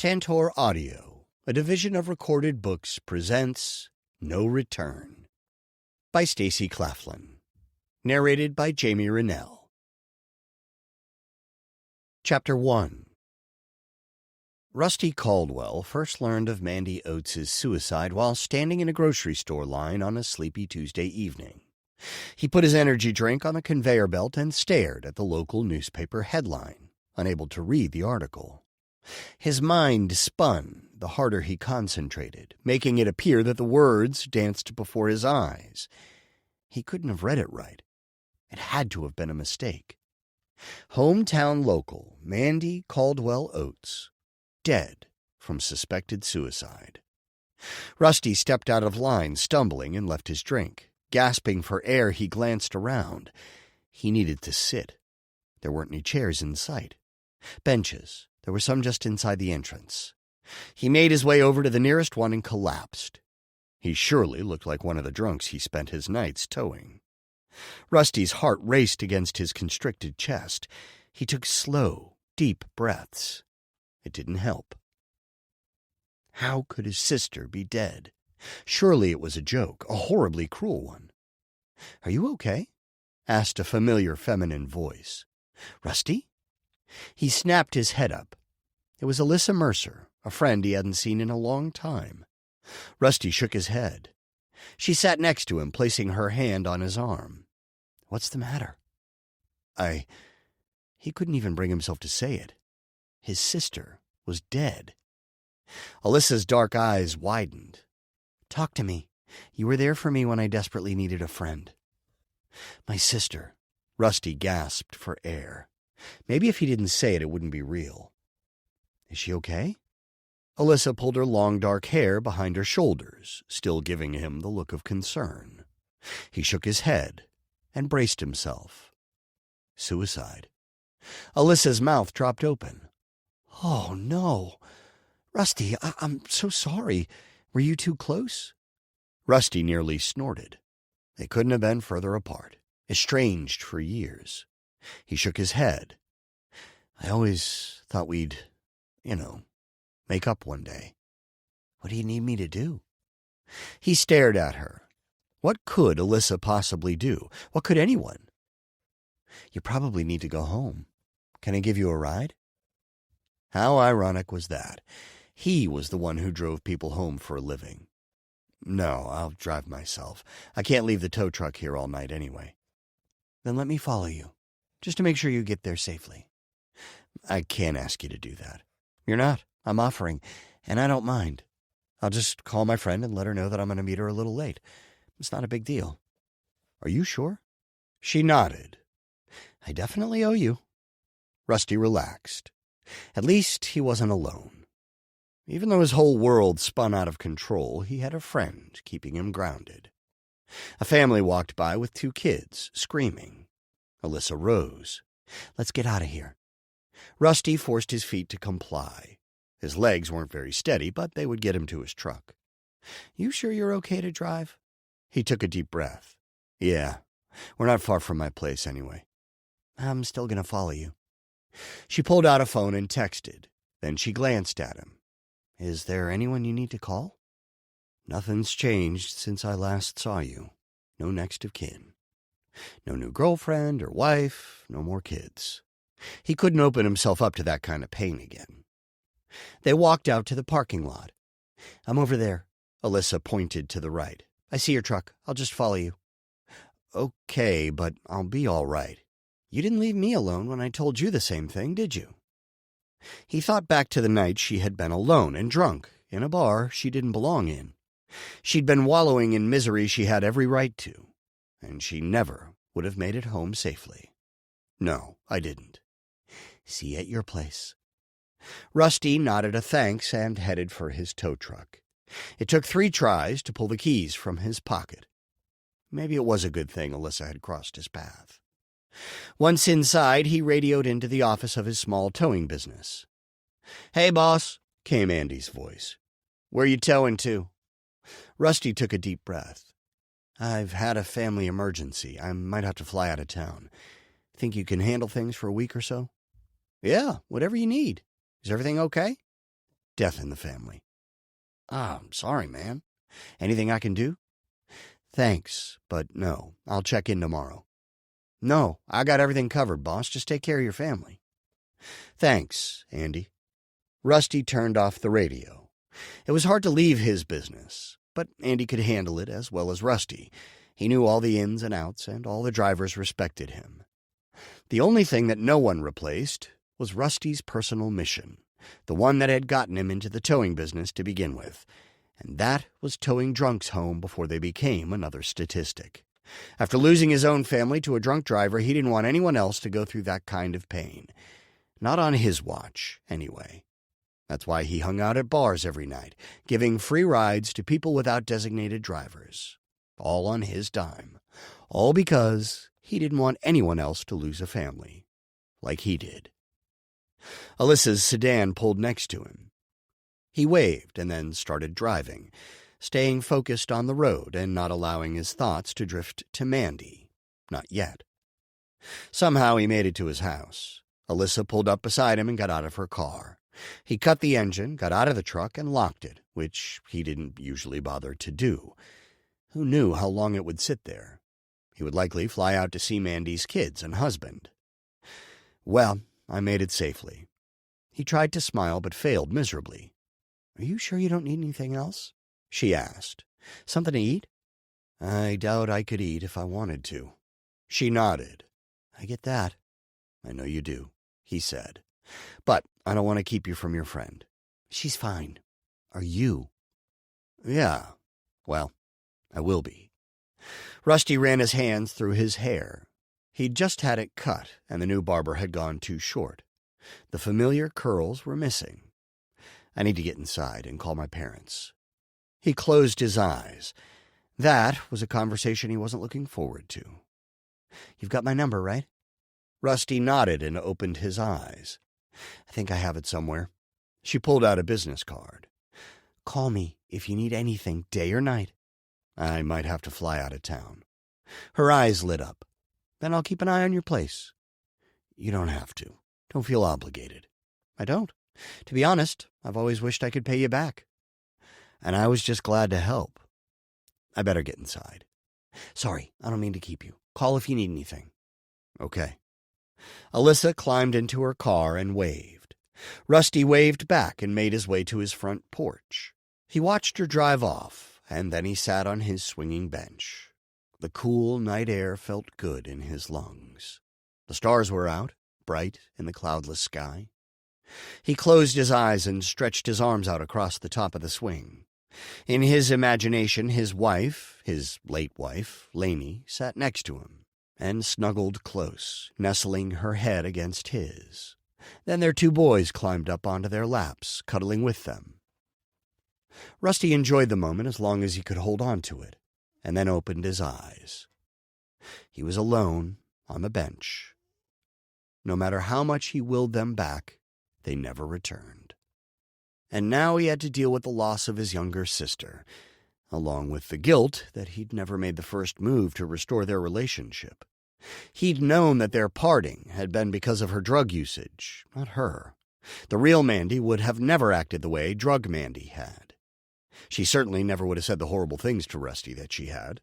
Tantor Audio, a division of Recorded Books, presents No Return by Stacy Claflin. Narrated by Jamie Rennell. Chapter 1. Rusty Caldwell first learned of Mandy Oates' suicide while standing in a grocery store line on a sleepy Tuesday evening. He put his energy drink on the conveyor belt and stared at the local newspaper headline, unable to read the article. His mind spun the harder he concentrated, making it appear that the words danced before his eyes. He couldn't have read it right. It had to have been a mistake. Hometown local Mandy Caldwell Oates, dead from suspected suicide. Rusty stepped out of line, stumbling, and left his drink. Gasping for air, he glanced around. He needed to sit. There weren't any chairs in sight. Benches. There were some just inside the entrance. He made his way over to the nearest one and collapsed. He surely looked like one of the drunks he spent his nights towing. Rusty's heart raced against his constricted chest. He took slow, deep breaths. It didn't help. How could his sister be dead? Surely it was a joke, a horribly cruel one. "Are you okay?" asked a familiar feminine voice. "Rusty?" He snapped his head up. It was Alyssa Mercer, a friend he hadn't seen in a long time. Rusty shook his head. She sat next to him, placing her hand on his arm. "What's the matter?" He couldn't even bring himself to say it. His sister was dead. Alyssa's dark eyes widened. "Talk to me. You were there for me when I desperately needed a friend." "My sister." Rusty gasped for air. Maybe if he didn't say it, it wouldn't be real. "Is she okay?" Alyssa pulled her long dark hair behind her shoulders, still giving him the look of concern. He shook his head and braced himself. Suicide. Alyssa's mouth dropped open. "Oh, no. Rusty, I'm so sorry. Were you too close?" Rusty nearly snorted. They couldn't have been further apart, estranged for years. He shook his head. "I always thought we'd, make up one day." "What do you need me to do?" He stared at her. What could Alyssa possibly do? What could anyone? "You probably need to go home. Can I give you a ride?" How ironic was that? He was the one who drove people home for a living. "No, I'll drive myself. I can't leave the tow truck here all night anyway." "Then let me follow you, just to make sure you get there safely." "I can't ask you to do that." "You're not. I'm offering, and I don't mind. I'll just call my friend and let her know that I'm going to meet her a little late. It's not a big deal." "Are you sure?" She nodded. "I definitely owe you." Rusty relaxed. At least he wasn't alone. Even though his whole world spun out of control, he had a friend keeping him grounded. A family walked by with 2 kids, screaming. Alyssa rose. "Let's get out of here." Rusty forced his feet to comply. His legs weren't very steady, but they would get him to his truck. "You sure you're okay to drive?" He took a deep breath. "Yeah, we're not far from my place anyway." "I'm still going to follow you." She pulled out a phone and texted. Then she glanced at him. "Is there anyone you need to call?" "Nothing's changed since I last saw you. No next of kin. No new girlfriend or wife, no more kids." He couldn't open himself up to that kind of pain again. They walked out to the parking lot. "I'm over there." Alyssa pointed to the right. "I see your truck. I'll just follow you." "Okay, but I'll be all right. You didn't leave me alone when I told you the same thing, did you?" He thought back to the night she had been alone and drunk in a bar she didn't belong in. She'd been wallowing in misery she had every right to, and she never would have made it home safely. "No, I didn't." "See you at your place." Rusty nodded a thanks and headed for his tow truck. It took 3 tries to pull the keys from his pocket. Maybe it was a good thing Alyssa had crossed his path. Once inside, he radioed into the office of his small towing business. "Hey, boss," came Andy's voice. "Where you towing to?" Rusty took a deep breath. "I've had a family emergency. I might have to fly out of town. Think you can handle things for a week or so?" "Yeah, whatever you need. Is everything okay?" death in the family. I'm sorry, man. Anything I can do? Thanks, but no. I'll check in tomorrow. No, I got everything covered, boss. Just take care of your family. Thanks, Andy. Rusty turned off the radio. It was hard to leave his business, but Andy could handle it as well as Rusty. He knew all the ins and outs, and all the drivers respected him. The only thing that no one replaced was Rusty's personal mission, the one that had gotten him into the towing business to begin with, and that was towing drunks home before they became another statistic. After losing his own family to a drunk driver, he didn't want anyone else to go through that kind of pain. Not on his watch, anyway. That's why he hung out at bars every night, giving free rides to people without designated drivers. All on his dime. All because he didn't want anyone else to lose a family, like he did. Alyssa's sedan pulled next to him. He waved and then started driving, staying focused on the road and not allowing his thoughts to drift to Mandy. Not yet. Somehow he made it to his house. Alyssa pulled up beside him and got out of her car. He cut the engine, got out of the truck, and locked it, which he didn't usually bother to do. Who knew how long it would sit there? He would likely fly out to see Mandy's kids and husband. Well, I made it safely. He tried to smile but failed miserably. Are you sure you don't need anything else? She asked. Something to eat? I doubt I could eat if I wanted to. She nodded. I get that. I know you do, he said. But I don't want to keep you from your friend. She's fine. Are you? Yeah. Well, I will be. Rusty ran his hands through his hair. He'd just had it cut, and the new barber had gone too short. The familiar curls were missing. I need to get inside and call my parents. He closed his eyes. That was a conversation he wasn't looking forward to. You've got my number, right? Rusty nodded and opened his eyes. I think I have it somewhere. She pulled out a business card. Call me if you need anything, day or night. I might have to fly out of town. Her eyes lit up. Then I'll keep an eye on your place. You don't have to. Don't feel obligated. I don't. To be honest, I've always wished I could pay you back. And I was just glad to help. I better get inside. Sorry, I don't mean to keep you. Call if you need anything. Okay. Alyssa climbed into her car and waved. Rusty waved back and made his way to his front porch. He watched her drive off, and then he sat on his swinging bench. The cool night air felt good in his lungs. The stars were out, bright in the cloudless sky. He closed his eyes and stretched his arms out across the top of the swing. In his imagination, his wife, his late wife, Lainey, sat next to him and snuggled close, nestling her head against his. Then their two boys climbed up onto their laps, cuddling with them. Rusty enjoyed the moment as long as he could hold on to it, and then opened his eyes. He was alone on the bench. No matter how much he willed them back, they never returned. And now he had to deal with the loss of his younger sister, along with the guilt that he'd never made the first move to restore their relationship. He'd known that their parting had been because of her drug usage, not her. The real Mandy would have never acted the way drug Mandy had. She certainly never would have said the horrible things to Rusty that she had.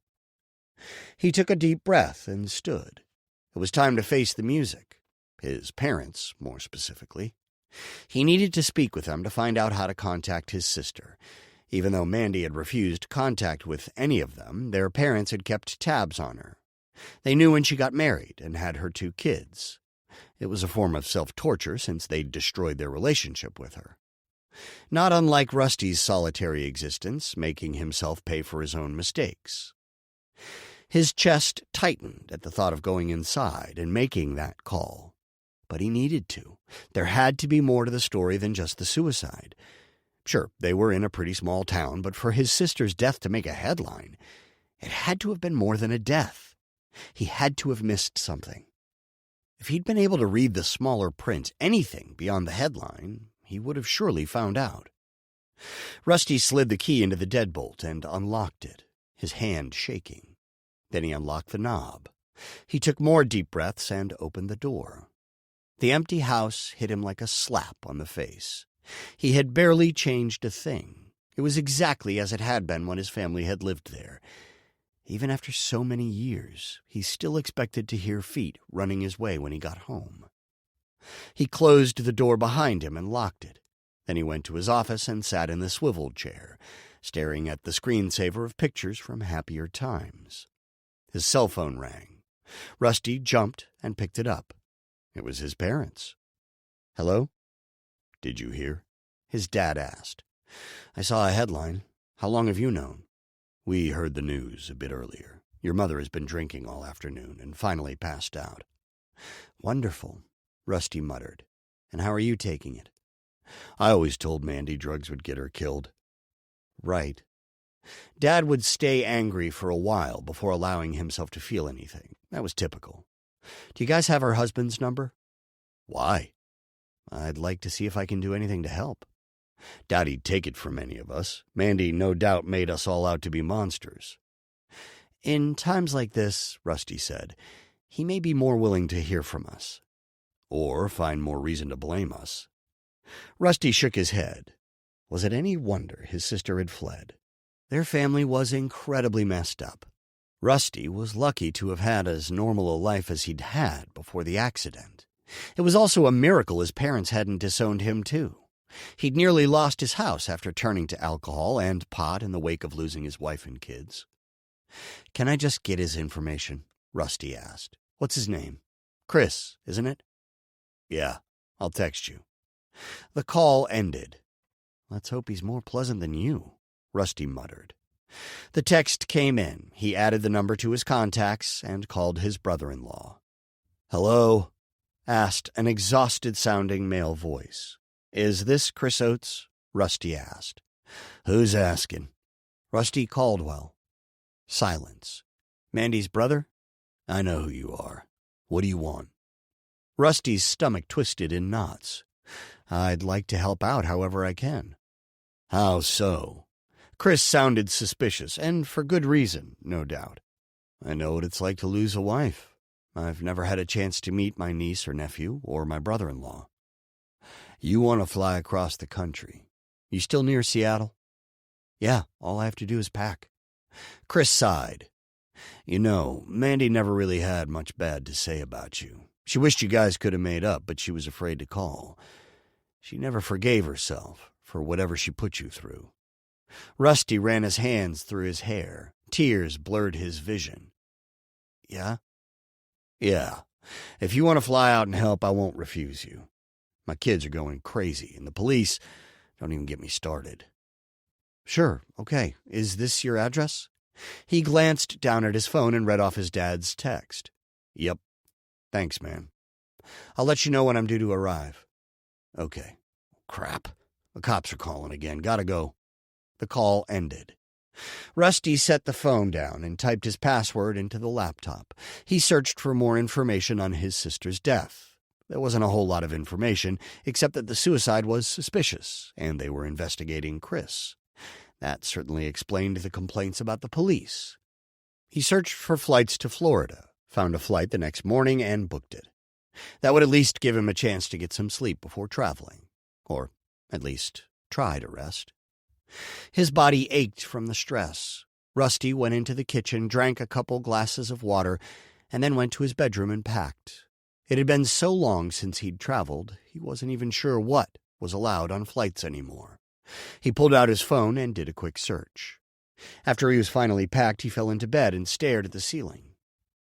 He took a deep breath and stood. It was time to face the music. His parents, more specifically. He needed to speak with them to find out how to contact his sister. Even though Mandy had refused contact with any of them, their parents had kept tabs on her. They knew when she got married and had her 2 kids. It was a form of self-torture since they'd destroyed their relationship with her. Not unlike Rusty's solitary existence, making himself pay for his own mistakes. His chest tightened at the thought of going inside and making that call. But he needed to. There had to be more to the story than just the suicide. Sure, they were in a pretty small town, but for his sister's death to make a headline, it had to have been more than a death. He had to have missed something. If he'd been able to read the smaller print, anything beyond the headline, he would have surely found out. Rusty slid the key into the deadbolt and unlocked it, his hand shaking. Then he unlocked the knob. He took more deep breaths and opened the door. The empty house hit him like a slap on the face. He had barely changed a thing. It was exactly as it had been when his family had lived there. Even after so many years, he still expected to hear feet running his way when he got home. He closed the door behind him and locked it. Then he went to his office and sat in the swivel chair, staring at the screensaver of pictures from happier times. His cell phone rang. Rusty jumped and picked it up. It was his parents. "Hello?" "Did you hear?" his dad asked. "I saw a headline. How long have you known?" "We heard the news a bit earlier. Your mother has been drinking all afternoon and finally passed out." "Wonderful," Rusty muttered. "And how are you taking it?" "I always told Mandy drugs would get her killed." "Right." Dad would stay angry for a while before allowing himself to feel anything. That was typical. "Do you guys have her husband's number?" "Why?" "I'd like to see if I can do anything to help." "Doubt he'd take it from any of us. Mandy no doubt made us all out to be monsters." "In times like this," Rusty said, "he may be more willing to hear from us." "Or find more reason to blame us." Rusty shook his head. Was it any wonder his sister had fled? Their family was incredibly messed up. Rusty was lucky to have had as normal a life as he'd had before the accident. It was also a miracle his parents hadn't disowned him, too. He'd nearly lost his house after turning to alcohol and pot in the wake of losing his wife and kids. "Can I just get his information?" Rusty asked. "What's his name? Chris, isn't it?" "Yeah, I'll text you." The call ended. "Let's hope he's more pleasant than you," Rusty muttered. The text came in. He added the number to his contacts and called his brother-in-law. "Hello?" asked an exhausted-sounding male voice. "Is this Chris Oates?" Rusty asked. "Who's asking?" "Rusty Caldwell." Silence. "Mandy's brother?" "I know who you are. What do you want?" Rusty's stomach twisted in knots. "I'd like to help out however I can." "How so?" Chris sounded suspicious, and for good reason, no doubt. "I know what it's like to lose a wife. I've never had a chance to meet my niece or nephew or my brother-in-law." "You want to fly across the country. You still near Seattle?" "Yeah, all I have to do is pack." Chris sighed. "You know, Mandy never really had much bad to say about you. She wished you guys could have made up, but she was afraid to call. She never forgave herself for whatever she put you through." Rusty ran his hands through his hair. Tears blurred his vision. "Yeah?" "Yeah. If you want to fly out and help, I won't refuse you. My kids are going crazy, and the police don't even get me started." "Sure, okay. Is this your address?" He glanced down at his phone and read off his dad's text. "Yep. Thanks, man. I'll let you know when I'm due to arrive." "Okay. Crap. The cops are calling again. Gotta go." The call ended. Rusty set the phone down and typed his password into the laptop. He searched for more information on his sister's death. There wasn't a whole lot of information, except that the suicide was suspicious, and they were investigating Chris. That certainly explained the complaints about the police. He searched for flights to Florida, found a flight the next morning, and booked it. That would at least give him a chance to get some sleep before traveling, or at least try to rest. His body ached from the stress. Rusty went into the kitchen, drank a couple glasses of water, and then went to his bedroom and packed. It had been so long since he'd traveled, he wasn't even sure what was allowed on flights anymore. He pulled out his phone and did a quick search. After he was finally packed, he fell into bed and stared at the ceiling.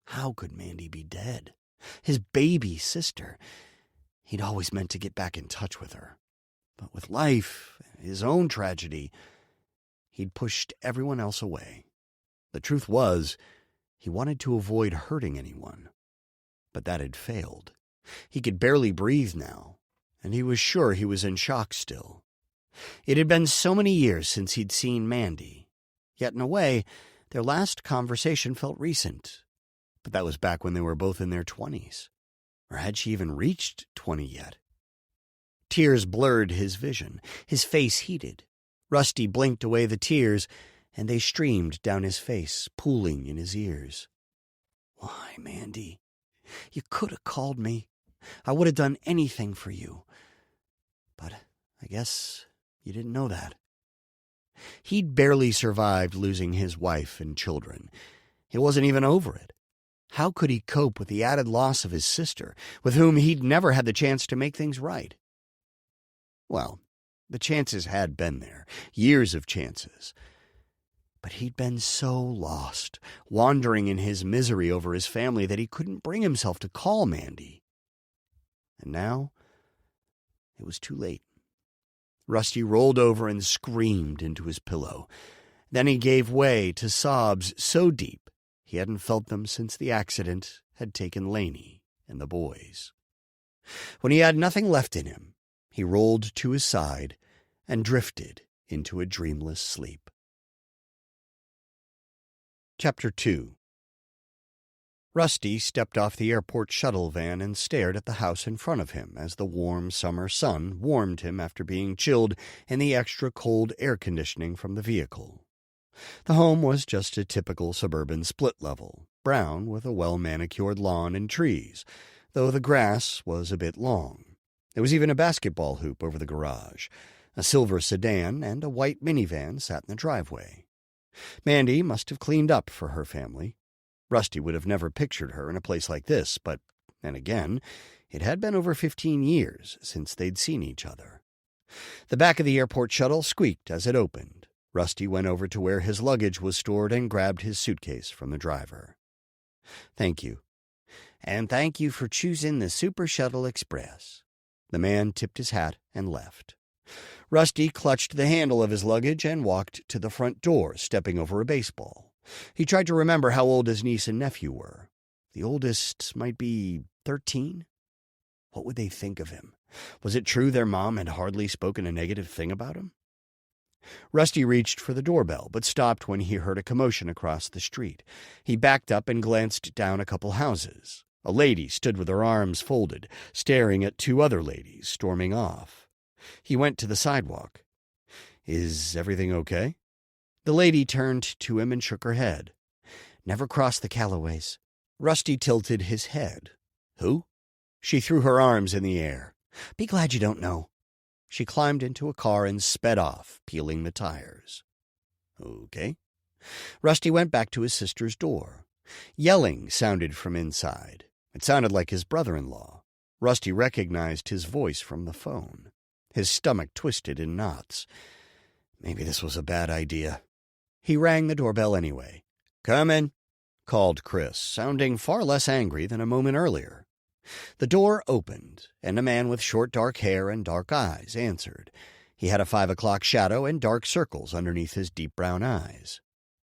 How could Mandy be dead? His baby sister. He'd always meant to get back in touch with her. But with life, his own tragedy, he'd pushed everyone else away. The truth was, he wanted to avoid hurting anyone. But that had failed. He could barely breathe now, and he was sure he was in shock still. It had been so many years since he'd seen Mandy. Yet in a way, their last conversation felt recent. But that was back when they were both in their 20s. Or had she even reached 20 yet? Tears blurred his vision. His face heated. Rusty blinked away the tears, and they streamed down his face, pooling in his ears. "Why, Mandy? You could have called me. I would have done anything for you. But I guess you didn't know that. He'd barely survived losing his wife and children. He wasn't even over it. How could he cope with the added loss of his sister, with whom he'd never had the chance to make things right? Well, the chances had been there, years of chances. But he'd been so lost, wandering in his misery over his family, that he couldn't bring himself to call Mandy. And now, it was too late. Rusty rolled over and screamed into his pillow. Then he gave way to sobs so deep he hadn't felt them since the accident had taken Laney and the boys. When he had nothing left in him, he rolled to his side and drifted into a dreamless sleep. Chapter 2. Rusty stepped off the airport shuttle van and stared at the house in front of him as the warm summer sun warmed him after being chilled in the extra cold air conditioning from the vehicle. The home was just a typical suburban split-level, brown with a well-manicured lawn and trees, though the grass was a bit long. There was even a basketball hoop over the garage. A silver sedan and a white minivan sat in the driveway. Mandy must have cleaned up for her family. Rusty would have never pictured her in a place like this, but then again, it had been over 15 years since they'd seen each other. The back of the airport shuttle squeaked as it opened. Rusty went over to where his luggage was stored and grabbed his suitcase from the driver. "Thank you. And thank you for choosing the Super Shuttle Express." The man tipped his hat and left. Rusty clutched the handle of his luggage and walked to the front door, stepping over a baseball. He tried to remember how old his niece and nephew were. The oldest might be 13? What would they think of him? Was it true their mom had hardly spoken a negative thing about him? Rusty reached for the doorbell, but stopped when he heard a commotion across the street. He backed up and glanced down a couple houses. A lady stood with her arms folded, staring at two other ladies storming off. He went to the sidewalk. "Is everything okay?" The lady turned to him and shook her head. "Never crossed the Calloways." Rusty tilted his head. "Who?" She threw her arms in the air. "Be glad you don't know." She climbed into a car and sped off, peeling the tires. Okay. Rusty went back to his sister's door. Yelling sounded from inside. It sounded like his brother-in-law. Rusty recognized his voice from the phone. His stomach twisted in knots. Maybe this was a bad idea. He rang the doorbell anyway. "Come in," called Chris, sounding far less angry than a moment earlier. The door opened, and a man with short dark hair and dark eyes answered. He had a 5 o'clock shadow and dark circles underneath his deep brown eyes.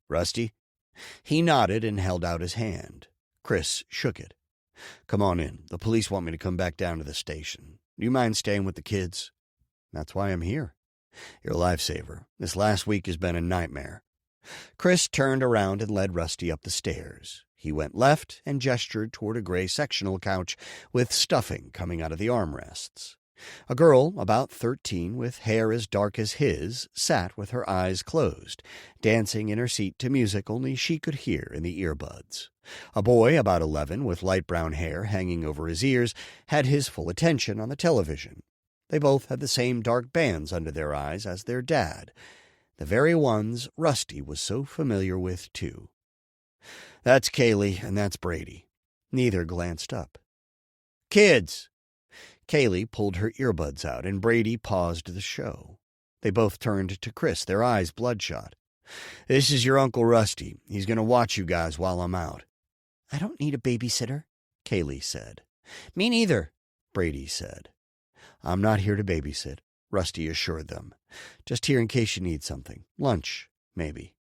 "Rusty?" He nodded and held out his hand. Chris shook it. "Come on in. The police want me to come back down to the station. Do you mind staying with the kids?" "That's why I'm here." "You're a lifesaver. This last week has been a nightmare." Chris turned around and led Rusty up the stairs. He went left and gestured toward a gray sectional couch with stuffing coming out of the armrests. A girl, about 13, with hair as dark as his, sat with her eyes closed, dancing in her seat to music only she could hear in the earbuds. A boy, about 11, with light brown hair hanging over his ears, had his full attention on the television. They both had the same dark bands under their eyes as their dad, the very ones Rusty was so familiar with, too. "That's Kaylee, and that's Brady." Neither glanced up. "Kids!" Kaylee pulled her earbuds out, and Brady paused the show. They both turned to Chris, their eyes bloodshot. "This is your Uncle Rusty. He's going to watch you guys while I'm out." "I don't need a babysitter," Kaylee said. "Me neither," Brady said. "I'm not here to babysit," Rusty assured them. "Just here in case you need something. Lunch, maybe."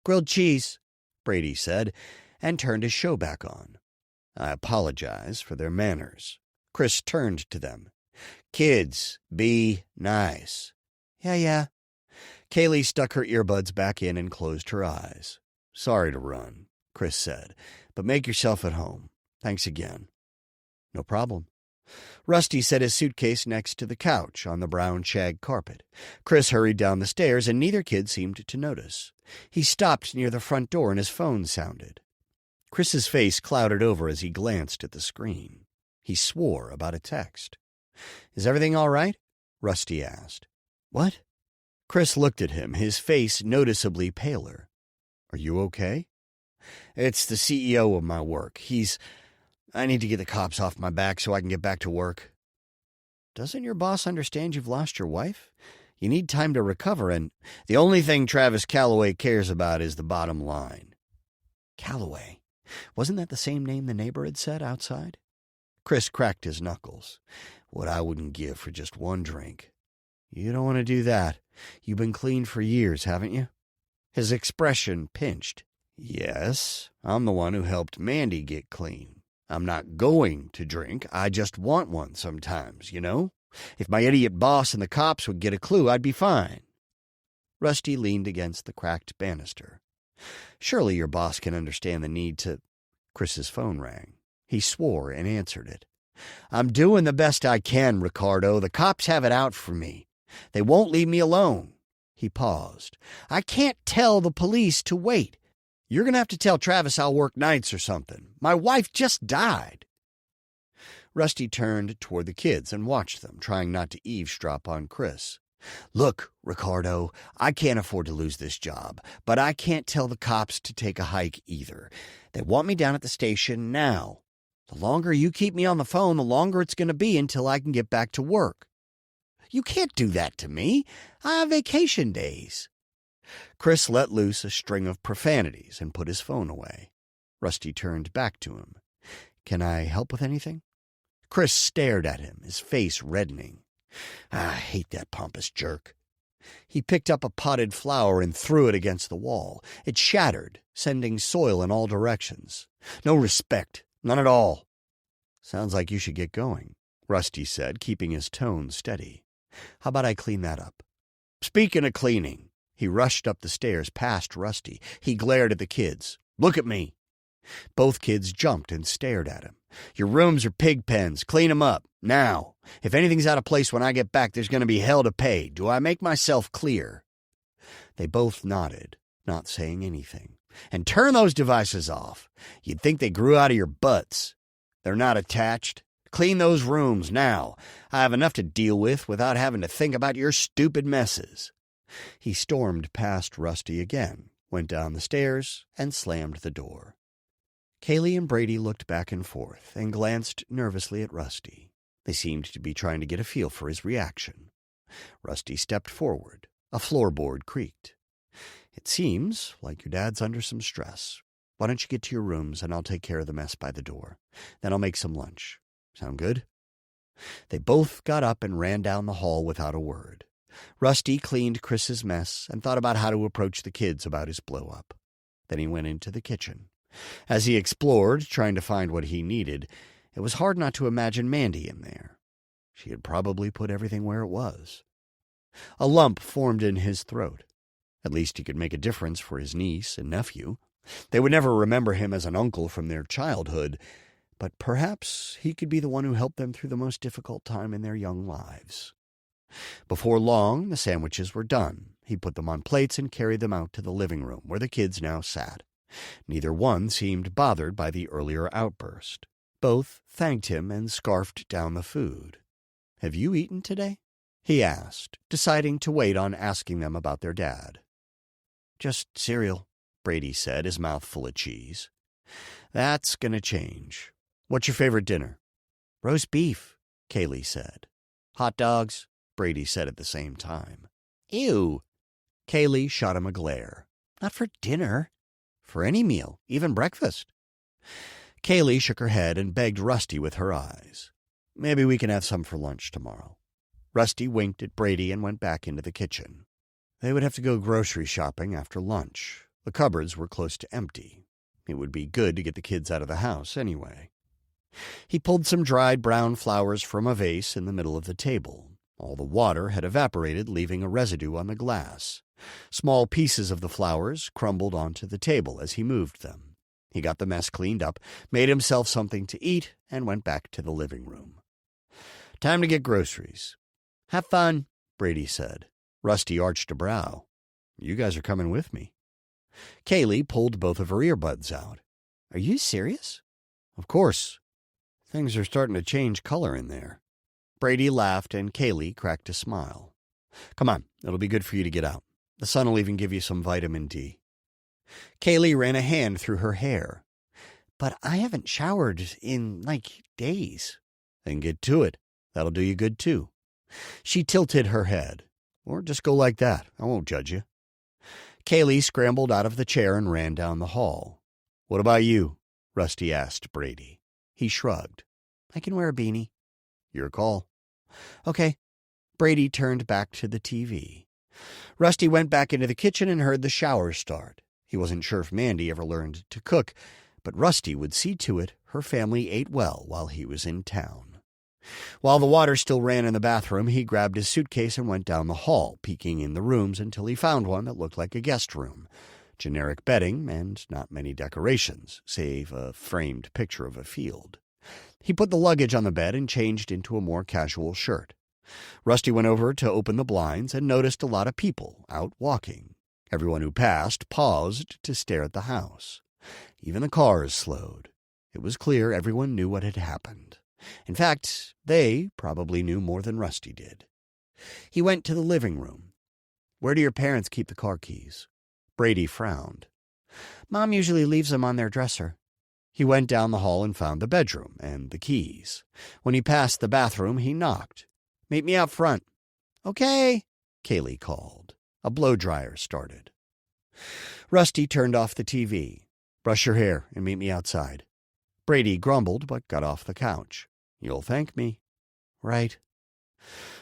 "Grilled cheese," Brady said, and turned his show back on. "I apologize for their manners." Chris turned to them. "Kids, be nice." Yeah. Kaylee stuck her earbuds back in and closed her eyes. "Sorry to run," Chris said, "but make yourself at home. Thanks again." "No problem." Rusty set his suitcase next to the couch on the brown shag carpet. Chris hurried down the stairs, and neither kid seemed to notice. He stopped near the front door, and his phone sounded. Chris's face clouded over as he glanced at the screen. He swore about a text. "Is everything all right?" Rusty asked. What? Chris looked at him, his face noticeably paler. Are you okay? It's the CEO of my work. I need to get the cops off my back so I can get back to work. Doesn't your boss understand you've lost your wife? You need time to recover, and the only thing Travis Calloway cares about is the bottom line. Calloway? Wasn't that the same name the neighbor had said outside? Chris cracked his knuckles. What I wouldn't give for just one drink. You don't want to do that. You've been clean for years, haven't you? His expression pinched. Yes, I'm the one who helped Mandy get clean. I'm not going to drink. I just want one sometimes, you know? If my idiot boss and the cops would get a clue, I'd be fine. Rusty leaned against the cracked banister. Surely your boss can understand the need to... Chris's phone rang. He swore and answered it. I'm doing the best I can, Ricardo. The cops have it out for me. They won't leave me alone. He paused. I can't tell the police to wait. You're going to have to tell Travis I'll work nights or something. My wife just died. Rusty turned toward the kids and watched them, trying not to eavesdrop on Chris. Look, Ricardo, I can't afford to lose this job, but I can't tell the cops to take a hike either. They want me down at the station now. The longer you keep me on the phone, the longer it's going to be until I can get back to work. You can't do that to me. I have vacation days. Chris let loose a string of profanities and put his phone away. Rusty turned back to him. Can I help with anything? Chris stared at him, his face reddening. I hate that pompous jerk. He picked up a potted flower and threw it against the wall. It shattered, sending soil in all directions. No respect, none at all. Sounds like you should get going, Rusty said, keeping his tone steady. How about I clean that up? Speaking of cleaning, he rushed up the stairs past Rusty. He glared at the kids. Look at me. Both kids jumped and stared at him. Your rooms are pig pens. Clean 'em up. Now. If anything's out of place when I get back, there's going to be hell to pay. Do I make myself clear? They both nodded, not saying anything. And turn those devices off. You'd think they grew out of your butts. They're not attached. Clean those rooms now. I have enough to deal with without having to think about your stupid messes. He stormed past Rusty again, went down the stairs, and slammed the door. Kaylee and Brady looked back and forth and glanced nervously at Rusty. They seemed to be trying to get a feel for his reaction. Rusty stepped forward. A floorboard creaked. It seems like your dad's under some stress. Why don't you get to your rooms and I'll take care of the mess by the door. Then I'll make some lunch. Sound good? They both got up and ran down the hall without a word. Rusty cleaned Chris's mess and thought about how to approach the kids about his blow-up. Then he went into the kitchen. As he explored, trying to find what he needed, it was hard not to imagine Mandy in there. She had probably put everything where it was. A lump formed in his throat. At least he could make a difference for his niece and nephew. They would never remember him as an uncle from their childhood, but perhaps he could be the one who helped them through the most difficult time in their young lives. Before long, the sandwiches were done. He put them on plates and carried them out to the living room, where the kids now sat. Neither one seemed bothered by the earlier outburst. Both thanked him and scarfed down the food. Have you eaten today? He asked, deciding to wait on asking them about their dad. Just cereal, Brady said, his mouth full of cheese. That's gonna change. What's your favorite dinner? Roast beef, Kaylee said. Hot dogs, Brady said at the same time. Ew. Kaylee shot him a glare. Not for dinner. For any meal, even breakfast. Kaylee shook her head and begged Rusty with her eyes. Maybe we can have some for lunch tomorrow. Rusty winked at Brady and went back into the kitchen. They would have to go grocery shopping after lunch. The cupboards were close to empty. It would be good to get the kids out of the house anyway. He pulled some dried brown flowers from a vase in the middle of the table. All the water had evaporated, leaving a residue on the glass. Small pieces of the flowers crumbled onto the table as he moved them. He got the mess cleaned up, made himself something to eat, and went back to the living room. Time to get groceries. Have fun, Brady said. Rusty arched a brow. You guys are coming with me. Kaylee pulled both of her earbuds out. Are you serious? Of course. Things are starting to change color in there. Brady laughed and Kaylee cracked a smile. Come on, it'll be good for you to get out. The sun will even give you some vitamin D. Kaylee ran a hand through her hair. But I haven't showered in, days. Then get to it. That'll do you good, too. She tilted her head. Or just go like that. I won't judge you. Kaylee scrambled out of the chair and ran down the hall. What about you? Rusty asked Brady. He shrugged. I can wear a beanie. Your call. Okay. Brady turned back to the TV. Rusty went back into the kitchen and heard the shower start. He wasn't sure if Mandy ever learned to cook, but Rusty would see to it her family ate well while he was in town. While the water still ran in the bathroom, he grabbed his suitcase and went down the hall, peeking in the rooms until he found one that looked like a guest room. Generic bedding and not many decorations, save a framed picture of a field. He put the luggage on the bed and changed into a more casual shirt. Rusty went over to open the blinds and noticed a lot of people out walking. Everyone who passed paused to stare at the house. Even the cars slowed. It was clear everyone knew what had happened. In fact, they probably knew more than Rusty did. He went to the living room. Where do your parents keep the car keys? Brady frowned. Mom usually leaves them on their dresser. He went down the hall and found the bedroom and the keys. When he passed the bathroom, he knocked. Meet me out front. Okay, Kaylee called. A blow-dryer started. Rusty turned off the TV. Brush your hair and meet me outside. Brady grumbled but got off the couch. You'll thank me. Right.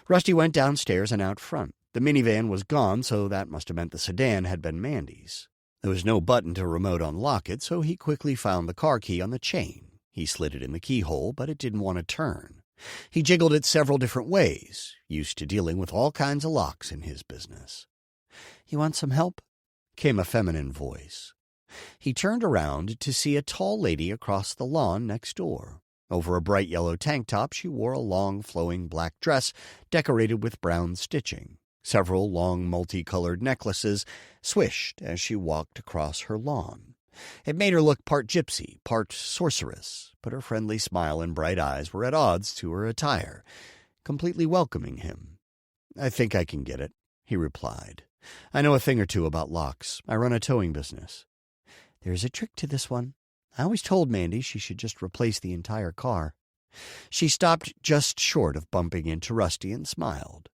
Rusty went downstairs and out front. The minivan was gone, so that must have meant the sedan had been Mandy's. There was no button to remote unlock it, so he quickly found the car key on the chain. He slid it in the keyhole, but it didn't want to turn. He jiggled it several different ways, used to dealing with all kinds of locks in his business. You want some help? Came a feminine voice. He turned around to see a tall lady across the lawn next door. Over a bright yellow tank top, she wore a long, flowing black dress decorated with brown stitching. Several long, multicolored necklaces swished as she walked across her lawn. It made her look part gypsy, part sorceress, but her friendly smile and bright eyes were at odds to her attire, completely welcoming him. I think I can get it, he replied. I know a thing or two about locks. I run a towing business. There's a trick to this one. I always told Mandy she should just replace the entire car. She stopped just short of bumping into Rusty and smiled.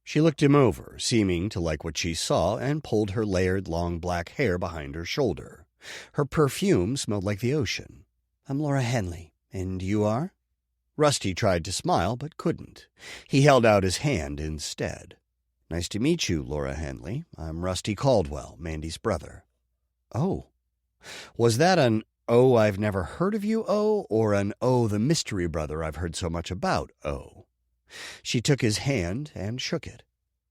She looked him over, seeming to like what she saw, and pulled her layered long black hair behind her shoulder. Her perfume smelled like the ocean. I'm Laura Henley, and you are? Rusty tried to smile, but couldn't. He held out his hand instead. Nice to meet you, Laura Henley. I'm Rusty Caldwell, Mandy's brother. Oh. Was that an "oh, I've never heard of you" oh, or an "oh, the mystery brother I've heard so much about" oh? She took his hand and shook it.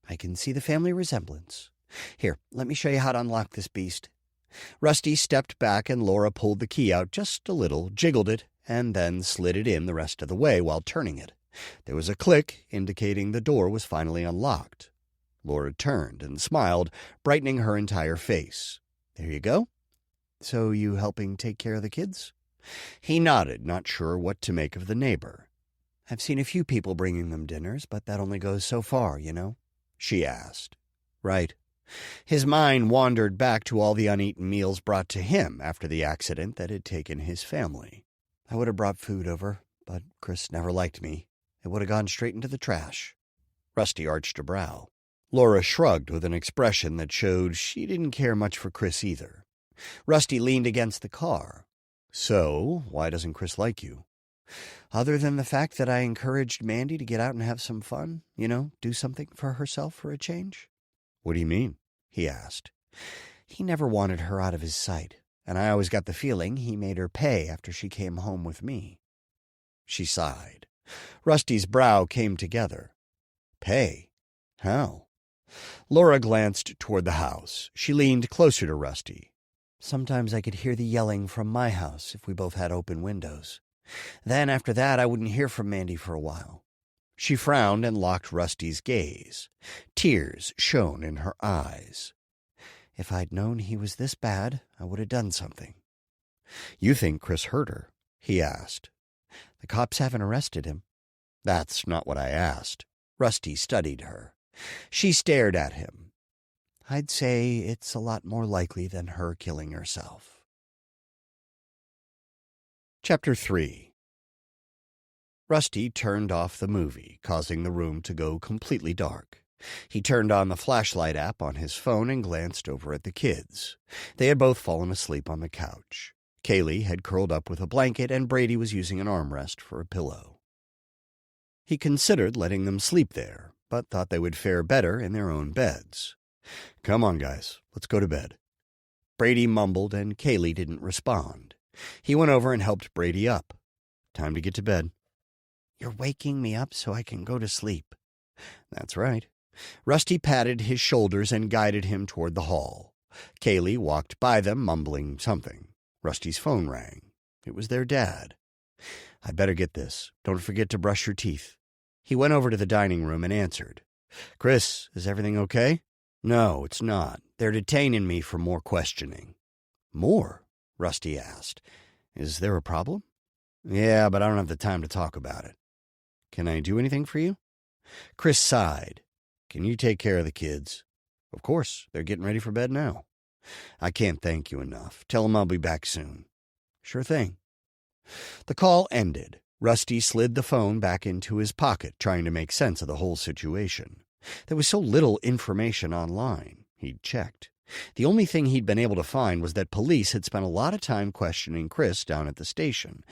I can see the family resemblance. Here, let me show you how to unlock this beast. Rusty stepped back and Laura pulled the key out just a little, jiggled it, and then slid it in the rest of the way while turning it. There was a click indicating the door was finally unlocked. Laura turned and smiled, brightening her entire face. There you go. So you helping take care of the kids? He nodded, not sure what to make of the neighbor. I've seen a few people bringing them dinners, but that only goes so far, you know? She asked. Right. His mind wandered back to all the uneaten meals brought to him after the accident that had taken his family. I would have brought food over, but Chris never liked me. It would have gone straight into the trash. Rusty arched a brow. Laura shrugged with an expression that showed she didn't care much for Chris either. Rusty leaned against the car. So, why doesn't Chris like you? Other than the fact that I encouraged Mandy to get out and have some fun, do something for herself for a change. What do you mean? He asked. He never wanted her out of his sight, and I always got the feeling he made her pay after she came home with me. She sighed. Rusty's brow came together. Pay? How? Laura glanced toward the house. She leaned closer to Rusty. Sometimes I could hear the yelling from my house if we both had open windows. Then after that, I wouldn't hear from Mandy for a while. She frowned and locked Rusty's gaze. Tears shone in her eyes. If I'd known he was this bad, I would have done something. You think Chris hurt her? He asked. The cops haven't arrested him. That's not what I asked. Rusty studied her. She stared at him. I'd say it's a lot more likely than her killing herself. Chapter 3. Rusty turned off the movie, causing the room to go completely dark. He turned on the flashlight app on his phone and glanced over at the kids. They had both fallen asleep on the couch. Kaylee had curled up with a blanket, and Brady was using an armrest for a pillow. He considered letting them sleep there, but thought they would fare better in their own beds. Come on, guys, let's go to bed. Brady mumbled, and Kaylee didn't respond. He went over and helped Brady up. Time to get to bed. You're waking me up so I can go to sleep. That's right. Rusty patted his shoulders and guided him toward the hall. Kaylee walked by them, mumbling something. Rusty's phone rang. It was their dad. I'd better get this. Don't forget to brush your teeth. He went over to the dining room and answered. Chris, is everything okay? No, it's not. They're detaining me for more questioning. More? Rusty asked. Is there a problem? Yeah, but I don't have the time to talk about it. Can I do anything for you? Chris sighed. Can you take care of the kids? Of course, they're getting ready for bed now. I can't thank you enough. Tell them I'll be back soon. Sure thing. The call ended. Rusty slid the phone back into his pocket, trying to make sense of the whole situation. There was so little information online. He'd checked. The only thing he'd been able to find was that police had spent a lot of time questioning Chris down at the station.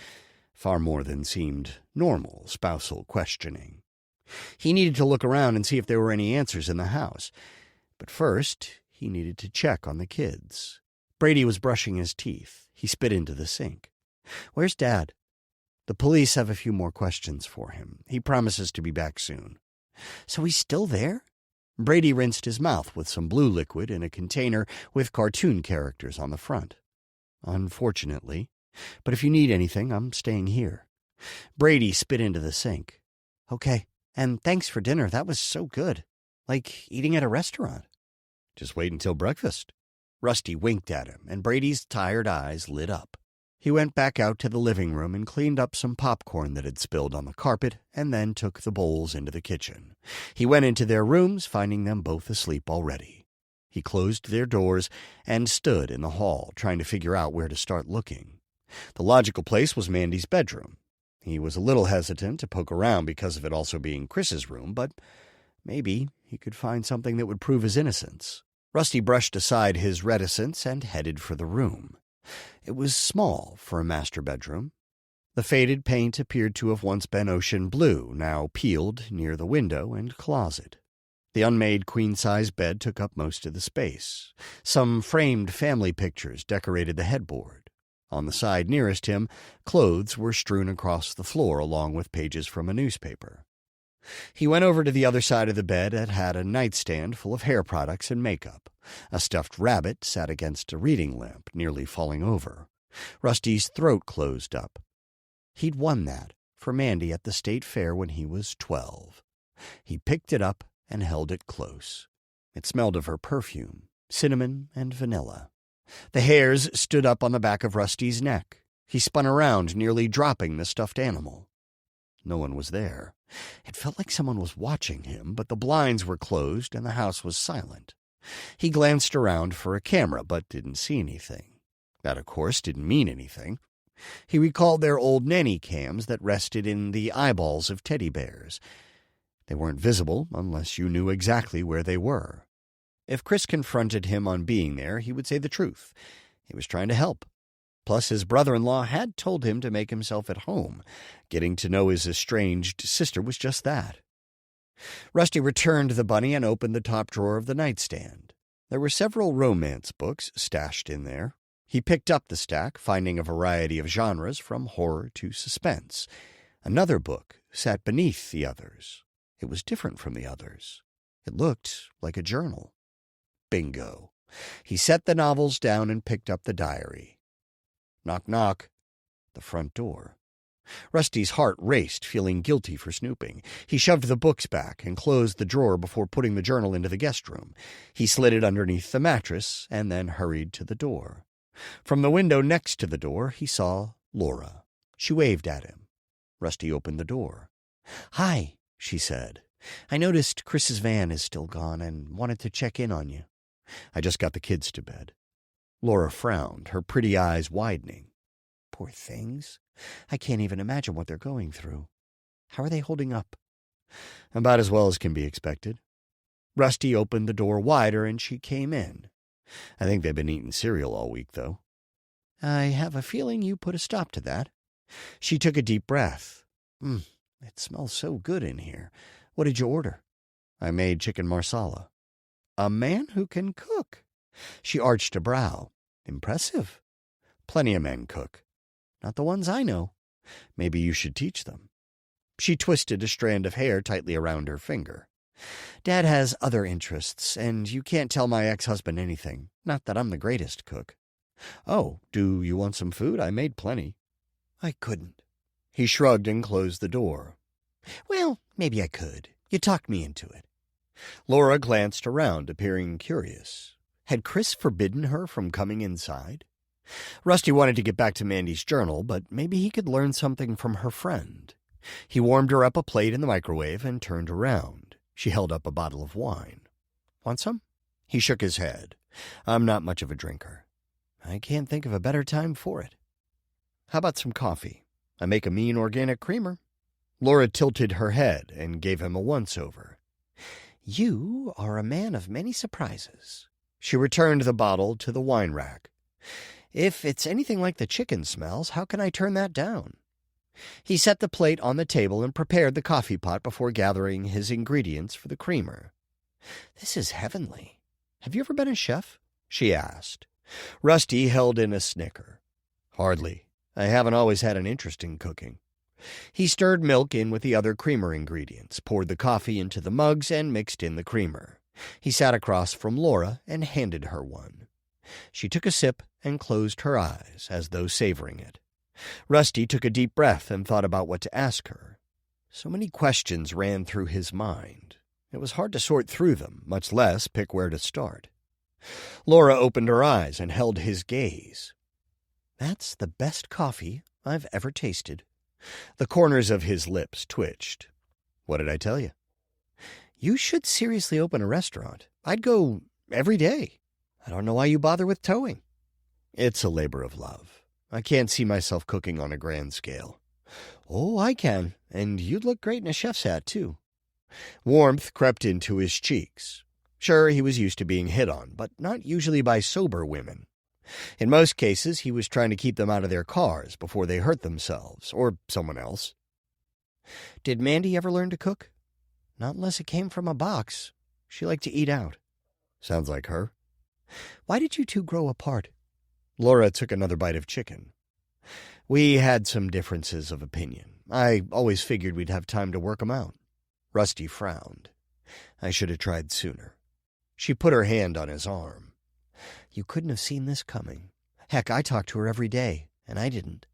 Far more than seemed normal spousal questioning. He needed to look around and see if there were any answers in the house. But first, he needed to check on the kids. Brady was brushing his teeth. He spit into the sink. Where's Dad? The police have a few more questions for him. He promises to be back soon. So he's still there? Brady rinsed his mouth with some blue liquid in a container with cartoon characters on the front. Unfortunately. But if you need anything, I'm staying here. Brady spit into the sink. Okay, and thanks for dinner. That was so good. Like eating at a restaurant. Just wait until breakfast. Rusty winked at him, and Brady's tired eyes lit up. He went back out to the living room and cleaned up some popcorn that had spilled on the carpet, and then took the bowls into the kitchen. He went into their rooms, finding them both asleep already. He closed their doors and stood in the hall, trying to figure out where to start looking. The logical place was Mandy's bedroom. He was a little hesitant to poke around because of it also being Chris's room, but maybe he could find something that would prove his innocence. Rusty brushed aside his reticence and headed for the room. It was small for a master bedroom. The faded paint appeared to have once been ocean blue, now peeled near the window and closet. The unmade queen-size bed took up most of the space. Some framed family pictures decorated the headboard. On the side nearest him, clothes were strewn across the floor along with pages from a newspaper. He went over to the other side of the bed and had a nightstand full of hair products and makeup. A stuffed rabbit sat against a reading lamp, nearly falling over. Rusty's throat closed up. He'd won that for Mandy at the state fair when he was 12. He picked it up and held it close. It smelled of her perfume, cinnamon and vanilla. The hairs stood up on the back of Rusty's neck. He spun around, nearly dropping the stuffed animal. No one was there. It felt like someone was watching him, but the blinds were closed and the house was silent. He glanced around for a camera, but didn't see anything. That, of course, didn't mean anything. He recalled their old nanny cams that rested in the eyeballs of teddy bears. They weren't visible unless you knew exactly where they were. If Chris confronted him on being there, he would say the truth. He was trying to help. Plus, his brother-in-law had told him to make himself at home. Getting to know his estranged sister was just that. Rusty returned the bunny and opened the top drawer of the nightstand. There were several romance books stashed in there. He picked up the stack, finding a variety of genres from horror to suspense. Another book sat beneath the others. It was different from the others. It looked like a journal. Bingo. He set the novels down and picked up the diary. Knock, knock. The front door. Rusty's heart raced, feeling guilty for snooping. He shoved the books back and closed the drawer before putting the journal into the guest room. He slid it underneath the mattress and then hurried to the door. From the window next to the door, he saw Laura. She waved at him. Rusty opened the door. "Hi," she said. I noticed Chris's van is still gone and wanted to check in on you. I just got the kids to bed." Laura frowned, her pretty eyes widening. "Poor things. I can't even imagine what they're going through. How are they holding up?" "About as well as can be expected." Rusty opened the door wider and she came in. "I think they've been eating cereal all week, though." "I have a feeling you put a stop to that." She took a deep breath. It smells so good in here. What did you order?" "I made chicken marsala." "A man who can cook." She arched a brow. "Impressive." "Plenty of men cook." "Not the ones I know." "Maybe you should teach them." She twisted a strand of hair tightly around her finger. "Dad has other interests, and you can't tell my ex-husband anything. Not that I'm the greatest cook." "Oh, do you want some food? I made plenty." "I couldn't." He shrugged and closed the door. "Well, maybe I could. You talked me into it." Laura glanced around, appearing curious. Had Chris forbidden her from coming inside? Rusty wanted to get back to Mandy's journal, but maybe he could learn something from her friend. He warmed her up a plate in the microwave and turned around. She held up a bottle of wine. "Want some?" He shook his head. "I'm not much of a drinker." "I can't think of a better time for it." "How about some coffee? I make a mean organic creamer." Laura tilted her head and gave him a once-over. "You are a man of many surprises." She returned the bottle to the wine rack. "If it's anything like the chicken smells, how can I turn that down?" He set the plate on the table and prepared the coffee pot before gathering his ingredients for the creamer. "This is heavenly. Have you ever been a chef?" she asked. Rusty held in a snicker. "Hardly. I haven't always had an interest in cooking." He stirred milk in with the other creamer ingredients, poured the coffee into the mugs, and mixed in the creamer. He sat across from Laura and handed her one. She took a sip and closed her eyes, as though savoring it. Rusty took a deep breath and thought about what to ask her. So many questions ran through his mind. It was hard to sort through them, much less pick where to start. Laura opened her eyes and held his gaze. "That's the best coffee I've ever tasted." The corners of his lips twitched. "What did I tell you?" "You should seriously open a restaurant. I'd go every day. I don't know why you bother with towing." "It's a labor of love. I can't see myself cooking on a grand scale." "Oh, I can, and you'd look great in a chef's hat, too." Warmth crept into his cheeks. Sure, he was used to being hit on, but not usually by sober women. In most cases, he was trying to keep them out of their cars before they hurt themselves, or someone else. "Did Mandy ever learn to cook?" "Not unless it came from a box. She liked to eat out." "Sounds like her." "Why did you two grow apart?" Laura took another bite of chicken. "We had some differences of opinion. I always figured we'd have time to work 'em out." Rusty frowned. "I should have tried sooner." She put her hand on his arm. "You couldn't have seen this coming. Heck, I talk to her every day, and I didn't.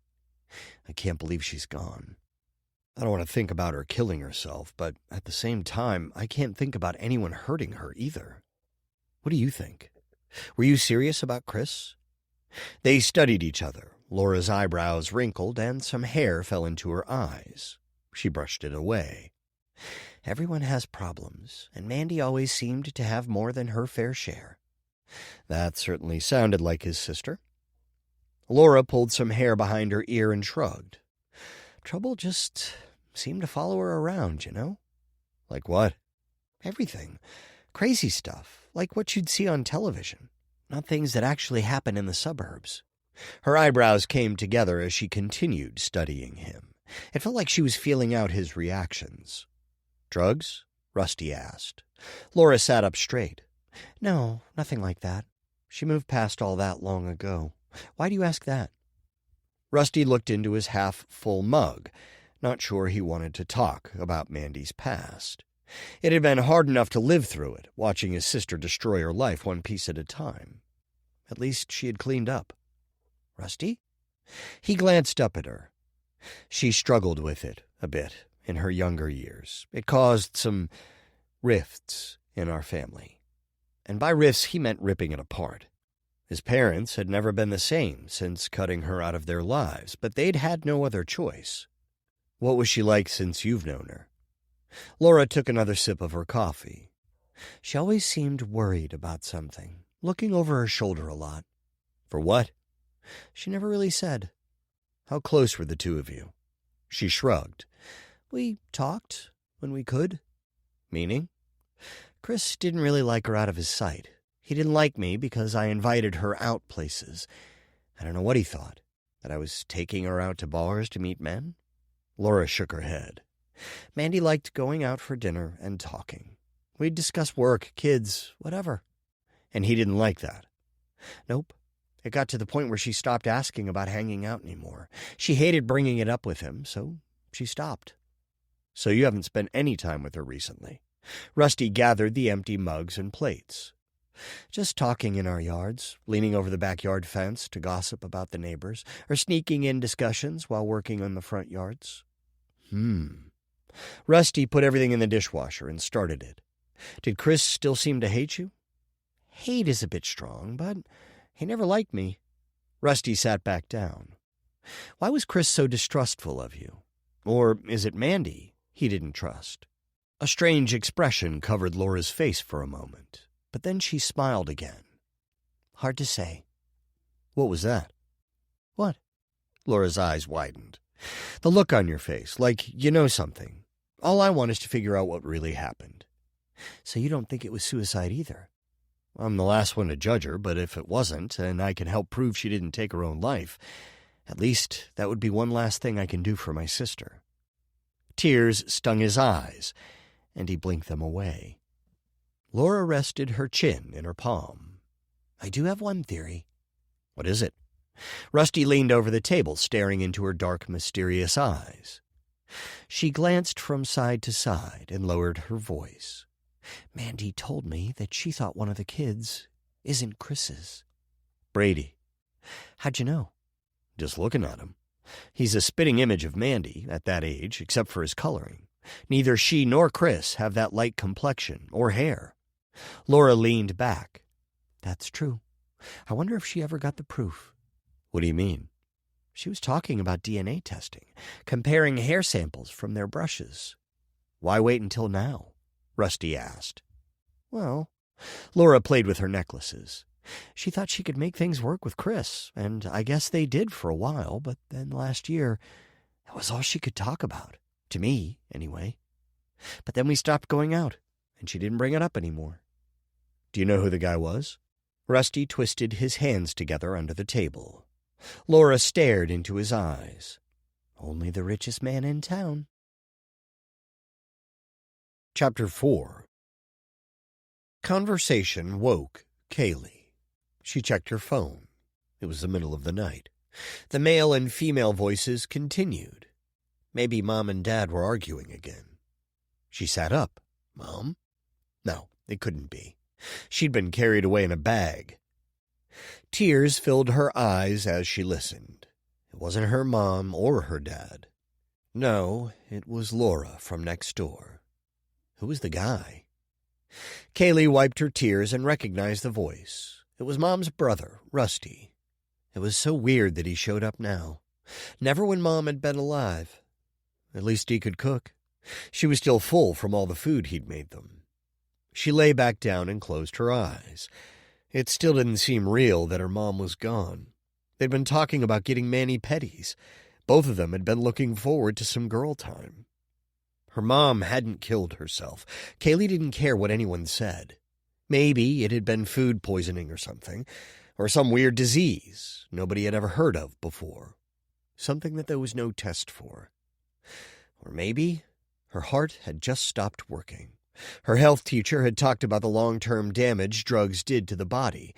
I can't believe she's gone. I don't want to think about her killing herself, but at the same time, I can't think about anyone hurting her either. What do you think? Were you serious about Chris?" They studied each other. Laura's eyebrows wrinkled and some hair fell into her eyes. She brushed it away. "Everyone has problems, and Mandy always seemed to have more than her fair share." That certainly sounded like his sister. Laura pulled some hair behind her ear and shrugged. "Trouble just seemed to follow her around, you know?" "Like what?" "Everything. Crazy stuff, like what you'd see on television. Not things that actually happen in the suburbs." Her eyebrows came together as she continued studying him. It felt like she was feeling out his reactions. "Drugs?" Rusty asked. Laura sat up straight. "No, nothing like that. She moved past all that long ago. Why do you ask that?" Rusty looked into his half-full mug, not sure he wanted to talk about Mandy's past. It had been hard enough to live through it, watching his sister destroy her life one piece at a time. At least she had cleaned up. "Rusty?" He glanced up at her. She struggled with it a bit in her younger years. It caused some rifts in our family. And by rifts, he meant ripping it apart. His parents had never been the same since cutting her out of their lives, but they'd had no other choice. "What was she like since you've known her?" Laura took another sip of her coffee. She always seemed worried about something, looking over her shoulder a lot. For what? She never really said. How close were the two of you? She shrugged. We talked when we could. Meaning? Chris didn't really like her out of his sight. He didn't like me because I invited her out places. I don't know what he thought, that I was taking her out to bars to meet men? Laura shook her head. Mandy liked going out for dinner and talking. We'd discuss work, kids, whatever. And he didn't like that. Nope. It got to the point where she stopped asking about hanging out anymore. She hated bringing it up with him, so she stopped. So you haven't spent any time with her recently. Rusty gathered the empty mugs and plates. Just talking in our yards, leaning over the backyard fence to gossip about the neighbors, or sneaking in discussions while working on the front yards. Rusty put everything in the dishwasher and started it. Did Chris still seem to hate you? Hate is a bit strong, but he never liked me. Rusty sat back down. Why was Chris so distrustful of you? Or is it Mandy he didn't trust? A strange expression covered Laura's face for a moment, but then she smiled again. Hard to say. What was that? What? Laura's eyes widened. The look on your face, like you know something. All I want is to figure out what really happened. So you don't think it was suicide either? I'm the last one to judge her, but if it wasn't, and I can help prove she didn't take her own life, at least that would be one last thing I can do for my sister. Tears stung his eyes, and he blinked them away. Laura rested her chin in her palm. I do have one theory. What is it? Rusty leaned over the table, staring into her dark, mysterious eyes. She glanced from side to side and lowered her voice. Mandy told me that she thought one of the kids isn't Chris's. Brady. How'd you know? Just looking at him. He's a spitting image of Mandy at that age, except for his coloring. Neither she nor Chris have that light complexion or hair. Laura leaned back. That's true. I wonder if she ever got the proof. What do you mean? She was talking about DNA testing, comparing hair samples from their brushes. Why wait until now? Rusty asked. Well, Laura played with her necklaces. She thought she could make things work with Chris, and I guess they did for a while, but then last year, that was all she could talk about. To me, anyway. But then we stopped going out, and she didn't bring it up anymore. Do you know who the guy was? Rusty twisted his hands together under the table. Laura stared into his eyes. Only the richest man in town. Chapter 4. Conversation woke Kaylee. She checked her phone. It was the middle of the night. The male and female voices continued. Maybe Mom and Dad were arguing again. She sat up. Mom? No, it couldn't be. She'd been carried away in a bag. Tears filled her eyes as she listened. It wasn't her mom or her dad. No, it was Laura from next door. Who was the guy? Kaylee wiped her tears and recognized the voice. It was Mom's brother, Rusty. It was so weird that he showed up now. Never when Mom had been alive. At least he could cook. She was still full from all the food he'd made them. She lay back down and closed her eyes. It still didn't seem real that her mom was gone. They'd been talking about getting mani-pedis. Both of them had been looking forward to some girl time. Her mom hadn't killed herself. Kaylee didn't care what anyone said. Maybe it had been food poisoning or something, or some weird disease nobody had ever heard of before. Something that there was no test for. Or maybe her heart had just stopped working. Her health teacher had talked about the long-term damage drugs did to the body.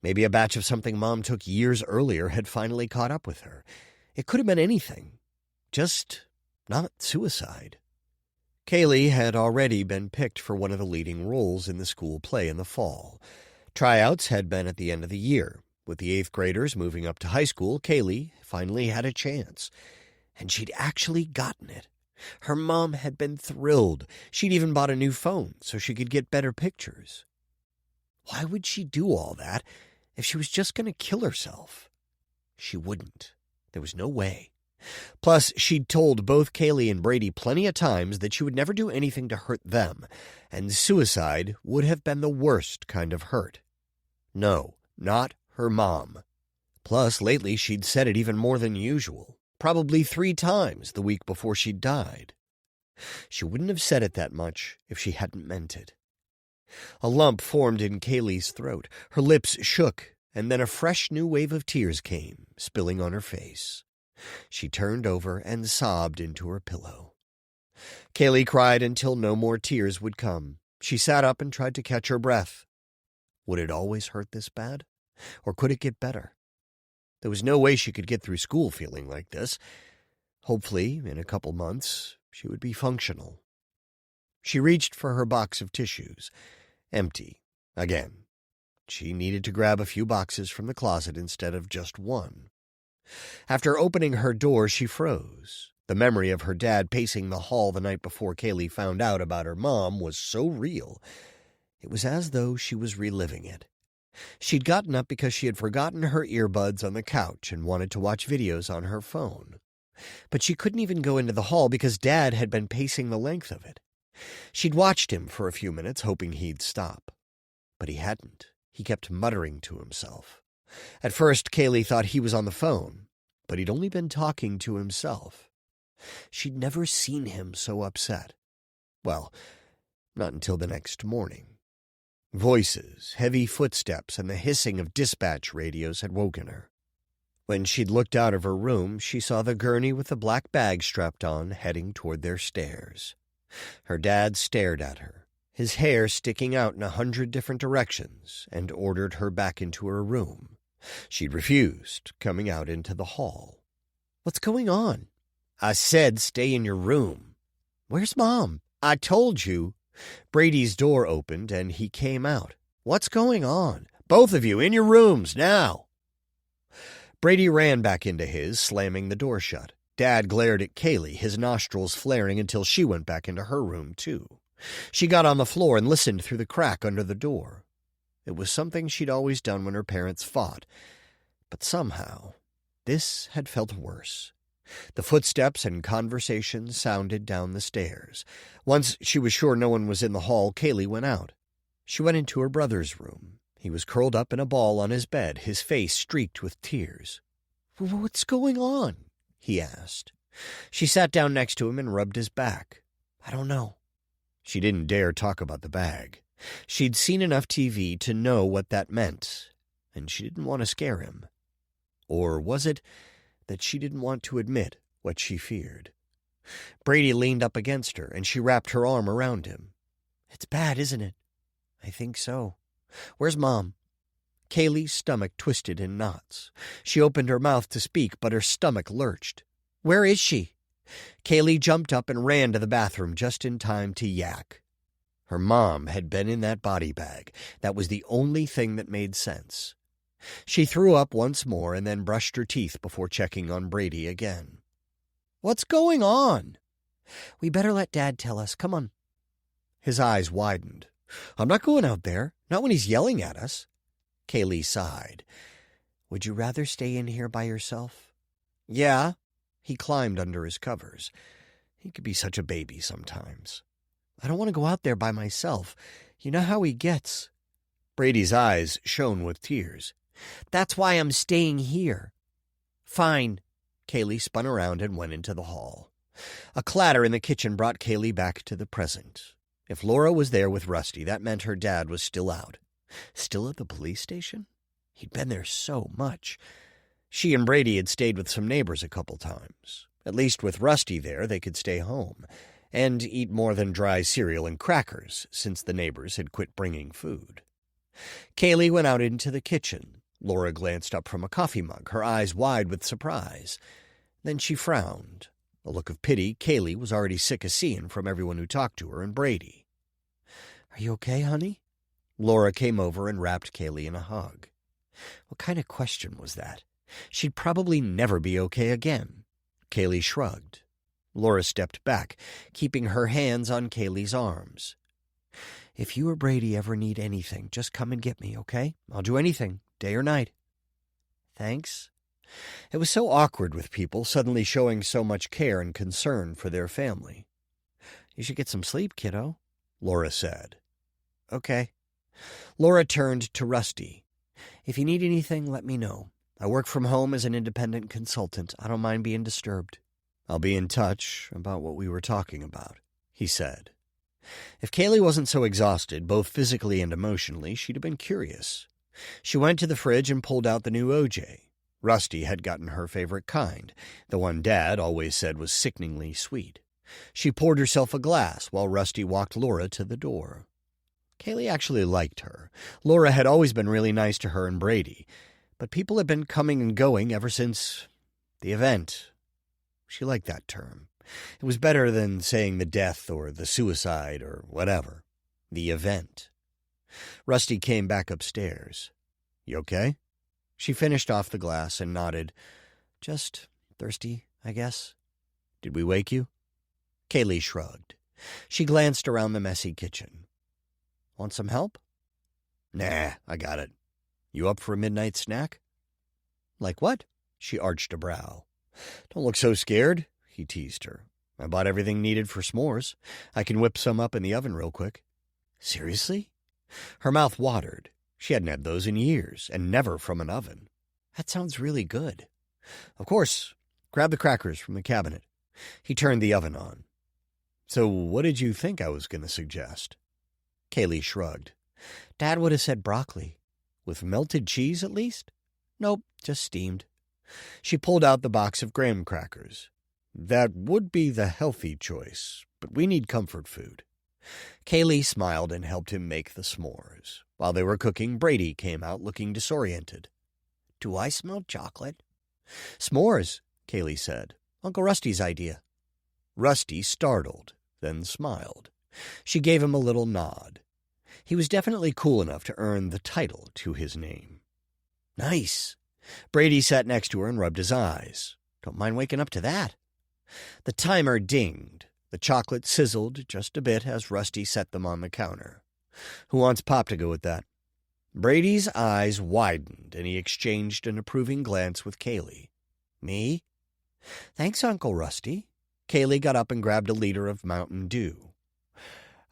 Maybe a batch of something Mom took years earlier had finally caught up with her. It could have been anything. Just not suicide. Kaylee had already been picked for one of the leading roles in the school play in the fall. Tryouts had been at the end of the year. With the 8th graders moving up to high school, Kaylee finally had a chance. And she'd actually gotten it. Her mom had been thrilled. She'd even bought a new phone so she could get better pictures. Why would she do all that if she was just going to kill herself? She wouldn't. There was no way. Plus, she'd told both Kaylee and Brady plenty of times that she would never do anything to hurt them, and suicide would have been the worst kind of hurt. No, not her mom. Plus, lately she'd said it even more than usual, probably 3 times the week before she died. She wouldn't have said it that much if she hadn't meant it. A lump formed in Kaylee's throat. Her lips shook, and then a fresh new wave of tears came, spilling on her face. She turned over and sobbed into her pillow. Kaylee cried until no more tears would come. She sat up and tried to catch her breath. Would it always hurt this bad? Or could it get better? There was no way she could get through school feeling like this. Hopefully, in a couple months, she would be functional. She reached for her box of tissues. Empty. Again. She needed to grab a few boxes from the closet instead of just one. After opening her door, she froze. The memory of her dad pacing the hall the night before Kaylee found out about her mom was so real. It was as though she was reliving it. She'd gotten up because she had forgotten her earbuds on the couch and wanted to watch videos on her phone. But she couldn't even go into the hall because Dad had been pacing the length of it. She'd watched him for a few minutes, hoping he'd stop. But he hadn't. He kept muttering to himself. At first, Kaylee thought he was on the phone, but he'd only been talking to himself. She'd never seen him so upset. Well, not until the next morning. Voices, heavy footsteps, and the hissing of dispatch radios had woken her. When she'd looked out of her room, she saw the gurney with the black bag strapped on heading toward their stairs. Her dad stared at her, his hair sticking out in 100 different directions, and ordered her back into her room. She'd refused, coming out into the hall. "What's going on?" "I said stay in your room." "Where's Mom?" "I told you." Brady's door opened, and he came out. "What's going on?" "Both of you, in your rooms, now." Brady ran back into his, slamming the door shut. Dad glared at Kaylee, his nostrils flaring until she went back into her room, too. She got on the floor and listened through the crack under the door. It was something she'd always done when her parents fought. But somehow, this had felt worse. The footsteps and conversation sounded down the stairs. Once she was sure no one was in the hall, Kaylee went out. She went into her brother's room. He was curled up in a ball on his bed, his face streaked with tears. "What's going on?" he asked. She sat down next to him and rubbed his back. "I don't know." She didn't dare talk about the bag. She'd seen enough TV to know what that meant, and she didn't want to scare him. Or was it that she didn't want to admit what she feared? Brady leaned up against her, and she wrapped her arm around him. "It's bad, isn't it?" "I think so." "Where's Mom?" Kaylee's stomach twisted in knots. She opened her mouth to speak, but her stomach lurched. "Where is she?" Kaylee jumped up and ran to the bathroom just in time to yak. Her mom had been in that body bag. That was the only thing that made sense. She threw up once more and then brushed her teeth before checking on Brady again. "What's going on?" "We better let Dad tell us. Come on." His eyes widened. "I'm not going out there. Not when he's yelling at us." Kaylee sighed. "Would you rather stay in here by yourself?" "Yeah." He climbed under his covers. He could be such a baby sometimes. "I don't want to go out there by myself. You know how he gets." Brady's eyes shone with tears. "That's why I'm staying here." "Fine." Kaylee spun around and went into the hall. A clatter in the kitchen brought Kaylee back to the present. If Laura was there with Rusty, that meant her dad was still out. Still at the police station? He'd been there so much. She and Brady had stayed with some neighbors a couple times. At least with Rusty there, they could stay home and eat more than dry cereal and crackers, since the neighbors had quit bringing food. Kaylee went out into the kitchen. Laura glanced up from a coffee mug, her eyes wide with surprise. Then she frowned. A look of pity Kaylee was already sick of seeing from everyone who talked to her and Brady. "Are you okay, honey?" Laura came over and wrapped Kaylee in a hug. What kind of question was that? She'd probably never be okay again. Kaylee shrugged. Laura stepped back, keeping her hands on Kaylee's arms. "If you or Brady ever need anything, just come and get me, okay? I'll do anything, day or night." "Thanks." It was so awkward with people suddenly showing so much care and concern for their family. "You should get some sleep, kiddo," Laura said. "Okay." Laura turned to Rusty. "If you need anything, let me know. I work from home as an independent consultant. I don't mind being disturbed." "I'll be in touch about what we were talking about," he said. If Kaylee wasn't so exhausted, both physically and emotionally, she'd have been curious. She went to the fridge and pulled out the new OJ. Rusty had gotten her favorite kind, the one Dad always said was sickeningly sweet. She poured herself a glass while Rusty walked Laura to the door. Kaylee actually liked her. Laura had always been really nice to her and Brady, but people had been coming and going ever since the event. She liked that term. It was better than saying the death or the suicide or whatever. The event. Rusty came back upstairs. "You okay?" She finished off the glass and nodded. "Just thirsty, I guess." "Did we wake you?" Kaylee shrugged. She glanced around the messy kitchen. "Want some help?" "Nah, I got it. You up for a midnight snack?" "Like what?" She arched a brow. "Don't look so scared," he teased her. "I bought everything needed for s'mores. I can whip some up in the oven real quick." "Seriously?" Her mouth watered. She hadn't had those in years, and never from an oven. "That sounds really good." "Of course. Grab the crackers from the cabinet." He turned the oven on. "So what did you think I was going to suggest?" Kaylee shrugged. "Dad would have said broccoli." "With melted cheese, at least?" "Nope, just steamed." She pulled out the box of graham crackers. "That would be the healthy choice, but we need comfort food." Kaylee smiled and helped him make the s'mores. While they were cooking, Brady came out looking disoriented. "Do I smell chocolate?" "S'mores," Kaylee said. "Uncle Rusty's idea." Rusty startled, then smiled. She gave him a little nod. He was definitely cool enough to earn the title to his name. "Nice." Brady sat next to her and rubbed his eyes. "Don't mind waking up to that." The timer dinged. The chocolate sizzled just a bit as Rusty set them on the counter. "Who wants Pop to go with that?" Brady's eyes widened, and he exchanged an approving glance with Kaylee. "Me?" "Thanks, Uncle Rusty." Kaylee got up and grabbed a liter of Mountain Dew.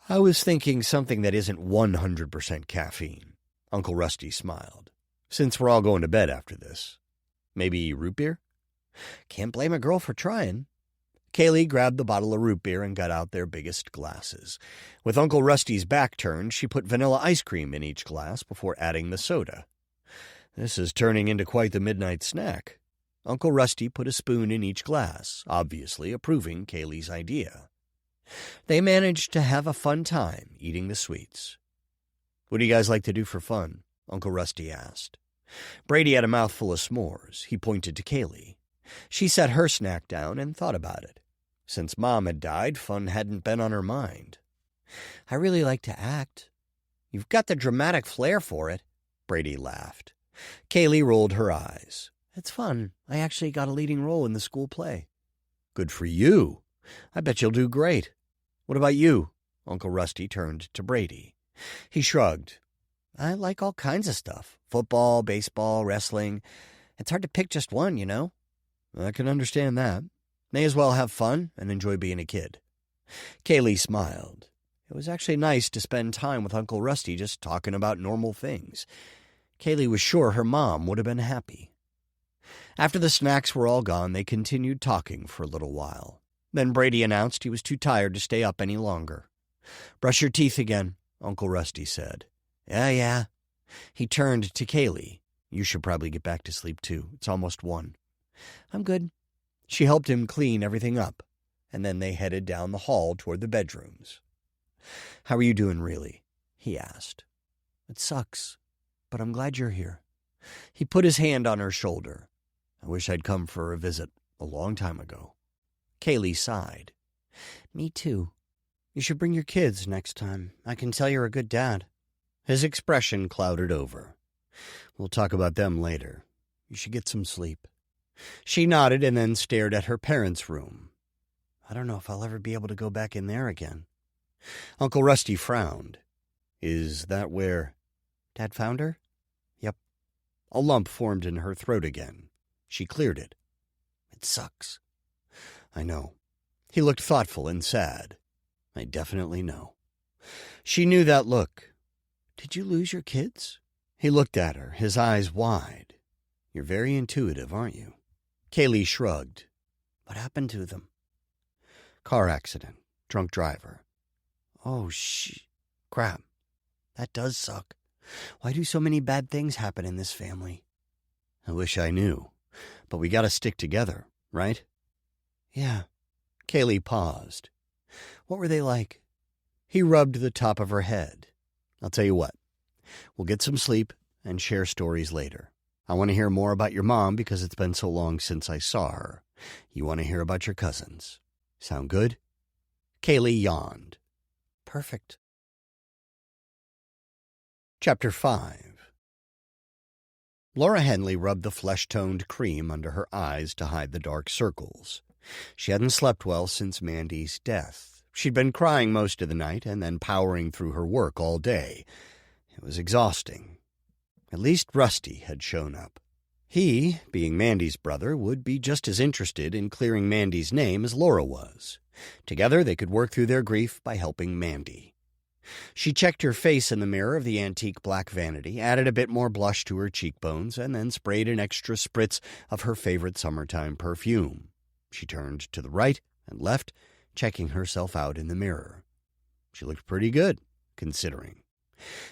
"I was thinking something that isn't 100% caffeine." Uncle Rusty smiled. "Since we're all going to bed after this. Maybe root beer?" "Can't blame a girl for trying." Kaylee grabbed the bottle of root beer and got out their biggest glasses. With Uncle Rusty's back turned, she put vanilla ice cream in each glass before adding the soda. "This is turning into quite the midnight snack." Uncle Rusty put a spoon in each glass, obviously approving Kaylee's idea. They managed to have a fun time eating the sweets. "What do you guys like to do for fun?" Uncle Rusty asked. Brady had a mouthful of s'mores. He pointed to Kaylee. She set her snack down and thought about it. Since Mom had died, fun hadn't been on her mind. "I really like to act." "You've got the dramatic flair for it," Brady laughed. Kaylee rolled her eyes. "It's fun. I actually got a leading role in the school play." "Good for you. I bet you'll do great. What about you?" Uncle Rusty turned to Brady. He shrugged. "I like all kinds of stuff. Football, baseball, wrestling. It's hard to pick just one, you know." "I can understand that. May as well have fun and enjoy being a kid." Kaylee smiled. It was actually nice to spend time with Uncle Rusty just talking about normal things. Kaylee was sure her mom would have been happy. After the snacks were all gone, they continued talking for a little while. Then Brady announced he was too tired to stay up any longer. "Brush your teeth again," Uncle Rusty said. Yeah. He turned to Kaylee. "You should probably get back to sleep, too. It's almost 1. "I'm good." She helped him clean everything up, and then they headed down the hall toward the bedrooms. "How are you doing, really?" he asked. "It sucks, but I'm glad you're here." He put his hand on her shoulder. "I wish I'd come for a visit a long time ago." Kaylee sighed. "Me too. You should bring your kids next time. I can tell you're a good dad." His expression clouded over. "We'll talk about them later. You should get some sleep." She nodded and then stared at her parents' room. "I don't know if I'll ever be able to go back in there again." Uncle Rusty frowned. "Is that where—" "Dad found her?" "Yep." A lump formed in her throat again. She cleared it. It sucks. I know. He looked thoughtful and sad. I definitely know. She knew that look. Did you lose your kids? He looked at her, his eyes wide. You're very intuitive, aren't you? Kaylee shrugged. What happened to them? Car accident. Drunk driver. Oh, crap. That does suck. Why do so many bad things happen in this family? I wish I knew. But we gotta stick together, right? Yeah. Kaylee paused. What were they like? He rubbed the top of her head. I'll tell you what. We'll get some sleep and share stories later. I want to hear more about your mom because it's been so long since I saw her. You want to hear about your cousins. Sound good? Kaylee yawned. Perfect. Chapter 5. Laura Henley rubbed the flesh-toned cream under her eyes to hide the dark circles. She hadn't slept well since Mandy's death. She'd been crying most of the night and then powering through her work all day. It was exhausting. At least Rusty had shown up. He, being Mandy's brother, would be just as interested in clearing Mandy's name as Laura was. Together they could work through their grief by helping Mandy. She checked her face in the mirror of the antique black vanity, added a bit more blush to her cheekbones, and then sprayed an extra spritz of her favorite summertime perfume. She turned to the right and left, checking herself out in the mirror. She looked pretty good, considering.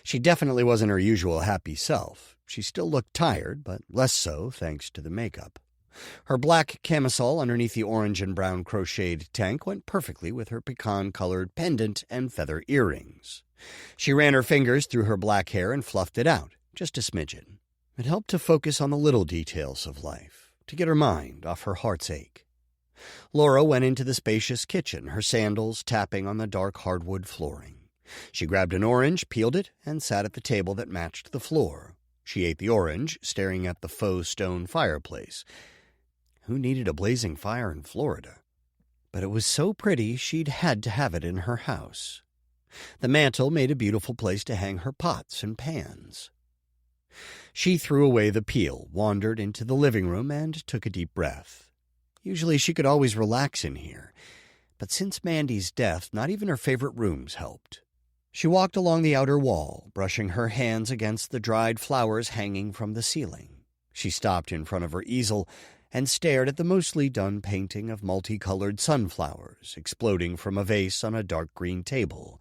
She definitely wasn't her usual happy self. She still looked tired, but less so thanks to the makeup. Her black camisole underneath the orange and brown crocheted tank went perfectly with her pecan-colored pendant and feather earrings. She ran her fingers through her black hair and fluffed it out, just a smidgen. It helped to focus on the little details of life, to get her mind off her heart's ache. Laura went into the spacious kitchen, her sandals tapping on the dark hardwood flooring. She grabbed an orange, peeled it, and sat at the table that matched the floor. She ate the orange, staring at the faux stone fireplace. Who needed a blazing fire in Florida? But it was so pretty she'd had to have it in her house. The mantel made a beautiful place to hang her pots and pans. She threw away the peel, wandered into the living room, and took a deep breath. Usually she could always relax in here, but since Mandy's death, not even her favorite rooms helped. She walked along the outer wall, brushing her hands against the dried flowers hanging from the ceiling. She stopped in front of her easel and stared at the mostly done painting of multicolored sunflowers exploding from a vase on a dark green table.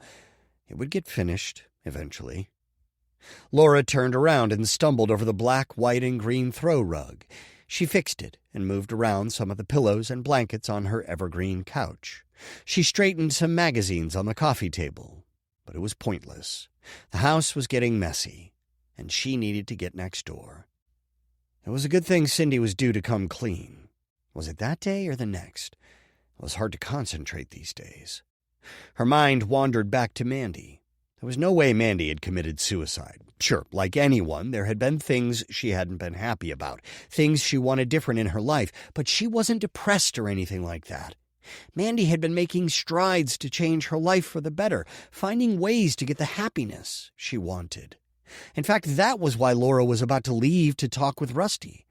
It would get finished, eventually. Laura turned around and stumbled over the black, white, and green throw rug. She fixed it and moved around some of the pillows and blankets on her evergreen couch. She straightened some magazines on the coffee table. But it was pointless. The house was getting messy, and she needed to get next door. It was a good thing Cindy was due to come clean. Was it that day or the next? It was hard to concentrate these days. Her mind wandered back to Mandy. There was no way Mandy had committed suicide. Sure, like anyone, there had been things she hadn't been happy about, things she wanted different in her life, but she wasn't depressed or anything like that. Mandy had been making strides to change her life for the better, finding ways to get the happiness she wanted. In fact, that was why Laura was about to leave to talk with Rusty.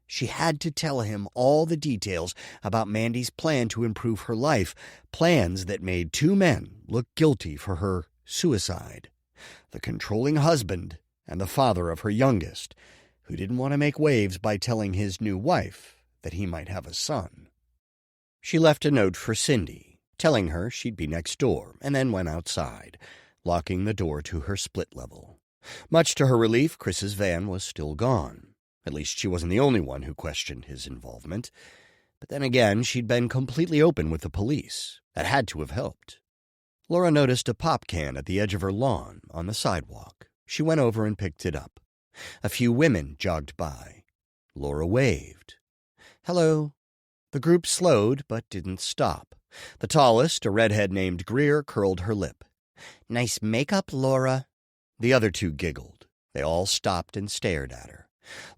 She had to tell him all the details about Mandy's plan to improve her life, plans that made two men look guilty for her suicide. The controlling husband and the father of her youngest, who didn't want to make waves by telling his new wife that he might have a son. She left a note for Cindy, telling her she'd be next door, and then went outside, locking the door to her split level. Much to her relief, Chris's van was still gone. At least she wasn't the only one who questioned his involvement. But then again, she'd been completely open with the police. That had to have helped. Laura noticed a pop can at the edge of her lawn on the sidewalk. She went over and picked it up. A few women jogged by. Laura waved. Hello. The group slowed, but didn't stop. The tallest, a redhead named Greer, curled her lip. Nice makeup, Laura. The other two giggled. They all stopped and stared at her.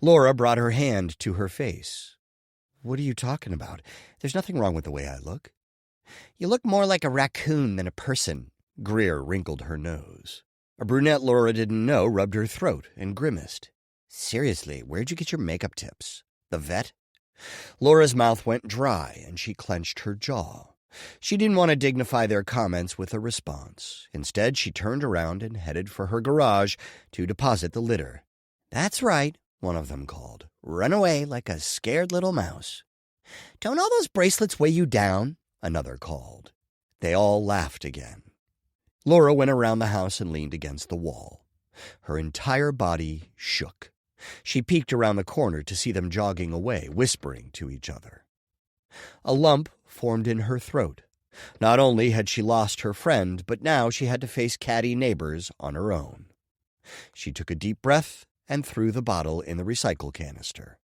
Laura brought her hand to her face. What are you talking about? There's nothing wrong with the way I look. You look more like a raccoon than a person. Greer wrinkled her nose. A brunette Laura didn't know rubbed her throat and grimaced. Seriously, where'd you get your makeup tips? The vet? Laura's mouth went dry, and she clenched her jaw. She didn't want to dignify their comments with a response. Instead, she turned around and headed for her garage to deposit the litter. "That's right," one of them called. "Run away like a scared little mouse." "Don't all those bracelets weigh you down?" another called. They all laughed again. Laura went around the house and leaned against the wall. Her entire body shook. She peeked around the corner to see them jogging away, whispering to each other. A lump formed in her throat. Not only had she lost her friend, but now she had to face catty neighbors on her own. She took a deep breath and threw the bottle in the recycle canister.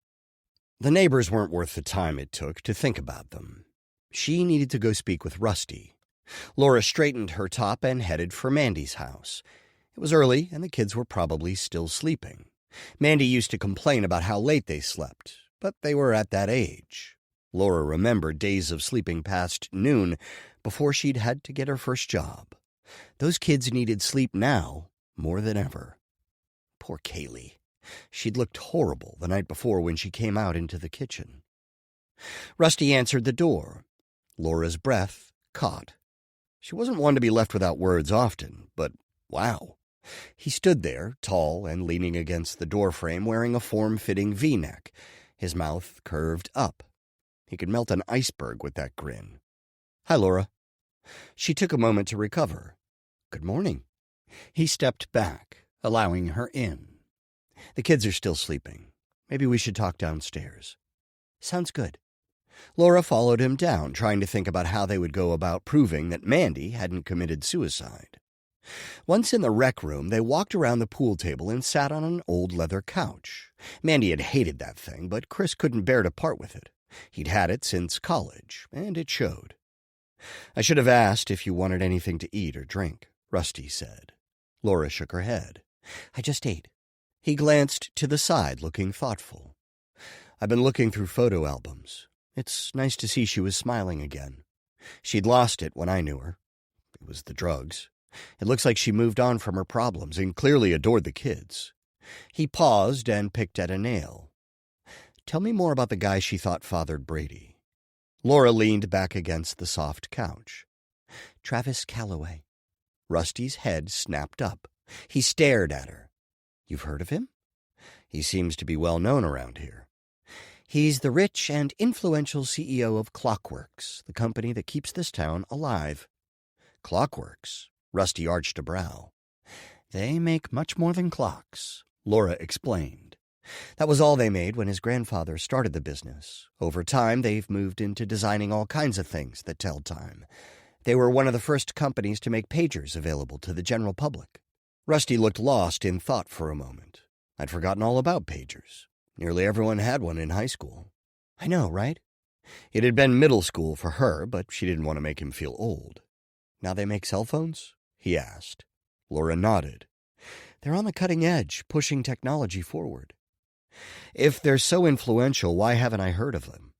The neighbors weren't worth the time it took to think about them. She needed to go speak with Rusty. Laura straightened her top and headed for Mandy's house. It was early, and the kids were probably still sleeping. Mandy used to complain about how late they slept, but they were at that age. Laura remembered days of sleeping past noon before she'd had to get her first job. Those kids needed sleep now more than ever. Poor Kaylee. She'd looked horrible the night before when she came out into the kitchen. Rusty answered the door. Laura's breath caught. She wasn't one to be left without words often, but wow. He stood there, tall and leaning against the doorframe, wearing a form-fitting V-neck, his mouth curved up. He could melt an iceberg with that grin. "Hi, Laura." She took a moment to recover. "Good morning." He stepped back, allowing her in. "The kids are still sleeping. Maybe we should talk downstairs." "Sounds good." Laura followed him down, trying to think about how they would go about proving that Mandy hadn't committed suicide. Once in the rec room, they walked around the pool table and sat on an old leather couch. Mandy had hated that thing, but Chris couldn't bear to part with it. He'd had it since college, and it showed. "I should have asked if you wanted anything to eat or drink," Rusty said. Laura shook her head. "I just ate." He glanced to the side, looking thoughtful. "I've been looking through photo albums. It's nice to see she was smiling again. She'd lost it when I knew her. It was the drugs. It looks like she moved on from her problems and clearly adored the kids." He paused and picked at a nail. "Tell me more about the guy she thought fathered Brady." Laura leaned back against the soft couch. "Travis Calloway." Rusty's head snapped up. He stared at her. "You've heard of him?" "He seems to be well known around here." "He's the rich and influential CEO of Clockworks, the company that keeps this town alive." "Clockworks?" Rusty arched a brow. "They make much more than clocks," Laura explained. "That was all they made when his grandfather started the business. Over time, they've moved into designing all kinds of things that tell time. They were one of the first companies to make pagers available to the general public." Rusty looked lost in thought for a moment. "I'd forgotten all about pagers. Nearly everyone had one in high school." "I know, right?" It had been middle school for her, but she didn't want to make him feel old. "Now they make cell phones?" he asked. Laura nodded. "They're on the cutting edge, pushing technology forward." "If they're so influential, why haven't I heard of them?"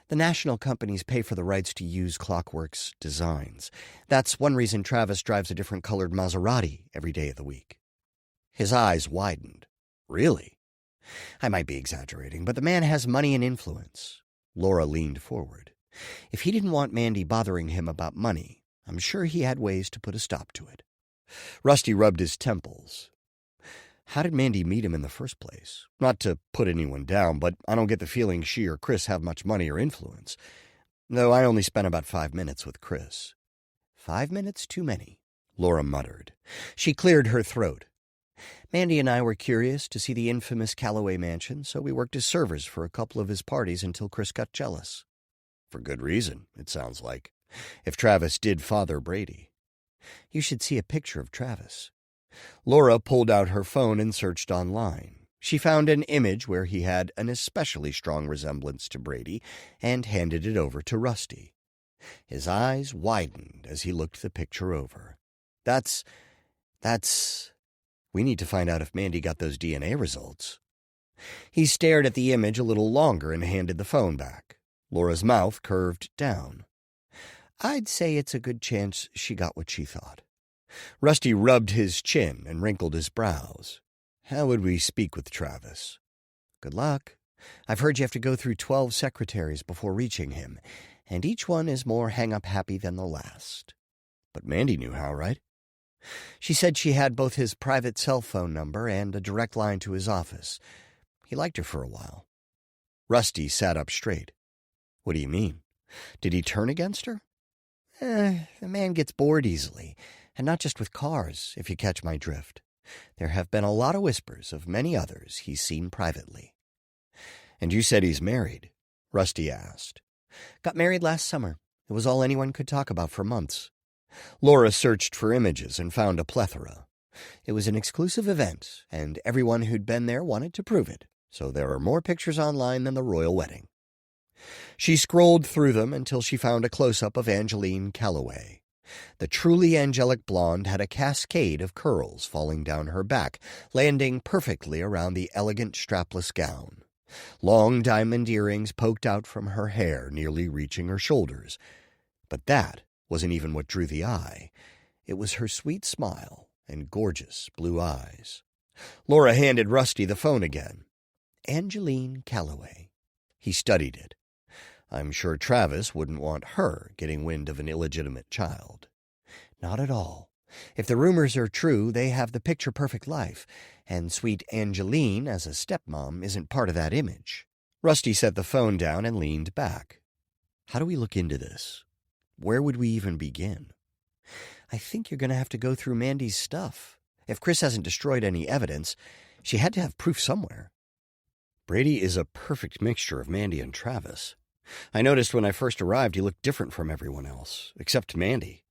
"The national companies pay for the rights to use Clockworks designs. That's one reason Travis drives a different colored Maserati every day of the week." His eyes widened. "Really?" "I might be exaggerating, but the man has money and influence." Laura leaned forward. If he didn't want Mandy bothering him about money, I'm sure he had ways to put a stop to it. Rusty rubbed his temples. "How did Mandy meet him in the first place? Not to put anyone down, but I don't get the feeling she or Chris have much money or influence. Though I only spent about 5 minutes with Chris." 5 minutes too many," Laura muttered. She cleared her throat. "Mandy and I were curious to see the infamous Calloway mansion, so we worked as servers for a couple of his parties until Chris got jealous." "For good reason, it sounds like. If Travis did father Brady." "You should see a picture of Travis." Laura pulled out her phone and searched online. She found an image where he had an especially strong resemblance to Brady and handed it over to Rusty. His eyes widened as he looked the picture over. That's... We need to find out if Mandy got those DNA results." He stared at the image a little longer and handed the phone back. Laura's mouth curved down. "I'd say it's a good chance she got what she thought." Rusty rubbed his chin and wrinkled his brows. "How would we speak with Travis?" "Good luck." I've heard you have to go through 12 secretaries before reaching him, and each one is more hang-up happy than the last. But Mandy knew how, right? She said she had both his private cell phone number and a direct line to his office. He liked her for a while. Rusty sat up straight. What do you mean? Did he turn against her? The man gets bored easily, and not just with cars, if you catch my drift. There have been a lot of whispers of many others he's seen privately. And you said he's married? Rusty asked. Got married last summer. It was all anyone could talk about for months. Laura searched for images and found a plethora. It was an exclusive event, and everyone who'd been there wanted to prove it, so there are more pictures online than the royal wedding. She scrolled through them until she found a close-up of Angeline Calloway. The truly angelic blonde had a cascade of curls falling down her back, landing perfectly around the elegant strapless gown. Long diamond earrings poked out from her hair, nearly reaching her shoulders. But that wasn't even what drew the eye. It was her sweet smile and gorgeous blue eyes. Laura handed Rusty the phone again. Angeline Calloway. He studied it. I'm sure Travis wouldn't want her getting wind of an illegitimate child. Not at all. If the rumors are true, they have the picture-perfect life, and sweet Angeline as a stepmom isn't part of that image. Rusty set the phone down and leaned back. How do we look into this? Where would we even begin? I think you're going to have to go through Mandy's stuff. If Chris hasn't destroyed any evidence, she had to have proof somewhere. Brady is a perfect mixture of Mandy and Travis. I noticed when I first arrived he looked different from everyone else, except Mandy.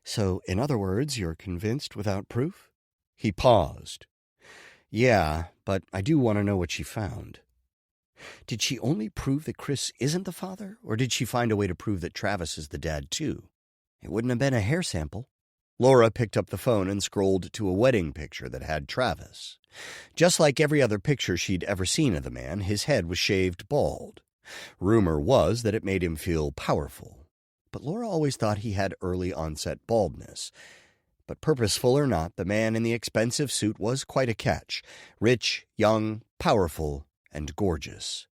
So, in other words, you're convinced without proof? He paused. Yeah, but I do want to know what she found. Did she only prove that Chris isn't the father, or did she find a way to prove that Travis is the dad, too? It wouldn't have been a hair sample. Laura picked up the phone and scrolled to a wedding picture that had Travis. Just like every other picture she'd ever seen of the man, his head was shaved bald. Rumor was that it made him feel powerful. But Laura always thought he had early-onset baldness. But purposeful or not, the man in the expensive suit was quite a catch. Rich, young, powerful, and gorgeous.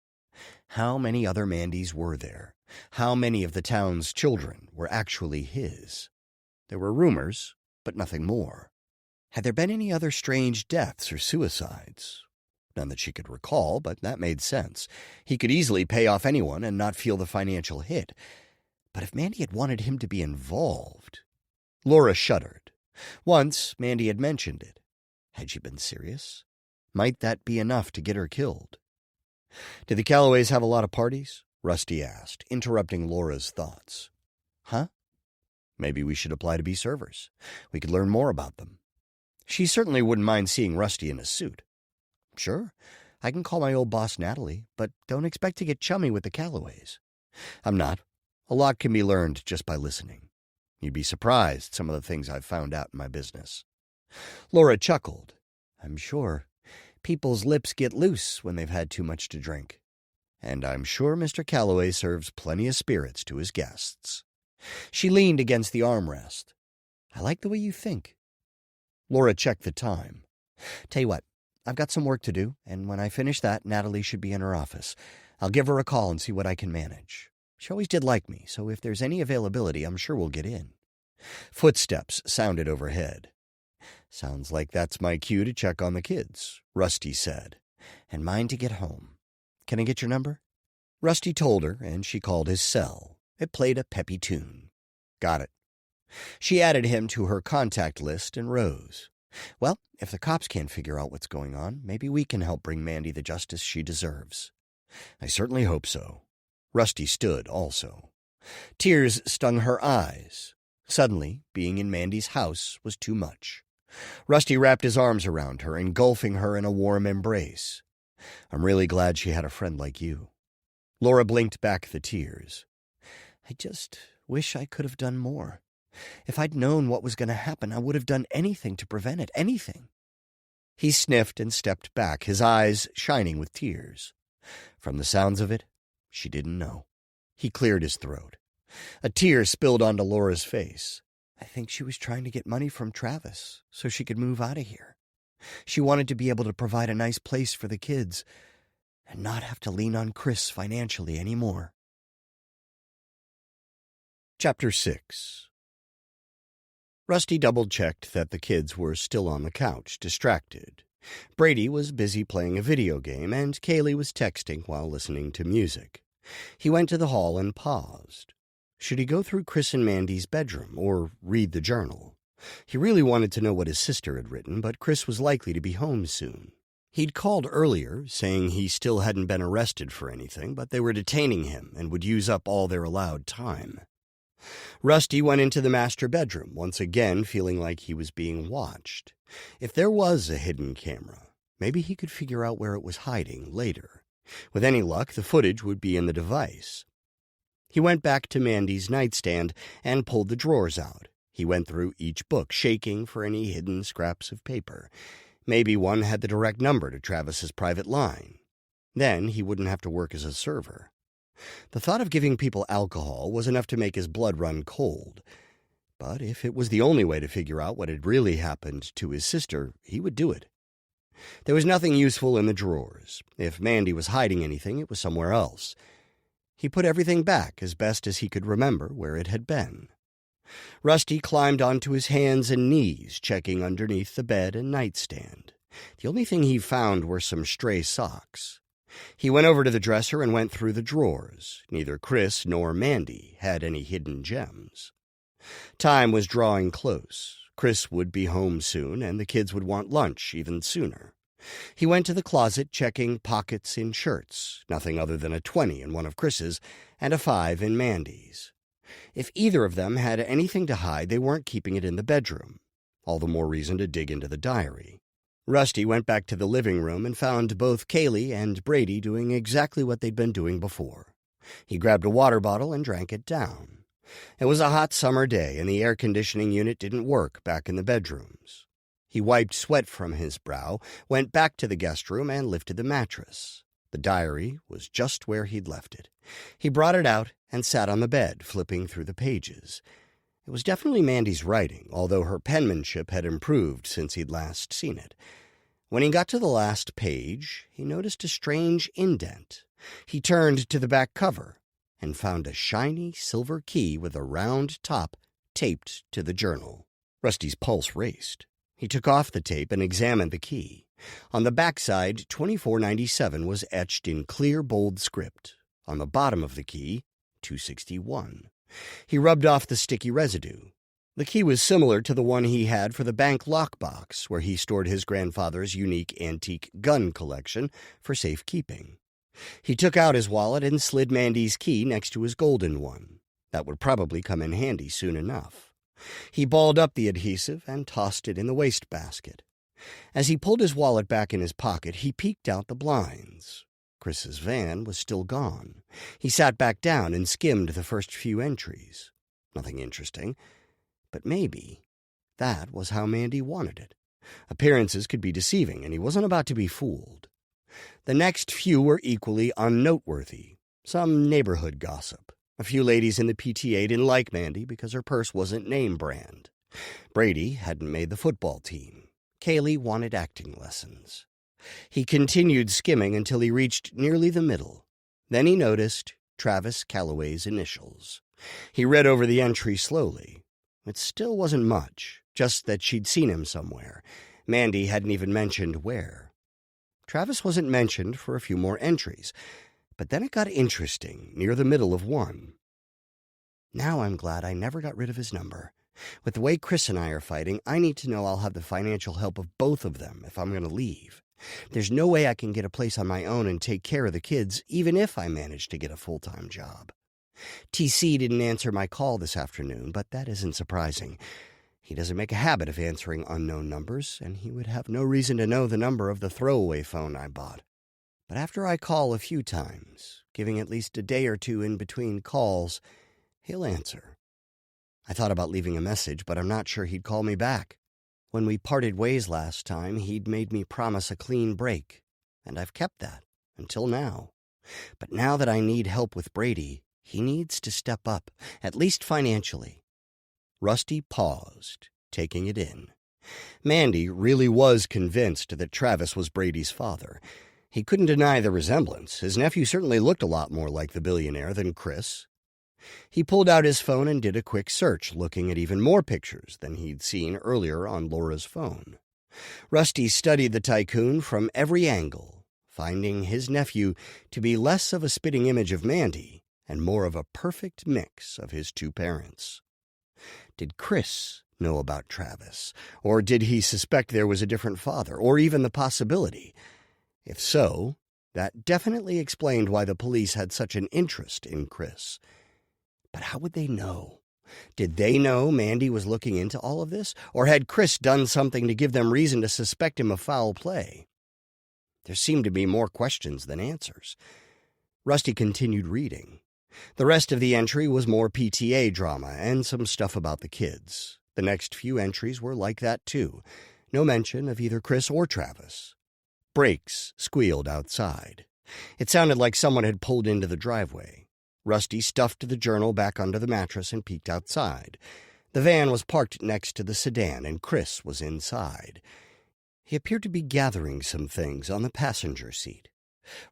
How many other Mandys were there? How many of the town's children were actually his? There were rumors, but nothing more. Had there been any other strange deaths or suicides? None that she could recall, but that made sense. He could easily pay off anyone and not feel the financial hit. But if Mandy had wanted him to be involved... Laura shuddered. Once, Mandy had mentioned it. Had she been serious? Might that be enough to get her killed? Did the Calloways have a lot of parties? Rusty asked, interrupting Laura's thoughts. Huh? Maybe we should apply to be servers. We could learn more about them. She certainly wouldn't mind seeing Rusty in a suit. Sure, I can call my old boss Natalie, but don't expect to get chummy with the Calloways. I'm not. A lot can be learned just by listening. You'd be surprised some of the things I've found out in my business. Laura chuckled. I'm sure. People's lips get loose when they've had too much to drink. And I'm sure Mr. Calloway serves plenty of spirits to his guests. She leaned against the armrest. I like the way you think. Laura checked the time. Tell you what, I've got some work to do, and when I finish that, Natalie should be in her office. I'll give her a call and see what I can manage. She always did like me, so if there's any availability, I'm sure we'll get in. Footsteps sounded overhead. Sounds like that's my cue to check on the kids, Rusty said. And mine to get home. Can I get your number? Rusty told her, and she called his cell. It played a peppy tune. Got it. She added him to her contact list and rose. Well, if the cops can't figure out what's going on, maybe we can help bring Mandy the justice she deserves. I certainly hope so. Rusty stood also. Tears stung her eyes. Suddenly, being in Mandy's house was too much. Rusty wrapped his arms around her, engulfing her in a warm embrace. I'm really glad she had a friend like you. Laura blinked back the tears. I just wish I could have done more. If I'd known what was going to happen, I would have done anything to prevent it, anything. He sniffed and stepped back, his eyes shining with tears. From the sounds of it, she didn't know. He cleared his throat. A tear spilled onto Laura's face. I think she was trying to get money from Travis so she could move out of here. She wanted to be able to provide a nice place for the kids. and not have to lean on Chris financially anymore. Chapter 6. Rusty double-checked that the kids were still on the couch, distracted. Brady was busy playing a video game, and Kaylee was texting while listening to music. He went to the hall and paused. Should he go through Chris and Mandy's bedroom, or read the journal? He really wanted to know what his sister had written, but Chris was likely to be home soon. He'd called earlier, saying he still hadn't been arrested for anything, but they were detaining him and would use up all their allowed time. Rusty went into the master bedroom, once again feeling like he was being watched. If there was a hidden camera, maybe he could figure out where it was hiding later. With any luck, the footage would be in the device. He went back to Mandy's nightstand and pulled the drawers out. He went through each book, shaking for any hidden scraps of paper. Maybe one had the direct number to Travis's private line. Then he wouldn't have to work as a server. The thought of giving people alcohol was enough to make his blood run cold. But if it was the only way to figure out what had really happened to his sister, he would do it. There was nothing useful in the drawers. If Mandy was hiding anything, it was somewhere else. He put everything back as best as he could remember where it had been. Rusty climbed onto his hands and knees, checking underneath the bed and nightstand. The only thing he found were some stray socks. He went over to the dresser and went through the drawers. Neither Chris nor Mandy had any hidden gems. Time was drawing close. Chris would be home soon, and the kids would want lunch even sooner. He went to the closet, checking pockets in shirts, nothing other than a 20 in one of Chris's and a 5 in Mandy's. If either of them had anything to hide, they weren't keeping it in the bedroom. All the more reason to dig into the diary. Rusty went back to the living room and found both Kaylee and Brady doing exactly what they'd been doing before. He grabbed a water bottle and drank it down. It was a hot summer day, and the air conditioning unit didn't work back in the bedrooms. He wiped sweat from his brow, went back to the guest room, and lifted the mattress. The diary was just where he'd left it. He brought it out and sat on the bed, flipping through the pages. It was definitely Mandy's writing, although her penmanship had improved since he'd last seen it. When he got to the last page, he noticed a strange indent. He turned to the back cover and found a shiny silver key with a round top taped to the journal. Rusty's pulse raced. He took off the tape and examined the key. On the backside, 2497 was etched in clear, bold script. On the bottom of the key, 261. He rubbed off the sticky residue. The key was similar to the one he had for the bank lockbox, where he stored his grandfather's unique antique gun collection for safekeeping. He took out his wallet and slid Mandy's key next to his golden one. That would probably come in handy soon enough. He balled up the adhesive and tossed it in the wastebasket. As he pulled his wallet back in his pocket, he peeked out the blinds. Chris's van was still gone. He sat back down and skimmed the first few entries. Nothing interesting, but maybe that was how Mandy wanted it. Appearances could be deceiving, and he wasn't about to be fooled. The next few were equally unnoteworthy. Some neighborhood gossip. A few ladies in the PTA didn't like Mandy because her purse wasn't name brand. Brady hadn't made the football team. Kaylee wanted acting lessons. He continued skimming until he reached nearly the middle. Then he noticed Travis Calloway's initials. He read over the entry slowly. It still wasn't much, just that she'd seen him somewhere. Mandy hadn't even mentioned where. Travis wasn't mentioned for a few more entries, but then it got interesting near the middle of one. Now I'm glad I never got rid of his number. With the way Chris and I are fighting, I need to know I'll have the financial help of both of them if I'm going to leave. There's no way I can get a place on my own and take care of the kids, even if I manage to get a full-time job. TC didn't answer my call this afternoon, but that isn't surprising. He doesn't make a habit of answering unknown numbers, and he would have no reason to know the number of the throwaway phone I bought. But after I call a few times, giving at least a day or two in between calls, he'll answer. I thought about leaving a message, but I'm not sure he'd call me back. When we parted ways last time, he'd made me promise a clean break, and I've kept that until now. But now that I need help with Brady, he needs to step up, at least financially. Rusty paused, taking it in. Mandy really was convinced that Travis was Brady's father. He couldn't deny the resemblance. His nephew certainly looked a lot more like the billionaire than Chris. He pulled out his phone and did a quick search, looking at even more pictures than he'd seen earlier on Laura's phone. Rusty studied the tycoon from every angle, finding his nephew to be less of a spitting image of Mandy and more of a perfect mix of his two parents. Did Chris know about Travis, or did he suspect there was a different father, or even the possibility? If so, that definitely explained why the police had such an interest in Chris. But how would they know? Did they know Mandy was looking into all of this, or had Chris done something to give them reason to suspect him of foul play? There seemed to be more questions than answers. Rusty continued reading. The rest of the entry was more PTA drama and some stuff about the kids. The next few entries were like that, too. No mention of either Chris or Travis. Brakes squealed outside. It sounded like someone had pulled into the driveway. Rusty stuffed the journal back under the mattress and peeked outside. The van was parked next to the sedan, and Chris was inside. He appeared to be gathering some things on the passenger seat.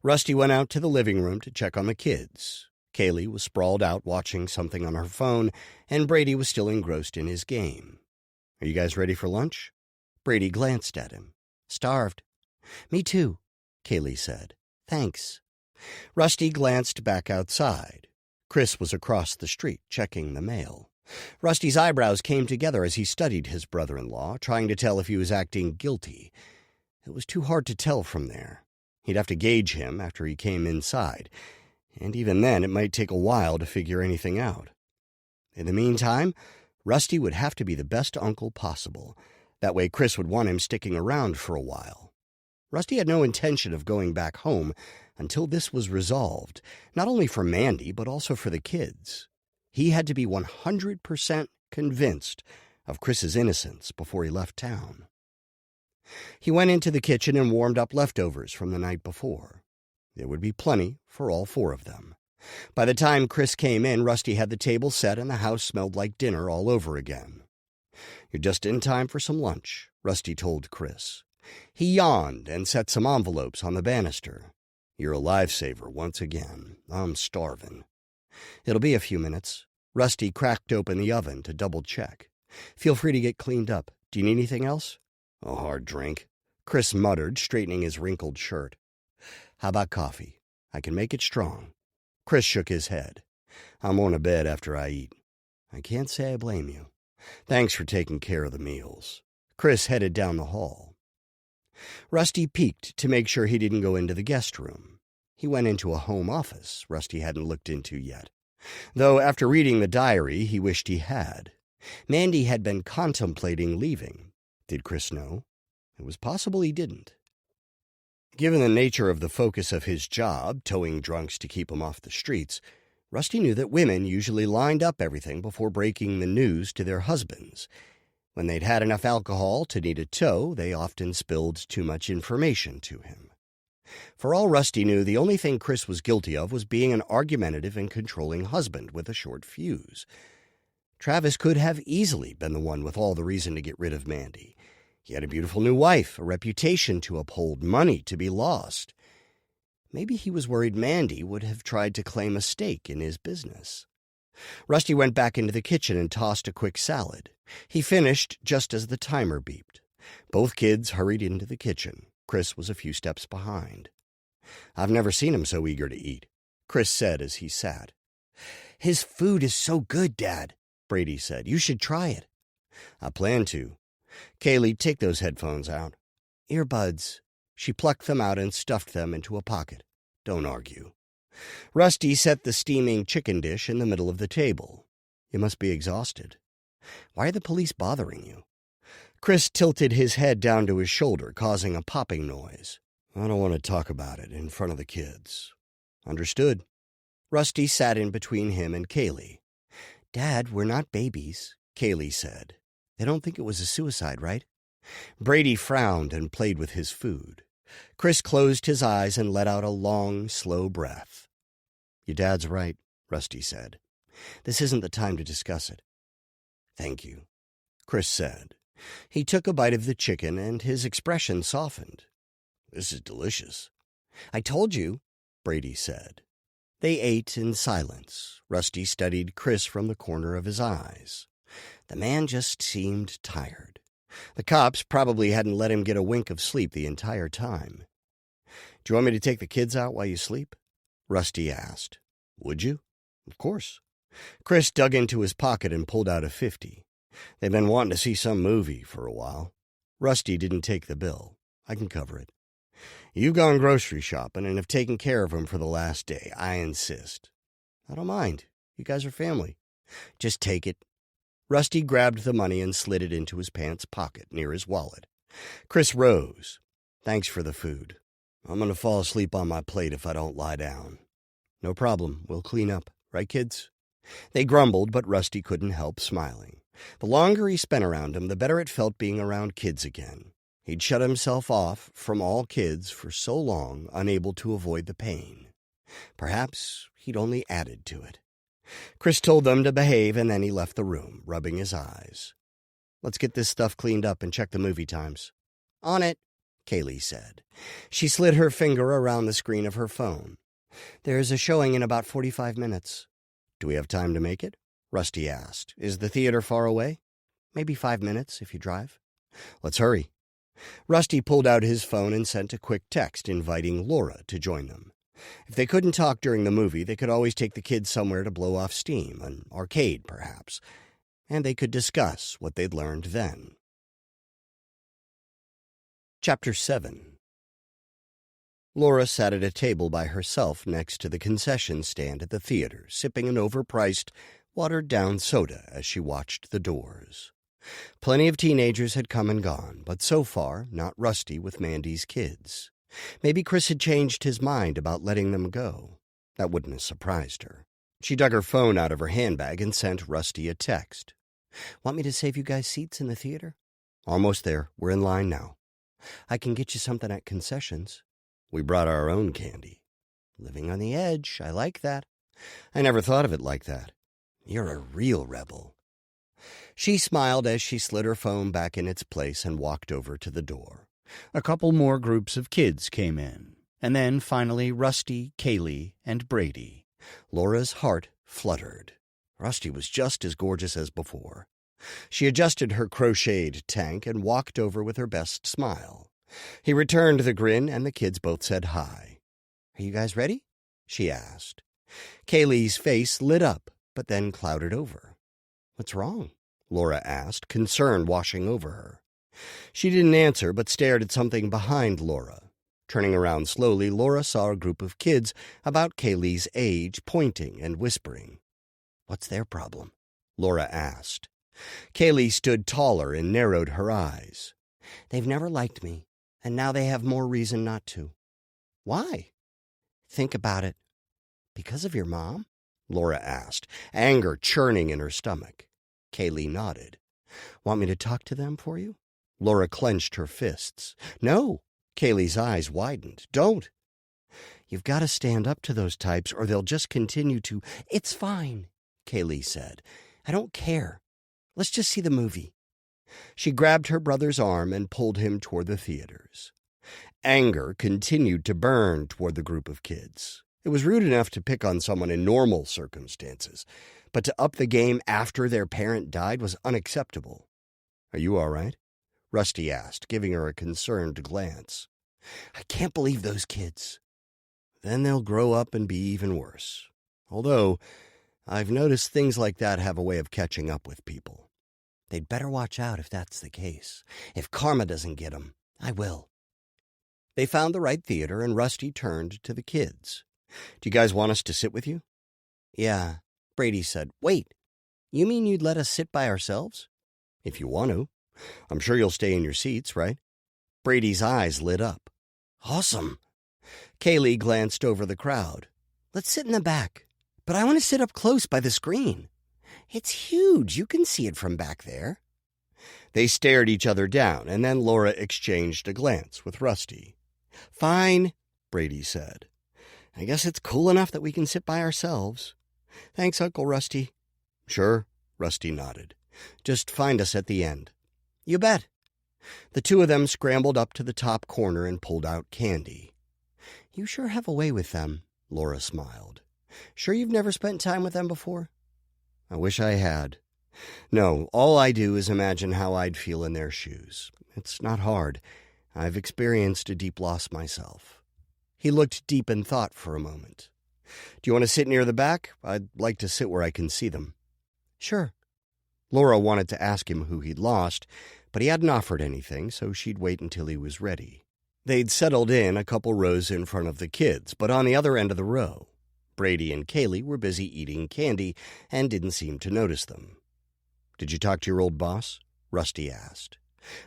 Rusty went out to the living room to check on the kids. Kaylee was sprawled out watching something on her phone, and Brady was still engrossed in his game. "Are you guys ready for lunch?" Brady glanced at him. "Starved." "Me too," Kaylee said. "Thanks." Rusty glanced back outside. Chris was across the street, checking the mail. Rusty's eyebrows came together as he studied his brother-in-law, trying to tell if he was acting guilty. It was too hard to tell from there. He'd have to gauge him after he came inside, and even then it might take a while to figure anything out. In the meantime, Rusty would have to be the best uncle possible. That way Chris would want him sticking around for a while. Rusty had no intention of going back home until this was resolved, not only for Mandy, but also for the kids. He had to be 100% convinced of Chris's innocence before he left town. He went into the kitchen and warmed up leftovers from the night before. There would be plenty for all four of them. By the time Chris came in, Rusty had the table set and the house smelled like dinner all over again. "You're just in time for some lunch," Rusty told Chris. He yawned and set some envelopes on the banister. "You're a lifesaver once again. I'm starving." "It'll be a few minutes." Rusty cracked open the oven to double-check. "Feel free to get cleaned up. Do you need anything else?" "A hard drink," Chris muttered, straightening his wrinkled shirt. "How about coffee? I can make it strong." Chris shook his head. "I'm on to bed after I eat." "I can't say I blame you." "Thanks for taking care of the meals." Chris headed down the hall. Rusty peeked to make sure he didn't go into the guest room. He went into a home office Rusty hadn't looked into yet, though after reading the diary he wished he had. Mandy had been contemplating leaving. Did Chris know? It was possible he didn't. Given the nature of the focus of his job, towing drunks to keep them off the streets, Rusty knew that women usually lined up everything before breaking the news to their husbands. When they'd had enough alcohol to need a tow, they often spilled too much information to him. For all Rusty knew, the only thing Chris was guilty of was being an argumentative and controlling husband with a short fuse. Travis could have easily been the one with all the reason to get rid of Mandy. He had a beautiful new wife, a reputation to uphold, money to be lost. Maybe he was worried Mandy would have tried to claim a stake in his business. Rusty went back into the kitchen and tossed a quick salad. He finished just as the timer beeped. Both kids hurried into the kitchen. Chris was a few steps behind. "I've never seen him so eager to eat," Chris said as he sat. "His food is so good, Dad," Brady said. "You should try it." "I plan to." "Kaylee, take those headphones out." "Earbuds." She plucked them out and stuffed them into a pocket. "Don't argue." Rusty set the steaming chicken dish in the middle of the table. "You must be exhausted." "Why are the police bothering you?" Chris tilted his head down to his shoulder, causing a popping noise. "I don't want to talk about it in front of the kids." "Understood." Rusty sat in between him and Kaylee. "Dad, we're not babies," Kaylee said. "They don't think it was a suicide, right?" Brady frowned and played with his food. Chris closed his eyes and let out a long, slow breath. "Your dad's right," Rusty said. "This isn't the time to discuss it." "Thank you," Chris said. He took a bite of the chicken, and his expression softened. "This is delicious." "I told you," Brady said. They ate in silence. Rusty studied Chris from the corner of his eyes. The man just seemed tired. The cops probably hadn't let him get a wink of sleep the entire time. "Do you want me to take the kids out while you sleep?" Rusty asked. "Would you?" "Of course." Chris dug into his pocket and pulled out a 50. They've been wanting to see some movie for a while. Rusty didn't take the bill. "I can cover it." "You've gone grocery shopping and have taken care of him for the last day. I insist." "I don't mind. You guys are family." "Just take it." Rusty grabbed the money and slid it into his pants pocket near his wallet. Chris rose. "Thanks for the food. I'm going to fall asleep on my plate if I don't lie down." "No problem. We'll clean up. Right, kids?" They grumbled, but Rusty couldn't help smiling. The longer he spent around them, the better it felt being around kids again. He'd shut himself off from all kids for so long, unable to avoid the pain. Perhaps he'd only added to it. Chris told them to behave, and then he left the room, rubbing his eyes. "Let's get this stuff cleaned up and check the movie times." "On it," Kaylee said. She slid her finger around the screen of her phone. "There's a showing in about 45 minutes. "Do we have time to make it?" Rusty asked. "Is the theater far away?" "Maybe 5 minutes if you drive." "Let's hurry." Rusty pulled out his phone and sent a quick text inviting Laura to join them. If they couldn't talk during the movie, they could always take the kids somewhere to blow off steam, an arcade perhaps, and they could discuss what they'd learned then. Chapter 7. Laura sat at a table by herself next to the concession stand at the theater, sipping an overpriced, watered-down soda as she watched the doors. Plenty of teenagers had come and gone, but so far, not Rusty with Mandy's kids. Maybe Chris had changed his mind about letting them go. That wouldn't have surprised her. She dug her phone out of her handbag and sent Rusty a text. "Want me to save you guys seats in the theater?" "Almost there. We're in line now." "I can get you something at concessions." "We brought our own candy." "Living on the edge. I like that." "I never thought of it like that." "You're a real rebel." She smiled as she slid her phone back in its place and walked over to the door. A couple more groups of kids came in, and then finally Rusty, Kaylee, and Brady. Laura's heart fluttered. Rusty was just as gorgeous as before. She adjusted her crocheted tank and walked over with her best smile. He returned the grin, and the kids both said hi. "Are you guys ready?" she asked. Kaylee's face lit up, but then clouded over. "What's wrong?" Laura asked, concern washing over her. She didn't answer, but stared at something behind Laura. Turning around slowly, Laura saw a group of kids about Kaylee's age pointing and whispering. "What's their problem?" Laura asked. Kaylee stood taller and narrowed her eyes. "They've never liked me, and now they have more reason not to." "Why?" "Think about it." "Because of your mom?" Laura asked, anger churning in her stomach. Kaylee nodded. "Want me to talk to them for you?" Laura clenched her fists. "No." Kaylee's eyes widened. "Don't." "You've got to stand up to those types or they'll just continue to—" "It's fine," Kaylee said. "I don't care. Let's just see the movie." She grabbed her brother's arm and pulled him toward the theaters. Anger continued to burn toward the group of kids. It was rude enough to pick on someone in normal circumstances, but to up the game after their parent died was unacceptable. "Are you all right?" Rusty asked, giving her a concerned glance. "I can't believe those kids." "Then they'll grow up and be even worse. Although, I've noticed things like that have a way of catching up with people." "They'd better watch out if that's the case. If karma doesn't get 'em, I will." They found the right theater, and Rusty turned to the kids. "Do you guys want us to sit with you?" "Yeah," Brady said. "Wait, you mean you'd let us sit by ourselves?" "If you want to. I'm sure you'll stay in your seats, right?" Brady's eyes lit up. "Awesome." Kaylee glanced over the crowd. "Let's sit in the back, but I want to sit up close by the screen. It's huge. You can see it from back there." They stared each other down, and then Laura exchanged a glance with Rusty. "Fine," Brady said. "I guess it's cool enough that we can sit by ourselves." "Thanks, Uncle Rusty." "Sure," Rusty nodded. "Just find us at the end." "You bet." The two of them scrambled up to the top corner and pulled out candy. You sure have a way with them, Laura smiled. Sure you've never spent time with them before? I wish I had. No, all I do is imagine how I'd feel in their shoes. It's not hard. I've experienced a deep loss myself. He looked deep in thought for a moment. Do you want to sit near the back? I'd like to sit where I can see them. Sure. Laura wanted to ask him who he'd lost, but he hadn't offered anything, so she'd wait until he was ready. They'd settled in a couple rows in front of the kids, but on the other end of the row, Brady and Kaylee were busy eating candy and didn't seem to notice them. Did you talk to your old boss? Rusty asked.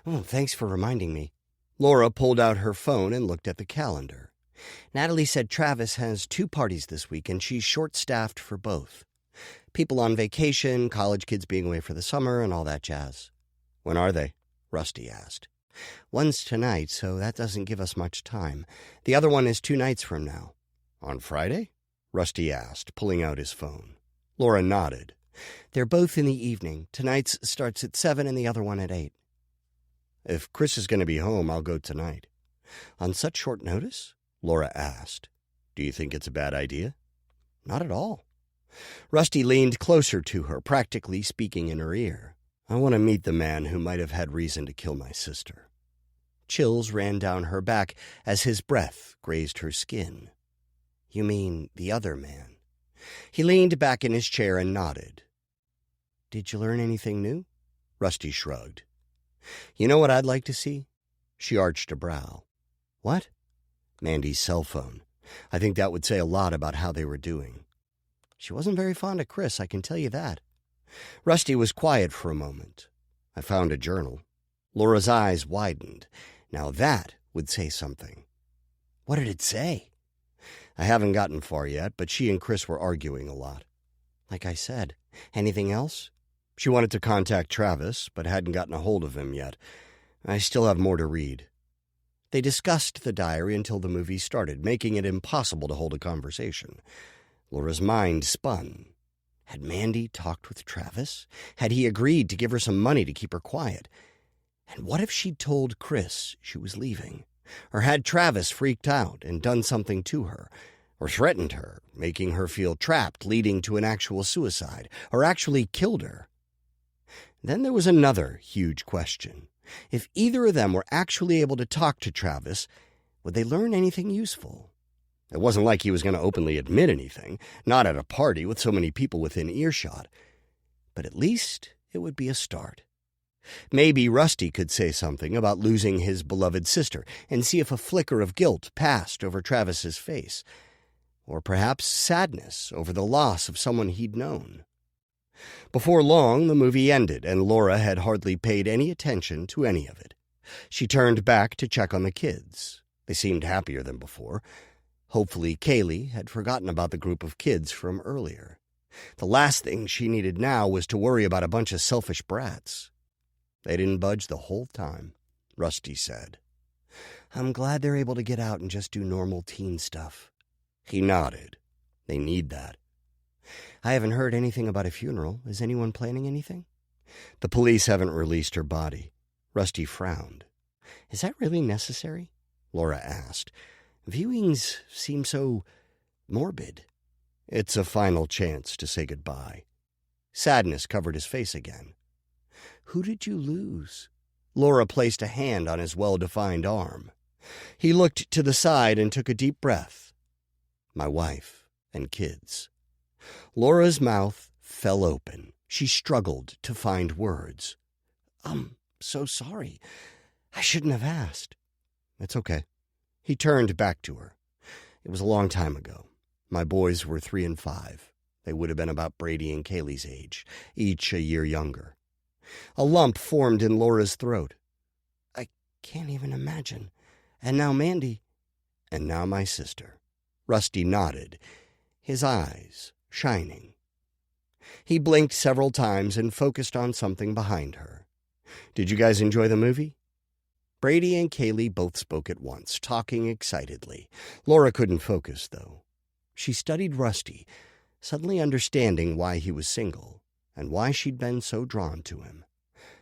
Oh, thanks for reminding me. Laura pulled out her phone and looked at the calendar. Natalie said Travis has 2 parties this week, and she's short-staffed for both. People on vacation, college kids being away for the summer, and all that jazz. When are they? Rusty asked. One's tonight, so that doesn't give us much time. The other one is 2 nights from now. On Friday? Rusty asked, pulling out his phone. Laura nodded. They're both in the evening. Tonight's starts at 7 and the other one at 8. If Chris is going to be home, I'll go tonight. On such short notice? Laura asked. Do you think it's a bad idea? Not at all. Rusty leaned closer to her, practically speaking in her ear. I want to meet the man who might have had reason to kill my sister. Chills ran down her back as his breath grazed her skin. You mean the other man? He leaned back in his chair and nodded. Did you learn anything new? Rusty shrugged. You know what I'd like to see? She arched a brow. What? Mandy's cell phone. I think that would say a lot about how they were doing. She wasn't very fond of Chris, I can tell you that. Rusty was quiet for a moment. I found a journal. Laura's eyes widened. Now that would say something. What did it say? I haven't gotten far yet, but she and Chris were arguing a lot. Like I said, anything else? She wanted to contact Travis, but hadn't gotten a hold of him yet. I still have more to read. They discussed the diary until the movie started, making it impossible to hold a conversation. Laura's mind spun. Had Mandy talked with Travis? Had he agreed to give her some money to keep her quiet? And what if she'd told Chris she was leaving? Or had Travis freaked out and done something to her? Or threatened her, making her feel trapped, leading to an actual suicide? Or actually killed her? Then there was another huge question. If either of them were actually able to talk to Travis, would they learn anything useful? It wasn't like he was going to openly admit anything, not at a party with so many people within earshot. But at least it would be a start. Maybe Rusty could say something about losing his beloved sister and see if a flicker of guilt passed over Travis's face. Or perhaps sadness over the loss of someone he'd known. Before long, the movie ended, and Laura had hardly paid any attention to any of it. She turned back to check on the kids. They seemed happier than before. Hopefully, Kaylee had forgotten about the group of kids from earlier. The last thing she needed now was to worry about a bunch of selfish brats. They didn't budge the whole time, Rusty said. I'm glad they're able to get out and just do normal teen stuff. He nodded. They need that. I haven't heard anything about a funeral. Is anyone planning anything? The police haven't released her body. Rusty frowned. Is that really necessary? Laura asked. Viewings seem so morbid. It's a final chance to say goodbye. Sadness covered his face again. Who did you lose? Laura placed a hand on his well-defined arm. He looked to the side and took a deep breath. My wife and kids. Laura's mouth fell open. She struggled to find words. I'm so sorry. I shouldn't have asked. It's okay. He turned back to her. It was a long time ago. My boys were 3 and 5. They would have been about Brady and Kaylee's age, each a year younger. A lump formed in Laura's throat. I can't even imagine. And now Mandy. And now my sister. Rusty nodded, his eyes shining. He blinked several times and focused on something behind her. Did you guys enjoy the movie? Brady and Kaylee both spoke at once, talking excitedly. Laura couldn't focus, though. She studied Rusty, suddenly understanding why he was single and why she'd been so drawn to him.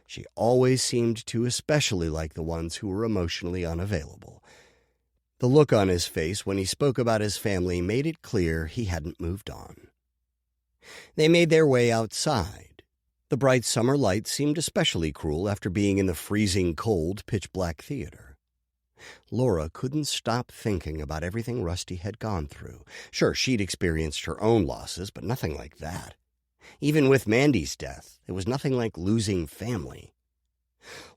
She always seemed to especially like the ones who were emotionally unavailable. The look on his face when he spoke about his family made it clear he hadn't moved on. They made their way outside. The bright summer light seemed especially cruel after being in the freezing cold, pitch-black theater. Laura couldn't stop thinking about everything Rusty had gone through. Sure, she'd experienced her own losses, but nothing like that. Even with Mandy's death, it was nothing like losing family.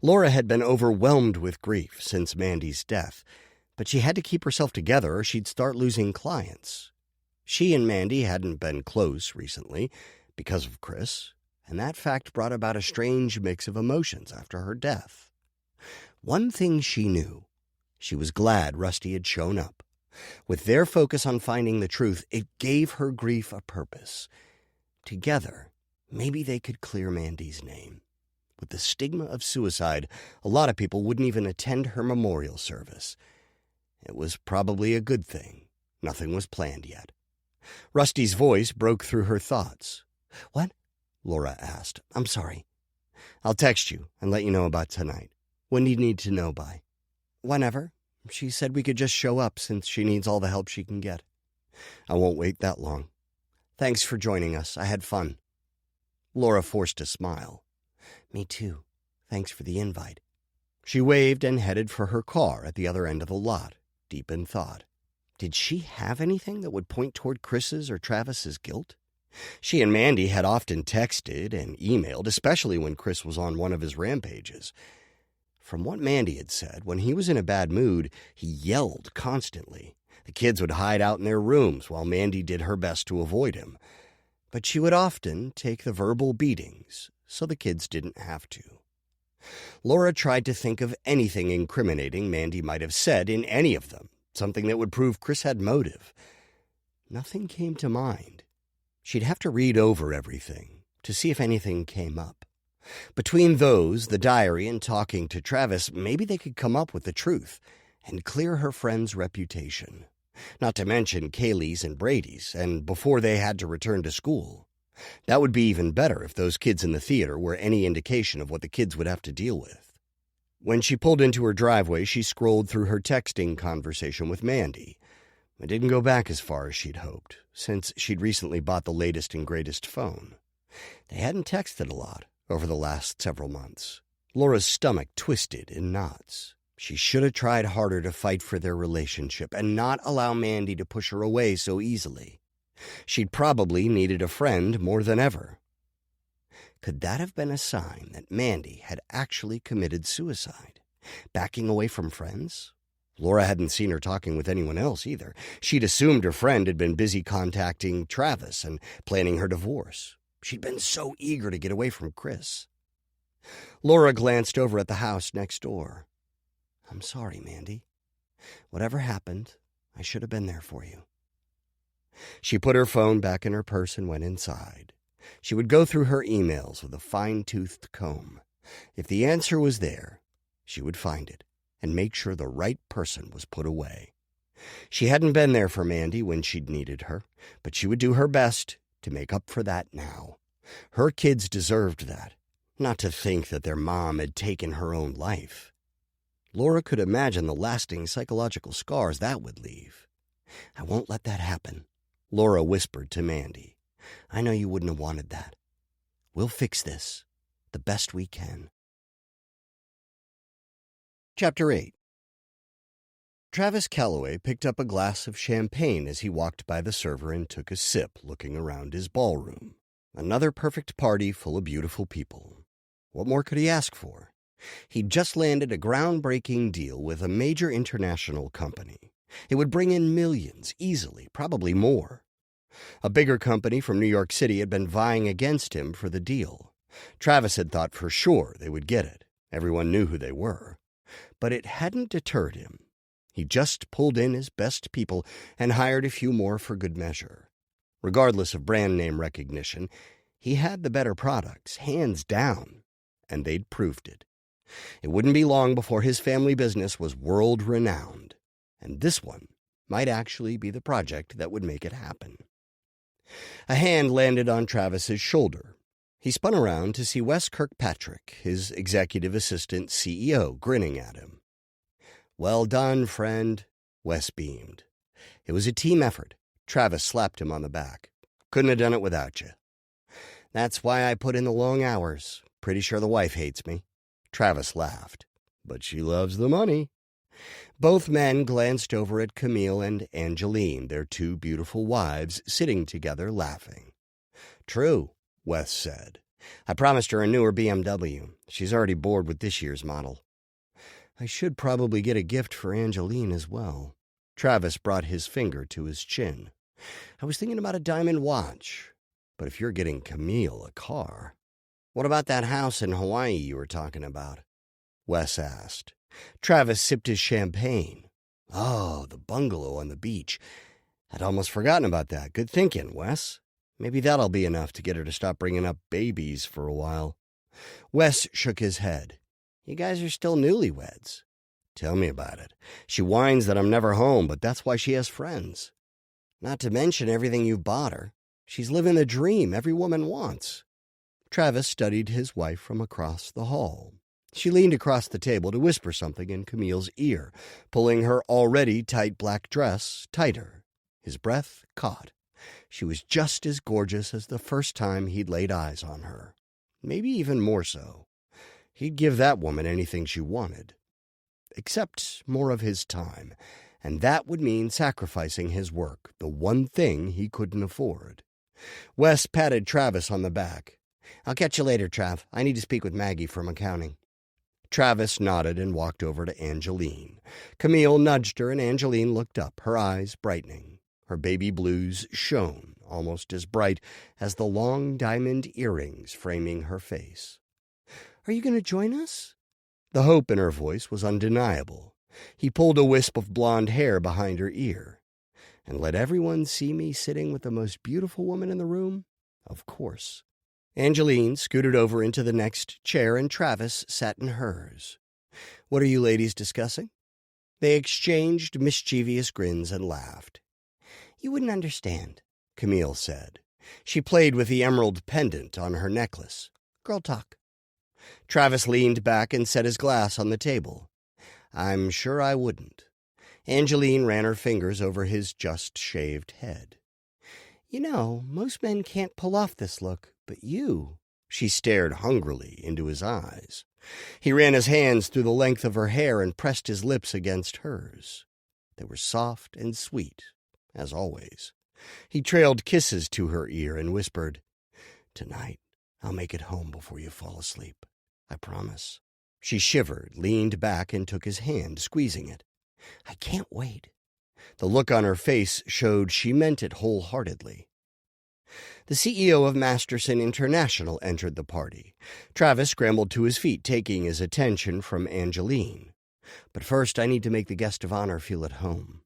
Laura had been overwhelmed with grief since Mandy's death, but she had to keep herself together or she'd start losing clients. She and Mandy hadn't been close recently because of Chris, and that fact brought about a strange mix of emotions after her death. One thing she knew: she was glad Rusty had shown up. With their focus on finding the truth, it gave her grief a purpose. Together, maybe they could clear Mandy's name. With the stigma of suicide, a lot of people wouldn't even attend her memorial service. It was probably a good thing. Nothing was planned yet. Rusty's voice broke through her thoughts. "What?" Laura asked. "I'm sorry." "I'll text you and let you know about tonight. When do you need to know by?" "Whenever. She said we could just show up since she needs all the help she can get." "I won't wait that long." "Thanks for joining us. I had fun." Laura forced a smile. "Me too. Thanks for the invite." She waved and headed for her car at the other end of the lot, deep in thought. Did she have anything that would point toward Chris's or Travis's guilt? She and Mandy had often texted and emailed, especially when Chris was on one of his rampages. From what Mandy had said, when he was in a bad mood, he yelled constantly. The kids would hide out in their rooms while Mandy did her best to avoid him. But she would often take the verbal beatings, so the kids didn't have to. Laura tried to think of anything incriminating Mandy might have said in any of them, something that would prove Chris had motive. Nothing came to mind. She'd have to read over everything to see if anything came up. Between those, the diary, and talking to Travis, maybe they could come up with the truth and clear her friend's reputation. Not to mention Kaylee's and Brady's, and before they had to return to school. That would be even better if those kids in the theater were any indication of what the kids would have to deal with. When she pulled into her driveway, she scrolled through her texting conversation with Mandy. It didn't go back as far as she'd hoped, since she'd recently bought the latest and greatest phone. They hadn't texted a lot over the last several months. Laura's stomach twisted in knots. She should have tried harder to fight for their relationship and not allow Mandy to push her away so easily. She'd probably needed a friend more than ever. Could that have been a sign that Mandy had actually committed suicide? Backing away from friends? Laura hadn't seen her talking with anyone else either. She'd assumed her friend had been busy contacting Travis and planning her divorce. She'd been so eager to get away from Chris. Laura glanced over at the house next door. "I'm sorry, Mandy. Whatever happened, I should have been there for you." She put her phone back in her purse and went inside. She would go through her emails with a fine-toothed comb. If the answer was there, she would find it and make sure the right person was put away. She hadn't been there for Mandy when she'd needed her, but she would do her best to make up for that now. Her kids deserved that, not to think that their mom had taken her own life. Laura could imagine the lasting psychological scars that would leave. "I won't let that happen," Laura whispered to Mandy. "I know you wouldn't have wanted that. We'll fix this the best we can." Chapter 8. Travis Calloway picked up a glass of champagne as he walked by the server and took a sip, looking around his ballroom. Another perfect party full of beautiful people. What more could he ask for? He'd just landed a groundbreaking deal with a major international company. It would bring in millions, easily, probably more. A bigger company from New York City had been vying against him for the deal. Travis had thought for sure they would get it. Everyone knew who they were. But it hadn't deterred him. He just pulled in his best people and hired a few more for good measure. Regardless of brand name recognition, he had the better products, hands down, and they'd proved it. It wouldn't be long before his family business was world-renowned, and this one might actually be the project that would make it happen. A hand landed on Travis's shoulder. He spun around to see Wes Kirkpatrick, his executive assistant CEO, grinning at him. "Well done, friend. Wes beamed. It was a team effort. Travis slapped him on the back. Couldn't have done it without you. That's why I put in the long hours. Pretty sure the wife hates me. Travis laughed. But she loves the money. Both men glanced over at Camille and Angeline, their two beautiful wives, sitting together laughing. True, Wes said. I promised her a newer BMW. She's already bored with this year's model. I should probably get a gift for Angeline as well. Travis brought his finger to his chin. I was thinking about a diamond watch. But if you're getting Camille a car... What about that house in Hawaii you were talking about? Wes asked. Travis sipped his champagne. Oh, the bungalow on the beach. I'd almost forgotten about that. Good thinking, Wes. Maybe that'll be enough to get her to stop bringing up babies for a while. Wes shook his head. You guys are still newlyweds. Tell me about it. She whines that I'm never home, but that's why she has friends. Not to mention everything you've bought her. She's living the dream every woman wants. Travis studied his wife from across the hall. She leaned across the table to whisper something in Camille's ear, pulling her already tight black dress tighter. His breath caught. She was just as gorgeous as the first time he'd laid eyes on her. Maybe even more so. He'd give that woman anything she wanted. Except more of his time, and that would mean sacrificing his work, the one thing he couldn't afford. Wes patted Travis on the back. I'll catch you later, Trav. I need to speak with Maggie from accounting. Travis nodded and walked over to Angeline. Camille nudged her, and Angeline looked up, her eyes brightening. Her baby blues shone, almost as bright as the long diamond earrings framing her face. Are you going to join us? The hope in her voice was undeniable. He pulled a wisp of blonde hair behind her ear. And let everyone see me sitting with the most beautiful woman in the room? Of course. Angeline scooted over into the next chair, and Travis sat in hers. What are you ladies discussing? They exchanged mischievous grins and laughed. You wouldn't understand, Camille said. She played with the emerald pendant on her necklace. Girl talk. Travis leaned back and set his glass on the table. I'm sure I wouldn't. Angeline ran her fingers over his just-shaved head. You know, most men can't pull off this look, but you... She stared hungrily into his eyes. He ran his hands through the length of her hair and pressed his lips against hers. They were soft and sweet, as always. He trailed kisses to her ear and whispered, Tonight, I'll make it home before you fall asleep. I promise. She shivered, leaned back, and took his hand, squeezing it. I can't wait. The look on her face showed she meant it wholeheartedly. The CEO of Masterson International entered the party. Travis scrambled to his feet, taking his attention from Angeline. But first, I need to make the guest of honor feel at home.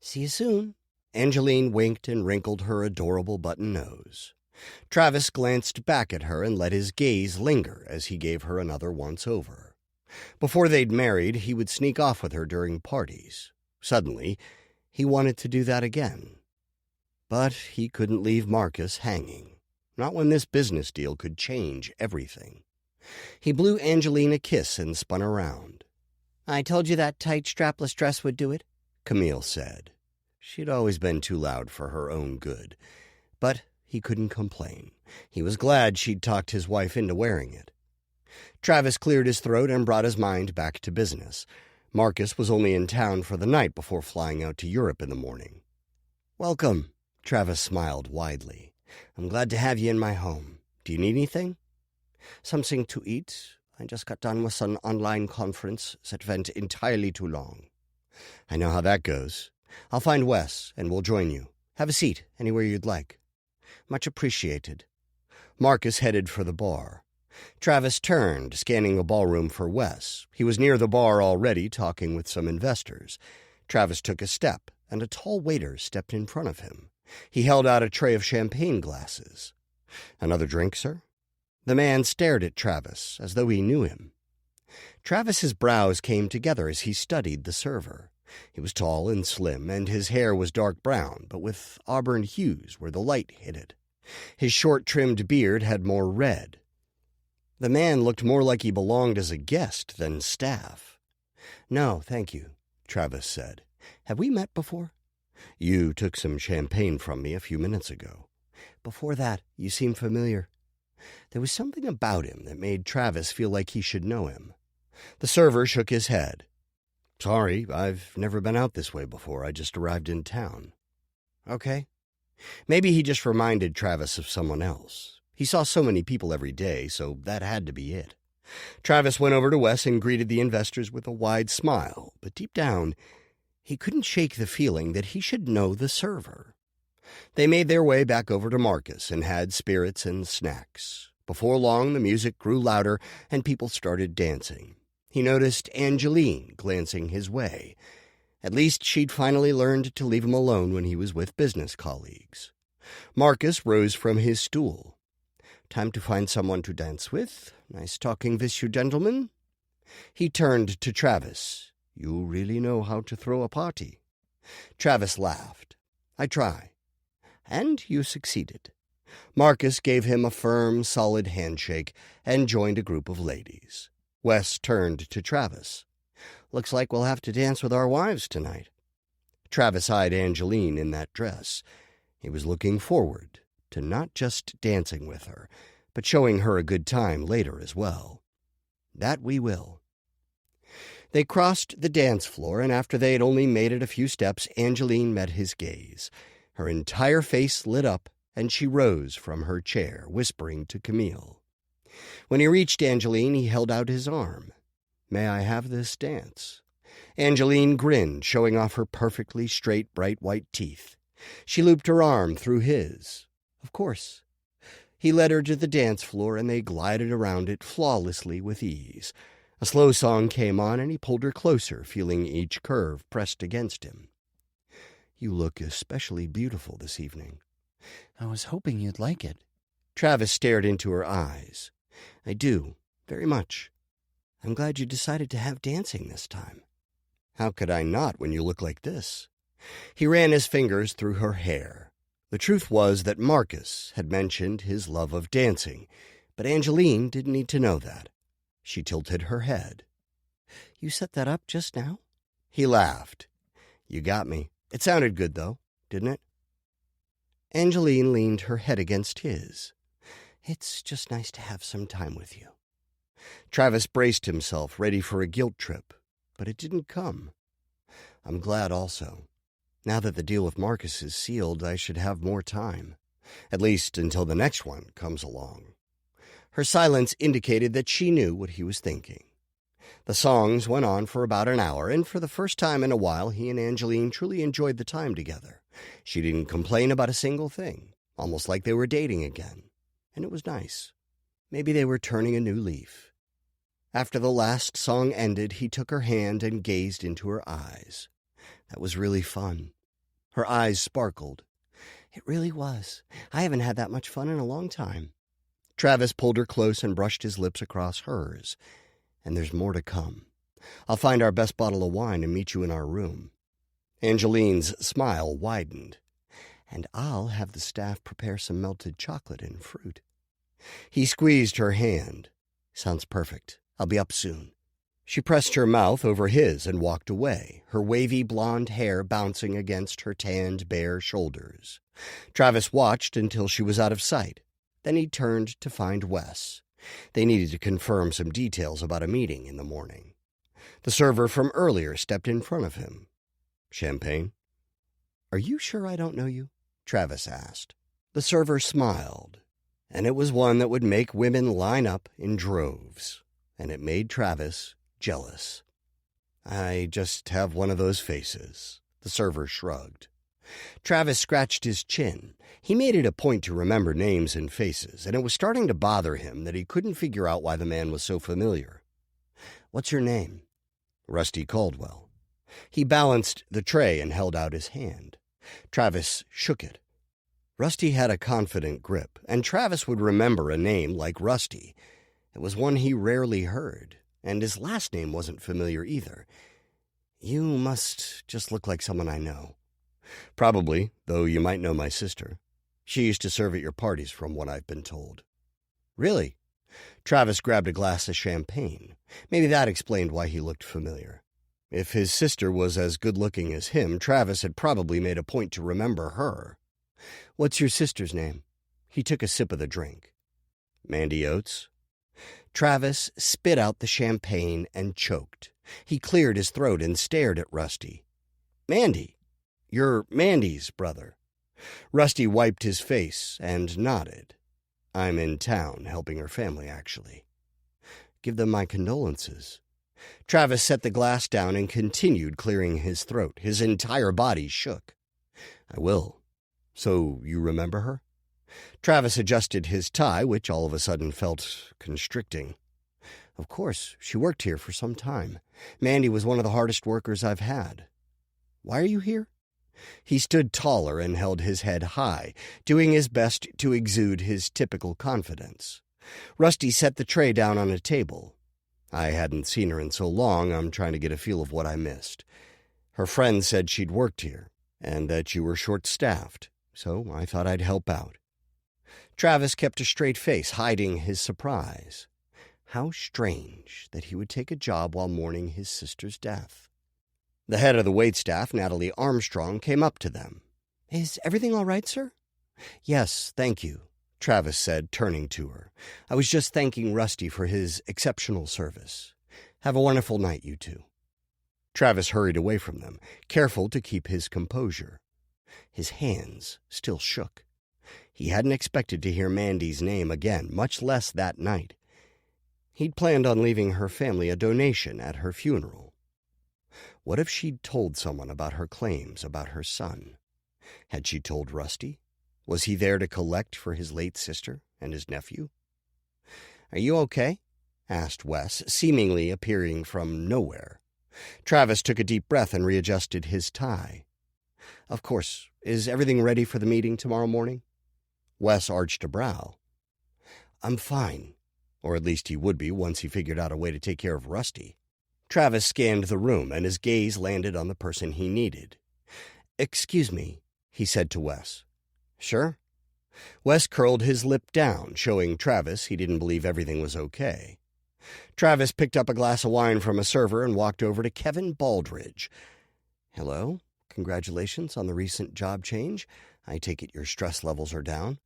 See you soon. Angeline winked and wrinkled her adorable button nose. Travis glanced back at her and let his gaze linger as he gave her another once-over. Before they'd married, he would sneak off with her during parties. Suddenly, he wanted to do that again. But he couldn't leave Marcus hanging. Not when this business deal could change everything. He blew Angeline a kiss and spun around. I told you that tight strapless dress would do it, Camille said. She'd always been too loud for her own good. But he couldn't complain. He was glad she'd talked his wife into wearing it. Travis cleared his throat and brought his mind back to business. Marcus was only in town for the night before flying out to Europe in the morning. Welcome, Travis smiled widely. I'm glad to have you in my home. Do you need anything? Something to eat? I just got done with an online conference that went entirely too long. I know how that goes. I'll find Wes, and we'll join you. Have a seat, anywhere you'd like. Much appreciated. Marcus headed for the bar. Travis turned, scanning the ballroom for Wes. He was near the bar already, talking with some investors. Travis took a step, and a tall waiter stepped in front of him. He held out a tray of champagne glasses. Another drink, sir? The man stared at Travis, as though he knew him. Travis's brows came together as he studied the server. He was tall and slim, and his hair was dark brown, but with auburn hues where the light hit it. His short-trimmed beard had more red. The man looked more like he belonged as a guest than staff. No, thank you, Travis said. Have we met before? You took some champagne from me a few minutes ago. Before that, you seemed familiar. There was something about him that made Travis feel like he should know him. The server shook his head. Sorry, I've never been out this way before. I just arrived in town. Okay. Maybe he just reminded Travis of someone else. He saw so many people every day, so that had to be it. Travis went over to Wes and greeted the investors with a wide smile, but deep down, he couldn't shake the feeling that he should know the server. They made their way back over to Marcus and had spirits and snacks. Before long, the music grew louder and people started dancing. He noticed Angeline glancing his way. At least she'd finally learned to leave him alone when he was with business colleagues. Marcus rose from his stool. Time to find someone to dance with. Nice talking with you, gentlemen. He turned to Travis. You really know how to throw a party. Travis laughed. I try. And you succeeded. Marcus gave him a firm, solid handshake and joined a group of ladies. Wes turned to Travis. Looks like we'll have to dance with our wives tonight. Travis eyed Angeline in that dress. He was looking forward to not just dancing with her, but showing her a good time later as well. That we will. They crossed the dance floor, and after they had only made it a few steps, Angeline met his gaze. Her entire face lit up, and she rose from her chair, whispering to Camille. When he reached Angeline, he held out his arm. May I have this dance? Angeline grinned, showing off her perfectly straight, bright white teeth. She looped her arm through his. Of course. He led her to the dance floor, and they glided around it flawlessly with ease. A slow song came on, and he pulled her closer, feeling each curve pressed against him. You look especially beautiful this evening. I was hoping you'd like it. Travis stared into her eyes. I do, very much. I'm glad you decided to have dancing this time. How could I not when you look like this? He ran his fingers through her hair. The truth was that Marcus had mentioned his love of dancing, but Angeline didn't need to know that. She tilted her head. You set that up just now? He laughed. You got me. It sounded good, though, didn't it? Angeline leaned her head against his. It's just nice to have some time with you. Travis braced himself, ready for a guilt trip, but it didn't come. I'm glad also. Now that the deal with Marcus is sealed, I should have more time, at least until the next one comes along. Her silence indicated that she knew what he was thinking. The songs went on for about an hour, and for the first time in a while, he and Angeline truly enjoyed the time together. She didn't complain about a single thing, almost like they were dating again, and it was nice. Maybe they were turning a new leaf. After the last song ended, he took her hand and gazed into her eyes. That was really fun. Her eyes sparkled. It really was. I haven't had that much fun in a long time. Travis pulled her close and brushed his lips across hers. And there's more to come. I'll find our best bottle of wine and meet you in our room. Angeline's smile widened. And I'll have the staff prepare some melted chocolate and fruit. He squeezed her hand. Sounds perfect. I'll be up soon. She pressed her mouth over his and walked away, her wavy blonde hair bouncing against her tanned, bare shoulders. Travis watched until she was out of sight. Then he turned to find Wes. They needed to confirm some details about a meeting in the morning. The server from earlier stepped in front of him. Champagne? Are you sure I don't know you? Travis asked. The server smiled, and it was one that would make women line up in droves, and it made Travis jealous. I just have one of those faces, the server shrugged. Travis scratched his chin. He made it a point to remember names and faces, and it was starting to bother him that he couldn't figure out why the man was so familiar. What's your name? Rusty Caldwell. He balanced the tray and held out his hand. Travis shook it. Rusty had a confident grip, and Travis would remember a name like Rusty. It was one he rarely heard, and his last name wasn't familiar either. You must just look like someone I know. Probably, though you might know my sister. She used to serve at your parties, from what I've been told. Really? Travis grabbed a glass of champagne. Maybe that explained why he looked familiar. If his sister was as good-looking as him, Travis had probably made a point to remember her. "What's your sister's name?" He took a sip of the drink. "Mandy Oates." Travis spit out the champagne and choked. He cleared his throat and stared at Rusty. "Mandy? You're Mandy's brother." Rusty wiped his face and nodded. "I'm in town helping her family, actually." "Give them my condolences." Travis set the glass down and continued clearing his throat. His entire body shook. "I will. So you remember her?" Travis adjusted his tie, which all of a sudden felt constricting. "Of course, she worked here for some time. Mandy was one of the hardest workers I've had." "Why are you here?" He stood taller and held his head high, doing his best to exude his typical confidence. Rusty set the tray down on a table. "I hadn't seen her in so long, I'm trying to get a feel of what I missed. Her friend said she'd worked here, and that you were short-staffed, so I thought I'd help out." Travis kept a straight face, hiding his surprise. How strange that he would take a job while mourning his sister's death. The head of the waitstaff, Natalie Armstrong, came up to them. "Is everything all right, sir?" "Yes, thank you," Travis said, turning to her. "I was just thanking Rusty for his exceptional service. Have a wonderful night, you two." Travis hurried away from them, careful to keep his composure. His hands still shook. He hadn't expected to hear Mandy's name again, much less that night. He'd planned on leaving her family a donation at her funeral. What if she'd told someone about her claims about her son? Had she told Rusty? Was he there to collect for his late sister and his nephew? "Are you okay?" asked Wes, seemingly appearing from nowhere. Travis took a deep breath and readjusted his tie. "Of course. Is everything ready for the meeting tomorrow morning?" Wes arched a brow. "I'm fine. Or at least he would be once he figured out a way to take care of Rusty." Travis scanned the room, and his gaze landed on the person he needed. "Excuse me," he said to Wes. "Sure." Wes curled his lip down, showing Travis he didn't believe everything was okay. Travis picked up a glass of wine from a server and walked over to Kevin Baldridge. "Hello. Congratulations on the recent job change. I take it your stress levels are down?"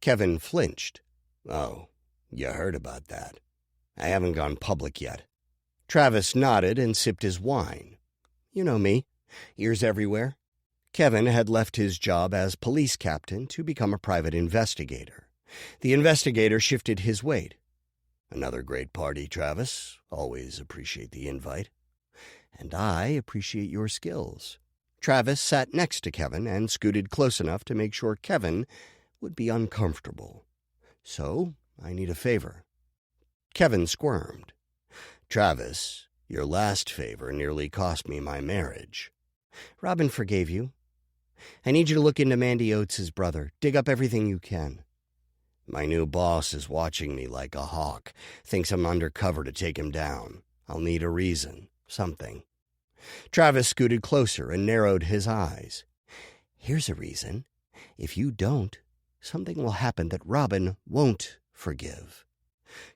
Kevin flinched. "Oh, you heard about that. I haven't gone public yet." Travis nodded and sipped his wine. "You know me. Ears everywhere." Kevin had left his job as police captain to become a private investigator. The investigator shifted his weight. "Another great party, Travis. Always appreciate the invite." "And I appreciate your skills." Travis sat next to Kevin and scooted close enough to make sure Kevin would be uncomfortable. "So, I need a favor." Kevin squirmed. "Travis, your last favor nearly cost me my marriage." "Robin forgave you. I need you to look into Mandy Oates' brother. Dig up everything you can." "My new boss is watching me like a hawk. Thinks I'm undercover to take him down. I'll need a reason. Something." Travis scooted closer and narrowed his eyes. "Here's a reason. If you don't, something will happen that Robin won't forgive."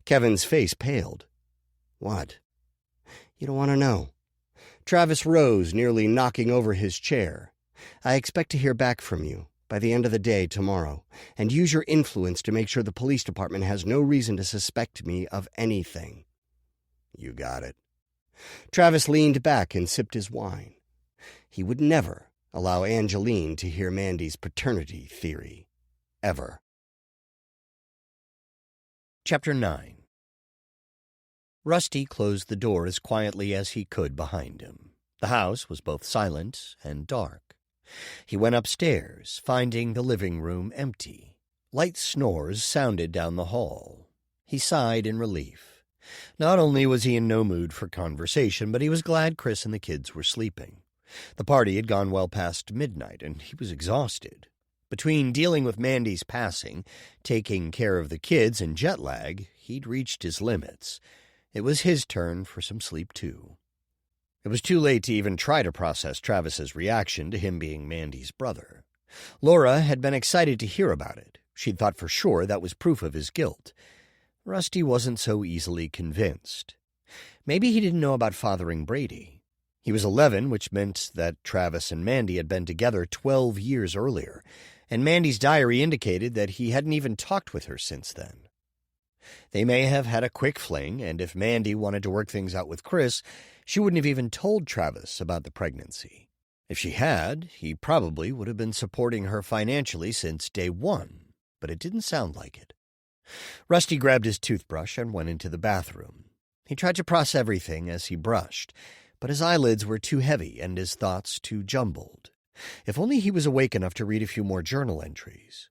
Kevin's face paled. "What?" "You don't want to know." Travis rose, nearly knocking over his chair. "I expect to hear back from you by the end of the day tomorrow, and use your influence to make sure the police department has no reason to suspect me of anything." "You got it." Travis leaned back and sipped his wine. He would never allow Angeline to hear Mandy's paternity theory. Ever. Chapter 9. Rusty closed the door as quietly as he could behind him. The house was both silent and dark. He went upstairs, finding the living room empty. Light snores sounded down the hall. He sighed in relief. Not only was he in no mood for conversation, but he was glad Chris and the kids were sleeping. The party had gone well past midnight, and he was exhausted. Between dealing with Mandy's passing, taking care of the kids, and jet lag, he'd reached his limits. It was his turn for some sleep, too. It was too late to even try to process Travis's reaction to him being Mandy's brother. Laura had been excited to hear about it. She'd thought for sure that was proof of his guilt. Rusty wasn't so easily convinced. Maybe he didn't know about fathering Brady. He was 11, which meant that Travis and Mandy had been together 12 years earlier, and Mandy's diary indicated that he hadn't even talked with her since then. They may have had a quick fling, and if Mandy wanted to work things out with Chris, she wouldn't have even told Travis about the pregnancy. If she had, he probably would have been supporting her financially since day one, but it didn't sound like it. Rusty grabbed his toothbrush and went into the bathroom. He tried to process everything as he brushed, but his eyelids were too heavy and his thoughts too jumbled. If only he was awake enough to read a few more journal entries.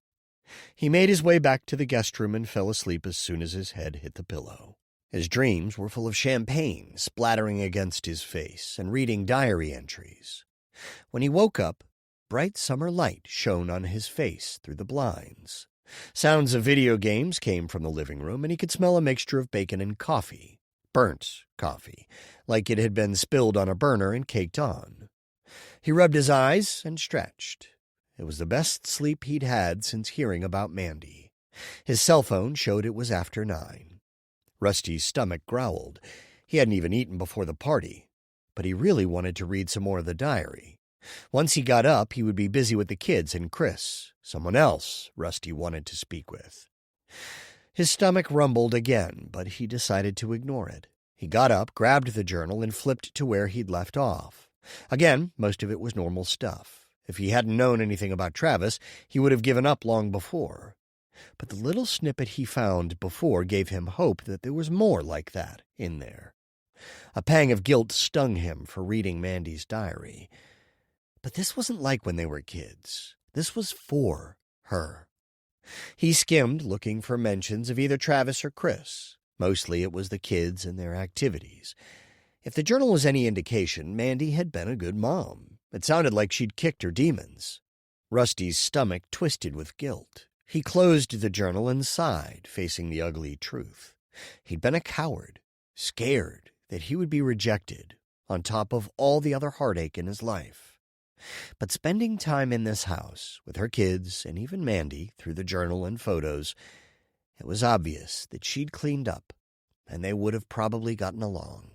He made his way back to the guest room and fell asleep as soon as his head hit the pillow. His dreams were full of champagne splattering against his face and reading diary entries. When he woke up, bright summer light shone on his face through the blinds. Sounds of video games came from the living room, and he could smell a mixture of bacon and coffee. Burnt coffee, like it had been spilled on a burner and caked on. He rubbed his eyes and stretched. It was the best sleep he'd had since hearing about Mandy. His cell phone showed it was after 9. Rusty's stomach growled. He hadn't even eaten before the party, but he really wanted to read some more of the diary. Once he got up, he would be busy with the kids and Chris, someone else Rusty wanted to speak with. His stomach rumbled again, but he decided to ignore it. He got up, grabbed the journal, and flipped to where he'd left off. Again, most of it was normal stuff. If he hadn't known anything about Travis, he would have given up long before. But the little snippet he found before gave him hope that there was more like that in there. A pang of guilt stung him for reading Mandy's diary. But this wasn't like when they were kids. This was for her. He skimmed, looking for mentions of either Travis or Chris. Mostly it was the kids and their activities. If the journal was any indication, Mandy had been a good mom. It sounded like she'd kicked her demons. Rusty's stomach twisted with guilt. He closed the journal and sighed, facing the ugly truth. He'd been a coward, scared that he would be rejected, on top of all the other heartache in his life. But spending time in this house, with her kids and even Mandy, through the journal and photos, it was obvious that she'd cleaned up, and they would have probably gotten along.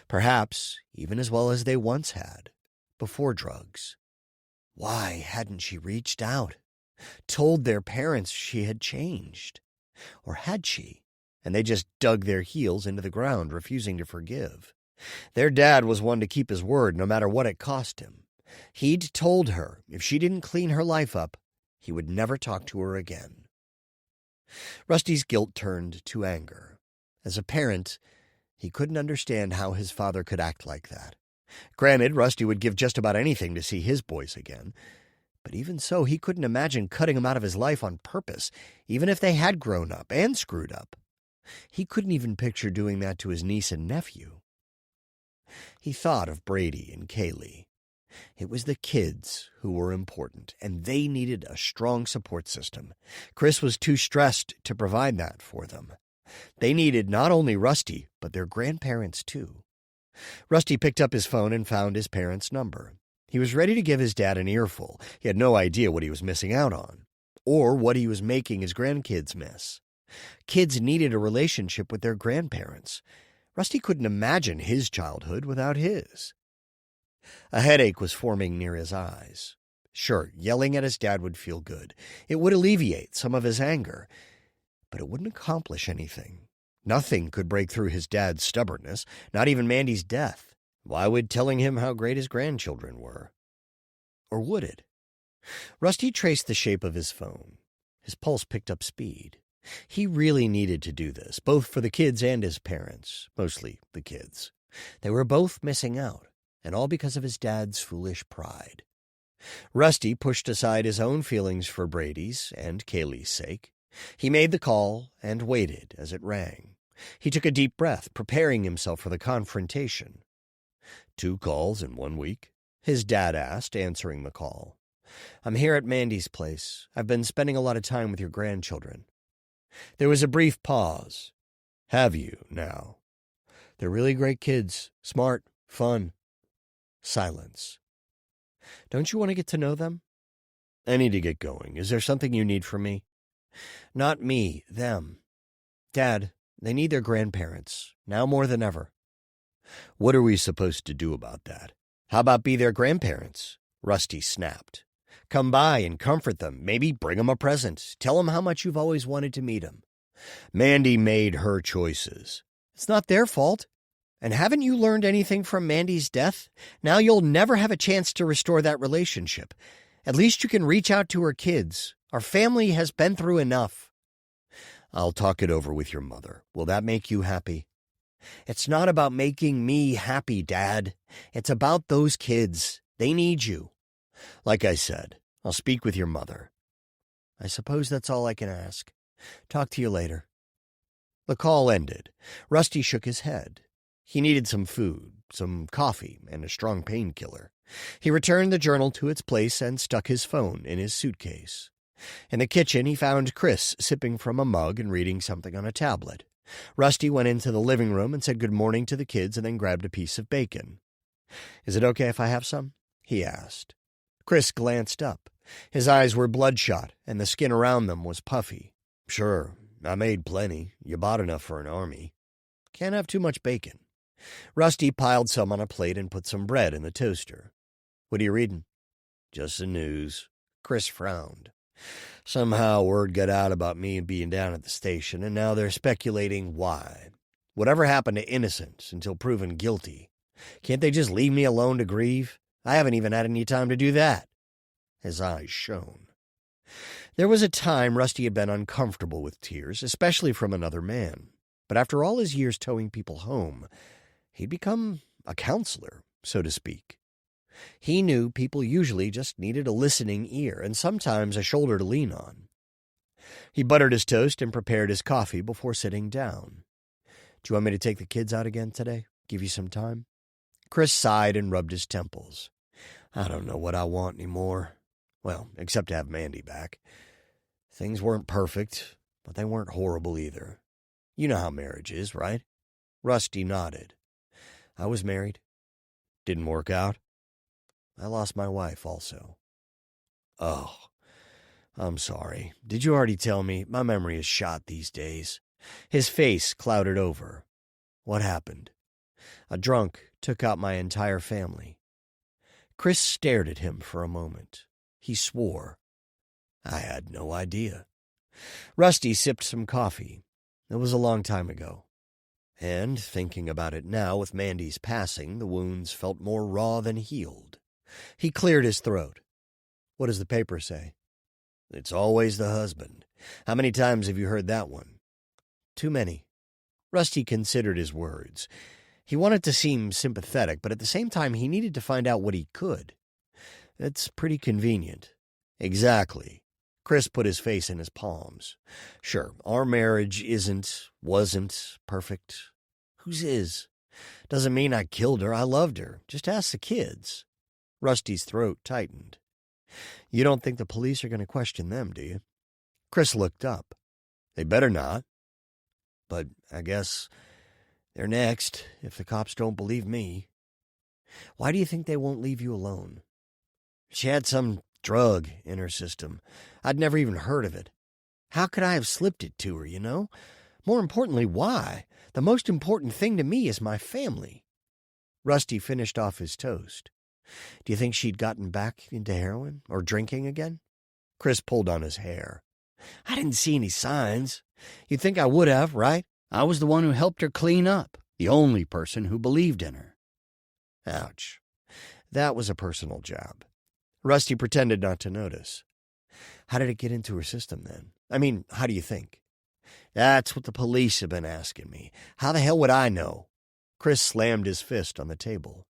Perhaps even as well as they once had, before drugs. Why hadn't she reached out, told their parents she had changed? Or had she, and they just dug their heels into the ground, refusing to forgive? Their dad was one to keep his word, no matter what it cost him. He'd told her if she didn't clean her life up, he would never talk to her again. Rusty's guilt turned to anger. As a parent, he couldn't understand how his father could act like that. Granted, Rusty would give just about anything to see his boys again. But even so, he couldn't imagine cutting them out of his life on purpose, even if they had grown up and screwed up. He couldn't even picture doing that to his niece and nephew. He thought of Brady and Kaylee. It was the kids who were important, and they needed a strong support system. Chris was too stressed to provide that for them. They needed not only Rusty, but their grandparents too. Rusty picked up his phone and found his parents' number. He was ready to give his dad an earful. He had no idea what he was missing out on, or what he was making his grandkids miss. Kids needed a relationship with their grandparents. Rusty couldn't imagine his childhood without his. A headache was forming near his eyes. Sure, yelling at his dad would feel good. It would alleviate some of his anger. But it wouldn't accomplish anything. Nothing could break through his dad's stubbornness, not even Mandy's death. Why would telling him how great his grandchildren were? Or would it? Rusty traced the shape of his phone. His pulse picked up speed. He really needed to do this, both for the kids and his parents, mostly the kids. They were both missing out, and all because of his dad's foolish pride. Rusty pushed aside his own feelings for Brady's and Kaylee's sake. He made the call and waited as it rang. He took a deep breath, preparing himself for the confrontation. 2 calls in 1 week? His dad asked, answering the call. I'm here at Mandy's place. I've been spending a lot of time with your grandchildren. There was a brief pause. Have you, now? They're really great kids. Smart, fun. Silence. Don't you want to get to know them? I need to get going. Is there something you need from me? Not me, them. Dad, they need their grandparents, now more than ever. What are we supposed to do about that? How about be their grandparents? Rusty snapped. Come by and comfort them. Maybe bring them a present. Tell them how much you've always wanted to meet them. Mandy made her choices. It's not their fault. And haven't you learned anything from Mandy's death? Now you'll never have a chance to restore that relationship. At least you can reach out to her kids. Our family has been through enough. I'll talk it over with your mother. Will that make you happy? It's not about making me happy, Dad. It's about those kids. They need you. Like I said, I'll speak with your mother. I suppose that's all I can ask. Talk to you later. The call ended. Rusty shook his head. He needed some food, some coffee, and a strong painkiller. He returned the journal to its place and stuck his phone in his suitcase. In the kitchen, he found Chris sipping from a mug and reading something on a tablet. Rusty went into the living room and said good morning to the kids and then grabbed a piece of bacon. Is it okay if I have some? He asked. Chris glanced up. His eyes were bloodshot, and the skin around them was puffy. Sure, I made plenty. You bought enough for an army. Can't have too much bacon. Rusty piled some on a plate and put some bread in the toaster. What are you reading? Just the news. Chris frowned. Somehow word got out about me being down at the station, and now they're speculating why. Whatever happened to innocence until proven guilty? Can't they just leave me alone to grieve? I haven't even had any time to do that. His eyes shone. There was a time Rusty had been uncomfortable with tears, especially from another man. But after all his years towing people home, he'd become a counselor, so to speak. He knew people usually just needed a listening ear and sometimes a shoulder to lean on. He buttered his toast and prepared his coffee before sitting down. Do you want me to take the kids out again today? Give you some time? Chris sighed and rubbed his temples. I don't know what I want anymore. Well, except to have Mandy back. Things weren't perfect, but they weren't horrible either. You know how marriage is, right? Rusty nodded. I was married. Didn't work out. I lost my wife also. Oh, I'm sorry. Did you already tell me? My memory is shot these days. His face clouded over. What happened? A drunk took out my entire family. Chris stared at him for a moment. He swore. I had no idea. Rusty sipped some coffee. It was a long time ago. And, thinking about it now, with Mandy's passing, the wounds felt more raw than healed. He cleared his throat. What does the paper say? It's always the husband. How many times have you heard that one? Too many. Rusty considered his words. He wanted to seem sympathetic, but at the same time he needed to find out what he could. It's pretty convenient. Exactly. Chris put his face in his palms. Sure, our marriage wasn't perfect. Whose is? Doesn't mean I killed her. I loved her. Just ask the kids. Rusty's throat tightened. You don't think the police are going to question them, do you? Chris looked up. They better not. But I guess they're next, if the cops don't believe me. Why do you think they won't leave you alone? She had some drug in her system. I'd never even heard of it. How could I have slipped it to her, you know? More importantly, why? The most important thing to me is my family. Rusty finished off his toast. Do you think she'd gotten back into heroin or drinking again? Chris pulled on his hair. I didn't see any signs. You'd think I would have, right? I was the one who helped her clean up, the only person who believed in her. Ouch. That was a personal jab. Rusty pretended not to notice. How did it get into her system then? I mean, how do you think? That's what the police have been asking me. How the hell would I know? Chris slammed his fist on the table.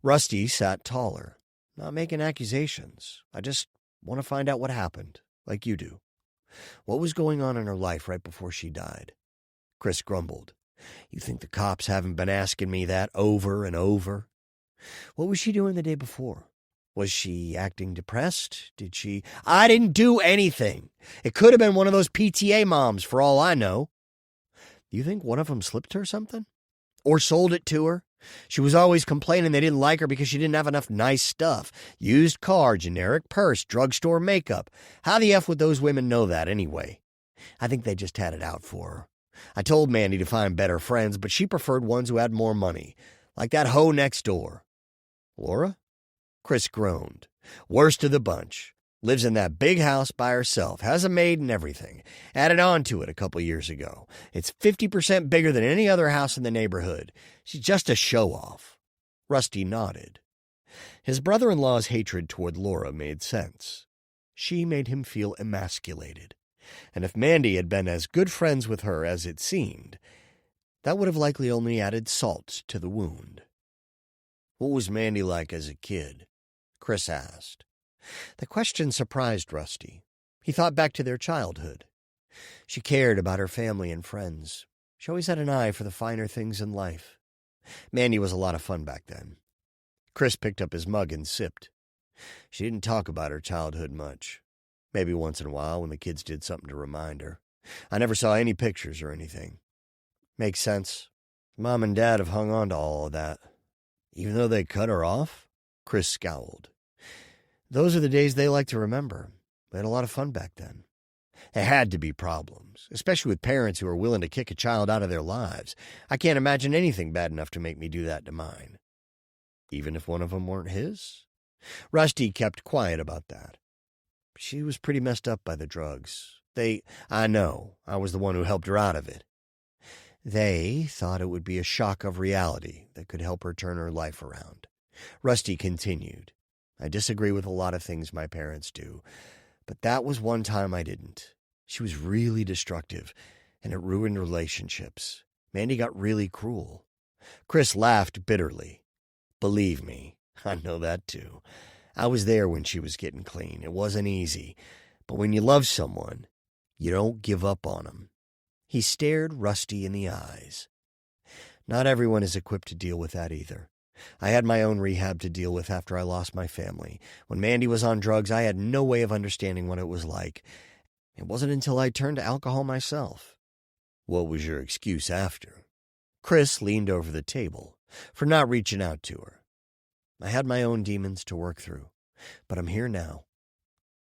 Rusty sat taller. Not making accusations. I just want to find out what happened, like you do. What was going on in her life right before she died? Chris grumbled. You think the cops haven't been asking me that over and over? What was she doing the day before? Was she acting depressed? Did she... I didn't do anything. It could have been one of those PTA moms, for all I know. You think one of them slipped her something? Or sold it to her? She was always complaining they didn't like her because she didn't have enough nice stuff. Used car, generic purse, drugstore makeup. How the F would those women know that anyway? I think they just had it out for her. I told Mandy to find better friends, but she preferred ones who had more money. Like that hoe next door. Laura? Chris groaned. Worst of the bunch. Lives in that big house by herself. Has a maid and everything. Added on to it a couple years ago. It's 50% bigger than any other house in the neighborhood. She's just a show-off. Rusty nodded. His brother-in-law's hatred toward Laura made sense. She made him feel emasculated. And if Mandy had been as good friends with her as it seemed, that would have likely only added salt to the wound. What was Mandy like as a kid? Chris asked. The question surprised Rusty. He thought back to their childhood. She cared about her family and friends. She always had an eye for the finer things in life. Mandy was a lot of fun back then. Chris picked up his mug and sipped. She didn't talk about her childhood much. Maybe once in a while when the kids did something to remind her. I never saw any pictures or anything. Makes sense. Mom and Dad have hung on to all of that. Even though they cut her off? Chris scowled. Those are the days they like to remember. They had a lot of fun back then. There had to be problems, especially with parents who are willing to kick a child out of their lives. I can't imagine anything bad enough to make me do that to mine. Even if one of them weren't his? Rusty kept quiet about that. She was pretty messed up by the drugs. I know, I was the one who helped her out of it. They thought it would be a shock of reality that could help her turn her life around. Rusty continued. I disagree with a lot of things my parents do, but that was one time I didn't. She was really destructive, and it ruined relationships. Mandy got really cruel. Chris laughed bitterly. Believe me, I know that too. I was there when she was getting clean. It wasn't easy, but when you love someone, you don't give up on them. He stared Rusty in the eyes. Not everyone is equipped to deal with that either. I had my own rehab to deal with after I lost my family. When Mandy was on drugs, I had no way of understanding what it was like. It wasn't until I turned to alcohol myself. What was your excuse after? Chris leaned over the table for not reaching out to her. I had my own demons to work through, but I'm here now.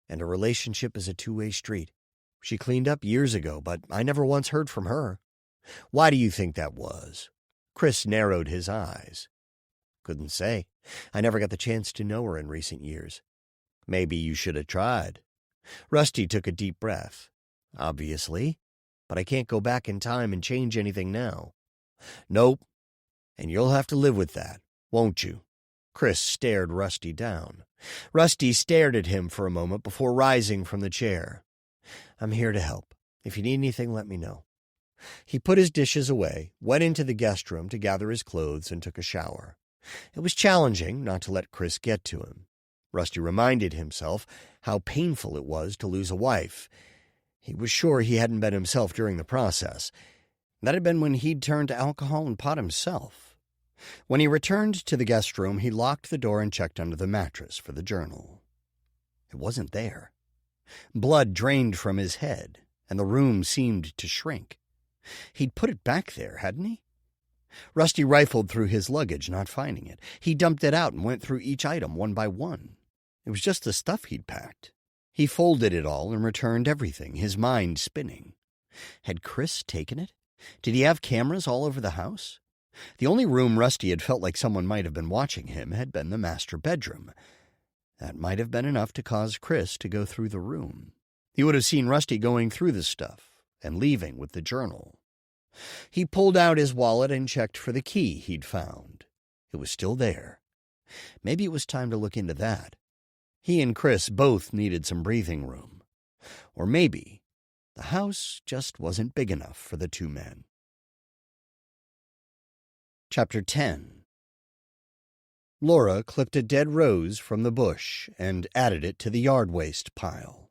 And a relationship is a two-way street. She cleaned up years ago, but I never once heard from her. Why do you think that was? Chris narrowed his eyes. Couldn't say. I never got the chance to know her in recent years. Maybe you should have tried. Rusty took a deep breath. Obviously, but I can't go back in time and change anything now. Nope, and you'll have to live with that, won't you? Chris stared Rusty down. Rusty stared at him for a moment before rising from the chair. I'm here to help. If you need anything, let me know. He put his dishes away, went into the guest room to gather his clothes, and took a shower. It was challenging not to let Chris get to him. Rusty reminded himself how painful it was to lose a wife. He was sure he hadn't been himself during the process. That had been when he'd turned to alcohol and pot himself. When he returned to the guest room, he locked the door and checked under the mattress for the journal. It wasn't there. Blood drained from his head, and the room seemed to shrink. He'd put it back there, hadn't he? Rusty rifled through his luggage, not finding it. He dumped it out and went through each item one by one. It was just the stuff he'd packed. He folded it all and returned everything, his mind spinning. Had Chris taken it? Did he have cameras all over the house? The only room Rusty had felt like someone might have been watching him had been the master bedroom. That might have been enough to cause Chris to go through the room. He would have seen Rusty going through the stuff and leaving with the journal. He pulled out his wallet and checked for the key he'd found. It was still there. Maybe it was time to look into that. He and Chris both needed some breathing room. Or maybe the house just wasn't big enough for the two men. Chapter 10. Laura clipped a dead rose from the bush and added it to the yard waste pile.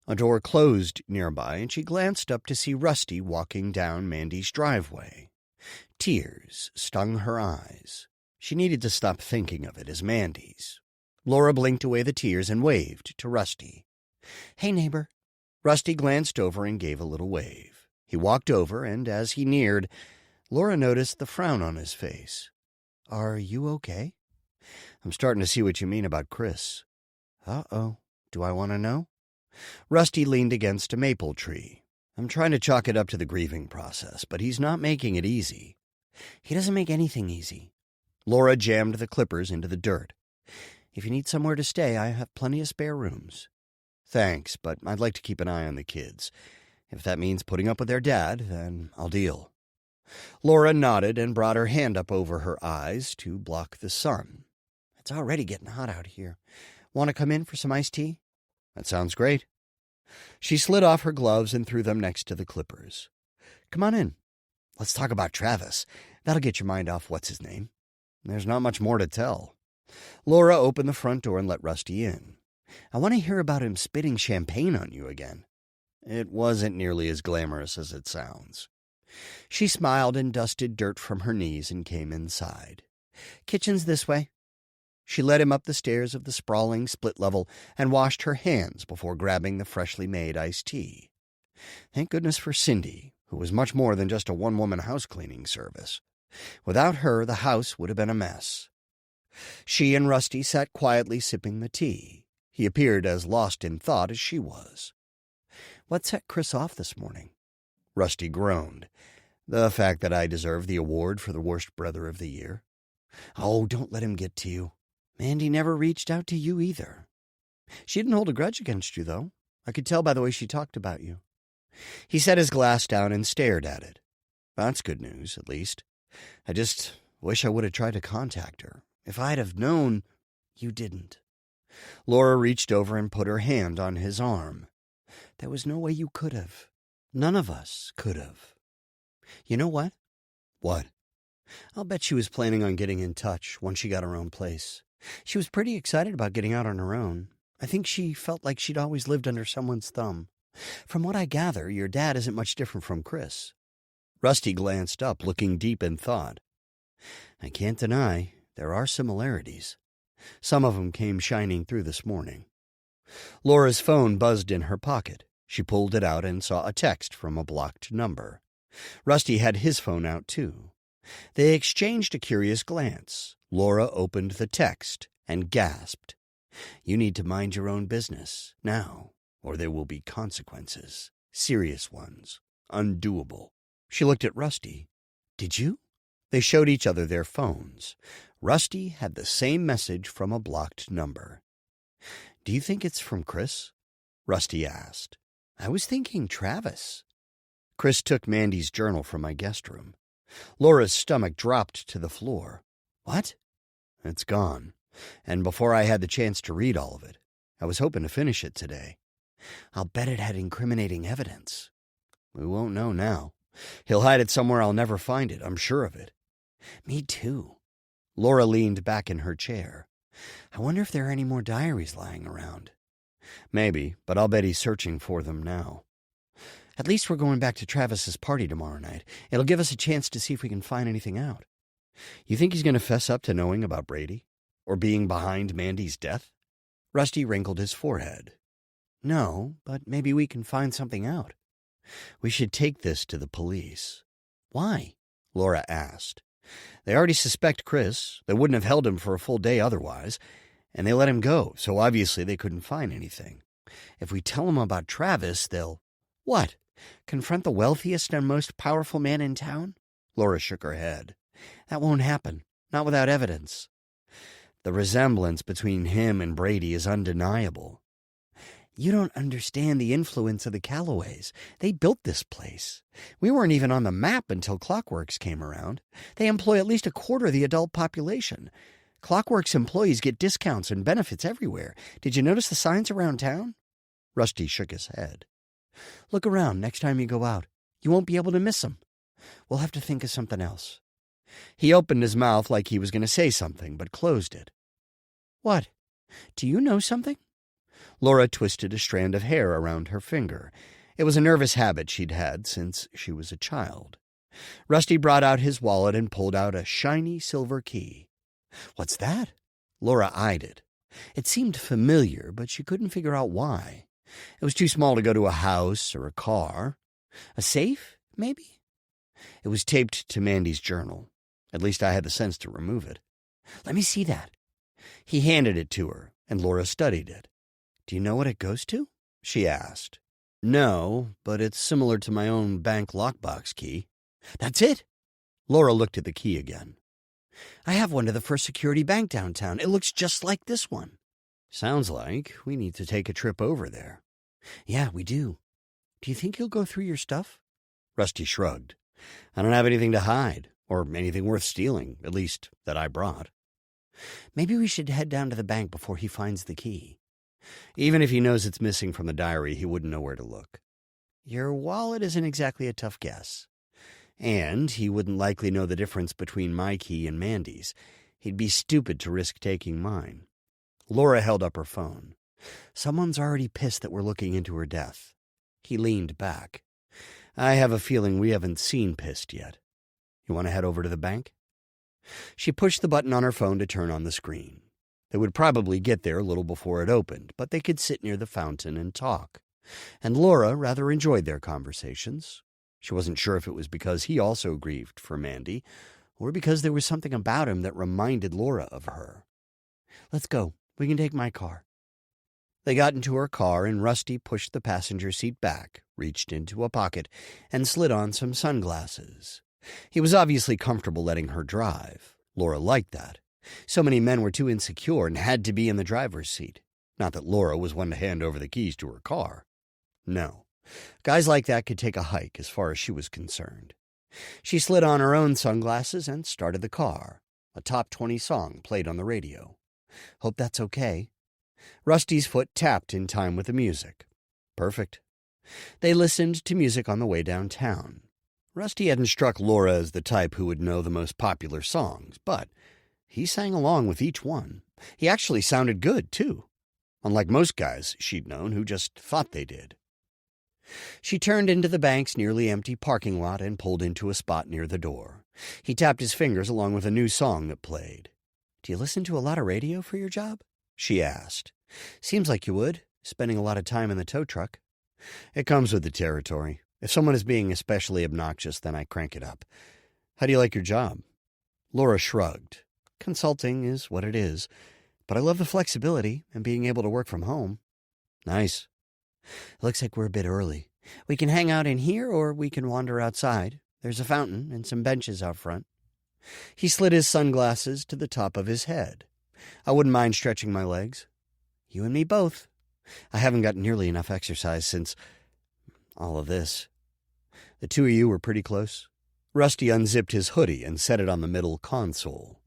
A door closed nearby, and she glanced up to see Rusty walking down Mandy's driveway. Tears stung her eyes. She needed to stop thinking of it as Mandy's. Laura blinked away the tears and waved to Rusty. "Hey, neighbor." Rusty glanced over and gave a little wave. He walked over, and as he neared, Laura noticed the frown on his face. "Are you okay?" "I'm starting to see what you mean about Chris." "Uh-oh. Do I want to know?" Rusty leaned against a maple tree. "I'm trying to chalk it up to the grieving process, but he's not making it easy." "He doesn't make anything easy." Laura jammed the clippers into the dirt. "If you need somewhere to stay, I have plenty of spare rooms." "Thanks, but I'd like to keep an eye on the kids. If that means putting up with their dad, then I'll deal." Laura nodded and brought her hand up over her eyes to block the sun. "It's already getting hot out here. Want to come in for some iced tea?" "That sounds great." She slid off her gloves and threw them next to the clippers. "Come on in. Let's talk about Travis. That'll get your mind off what's-his-name. There's not much more to tell." Laura opened the front door and let Rusty in. "I want to hear about him spitting champagne on you again." "It wasn't nearly as glamorous as it sounds." She smiled and dusted dirt from her knees and came inside. "Kitchen's this way." She led him up the stairs of the sprawling split level and washed her hands before grabbing the freshly made iced tea. Thank goodness for Cindy, who was much more than just a one-woman house-cleaning service. Without her, the house would have been a mess. She and Rusty sat quietly sipping the tea. He appeared as lost in thought as she was. "What set Chris off this morning?" Rusty groaned. "The fact that I deserve the award for the worst brother of the year." "Oh, don't let him get to you. Mandy never reached out to you either." "She didn't hold a grudge against you, though. I could tell by the way she talked about you." He set his glass down and stared at it. "That's good news, at least. I just wish I would have tried to contact her. If I'd have known—" "You didn't." Laura reached over and put her hand on his arm. "There was no way you could have. None of us could have. You know what?" "What?" "I'll bet she was planning on getting in touch once she got her own place. She was pretty excited about getting out on her own. I think she felt like she'd always lived under someone's thumb. From what I gather, your dad isn't much different from Chris." Rusty glanced up, looking deep in thought. "I can't deny there are similarities. Some of them came shining through this morning." Laura's phone buzzed in her pocket. She pulled it out and saw a text from a blocked number. Rusty had his phone out, too. They exchanged a curious glance. Laura opened the text and gasped. "You need to mind your own business now, or there will be consequences. Serious ones. Undoable." She looked at Rusty. "Did you?" They showed each other their phones. Rusty had the same message from a blocked number. "Do you think it's from Chris?" Rusty asked. "I was thinking Travis." "Chris took Mandy's journal from my guest room." Laura's stomach dropped to the floor. "What?" "It's gone. And before I had the chance to read all of it. I was hoping to finish it today." "I'll bet it had incriminating evidence." "We won't know now. He'll hide it somewhere I'll never find it, I'm sure of it." "Me too." Laura leaned back in her chair. "I wonder if there are any more diaries lying around." "Maybe, but I'll bet he's searching for them now." "At least we're going back to Travis's party tomorrow night. It'll give us a chance to see if we can find anything out." "You think he's going to fess up to knowing about Brady? Or being behind Mandy's death?" Rusty wrinkled his forehead. "No, but maybe we can find something out. We should take this to the police." "Why?" Laura asked. "They already suspect Chris. They wouldn't have held him for a full day otherwise. And they let him go, so obviously they couldn't find anything. If we tell them about Travis, they'll—" "What? Confront the wealthiest and most powerful man in town?" Laura shook her head. "That won't happen. Not without evidence." "The resemblance between him and Brady is undeniable." "You don't understand the influence of the Calloways. They built this place. We weren't even on the map until Clockworks came around. They employ at least a quarter of the adult population. Clockworks employees get discounts and benefits everywhere. Did you notice the signs around town?" Rusty shook his head. "Look around next time you go out. You won't be able to miss them. We'll have to think of something else." He opened his mouth like he was going to say something, but closed it. "What? Do you know something?" Laura twisted a strand of hair around her finger. It was a nervous habit she'd had since she was a child. Rusty brought out his wallet and pulled out a shiny silver key. "What's that?" Laura eyed it. It seemed familiar, but she couldn't figure out why. It was too small to go to a house or a car. A safe, maybe? It was taped to Mandy's journal. At least I had the sense to remove it. "Let me see that." He handed it to her, and Laura studied it. "Do you know what it goes to?" she asked. "No, but it's similar to my own bank lockbox key." "That's it?" Laura looked at the key again. I have one to the First Security Bank downtown. It looks just like this one. Sounds like we need to take a trip over there. Yeah, we do. Do you think he'll go through your stuff? Rusty shrugged. I don't have anything to hide, or anything worth stealing, at least that I brought. Maybe we should head down to the bank before he finds the key. Even if he knows it's missing from the diary, he wouldn't know where to look. Your wallet isn't exactly a tough guess. And he wouldn't likely know the difference between my key and Mandy's. He'd be stupid to risk taking mine. Laura held up her phone. Someone's already pissed that we're looking into her death. He leaned back. I have a feeling we haven't seen pissed yet. You want to head over to the bank? She pushed the button on her phone to turn on the screen. They would probably get there a little before it opened, but they could sit near the fountain and talk. And Laura rather enjoyed their conversations. She wasn't sure if it was because he also grieved for Mandy, or because there was something about him that reminded Laura of her. Let's go. We can take my car. They got into her car, and Rusty pushed the passenger seat back, reached into a pocket, and slid on some sunglasses. He was obviously comfortable letting her drive. Laura liked that. So many men were too insecure and had to be in the driver's seat. Not that Laura was one to hand over the keys to her car. No. Guys like that could take a hike as far as she was concerned. She slid on her own sunglasses and started the car. A top 20 song played on the radio. Hope that's okay. Rusty's foot tapped in time with the music. Perfect. They listened to music on the way downtown. Rusty hadn't struck Laura as the type who would know the most popular songs, but he sang along with each one. He actually sounded good, too. Unlike most guys she'd known who just thought they did. She turned into the bank's nearly empty parking lot and pulled into a spot near the door. He tapped his fingers along with a new song that played. Do you listen to a lot of radio for your job? She asked. Seems like you would, spending a lot of time in the tow truck. It comes with the territory. If someone is being especially obnoxious, then I crank it up. How do you like your job? Laura shrugged. Consulting is what it is, but I love the flexibility and being able to work from home. Nice. Looks like we're a bit early. We can hang out in here or we can wander outside. There's a fountain and some benches out front. He slid his sunglasses to the top of his head. I wouldn't mind stretching my legs. You and me both. I haven't gotten nearly enough exercise since all of this. The two of you were pretty close. Rusty unzipped his hoodie and set it on the middle console.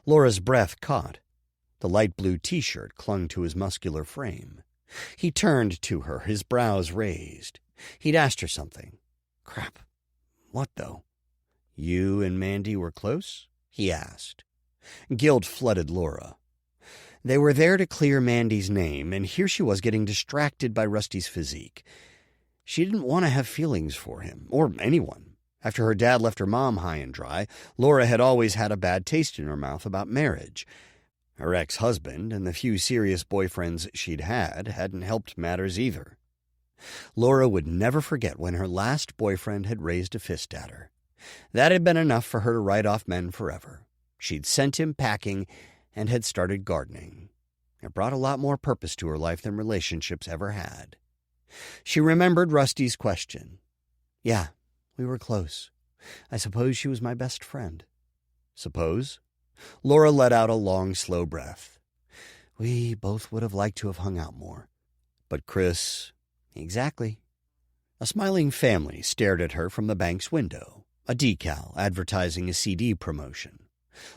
Laura's breath caught. The light blue T-shirt clung to his muscular frame. He turned to her, his brows raised. He'd asked her something. Crap. What, though? You and Mandy were close? He asked. Guilt flooded Laura. They were there to clear Mandy's name, and here she was getting distracted by Rusty's physique. She didn't want to have feelings for him, or anyone. After her dad left her mom high and dry, Laura had always had a bad taste in her mouth about marriage. Her ex-husband and the few serious boyfriends she'd had hadn't helped matters either. Laura would never forget when her last boyfriend had raised a fist at her. That had been enough for her to write off men forever. She'd sent him packing and had started gardening. It brought a lot more purpose to her life than relationships ever had. She remembered Rusty's question. Yeah, we were close. I suppose she was my best friend. Suppose? Laura let out a long, slow breath. We both would have liked to have hung out more. But Chris... Exactly. A smiling family stared at her from the bank's window, a decal advertising a CD promotion.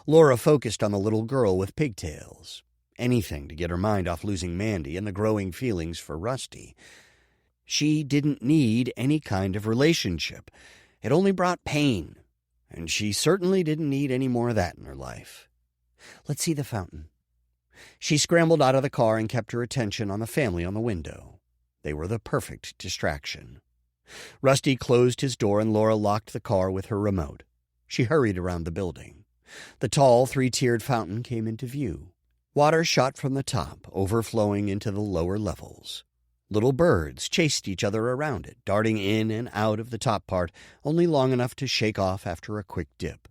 Laura focused on the little girl with pigtails. Anything to get her mind off losing Mandy and the growing feelings for Rusty. She didn't need any kind of relationship. It only brought pain. And she certainly didn't need any more of that in her life. Let's see the fountain. She scrambled out of the car and kept her attention on the family on the window. They were the perfect distraction. Rusty closed his door and Laura locked the car with her remote. She hurried around the building. The tall, three-tiered fountain came into view. Water shot from the top, overflowing into the lower levels. Little birds chased each other around it, darting in and out of the top part, only long enough to shake off after a quick dip.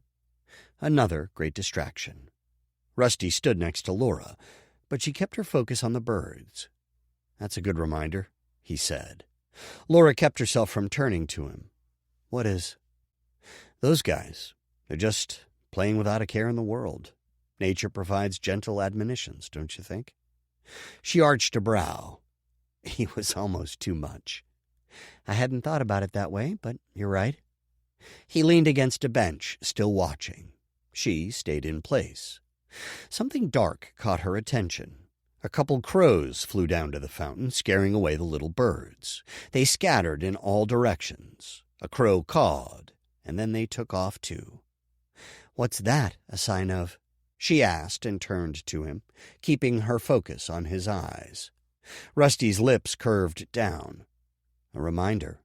Another great distraction. Rusty stood next to Laura, but she kept her focus on the birds. That's a good reminder, he said. Laura kept herself from turning to him. What is? Those guys. They're just playing without a care in the world. Nature provides gentle admonitions, don't you think? She arched a brow. He was almost too much. I hadn't thought about it that way, but you're right. He leaned against a bench, still watching. She stayed in place. Something dark caught her attention. A couple crows flew down to the fountain, scaring away the little birds. They scattered in all directions. A crow cawed, and then they took off too. "What's that a sign of?" she asked and turned to him, keeping her focus on his eyes. Rusty's lips curved down. A reminder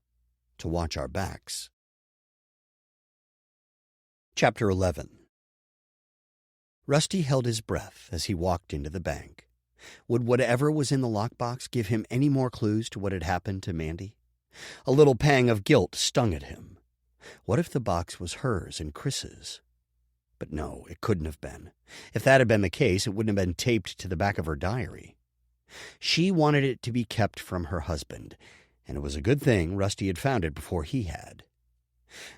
to watch our backs. Chapter 11. Rusty held his breath as he walked into the bank. Would whatever was in the lockbox give him any more clues to what had happened to Mandy? A little pang of guilt stung at him. What if the box was hers and Chris's? But no, it couldn't have been. If that had been the case, it wouldn't have been taped to the back of her diary. She wanted it to be kept from her husband, and it was a good thing Rusty had found it before he had.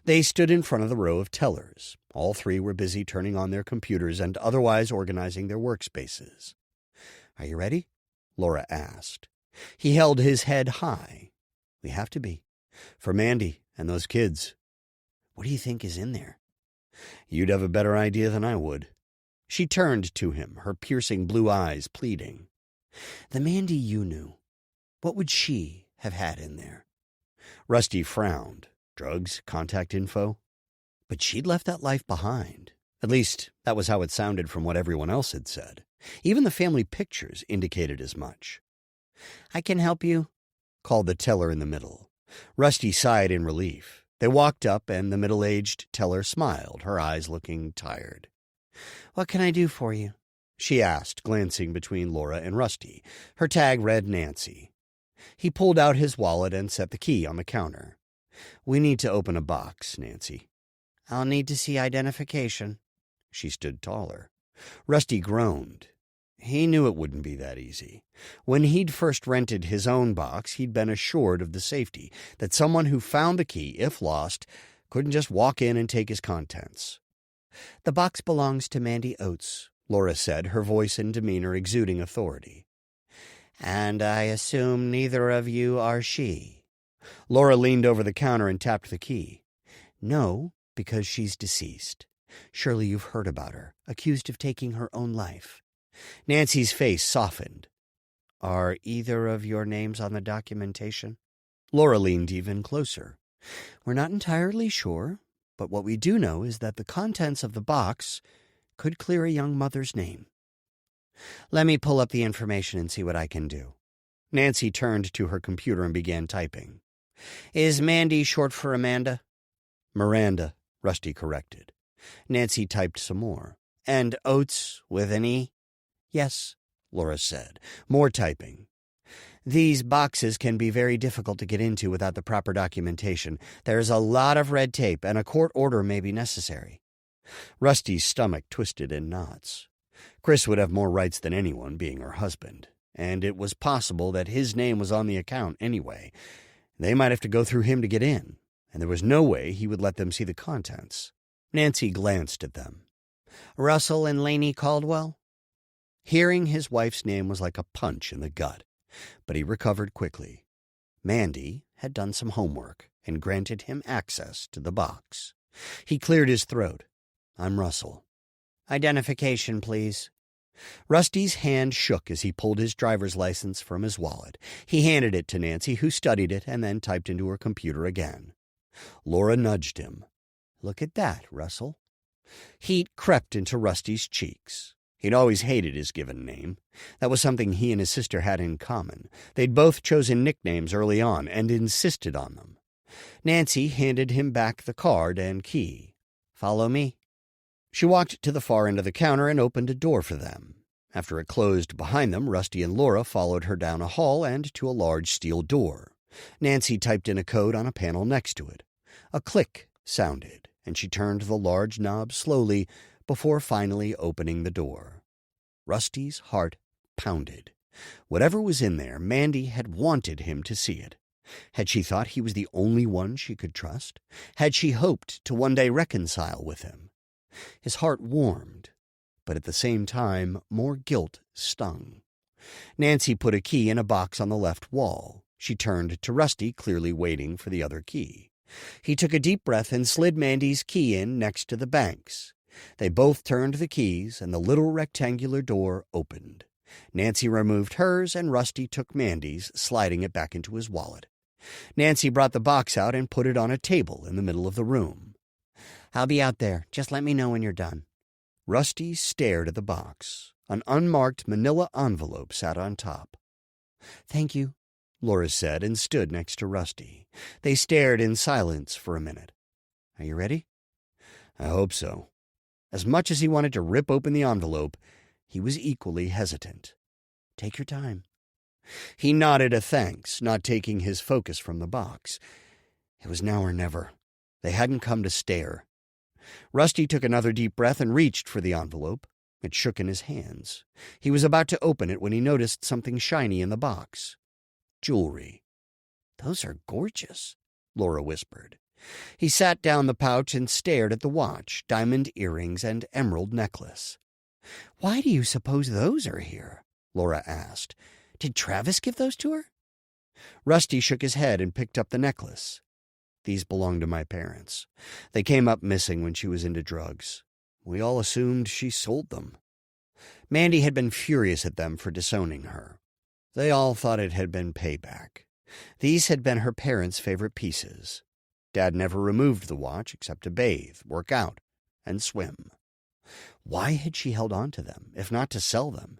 They stood in front of the row of tellers. All three were busy turning on their computers and otherwise organizing their workspaces. "Are you ready?" Laura asked. He held his head high. "We have to be. For Mandy and those kids." "What do you think is in there?" "You'd have a better idea than I would." She turned to him, her piercing blue eyes pleading. "The Mandy you knew, what would she have had in there?" Rusty frowned. Drugs, contact info? But she'd left that life behind. At least, that was how it sounded from what everyone else had said. Even the family pictures indicated as much. "I can help you," called the teller in the middle. Rusty sighed in relief. They walked up, and the middle-aged teller smiled, her eyes looking tired. "What can I do for you?" she asked, glancing between Laura and Rusty. Her tag read Nancy. He pulled out his wallet and set the key on the counter. "We need to open a box, Nancy." "I'll need to see identification." She stood taller. Rusty groaned. He knew it wouldn't be that easy. When he'd first rented his own box, he'd been assured of the safety, that someone who found the key, if lost, couldn't just walk in and take his contents. "The box belongs to Mandy Oates," Laura said, her voice and demeanor exuding authority. "And I assume neither of you are she?" Laura leaned over the counter and tapped the key. "No, because she's deceased. Surely you've heard about her, accused of taking her own life." Nancy's face softened. "Are either of your names on the documentation?" Laura leaned even closer. "We're not entirely sure, but what we do know is that the contents of the box could clear a young mother's name." "Let me pull up the information and see what I can do." Nancy turned to her computer and began typing. "Is Mandy short for Amanda?" "Miranda," Rusty corrected. Nancy typed some more. "And Oates with an E?" "Yes," Laura said, more typing. "These boxes can be very difficult to get into without the proper documentation. There's a lot of red tape, and a court order may be necessary." Rusty's stomach twisted in knots. Chris would have more rights than anyone, being her husband, and it was possible that his name was on the account anyway. They might have to go through him to get in, and there was no way he would let them see the contents. Nancy glanced at them. "Russell and Laney Caldwell?" Hearing his wife's name was like a punch in the gut, but he recovered quickly. Mandy had done some homework and granted him access to the box. He cleared his throat. "I'm Russell." "Identification, please." Rusty's hand shook as he pulled his driver's license from his wallet. He handed it to Nancy, who studied it and then typed into her computer again. Laura nudged him. "Look at that, Russell." Heat crept into Rusty's cheeks. He'd always hated his given name. That was something he and his sister had in common. They'd both chosen nicknames early on and insisted on them. Nancy handed him back the card and key. "Follow me." She walked to the far end of the counter and opened a door for them. After it closed behind them, Rusty and Laura followed her down a hall and to a large steel door. Nancy typed in a code on a panel next to it. A click sounded, and she turned the large knob slowly before finally opening the door. Rusty's heart pounded. Whatever was in there, Mandy had wanted him to see it. Had she thought he was the only one she could trust? Had she hoped to one day reconcile with him? His heart warmed, but at the same time more guilt stung. Nancy put a key in a box on the left wall. She turned to Rusty, clearly waiting for the other key. He took a deep breath and slid Mandy's key in next to the bank's. They both turned the keys, and the little rectangular door opened. Nancy removed hers, and Rusty took Mandy's, sliding it back into his wallet. Nancy brought the box out and put it on a table in the middle of the room. "I'll be out there. Just let me know when you're done." Rusty stared at the box. An unmarked manila envelope sat on top. "Thank you," Laura said, and stood next to Rusty. They stared in silence for a minute. "Are you ready?" "I hope so." As much as he wanted to rip open the envelope, he was equally hesitant. "Take your time." He nodded a thanks, not taking his focus from the box. It was now or never. They hadn't come to stare. Rusty took another deep breath and reached for the envelope. It shook in his hands. He was about to open it when he noticed something shiny in the box. Jewelry. "Those are gorgeous," Laura whispered. He sat down the pouch and stared at the watch, diamond earrings, and emerald necklace. "Why do you suppose those are here?" Laura asked. "Did Travis give those to her?" Rusty shook his head and picked up the necklace. "These belong to my parents. They came up missing when she was into drugs. We all assumed she sold them." Mandy had been furious at them for disowning her. They all thought it had been payback. These had been her parents' favorite pieces. Dad never removed the watch except to bathe, work out, and swim. Why had she held on to them, if not to sell them?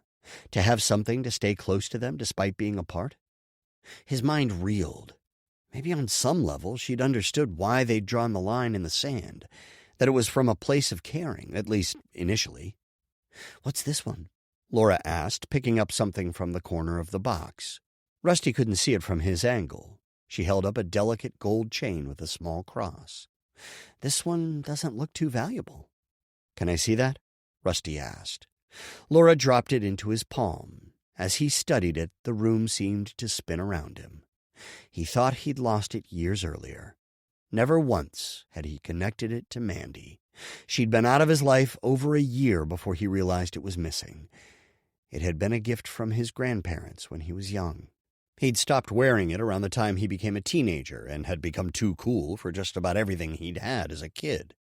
To have something to stay close to them despite being apart? His mind reeled. Maybe on some level she'd understood why they'd drawn the line in the sand, that it was from a place of caring, at least initially. "What's this one?" Laura asked, picking up something from the corner of the box. Rusty couldn't see it from his angle. She held up a delicate gold chain with a small cross. "This one doesn't look too valuable." "Can I see that?" Rusty asked. Laura dropped it into his palm. As he studied it, the room seemed to spin around him. He thought he'd lost it years earlier. Never once had he connected it to Mandy. She'd been out of his life over a year before he realized it was missing. It had been a gift from his grandparents when he was young. He'd stopped wearing it around the time he became a teenager and had become too cool for just about everything he'd had as a kid.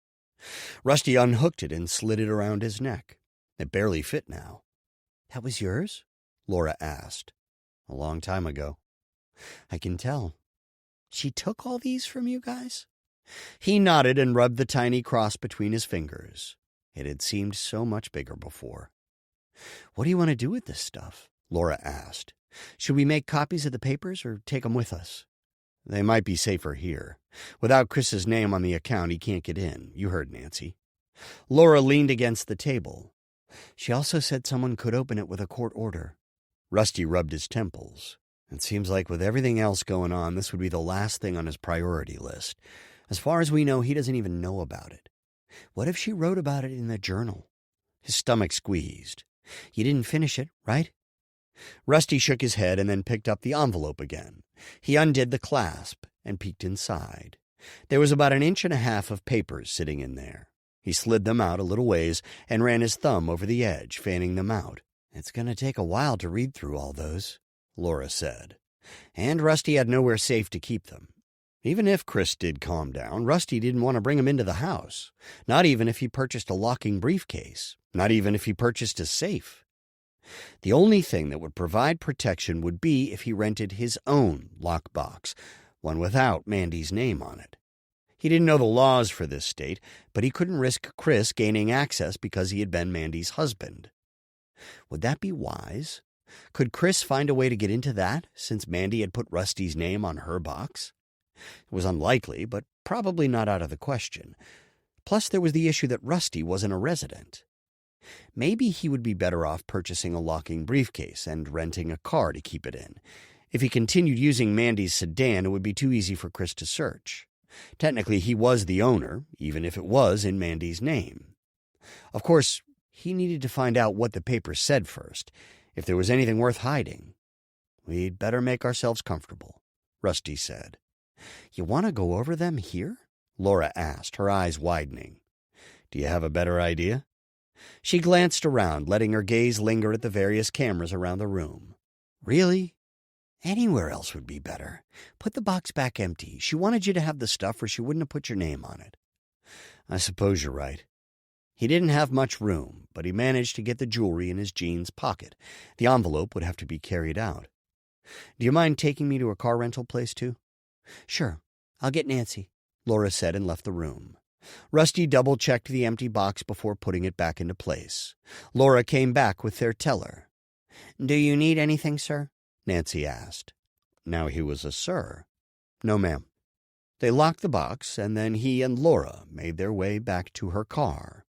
Rusty unhooked it and slid it around his neck. It barely fit now. "That was yours?" Laura asked. "A long time ago." "I can tell. She took all these from you guys?" He nodded and rubbed the tiny cross between his fingers. It had seemed so much bigger before. "What do you want to do with this stuff?" Laura asked. "Should we make copies of the papers or take them with us?" "They might be safer here. Without Chris's name on the account, he can't get in. You heard Nancy." Laura leaned against the table. "She also said someone could open it with a court order." Rusty rubbed his temples. It seems like with everything else going on, this would be the last thing on his priority list. As far as we know, he doesn't even know about it. What if she wrote about it in the journal? His stomach squeezed. "You didn't finish it, right?" Rusty shook his head and then picked up the envelope again. He undid the clasp and peeked inside. There was about 1.5 inches of papers sitting in there. He slid them out a little ways and ran his thumb over the edge, fanning them out. "It's going to take a while to read through all those," Laura said. And Rusty had nowhere safe to keep them. Even if Chris did calm down, Rusty didn't want to bring him into the house. Not even if he purchased a locking briefcase. Not even if he purchased a safe. The only thing that would provide protection would be if he rented his own lockbox, one without Mandy's name on it. He didn't know the laws for this state, but he couldn't risk Chris gaining access because he had been Mandy's husband. Would that be wise? Could Chris find a way to get into that, since Mandy had put Rusty's name on her box? It was unlikely, but probably not out of the question. Plus, there was the issue that Rusty wasn't a resident. Maybe he would be better off purchasing a locking briefcase and renting a car to keep it in. If he continued using Mandy's sedan, it would be too easy for Chris to search. Technically, he was the owner, even if it was in Mandy's name. Of course, he needed to find out what the papers said first, if there was anything worth hiding. "We'd better make ourselves comfortable," Rusty said. "You want to go over them here?" Laura asked, her eyes widening. Do you have a better idea? She glanced around, letting her gaze linger at the various cameras around the room. Really? Anywhere else would be better. Put the box back empty. She wanted you to have the stuff or she wouldn't have put your name on it. I suppose you're right. He didn't have much room, but he managed to get the jewelry in his jeans pocket. The envelope would have to be carried out. Do you mind taking me to a car rental place, too? Sure. I'll get Nancy, Laura said and left the room. Rusty double-checked the empty box before putting it back into place. Laura came back with their teller. Do you need anything, sir? Nancy asked. Now he was a sir. No, ma'am. They locked the box, and then he and Laura made their way back to her car.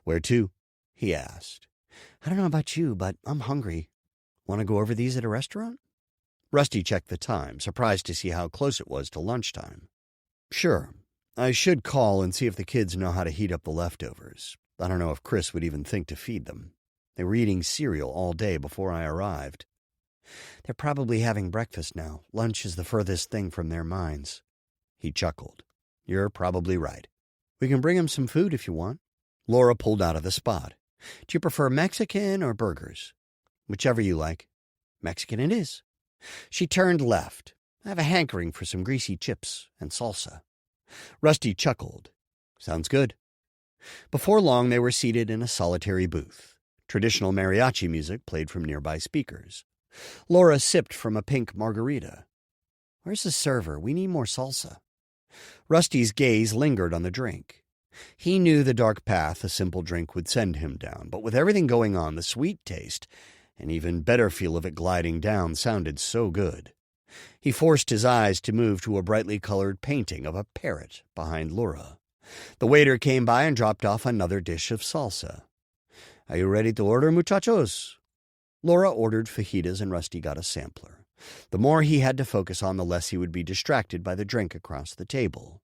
Where to? He asked. I don't know about you, but I'm hungry. Want to go over these at a restaurant? Rusty checked the time, surprised to see how close it was to lunchtime. Sure. I should call and see if the kids know how to heat up the leftovers. I don't know if Chris would even think to feed them. They were eating cereal all day before I arrived. They're probably having breakfast now. Lunch is the furthest thing from their minds. He chuckled. You're probably right. We can bring them some food if you want. Laura pulled out of the spot. Do you prefer Mexican or burgers? Whichever you like. Mexican it is. She turned left. I have a hankering for some greasy chips and salsa. Rusty chuckled. Sounds good. Before long, they were seated in a solitary booth. Traditional mariachi music played from nearby speakers. Laura sipped from a pink margarita. Where's the server? We need more salsa. Rusty's gaze lingered on the drink. He knew the dark path a simple drink would send him down, but with everything going on, the sweet taste, and even better feel of it gliding down, sounded so good. He forced his eyes to move to a brightly colored painting of a parrot behind Laura. The waiter came by and dropped off another dish of salsa. Are you ready to order, muchachos? Laura ordered fajitas and Rusty got a sampler. The more he had to focus on, the less he would be distracted by the drink across the table.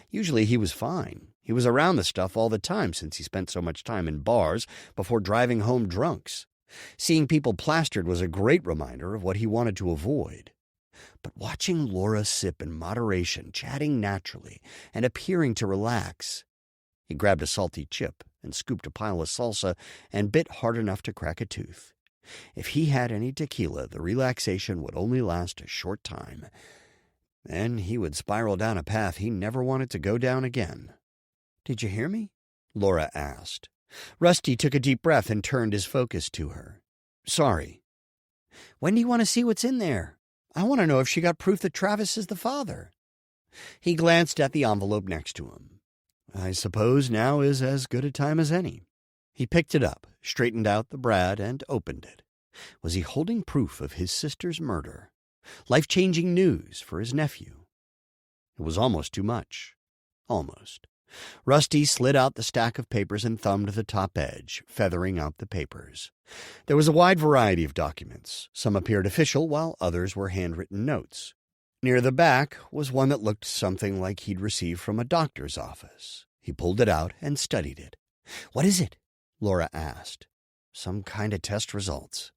Usually he was fine. He was around the stuff all the time since he spent so much time in bars before driving home drunks. Seeing people plastered was a great reminder of what he wanted to avoid. But watching Laura sip in moderation, chatting naturally, and appearing to relax. He grabbed a salty chip and scooped a pile of salsa and bit hard enough to crack a tooth. If he had any tequila, the relaxation would only last a short time. Then he would spiral down a path he never wanted to go down again. Did you hear me? Laura asked. Rusty took a deep breath and turned his focus to her. Sorry. When do you want to see what's in there? I want to know if she got proof that Travis is the father. He glanced at the envelope next to him. I suppose now is as good a time as any. He picked it up, straightened out the brad, and opened it. Was he holding proof of his sister's murder? Life-changing news for his nephew. It was almost too much. Almost. Rusty slid out the stack of papers and thumbed the top edge, feathering out the papers. There was a wide variety of documents. Some appeared official, while others were handwritten notes. Near the back was one that looked something like he'd received from a doctor's office. He pulled it out and studied it. What is it? Laura asked. Some kind of test results.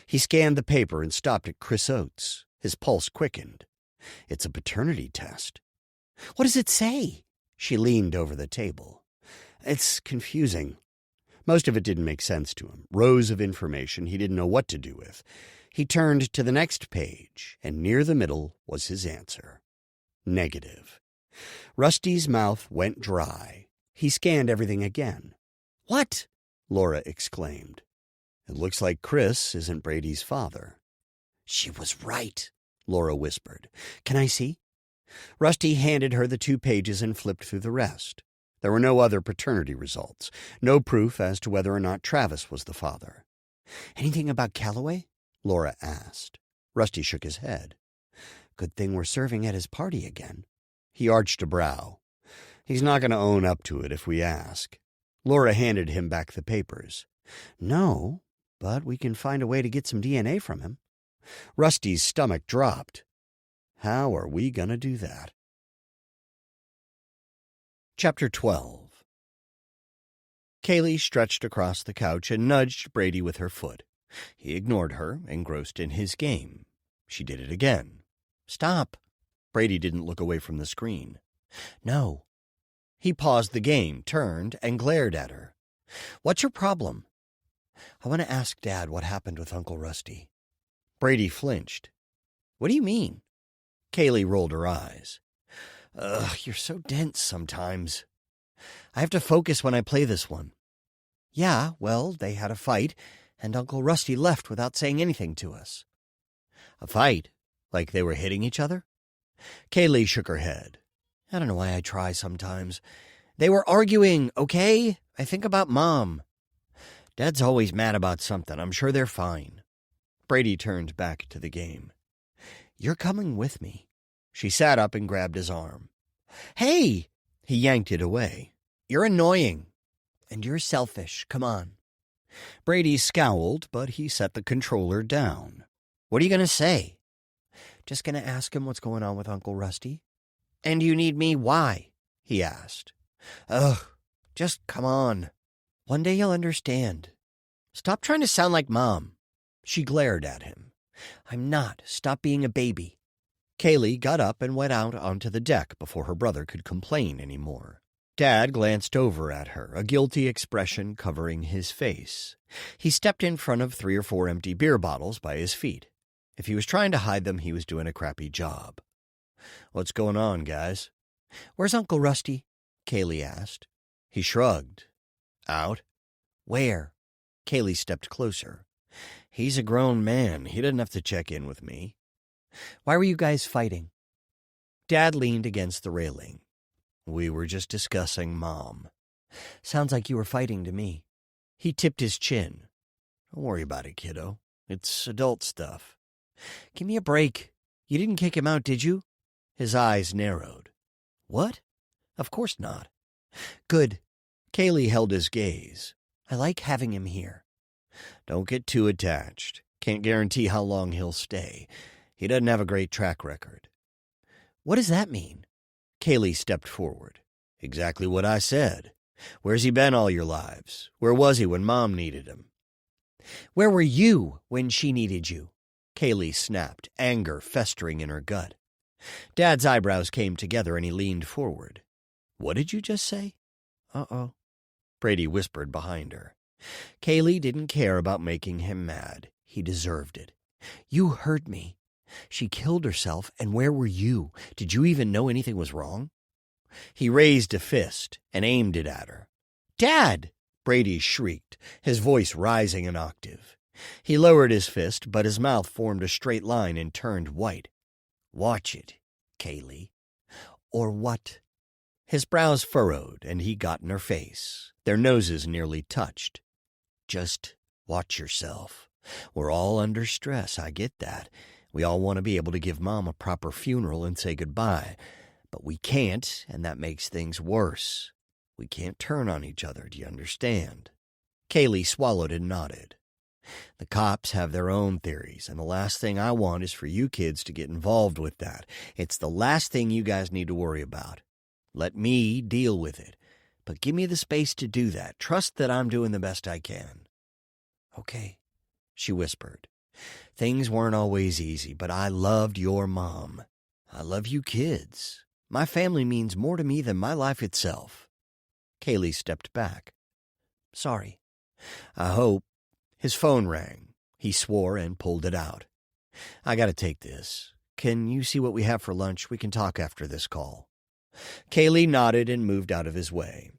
He scanned the paper and stopped at Chris Oates. His pulse quickened. It's a paternity test. What does it say? She leaned over the table. It's confusing. Most of it didn't make sense to him. Rows of information he didn't know what to do with. He turned to the next page, and near the middle was his answer. Negative. Rusty's mouth went dry. He scanned everything again. What? Laura exclaimed. It looks like Chris isn't Brady's father. She was right, Laura whispered. Can I see? Rusty handed her the 2 pages and flipped through the rest. There were no other paternity results, no proof as to whether or not Travis was the father. Anything about Calloway? Laura asked. Rusty shook his head. Good thing we're serving at his party again. He arched a brow. He's not going to own up to it if we ask. Laura handed him back the papers. No, but we can find a way to get some DNA from him. Rusty's stomach dropped. How are we going to do that? Chapter 12. Kaylee stretched across the couch and nudged Brady with her foot. He ignored her, engrossed in his game. She did it again. Stop. Brady didn't look away from the screen. No. He paused the game, turned, and glared at her. "What's your problem?" "I want to ask Dad what happened with Uncle Rusty." Brady flinched. "What do you mean?" Kaylee rolled her eyes. "Ugh, you're so dense sometimes. I have to focus when I play this one." "Yeah, well, they had a fight, and Uncle Rusty left without saying anything to us." "A fight? Like they were hitting each other?" Kaylee shook her head. "I don't know why I try sometimes. They were arguing, okay? I think about Mom. Dad's always mad about something. I'm sure they're fine." Brady turned back to the game. "You're coming with me." She sat up and grabbed his arm. "Hey!" He yanked it away. "You're annoying. And you're selfish. Come on." Brady scowled, but he set the controller down. "What are you going to say?" "Just going to ask him what's going on with Uncle Rusty." "And you need me? Why?" he asked. "Ugh, just come on. One day you'll understand. Stop trying to sound like Mom." She glared at him. "I'm not. Stop being a baby." Kaylee got up and went out onto the deck before her brother could complain any more. Dad glanced over at her, a guilty expression covering his face. He stepped in front of 3 or 4 empty beer bottles by his feet. If he was trying to hide them, he was doing a crappy job. "What's going on, guys?" "Where's Uncle Rusty?" Kaylee asked. He shrugged. "Out." "Where?" Kaylee stepped closer. "He's a grown man. He doesn't have to check in with me." "Why were you guys fighting?" Dad leaned against the railing. "We were just discussing Mom." "Sounds like you were fighting to me." He tipped his chin. "Don't worry about it, kiddo. It's adult stuff." "Give me a break. You didn't kick him out, did you?" His eyes narrowed. "What? Of course not." "Good." Kaylee held his gaze. "I like having him here." "Don't get too attached. Can't guarantee how long he'll stay. He doesn't have a great track record." "What does that mean?" Kaylee stepped forward. "Exactly what I said. Where's he been all your lives? Where was he when Mom needed him?" "Where were you when she needed you?" Kaylee snapped, anger festering in her gut. Dad's eyebrows came together and he leaned forward. "What did you just say?" "Uh-oh," Brady whispered behind her. Kaylee didn't care about making him mad. He deserved it. "You heard me. She killed herself, and where were you? Did you even know anything was wrong?" He raised a fist and aimed it at her. "Dad!" Brady shrieked, his voice rising an octave. He lowered his fist, but his mouth formed a straight line and turned white. "Watch it, Kaylee." "Or what?" His brows furrowed, and he got in her face. Their noses nearly touched. "Just watch yourself. We're all under stress, I get that. We all want to be able to give Mom a proper funeral and say goodbye. But we can't, and that makes things worse. We can't turn on each other, do you understand?" Kaylee swallowed and nodded. "The cops have their own theories, and the last thing I want is for you kids to get involved with that. It's the last thing you guys need to worry about. Let me deal with it, but give me the space to do that. Trust that I'm doing the best I can." "Okay," she whispered. "Things weren't always easy, but I loved your mom. I love you kids. My family means more to me than my life itself." Kaylee stepped back. "Sorry." "I hope." His phone rang. He swore and pulled it out. "I gotta take this. Can you see what we have for lunch? We can talk after this call." Kaylee nodded and moved out of his way.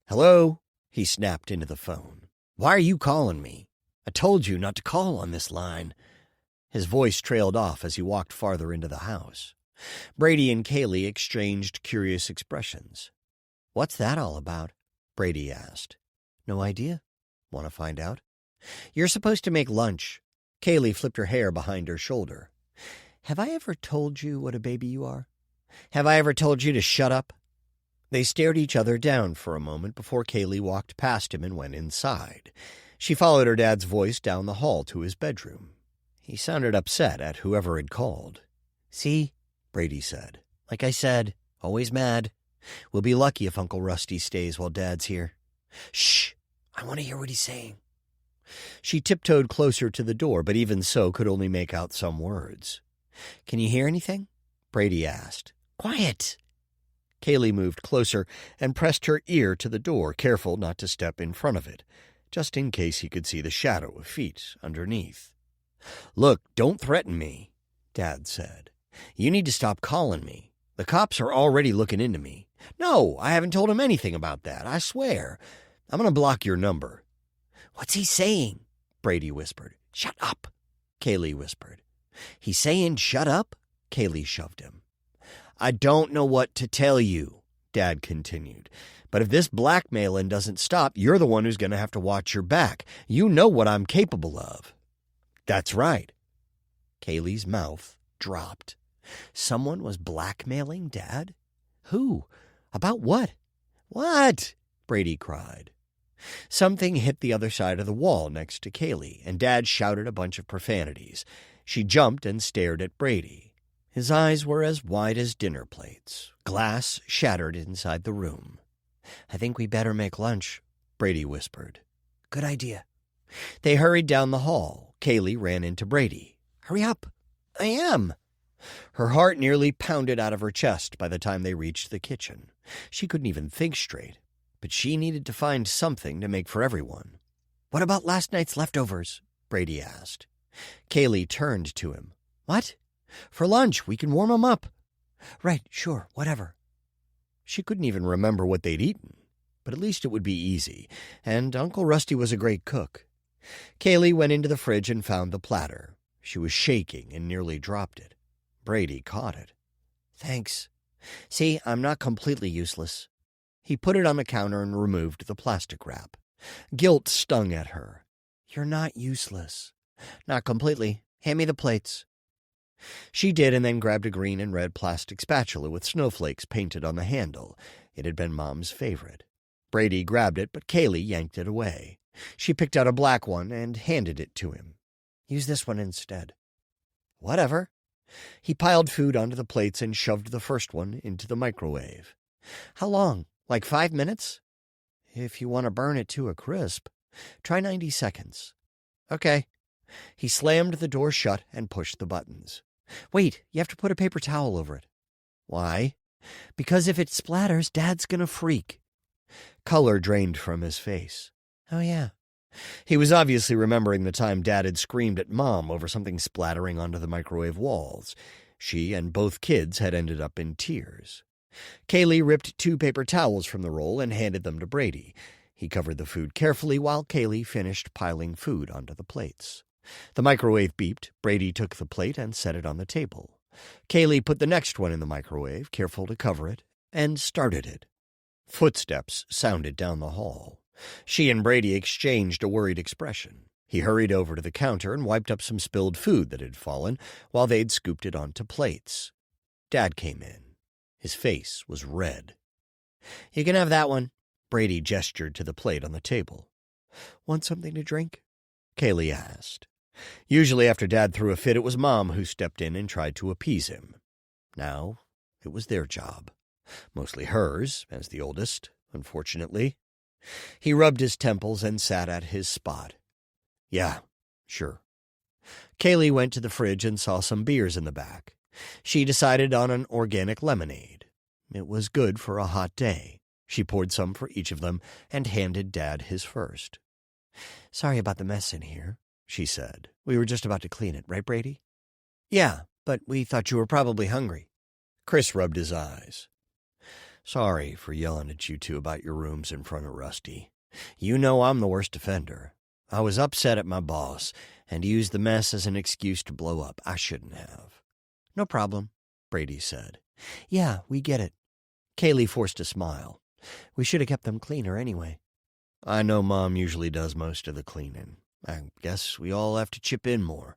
"Hello?" He snapped into the phone. "Why are you calling me? I told you not to call on this line." His voice trailed off as he walked farther into the house. Brady and Kaylee exchanged curious expressions. "What's that all about?" Brady asked. "No idea. Want to find out?" "You're supposed to make lunch." Kaylee flipped her hair behind her shoulder. "Have I ever told you what a baby you are? Have I ever told you to shut up?" They stared each other down for a moment before Kaylee walked past him and went inside. She followed her dad's voice down the hall to his bedroom. He sounded upset at whoever had called. "See?" Brady said. "Like I said, always mad. We'll be lucky if Uncle Rusty stays while Dad's here." "Shh! I want to hear what he's saying." She tiptoed closer to the door, but even so could only make out some words. "Can you hear anything?" Brady asked. "Quiet!" Kaylee moved closer and pressed her ear to the door, careful not to step in front of it, just in case he could see the shadow of feet underneath. "Look, don't threaten me," Dad said. "You need to stop calling me. The cops are already looking into me." "No, I haven't told him anything about that, I swear. I'm going to block your number." "What's he saying?" Brady whispered. "Shut up," Kaylee whispered. "He's saying shut up?" Kaylee shoved him. "I don't know what to tell you," Dad continued. "But if this blackmailing doesn't stop, you're the one who's going to have to watch your back. You know what I'm capable of." "That's right." Kaylee's mouth dropped. Someone was blackmailing Dad? Who? About what? "What?" Brady cried. Something hit the other side of the wall next to Kaylee, and Dad shouted a bunch of profanities. She jumped and stared at Brady. His eyes were as wide as dinner plates. Glass shattered inside the room. "I think we better make lunch," Brady whispered. "Good idea." They hurried down the hall. Kaylee ran into Brady. "Hurry up." "I am." Her heart nearly pounded out of her chest by the time they reached the kitchen. She couldn't even think straight, but she needed to find something to make for everyone. "What about last night's leftovers?" Brady asked. Kaylee turned to him. "What?" "For lunch. We can warm 'em up." "Right, sure, whatever." She couldn't even remember what they'd eaten, but at least it would be easy, and Uncle Rusty was a great cook. Kaylee went into the fridge and found the platter. She was shaking and nearly dropped it. Brady caught it. "Thanks. See, I'm not completely useless." He put it on the counter and removed the plastic wrap. Guilt stung at her. "You're not useless." "Not completely. Hand me the plates." She did, and then grabbed a green and red plastic spatula with snowflakes painted on the handle. It had been Mom's favorite. Brady grabbed it, but Kaylee yanked it away. She picked out a black one and handed it to him. "Use this one instead." "Whatever." He piled food onto the plates and shoved the first one into the microwave. "How long? Like 5 minutes?" "If you want to burn it to a crisp. Try 90 seconds. "Okay." He slammed the door shut and pushed the buttons. "Wait, you have to put a paper towel over it." "Why?" "Because if it splatters, Dad's gonna freak." Color drained from his face. "Oh, yeah." He was obviously remembering the time Dad had screamed at Mom over something splattering onto the microwave walls. She and both kids had ended up in tears. Kaylee ripped 2 paper towels from the roll and handed them to Brady. He covered the food carefully while Kaylee finished piling food onto the plates. The microwave beeped. Brady took the plate and set it on the table. Kaylee put the next one in the microwave, careful to cover it, and started it. Footsteps sounded down the hall. She and Brady exchanged a worried expression. He hurried over to the counter and wiped up some spilled food that had fallen while they'd scooped it onto plates. Dad came in. His face was red. "You can have that one." Brady gestured to the plate on the table. "Want something to drink?" Kaylee asked. Usually after Dad threw a fit, it was Mom who stepped in and tried to appease him. Now it was their job. Mostly hers, as the oldest, unfortunately. He rubbed his temples and sat at his spot. "Yeah, sure." Kaylee went to the fridge and saw some beers in the back. She decided on an organic lemonade. It was good for a hot day. She poured some for each of them and handed Dad his first. "Sorry about the mess in here," she said. "We were just about to clean it, right, Brady?" "Yeah, but we thought you were probably hungry." Chris rubbed his eyes. "Sorry for yelling at you two about your rooms in front of Rusty. You know I'm the worst offender. I was upset at my boss and used the mess as an excuse to blow up. I shouldn't have." "No problem," Brady said. "Yeah, we get it." Kaylee forced a smile. "We should have kept them cleaner anyway." "I know Mom usually does most of the cleaning. I guess we all have to chip in more."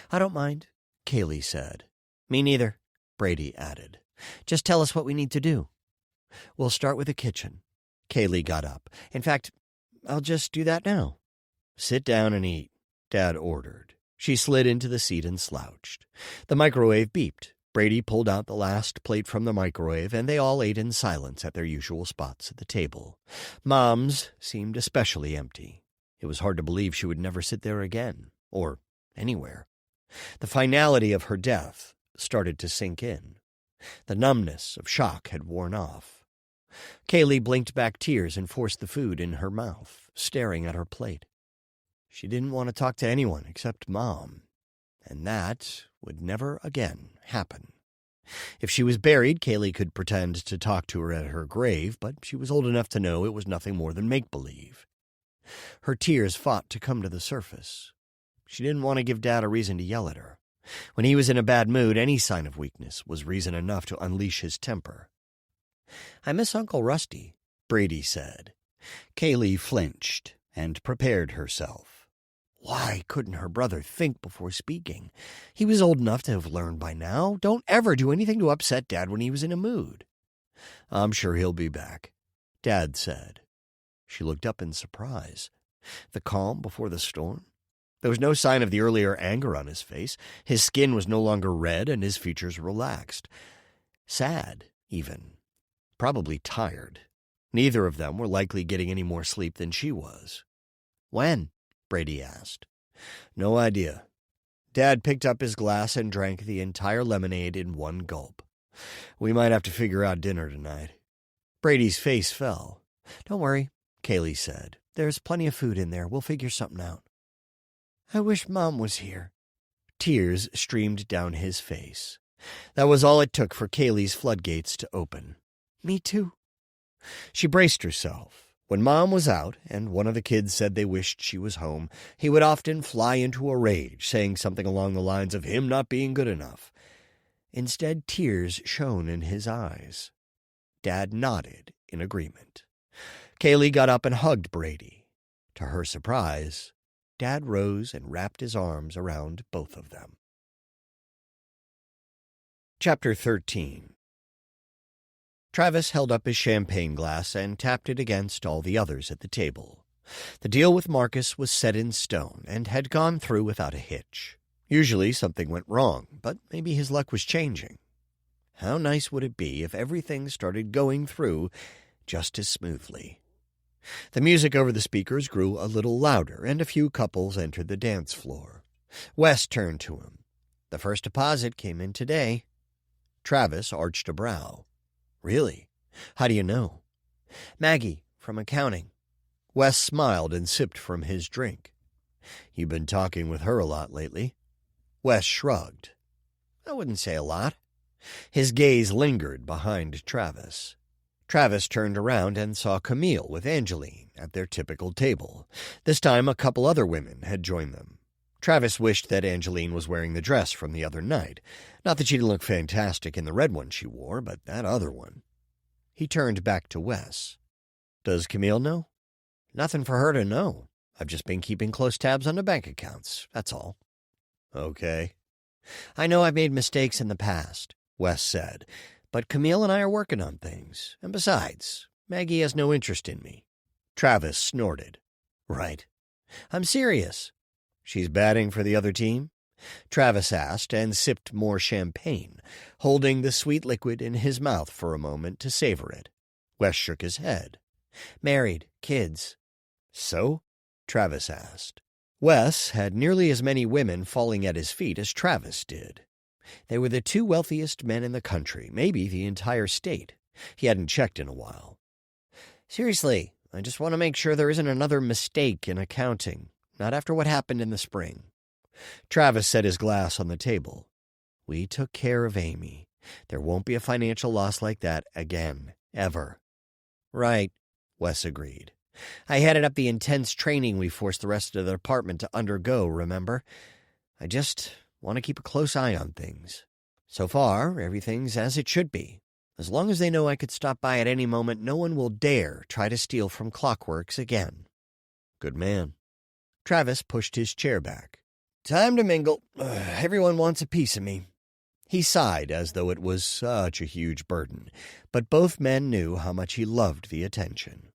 "I don't mind," Kaylee said. "Me neither," Brady added. "Just tell us what we need to do." "We'll start with the kitchen." Kaylee got up. "In fact, I'll just do that now." "Sit down and eat," Dad ordered. She slid into the seat and slouched. The microwave beeped. Brady pulled out the last plate from the microwave, and they all ate in silence at their usual spots at the table. Mom's seemed especially empty. It was hard to believe she would never sit there again, or anywhere. The finality of her death started to sink in. The numbness of shock had worn off. Kaylee blinked back tears and forced the food in her mouth, staring at her plate. She didn't want to talk to anyone except Mom, and that would never again happen. If she was buried, Kaylee could pretend to talk to her at her grave, but she was old enough to know it was nothing more than make-believe. Her tears fought to come to the surface. She didn't want to give Dad a reason to yell at her. When he was in a bad mood, any sign of weakness was reason enough to unleash his temper. "I miss Uncle Rusty," Brady said. Kaylee flinched and prepared herself. Why couldn't her brother think before speaking? He was old enough to have learned by now. Don't ever do anything to upset Dad when he was in a mood. "I'm sure he'll be back," Dad said. She looked up in surprise. The calm before the storm? There was no sign of the earlier anger on his face. His skin was no longer red and his features relaxed. Sad, even. Probably tired. Neither of them were likely getting any more sleep than she was. "When?" Brady asked. "No idea." Dad picked up his glass and drank the entire lemonade in one gulp. "We might have to figure out dinner tonight." Brady's face fell. "Don't worry," Kaylee said. "There's plenty of food in there. We'll figure something out." "I wish Mom was here." Tears streamed down his face. That was all it took for Kaylee's floodgates to open. "Me too." She braced herself. When Mom was out and one of the kids said they wished she was home, he would often fly into a rage, saying something along the lines of him not being good enough. Instead, tears shone in his eyes. Dad nodded in agreement. Kaylee got up and hugged Brady. To her surprise, Dad rose and wrapped his arms around both of them. Chapter 13. Travis held up his champagne glass and tapped it against all the others at the table. The deal with Marcus was set in stone and had gone through without a hitch. Usually something went wrong, but maybe his luck was changing. How nice would it be if everything started going through just as smoothly? The music over the speakers grew a little louder, and a few couples entered the dance floor. Wes turned to him. "The first deposit came in today." Travis arched a brow. "Really? How do you know?" "Maggie, from accounting." Wes smiled and sipped from his drink. "You've been talking with her a lot lately." Wes shrugged. "I wouldn't say a lot." His gaze lingered behind Travis. Travis turned around and saw Camille with Angeline at their typical table. This time a couple other women had joined them. Travis wished that Angeline was wearing the dress from the other night. Not that she didn't look fantastic in the red one she wore, but that other one. He turned back to Wes. "Does Camille know?" "Nothing for her to know. I've just been keeping close tabs on the bank accounts, that's all." "Okay." "I know I've made mistakes in the past," Wes said, "but Camille and I are working on things. And besides, Maggie has no interest in me." Travis snorted. "Right. I'm serious." "She's batting for the other team?" Travis asked and sipped more champagne, holding the sweet liquid in his mouth for a moment to savor it. Wes shook his head. "Married, kids." "So?" Travis asked. Wes had nearly as many women falling at his feet as Travis did. They were the two wealthiest men in the country, maybe the entire state. He hadn't checked in a while. "Seriously, I just want to make sure there isn't another mistake in accounting. Not after what happened in the spring." Travis set his glass on the table. "We took care of Amy. There won't be a financial loss like that again, ever." "Right," Wes agreed. "I headed up the intense training we forced the rest of the department to undergo, remember? I just want to keep a close eye on things. So far, everything's as it should be. As long as they know I could stop by at any moment, no one will dare try to steal from Clockworks again." "Good man." Travis pushed his chair back. "Time to mingle. Everyone wants a piece of me." He sighed as though it was such a huge burden, but both men knew how much he loved the attention.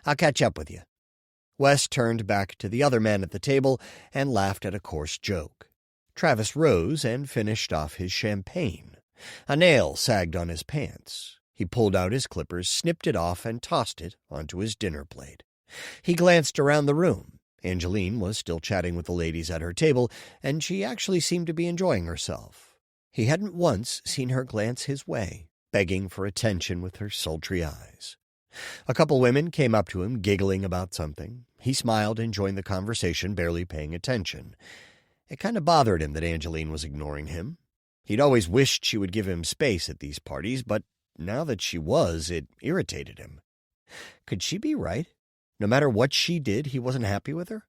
"I'll catch up with you." Wes turned back to the other men at the table and laughed at a coarse joke. Travis rose and finished off his champagne. A nail sagged on his pants. He pulled out his clippers, snipped it off, and tossed it onto his dinner plate. He glanced around the room. Angeline was still chatting with the ladies at her table, and she actually seemed to be enjoying herself. He hadn't once seen her glance his way, begging for attention with her sultry eyes. A couple women came up to him, giggling about something. He smiled and joined the conversation, barely paying attention. It kind of bothered him that Angeline was ignoring him. He'd always wished she would give him space at these parties, but now that she was, it irritated him. Could she be right? No matter what she did, he wasn't happy with her?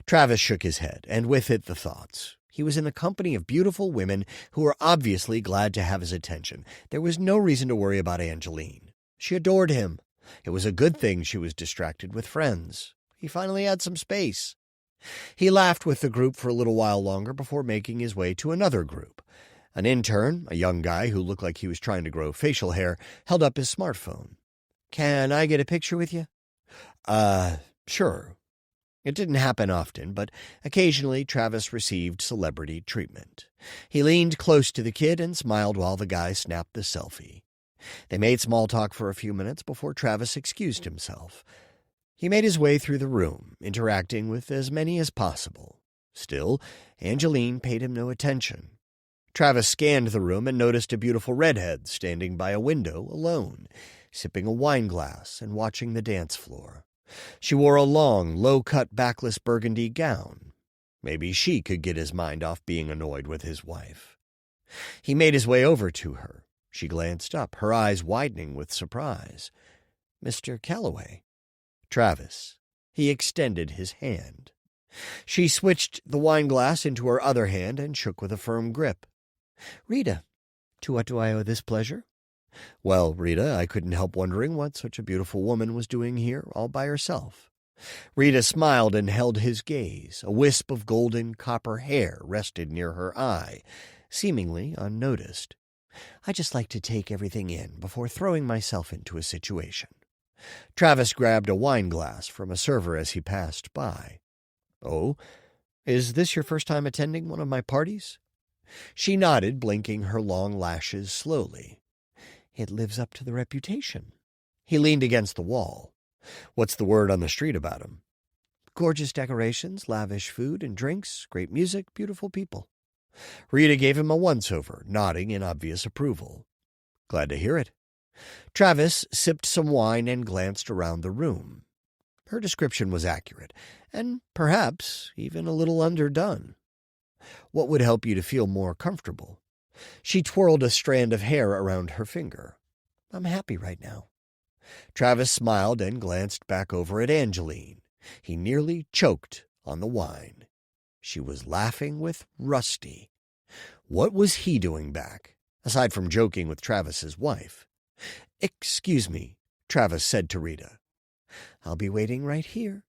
Travis shook his head, and with it the thoughts. He was in the company of beautiful women who were obviously glad to have his attention. There was no reason to worry about Angeline. She adored him. It was a good thing she was distracted with friends. He finally had some space. He laughed with the group for a little while longer before making his way to another group. An intern, a young guy who looked like he was trying to grow facial hair, held up his smartphone. "Can I get a picture with you?" Sure. It didn't happen often, but occasionally Travis received celebrity treatment. He leaned close to the kid and smiled while the guy snapped the selfie. They made small talk for a few minutes before Travis excused himself. He made his way through the room, interacting with as many as possible. Still, Angeline paid him no attention. Travis scanned the room and noticed a beautiful redhead standing by a window alone, sipping a wine glass and watching the dance floor. She wore a long, low-cut backless burgundy gown. Maybe she could get his mind off being annoyed with his wife. He made his way over to her. She glanced up, her eyes widening with surprise. "Mr. Calloway." "Travis." He extended his hand. She switched the wine glass into her other hand and shook with a firm grip. "Rita, to what do I owe this pleasure?" "Well, Rita, I couldn't help wondering what such a beautiful woman was doing here all by herself." Rita smiled and held his gaze. A wisp of golden copper hair rested near her eye, seemingly unnoticed. "I just like to take everything in before throwing myself into a situation." Travis grabbed a wine glass from a server as he passed by. "Oh, is this your first time attending one of my parties?" She nodded, blinking her long lashes slowly. "It lives up to the reputation." He leaned against the wall. "What's the word on the street about him?" "Gorgeous decorations, lavish food and drinks, great music, beautiful people." Rita gave him a once-over, nodding in obvious approval. "Glad to hear it." Travis sipped some wine and glanced around the room. Her description was accurate, and perhaps even a little underdone. "What would help you to feel more comfortable?" She twirled a strand of hair around her finger. "I'm happy right now." Travis smiled and glanced back over at Angeline. He nearly choked on the wine. She was laughing with Rusty. What was he doing back, aside from joking with Travis's wife? "Excuse me," Travis said to Rita. "I'll be waiting right here."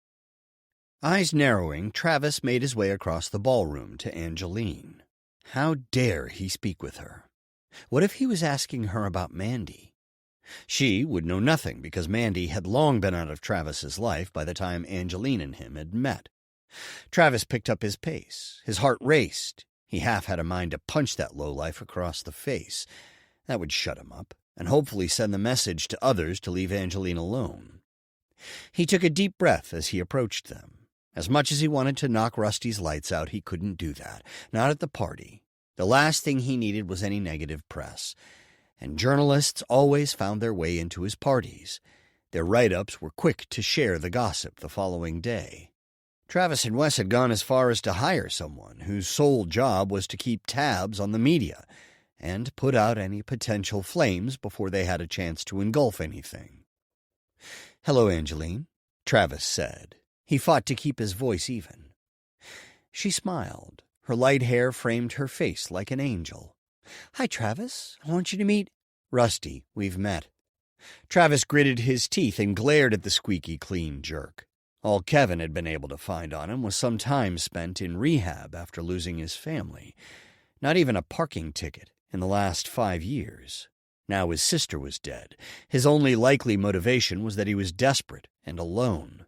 Eyes narrowing, Travis made his way across the ballroom to Angeline. How dare he speak with her? What if he was asking her about Mandy? She would know nothing because Mandy had long been out of Travis's life by the time Angeline and him had met. Travis picked up his pace. His heart raced. He half had a mind to punch that lowlife across the face. That would shut him up, and hopefully send the message to others to leave Angeline alone. He took a deep breath as he approached them. As much as he wanted to knock Rusty's lights out, he couldn't do that. Not at the party. The last thing he needed was any negative press. And journalists always found their way into his parties. Their write-ups were quick to share the gossip the following day. Travis and Wes had gone as far as to hire someone whose sole job was to keep tabs on the media and put out any potential flames before they had a chance to engulf anything. "Hello, Angeline," Travis said. He fought to keep his voice even. She smiled. Her light hair framed her face like an angel. "Hi, Travis. I want you to meet—" "Rusty, we've met." Travis gritted his teeth and glared at the squeaky clean jerk. All Kevin had been able to find on him was some time spent in rehab after losing his family. Not even a parking ticket in the last 5 years. Now his sister was dead. His only likely motivation was that he was desperate and alone.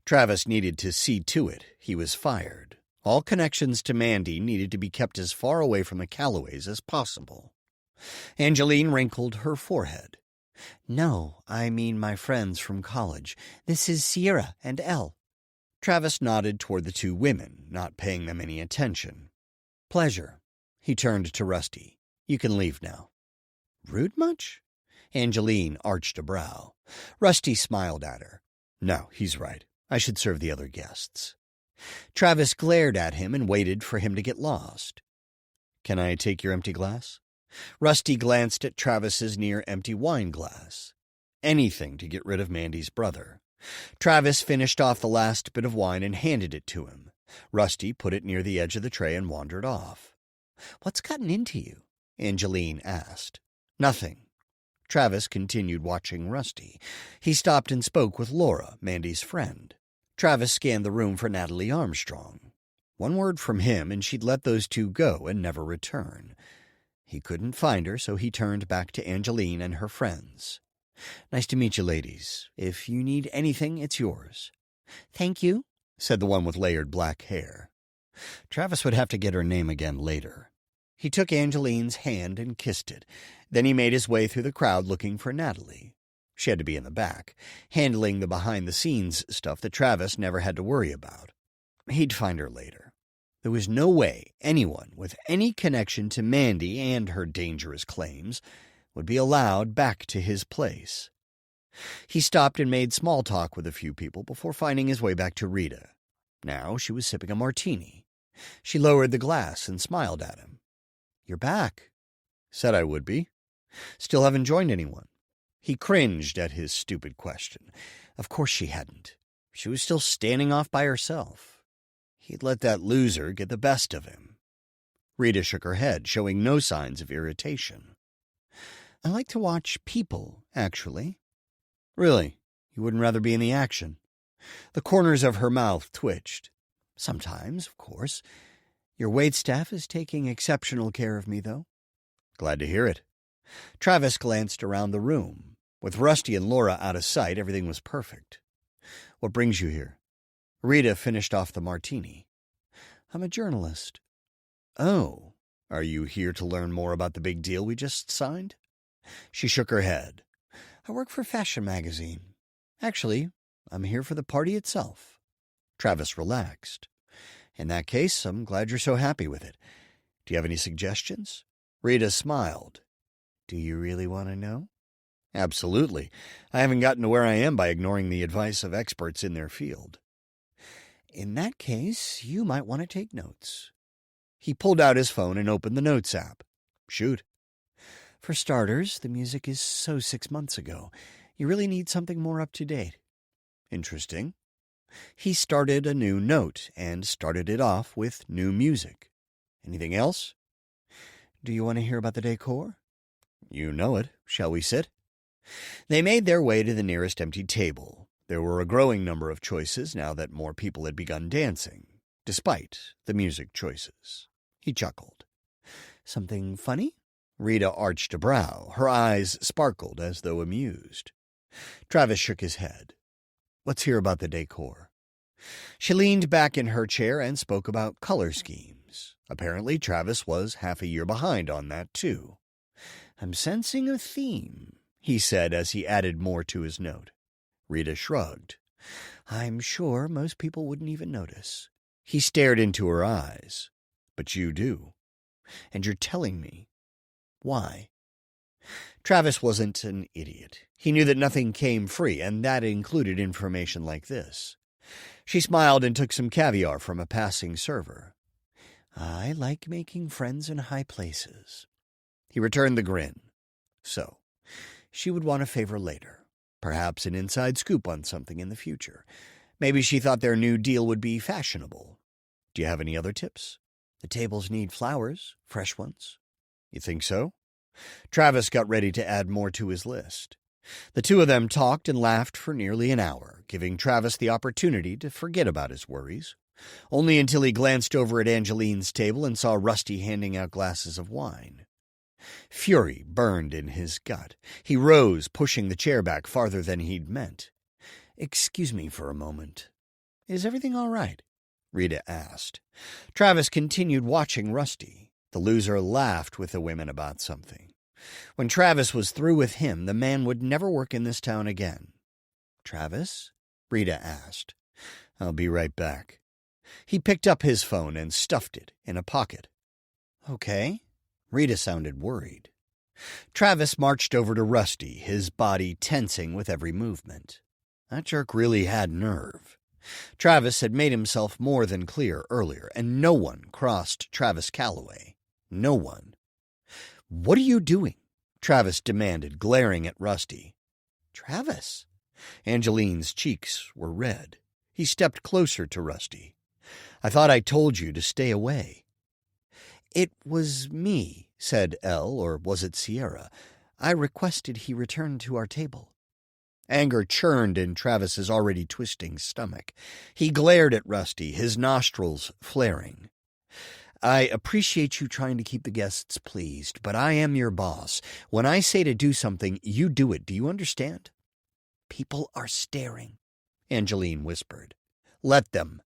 Travis needed to see to it he was fired. All connections to Mandy needed to be kept as far away from the Calloways as possible. Angeline wrinkled her forehead. "No, I mean my friends from college. This is Sierra and Elle." Travis nodded toward the two women, not paying them any attention. "Pleasure." He turned to Rusty. You can leave now. Rude much? Angeline arched a brow. Rusty smiled at her. No, he's right. I should serve the other guests. Travis glared at him and waited for him to get lost. Can I take your empty glass? Rusty glanced at Travis's near-empty wine glass. Anything to get rid of Mandy's brother. Travis finished off the last bit of wine and handed it to him. Rusty put it near the edge of the tray and wandered off. What's gotten into you? Angeline asked. Nothing. Travis continued watching Rusty. He stopped and spoke with Laura, Mandy's friend. Travis scanned the room for Natalie Armstrong. One word from him and she'd let those two go and never return. He couldn't find her, so he turned back to Angeline and her friends. Nice to meet you, ladies. If you need anything, it's yours. Thank you, said the one with layered black hair. Travis would have to get her name again later. He took Angeline's hand and kissed it. Then he made his way through the crowd looking for Natalie. She had to be in the back, handling the behind-the-scenes stuff that Travis never had to worry about. He'd find her later. There was no way anyone with any connection to Mandy and her dangerous claims would be allowed back to his place. He stopped and made small talk with a few people before finding his way back to Rita. Now she was sipping a martini. She lowered the glass and smiled at him. You're back. Said I would be. Still haven't joined anyone. He cringed at his stupid question. Of course she hadn't. She was still standing off by herself. He'd let that loser get the best of him. Rita shook her head, showing no signs of irritation. I like to watch people, actually. Really? You wouldn't rather be in the action? The corners of her mouth twitched. Sometimes, of course. Your waitstaff is taking exceptional care of me, though. Glad to hear it. Travis glanced around the room. With Rusty and Laura out of sight, everything was perfect. What brings you here? Rita finished off the martini. I'm a journalist. Oh, are you here to learn more about the big deal we just signed? She shook her head. I work for a fashion magazine. Actually, I'm here for the party itself. Travis relaxed. In that case, I'm glad you're so happy with it. Do you have any suggestions? Rita smiled. Do you really want to know? Absolutely. I haven't gotten to where I am by ignoring the advice of experts in their field. In that case, you might want to take notes. He pulled out his phone and opened the Notes app. Shoot. For starters, the music is so 6 months ago. You really need something more up to date. Interesting. He started a new note and started it off with new music. Anything else? Do you want to hear about the decor? You know it. Shall we sit? They made their way to the nearest empty table. There were a growing number of choices now that more people had begun dancing, despite the music choices. He chuckled. Something funny? Rita arched a brow. Her eyes sparkled as though amused. Travis shook his head. Let's hear about the decor. She leaned back in her chair and spoke about color schemes. Apparently, Travis was half a year behind on that, too. I'm sensing a theme, he said as he added more to his note. Rita shrugged. I'm sure most people wouldn't even notice. He stared into her eyes. But you do. And you're telling me. Why? Travis wasn't an idiot. He knew that nothing came free, and that included information like this. She smiled and took some caviar from a passing server. I like making friends in high places. He returned the grin. So, she would want a favor later. Perhaps an inside scoop on something in the future. Maybe she thought their new deal would be fashionable. Do you have any other tips? The tables need flowers, fresh ones. You think so? Travis got ready to add more to his list. The two of them talked and laughed for nearly an hour, giving Travis the opportunity to forget about his worries, only until he glanced over at Angeline's table and saw Rusty handing out glasses of wine. Fury burned in his gut. He rose, pushing the chair back farther than he'd meant. Excuse me for a moment. Is everything all right? Rita asked. Travis continued watching Rusty. The loser laughed with the women about something. When Travis was through with him, the man would never work in this town again. Travis? Rita asked. I'll be right back. He picked up his phone and stuffed it in a pocket. Okay. Rita sounded worried. Travis marched over to Rusty, his body tensing with every movement. That jerk really had nerve. Travis had made himself more than clear earlier, and no one crossed Travis Calloway. No one. "What are you doing?" Travis demanded, glaring at Rusty. "Travis." Angeline's cheeks were red. He stepped closer to Rusty. "I thought I told you to stay away." "It was me," said Elle, or was it Sierra? "I requested he return to our table." Anger churned in Travis's already twisting stomach. He glared at Rusty, his nostrils flaring. "I appreciate you trying to keep the guests pleased, but I am your boss. When I say to do something, you do it. Do you understand?" "People are staring," Angeline whispered. "Let them."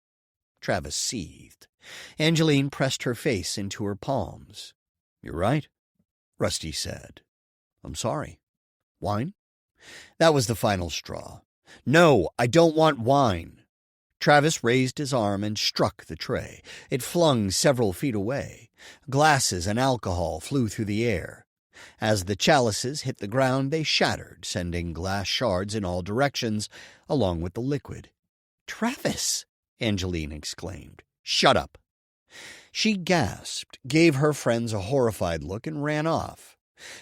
Travis seethed. Angeline pressed her face into her palms. "You're right," Rusty said. "I'm sorry. Wine?" That was the final straw. "No, I don't want wine." Travis raised his arm and struck the tray. It flung several feet away. Glasses and alcohol flew through the air. As the chalices hit the ground, they shattered, sending glass shards in all directions, along with the liquid. "Travis!" Angeline exclaimed. "Shut up!" She gasped, gave her friends a horrified look, and ran off.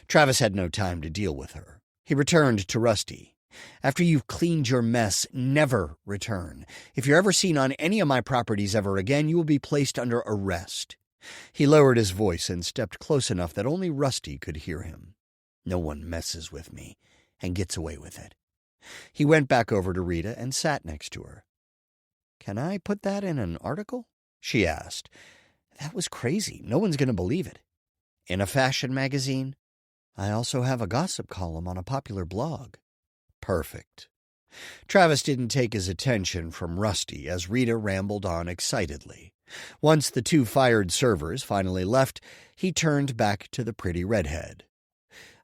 Travis had no time to deal with her. He returned to Rusty. "After you've cleaned your mess, never return. If you're ever seen on any of my properties ever again, you will be placed under arrest." He lowered his voice and stepped close enough that only Rusty could hear him. "No one messes with me and gets away with it." He went back over to Rita and sat next to her. "Can I put that in an article?" she asked. "That was crazy. No one's going to believe it." "In a fashion magazine?" "I also have a gossip column on a popular blog." "Perfect." Travis didn't take his attention from Rusty as Rita rambled on excitedly. Once the two fired servers finally left, he turned back to the pretty redhead.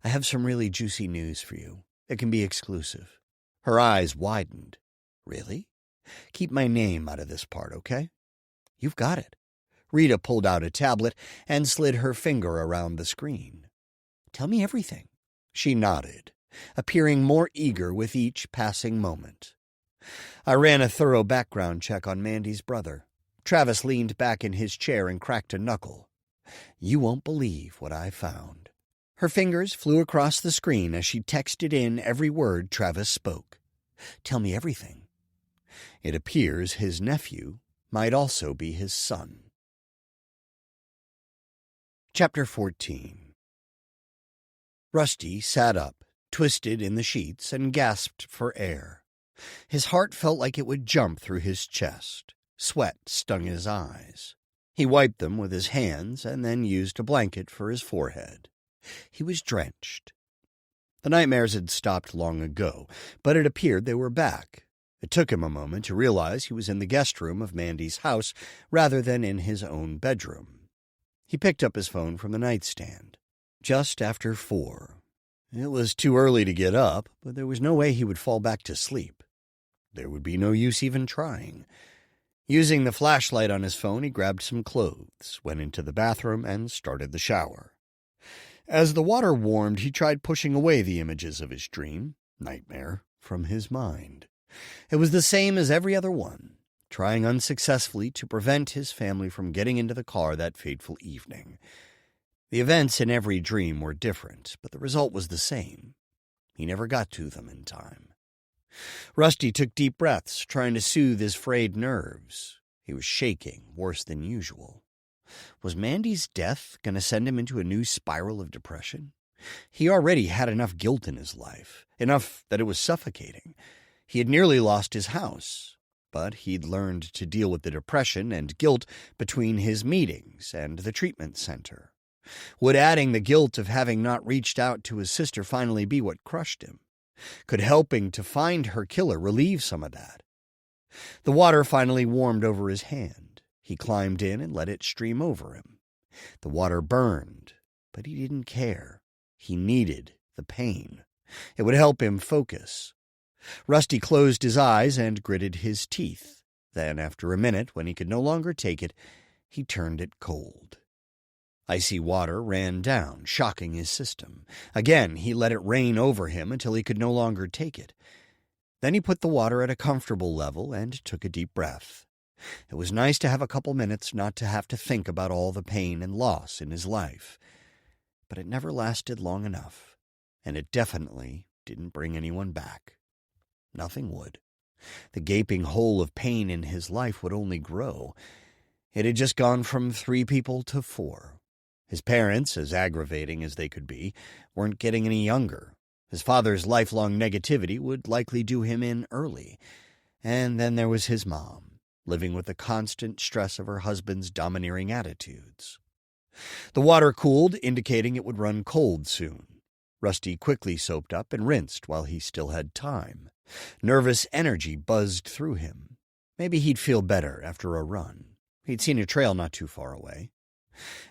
"I have some really juicy news for you. It can be exclusive." Her eyes widened. "Really? Keep my name out of this part, okay?" "You've got it." Rita pulled out a tablet and slid her finger around the screen. "Tell me everything." She nodded, appearing more eager with each passing moment. "I ran a thorough background check on Mandy's brother." Travis leaned back in his chair and cracked a knuckle. "You won't believe what I found." Her fingers flew across the screen as she texted in every word Travis spoke. "Tell me everything." It appears his nephew might also be his son. Chapter 14. Rusty sat up, twisted in the sheets, and gasped for air. His heart felt like it would jump through his chest. Sweat stung his eyes. He wiped them with his hands and then used a blanket for his forehead. He was drenched. The nightmares had stopped long ago, but it appeared they were back. It took him a moment to realize he was in the guest room of Mandy's house rather than in his own bedroom. He picked up his phone from the nightstand. Just after 4. It was too early to get up, but there was no way he would fall back to sleep. There would be no use even trying. Using the flashlight on his phone, he grabbed some clothes, went into the bathroom, and started the shower. As the water warmed, he tried pushing away the images of his nightmare, from his mind. It was the same as every other one, trying unsuccessfully to prevent his family from getting into the car that fateful evening. The events in every dream were different, but the result was the same. He never got to them in time. Rusty took deep breaths, trying to soothe his frayed nerves. He was shaking, worse than usual. Was Mandy's death going to send him into a new spiral of depression? He already had enough guilt in his life, enough that it was suffocating. He had nearly lost his house, but he'd learned to deal with the depression and guilt between his meetings and the treatment center. Would adding the guilt of having not reached out to his sister finally be what crushed him? Could helping to find her killer relieve some of that? The water finally warmed over his hand. He climbed in and let it stream over him. The water burned, but he didn't care. He needed the pain. It would help him focus. Rusty closed his eyes and gritted his teeth. Then, after a minute, when he could no longer take it, he turned it cold. Icy water ran down, shocking his system. Again, he let it rain over him until he could no longer take it. Then he put the water at a comfortable level and took a deep breath. It was nice to have a couple minutes not to have to think about all the pain and loss in his life. But it never lasted long enough, and it definitely didn't bring anyone back. Nothing would. The gaping hole of pain in his life would only grow. It had just gone from 3 people to 4. His parents, as aggravating as they could be, weren't getting any younger. His father's lifelong negativity would likely do him in early. And then there was his mom, living with the constant stress of her husband's domineering attitudes. The water cooled, indicating it would run cold soon. Rusty quickly soaped up and rinsed while he still had time. Nervous energy buzzed through him. Maybe he'd feel better after a run. He'd seen a trail not too far away.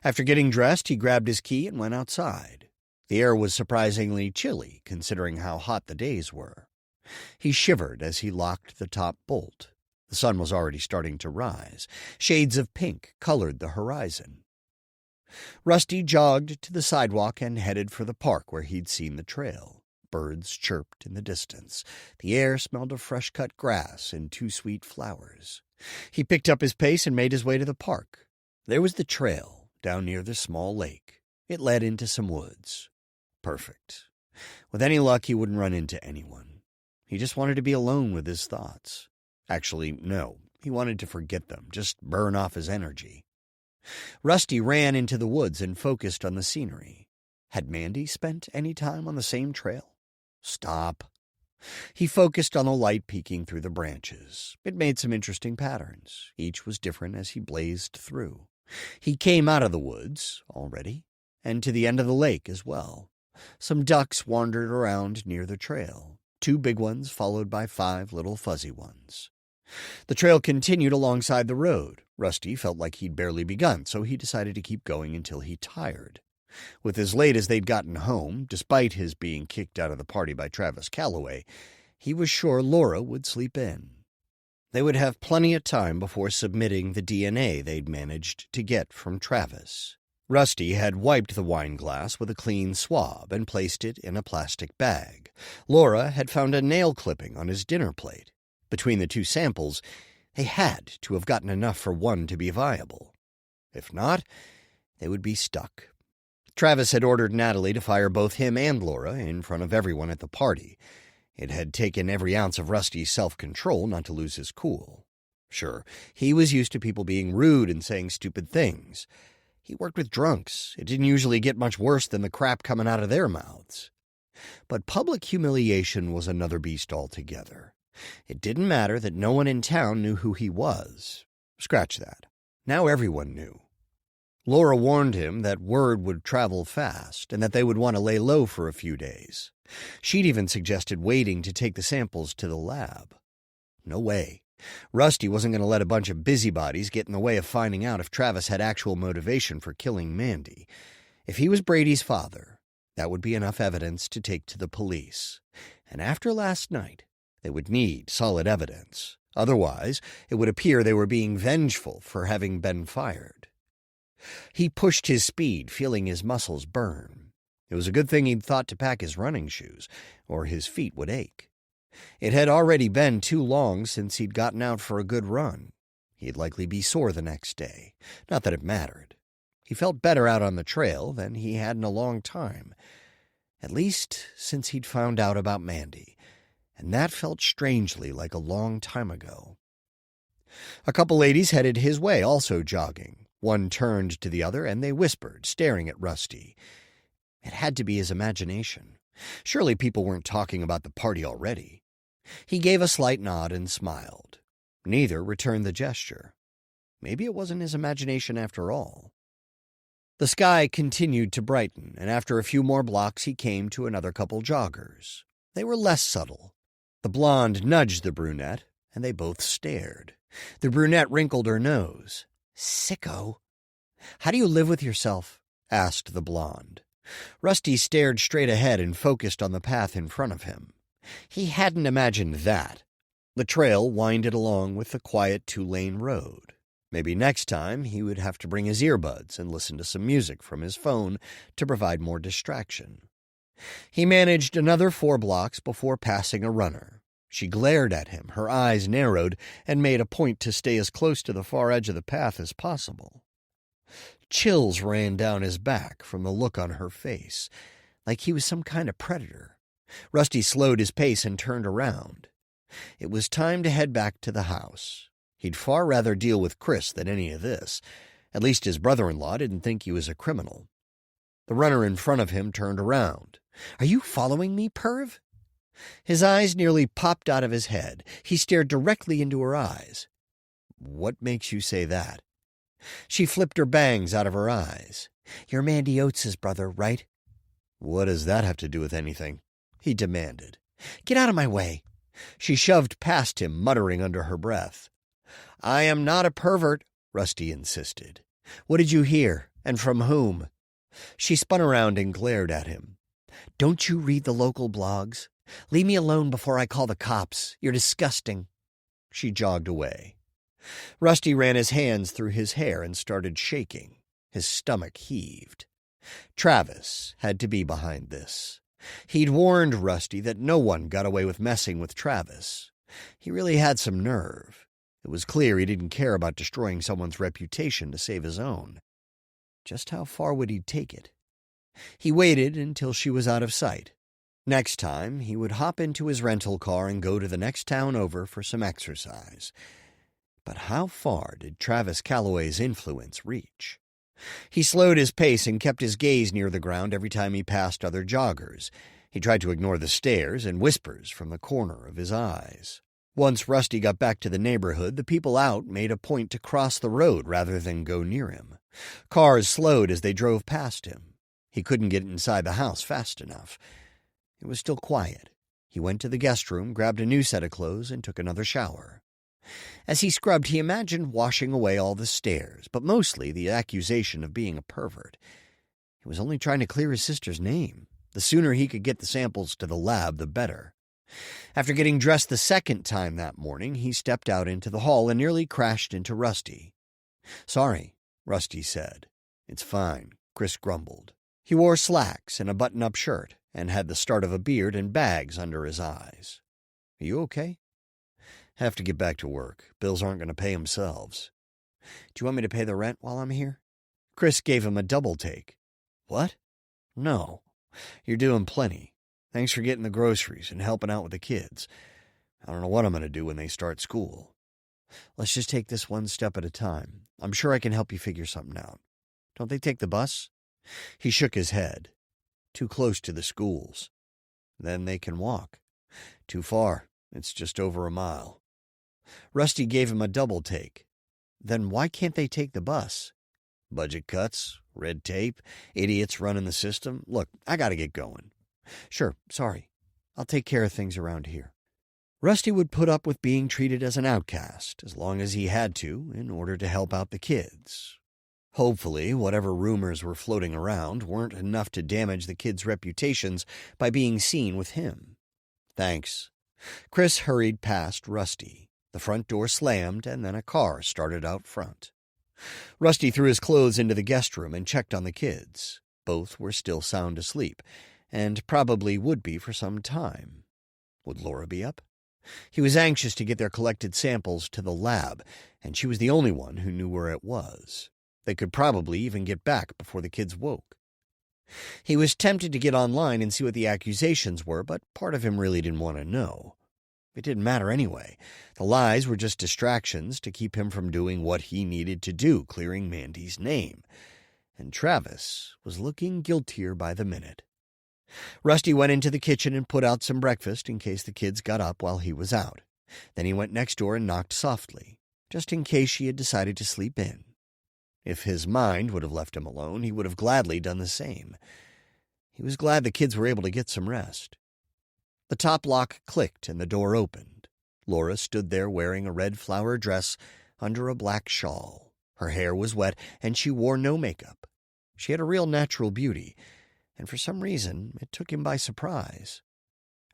After getting dressed, he grabbed his key and went outside. The air was surprisingly chilly, considering how hot the days were. He shivered as he locked the top bolt. The sun was already starting to rise. Shades of pink colored the horizon. Rusty jogged to the sidewalk and headed for the park where he'd seen the trail. Birds chirped in the distance. The air smelled of fresh-cut grass and 2 sweet flowers. He picked up his pace and made his way to the park. There was the trail down near the small lake. It led into some woods. Perfect. With any luck, he wouldn't run into anyone. He just wanted to be alone with his thoughts. Actually, no. He wanted to forget them, just burn off his energy. Rusty ran into the woods and focused on the scenery. Had Mandy spent any time on the same trail? Stop. He focused on the light peeking through the branches. It made some interesting patterns. Each was different as he blazed through. He came out of the woods already, and to the end of the lake as well. Some ducks wandered around near the trail, 2 big ones followed by 5 little fuzzy ones. The trail continued alongside the road. Rusty felt like he'd barely begun, so he decided to keep going until he tired. With as late as they'd gotten home, despite his being kicked out of the party by Travis Calloway, he was sure Laura would sleep in. They would have plenty of time before submitting the DNA they'd managed to get from Travis. Rusty had wiped the wine glass with a clean swab and placed it in a plastic bag. Laura had found a nail clipping on his dinner plate. Between the 2 samples, they had to have gotten enough for one to be viable. If not, they would be stuck. Travis had ordered Natalie to fire both him and Laura in front of everyone at the party. It had taken every ounce of Rusty's self-control not to lose his cool. Sure, he was used to people being rude and saying stupid things. He worked with drunks. It didn't usually get much worse than the crap coming out of their mouths. But public humiliation was another beast altogether. It didn't matter that no one in town knew who he was. Scratch that. Now everyone knew. Laura warned him that word would travel fast and that they would want to lay low for a few days. She'd even suggested waiting to take the samples to the lab. No way. Rusty wasn't going to let a bunch of busybodies get in the way of finding out if Travis had actual motivation for killing Mandy. If he was Brady's father, that would be enough evidence to take to the police. And after last night, they would need solid evidence. Otherwise, it would appear they were being vengeful for having been fired. He pushed his speed, feeling his muscles burn. It was a good thing he'd thought to pack his running shoes, or his feet would ache. It had already been too long since he'd gotten out for a good run. He'd likely be sore the next day. Not that it mattered. He felt better out on the trail than he had in a long time. At least since he'd found out about Mandy. And that felt strangely like a long time ago. A couple ladies headed his way, also jogging. One turned to the other, and they whispered, staring at Rusty. It had to be his imagination. Surely people weren't talking about the party already. He gave a slight nod and smiled. Neither returned the gesture. Maybe it wasn't his imagination after all. The sky continued to brighten, and after a few more blocks he came to another couple joggers. They were less subtle. The blonde nudged the brunette, and they both stared. The brunette wrinkled her nose. "Sicko." "How do you live with yourself?" asked the blonde. Rusty stared straight ahead and focused on the path in front of him. He hadn't imagined that. The trail winded along with the quiet 2-lane road. Maybe next time he would have to bring his earbuds and listen to some music from his phone to provide more distraction. He managed another 4 blocks before passing a runner. She glared at him, her eyes narrowed, and made a point to stay as close to the far edge of the path as possible. Chills ran down his back from the look on her face, like he was some kind of predator. Rusty slowed his pace and turned around. It was time to head back to the house. He'd far rather deal with Chris than any of this. At least his brother-in-law didn't think he was a criminal. The runner in front of him turned around. "Are you following me, perv?" His eyes nearly popped out of his head. He stared directly into her eyes. "What makes you say that?" She flipped her bangs out of her eyes. "You're Mandy Oates' brother, right?" "What does that have to do with anything?" he demanded. "Get out of my way." She shoved past him, muttering under her breath. "I am not a pervert," Rusty insisted. "What did you hear, and from whom?" She spun around and glared at him. "Don't you read the local blogs? Leave me alone before I call the cops. You're disgusting." She jogged away. Rusty ran his hands through his hair and started shaking. His stomach heaved. Travis had to be behind this. He'd warned Rusty that no one got away with messing with Travis. He really had some nerve. It was clear he didn't care about destroying someone's reputation to save his own. Just how far would he take it? He waited until she was out of sight. Next time, he would hop into his rental car and go to the next town over for some exercise. But how far did Travis Calloway's influence reach? He slowed his pace and kept his gaze near the ground every time he passed other joggers. He tried to ignore the stares and whispers from the corner of his eyes. Once Rusty got back to the neighborhood, the people out made a point to cross the road rather than go near him. Cars slowed as they drove past him. He couldn't get inside the house fast enough. It was still quiet. He went to the guest room, grabbed a new set of clothes, and took another shower. As he scrubbed, he imagined washing away all the stares, but mostly the accusation of being a pervert. He was only trying to clear his sister's name. The sooner he could get the samples to the lab, the better. After getting dressed the second time that morning, he stepped out into the hall and nearly crashed into Rusty. "Sorry," Rusty said. "It's fine," Chris grumbled. He wore slacks and a button-up shirt and had the start of a beard and bags under his eyes. "Are you okay?" "Have to get back to work. Bills aren't going to pay themselves." "Do you want me to pay the rent while I'm here?" Chris gave him a double take. "What?" "No. You're doing plenty. Thanks for getting the groceries and helping out with the kids. I don't know what I'm going to do when they start school. Let's just take this one step at a time. I'm sure I can help you figure something out. Don't they take the bus?" He shook his head. "Too close to the schools. Then they can walk. Too far. It's just over a mile." Rusty gave him a double take. "Then why can't they take the bus?" "Budget cuts, red tape, idiots running the system. Look, I gotta get going." "Sure, sorry. I'll take care of things around here." Rusty would put up with being treated as an outcast as long as he had to in order to help out the kids. Hopefully, whatever rumors were floating around weren't enough to damage the kids' reputations by being seen with him. "Thanks." Chris hurried past Rusty. The front door slammed, and then a car started out front. Rusty threw his clothes into the guest room and checked on the kids. Both were still sound asleep, and probably would be for some time. Would Laura be up? He was anxious to get their collected samples to the lab, and she was the only one who knew where it was. They could probably even get back before the kids woke. He was tempted to get online and see what the accusations were, but part of him really didn't want to know. It didn't matter anyway. The lies were just distractions to keep him from doing what he needed to do, clearing Mandy's name. And Travis was looking guiltier by the minute. Rusty went into the kitchen and put out some breakfast in case the kids got up while he was out. Then he went next door and knocked softly, just in case she had decided to sleep in. If his mind would have left him alone, he would have gladly done the same. He was glad the kids were able to get some rest. The top lock clicked and the door opened. Laura stood there wearing a red flower dress under a black shawl. Her hair was wet and she wore no makeup. She had a real natural beauty, and for some reason it took him by surprise.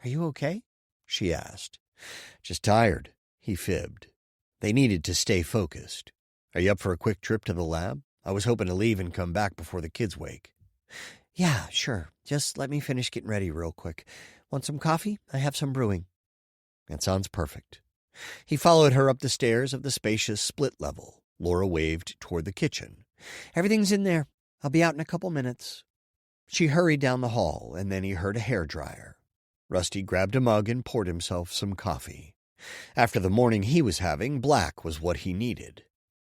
"Are you okay?" she asked. "Just tired," he fibbed. They needed to stay focused. Are you up for a quick trip to the lab? I was hoping to leave and come back before the kids wake. Yeah, sure. Just let me finish getting ready real quick. Want some coffee? I have some brewing. That sounds perfect. He followed her up the stairs of the spacious split level. Laura waved toward the kitchen. Everything's in there. I'll be out in a couple minutes. She hurried down the hall, and then he heard a hairdryer. Rusty grabbed a mug and poured himself some coffee. After the morning he was having, black was what he needed.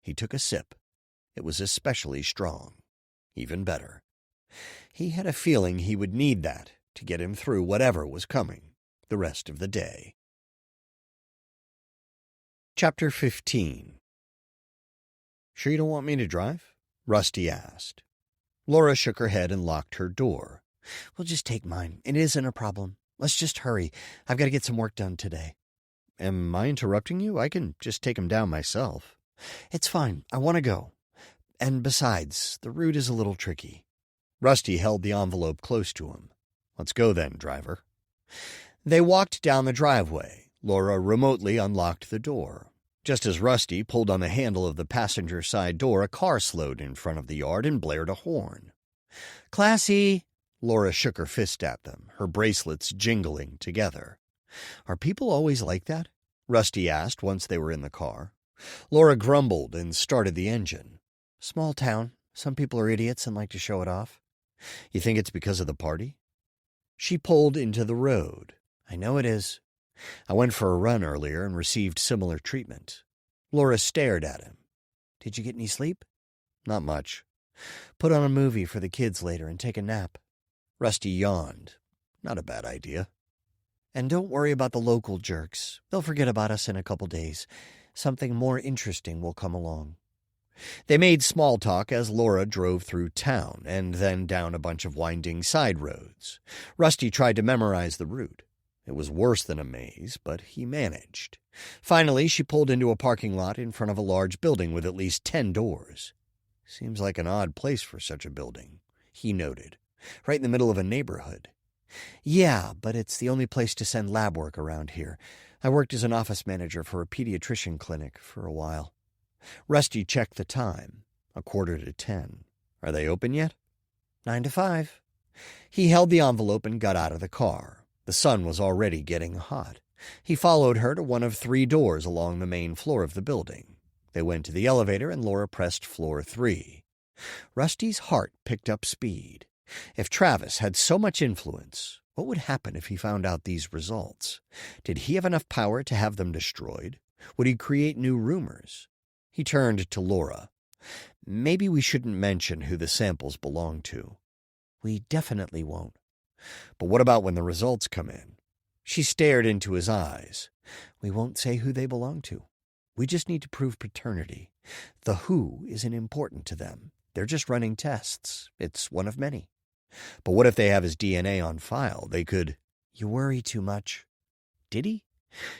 He took a sip. It was especially strong. Even better. He had a feeling he would need that to get him through whatever was coming the rest of the day. Chapter 15. Sure you don't want me to drive? Rusty asked. Laura shook her head and locked her door. We'll just take mine. It isn't a problem. Let's just hurry. I've got to get some work done today. Am I interrupting you? I can just take him down myself. It's fine. I want to go. And besides, the route is a little tricky. Rusty held the envelope close to him. Let's go then, driver. They walked down the driveway. Laura remotely unlocked the door. Just as Rusty pulled on the handle of the passenger side door, a car slowed in front of the yard and blared a horn. Classy! Laura shook her fist at them, her bracelets jingling together. Are people always like that? Rusty asked once they were in the car. Laura grumbled and started the engine. Small town. Some people are idiots and like to show it off. You think it's because of the party? She pulled into the road. I know it is. I went for a run earlier and received similar treatment. Laura stared at him. Did you get any sleep? Not much. Put on a movie for the kids later and take a nap. Rusty yawned. Not a bad idea. And don't worry about the local jerks. They'll forget about us in a couple days. Something more interesting will come along. They made small talk as Laura drove through town and then down a bunch of winding side roads. Rusty tried to memorize the route. It was worse than a maze, but he managed. Finally, she pulled into a parking lot in front of a large building with at least 10 doors. Seems like an odd place for such a building, he noted. Right in the middle of a neighborhood. Yeah, but it's the only place to send lab work around here. I worked as an office manager for a pediatrician clinic for a while. Rusty checked the time. 9:45. Are they open yet? 9 to 5. He held the envelope and got out of the car. The sun was already getting hot. He followed her to one of 3 doors along the main floor of the building. They went to the elevator and Laura pressed floor 3. Rusty's heart picked up speed. If Travis had so much influence, what would happen if he found out these results? Did he have enough power to have them destroyed? Would he create new rumors? He turned to Laura. Maybe we shouldn't mention who the samples belong to. We definitely won't. But what about when the results come in? She stared into his eyes. We won't say who they belong to. We just need to prove paternity. The who isn't important to them. They're just running tests. It's one of many. But what if they have his DNA on file? They could... You worry too much. Did he?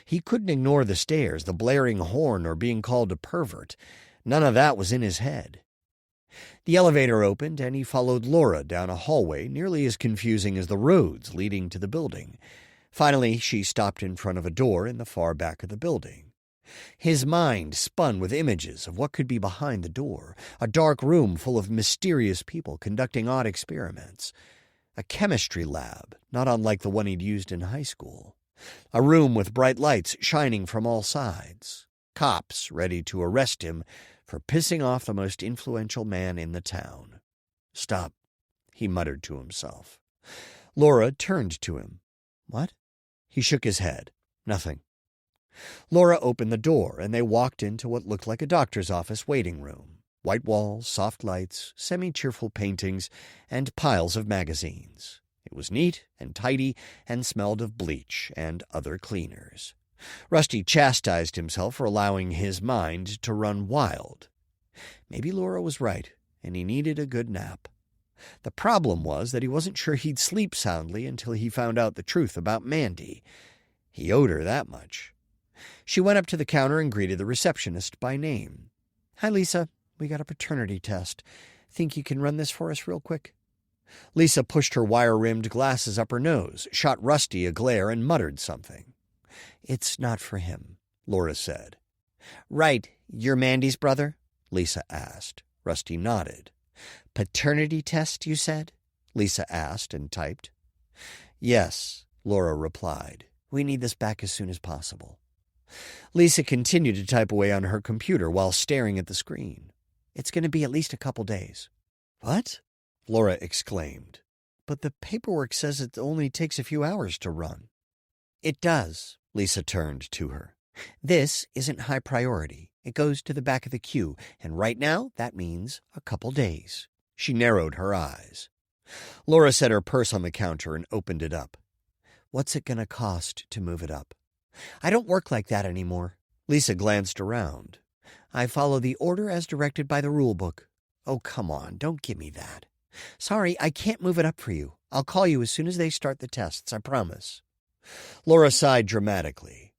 He couldn't ignore the stares, the blaring horn, or being called a pervert. None of that was in his head. The elevator opened, and he followed Laura down a hallway nearly as confusing as the roads leading to the building. Finally, she stopped in front of a door in the far back of the building. His mind spun with images of what could be behind the door, a dark room full of mysterious people conducting odd experiments. A chemistry lab, not unlike the one he'd used in high school. A room with bright lights shining from all sides. Cops ready to arrest him for pissing off the most influential man in the town. Stop, he muttered to himself. Laura turned to him. What? He shook his head. Nothing. Laura opened the door, and they walked into what looked like a doctor's office waiting room. White walls, soft lights, semi-cheerful paintings, and piles of magazines. It was neat and tidy and smelled of bleach and other cleaners. Rusty chastised himself for allowing his mind to run wild. Maybe Laura was right, and he needed a good nap. The problem was that he wasn't sure he'd sleep soundly until he found out the truth about Mandy. He owed her that much. She went up to the counter and greeted the receptionist by name. Hi, Lisa. We got a paternity test. Think you can run this for us real quick? Lisa pushed her wire-rimmed glasses up her nose, shot Rusty a glare, and muttered something. It's not for him, Laura said. Right, you're Mandy's brother? Lisa asked. Rusty nodded. Paternity test, you said? Lisa asked and typed. Yes, Laura replied. We need this back as soon as possible. Lisa continued to type away on her computer while staring at the screen. It's going to be at least a couple days. What? Laura exclaimed. But the paperwork says it only takes a few hours to run. It does, Lisa turned to her. This isn't high priority. It goes to the back of the queue, and right now that means a couple days. She narrowed her eyes. Laura set her purse on the counter and opened it up. What's it going to cost to move it up? I don't work like that anymore. Lisa glanced around. I follow the order as directed by the rule book. Oh, come on, don't give me that. Sorry, I can't move it up for you. I'll call you as soon as they start the tests, I promise. Laura sighed dramatically.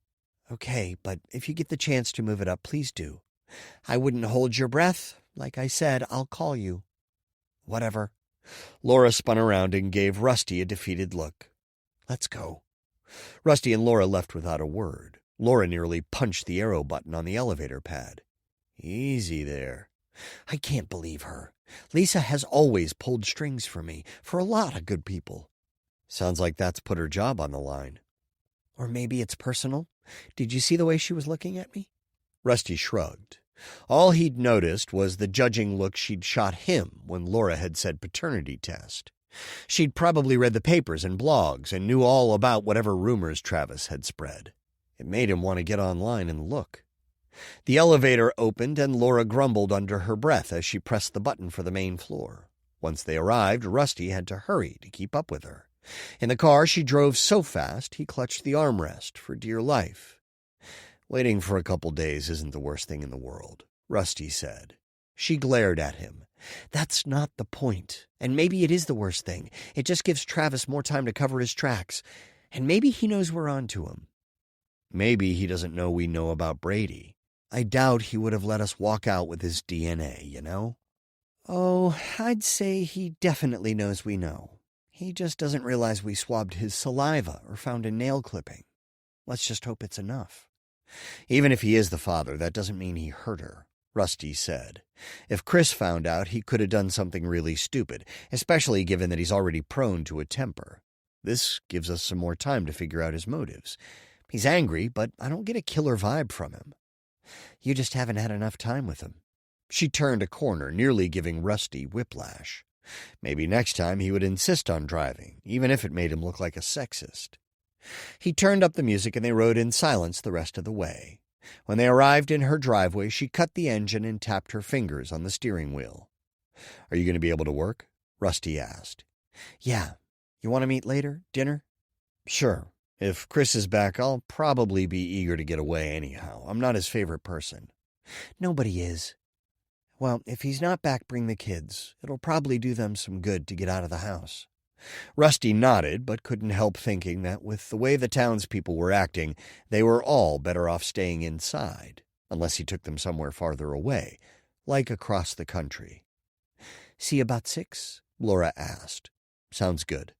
Okay, but if you get the chance to move it up, please do. I wouldn't hold your breath. Like I said, I'll call you. Whatever. Laura spun around and gave Rusty a defeated look. Let's go. Rusty and Laura left without a word. Laura nearly punched the arrow button on the elevator pad. Easy there. I can't believe her. Lisa has always pulled strings for me, for a lot of good people. Sounds like that's put her job on the line. Or maybe it's personal. Did you see the way she was looking at me? Rusty shrugged. All he'd noticed was the judging look she'd shot him when Laura had said paternity test. She'd probably read the papers and blogs and knew all about whatever rumors Travis had spread. It made him want to get online and look. The elevator opened and Laura grumbled under her breath as she pressed the button for the main floor. Once they arrived, Rusty had to hurry to keep up with her. In the car, she drove so fast he clutched the armrest for dear life. Waiting for a couple days isn't the worst thing in the world, Rusty said. She glared at him. That's not the point. And maybe it is the worst thing. It just gives Travis more time to cover his tracks. And maybe he knows we're on to him. Maybe he doesn't know we know about Brady. I doubt he would have let us walk out with his DNA, you know? Oh, I'd say he definitely knows we know. He just doesn't realize we swabbed his saliva or found a nail clipping. Let's just hope it's enough. Even if he is the father, that doesn't mean he hurt her, Rusty said. If Chris found out, he could have done something really stupid, especially given that he's already prone to a temper. This gives us some more time to figure out his motives. He's angry, but I don't get a killer vibe from him. You just haven't had enough time with him. She turned a corner, nearly giving Rusty whiplash. Maybe next time he would insist on driving, even if it made him look like a sexist. He turned up the music and they rode in silence the rest of the way. When they arrived in her driveway, she cut the engine and tapped her fingers on the steering wheel. Are you going to be able to work? Rusty asked. Yeah. You want to meet later? Dinner? Sure. If Chris is back, I'll probably be eager to get away anyhow. I'm not his favorite person. Nobody is. Well, if he's not back, bring the kids. It'll probably do them some good to get out of the house. Rusty nodded, but couldn't help thinking that with the way the townspeople were acting, they were all better off staying inside, unless he took them somewhere farther away, like across the country. See you about 6? Laura asked. Sounds good.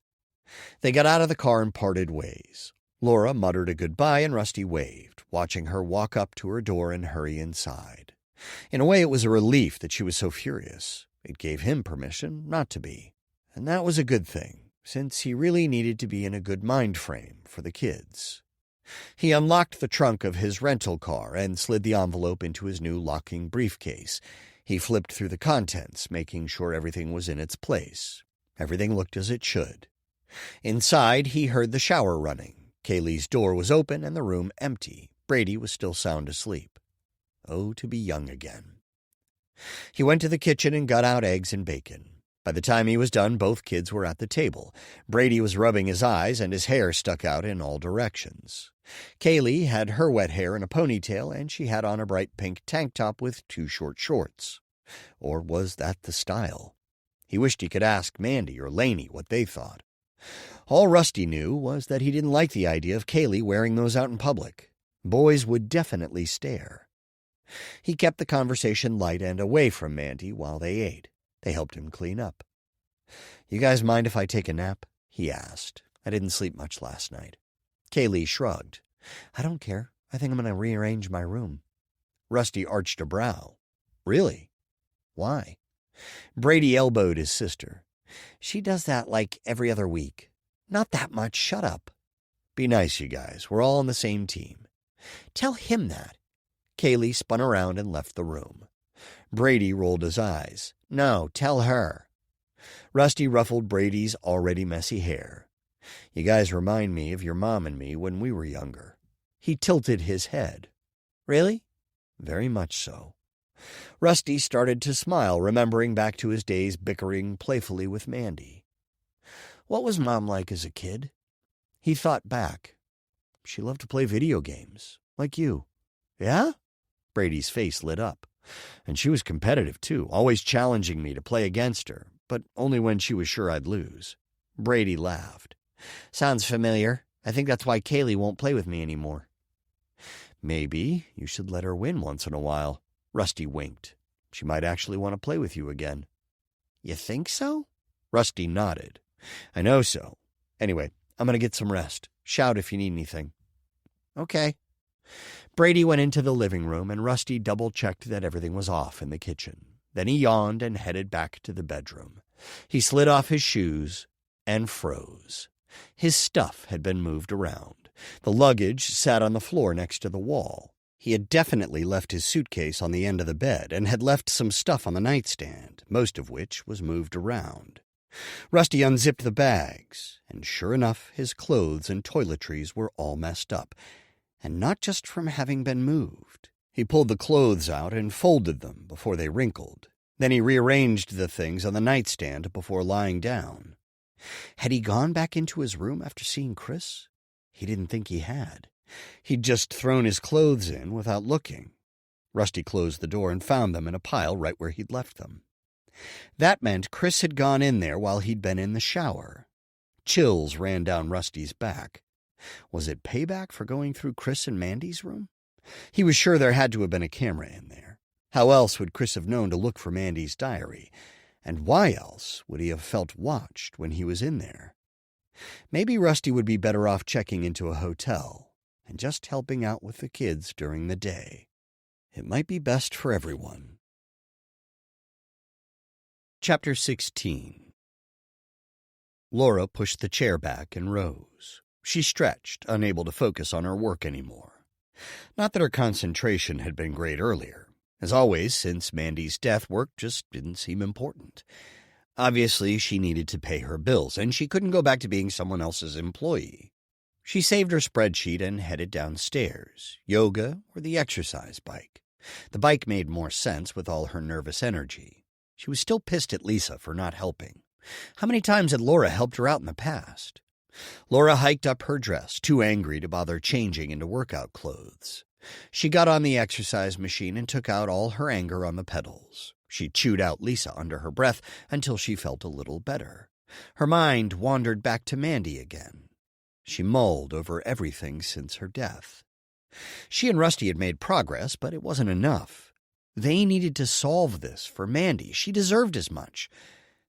They got out of the car and parted ways. Laura muttered a goodbye and Rusty waved, watching her walk up to her door and hurry inside. In a way, it was a relief that she was so furious. It gave him permission not to be. And that was a good thing, since he really needed to be in a good mind frame for the kids. He unlocked the trunk of his rental car and slid the envelope into his new locking briefcase. He flipped through the contents, making sure everything was in its place. Everything looked as it should. Inside, he heard the shower running. Kaylee's door was open and the room empty. Brady was still sound asleep. Oh, to be young again. He went to the kitchen and got out eggs and bacon. By the time he was done, both kids were at the table. Brady was rubbing his eyes, and his hair stuck out in all directions. Kaylee had her wet hair in a ponytail, and she had on a bright pink tank top with 2 short shorts. Or was that the style? He wished he could ask Mandy or Laney what they thought. All Rusty knew was that he didn't like the idea of Kaylee wearing those out in public. Boys would definitely stare. He kept the conversation light and away from Mandy while they ate. They helped him clean up. You guys mind if I take a nap? He asked. I didn't sleep much last night. Kaylee shrugged. I don't care. I think I'm going to rearrange my room. Rusty arched a brow. Really? Why? Brady elbowed his sister. She does that like every other week. Not that much. Shut up. Be nice, you guys. We're all on the same team. Tell him that. Kaylee spun around and left the room. Brady rolled his eyes. No, tell her. Rusty ruffled Brady's already messy hair. You guys remind me of your mom and me when we were younger. He tilted his head. Really? Very much so. Rusty started to smile, remembering back to his days bickering playfully with Mandy. What was Mom like as a kid? He thought back. She loved to play video games, like you. Yeah? Brady's face lit up. And she was competitive, too, always challenging me to play against her, but only when she was sure I'd lose. Brady laughed. Sounds familiar. I think that's why Kaylee won't play with me anymore. Maybe you should let her win once in a while. Rusty winked. She might actually want to play with you again. You think so? Rusty nodded. I know so. Anyway, I'm going to get some rest. Shout if you need anything. Okay. Brady went into the living room, and Rusty double-checked that everything was off in the kitchen. Then he yawned and headed back to the bedroom. He slid off his shoes and froze. His stuff had been moved around. The luggage sat on the floor next to the wall. He had definitely left his suitcase on the end of the bed and had left some stuff on the nightstand, most of which was moved around. Rusty unzipped the bags, and sure enough, his clothes and toiletries were all messed up, and not just from having been moved. He pulled the clothes out and folded them before they wrinkled. Then he rearranged the things on the nightstand before lying down. Had he gone back into his room after seeing Chris? He didn't think he had. He'd just thrown his clothes in without looking. Rusty closed the door and found them in a pile right where he'd left them. That meant Chris had gone in there while he'd been in the shower. Chills ran down Rusty's back. Was it payback for going through Chris and Mandy's room? He was sure there had to have been a camera in there. How else would Chris have known to look for Mandy's diary? And why else would he have felt watched when he was in there? Maybe Rusty would be better off checking into a hotel and just helping out with the kids during the day. It might be best for everyone. Chapter 16. Laura pushed the chair back and rose. She stretched, unable to focus on her work anymore. Not that her concentration had been great earlier. As always, since Mandy's death, work just didn't seem important. Obviously, she needed to pay her bills, and she couldn't go back to being someone else's employee. She saved her spreadsheet and headed downstairs. Yoga or the exercise bike. The bike made more sense with all her nervous energy. She was still pissed at Lisa for not helping. How many times had Laura helped her out in the past? Laura hiked up her dress, too angry to bother changing into workout clothes. She got on the exercise machine and took out all her anger on the pedals. She chewed out Lisa under her breath until she felt a little better. Her mind wandered back to Mandy again. She mulled over everything since her death. She and Rusty had made progress, but it wasn't enough. They needed to solve this for Mandy. She deserved as much.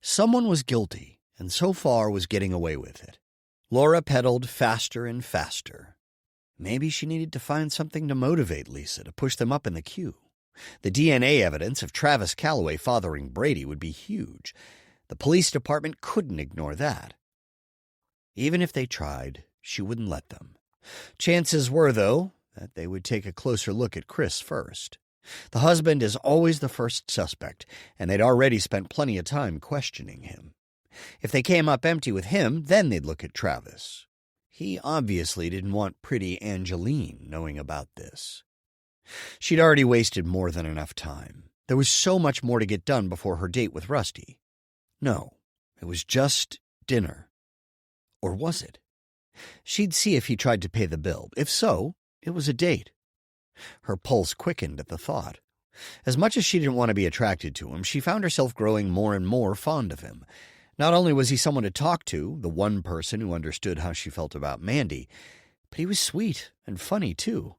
Someone was guilty, and so far was getting away with it. Laura pedaled faster and faster. Maybe she needed to find something to motivate Lisa to push them up in the queue. The DNA evidence of Travis Calloway fathering Brady would be huge. The police department couldn't ignore that. Even if they tried, she wouldn't let them. Chances were, though, that they would take a closer look at Chris first. The husband is always the first suspect, and they'd already spent plenty of time questioning him. If they came up empty with him, then they'd look at Travis. He obviously didn't want pretty Angeline knowing about this. She'd already wasted more than enough time. There was so much more to get done before her date with Rusty. No, it was just dinner. Or was it? She'd see if he tried to pay the bill. If so, it was a date. Her pulse quickened at the thought. As much as she didn't want to be attracted to him, she found herself growing more and more fond of him. Not only was he someone to talk to, the one person who understood how she felt about Mandy, but he was sweet and funny, too.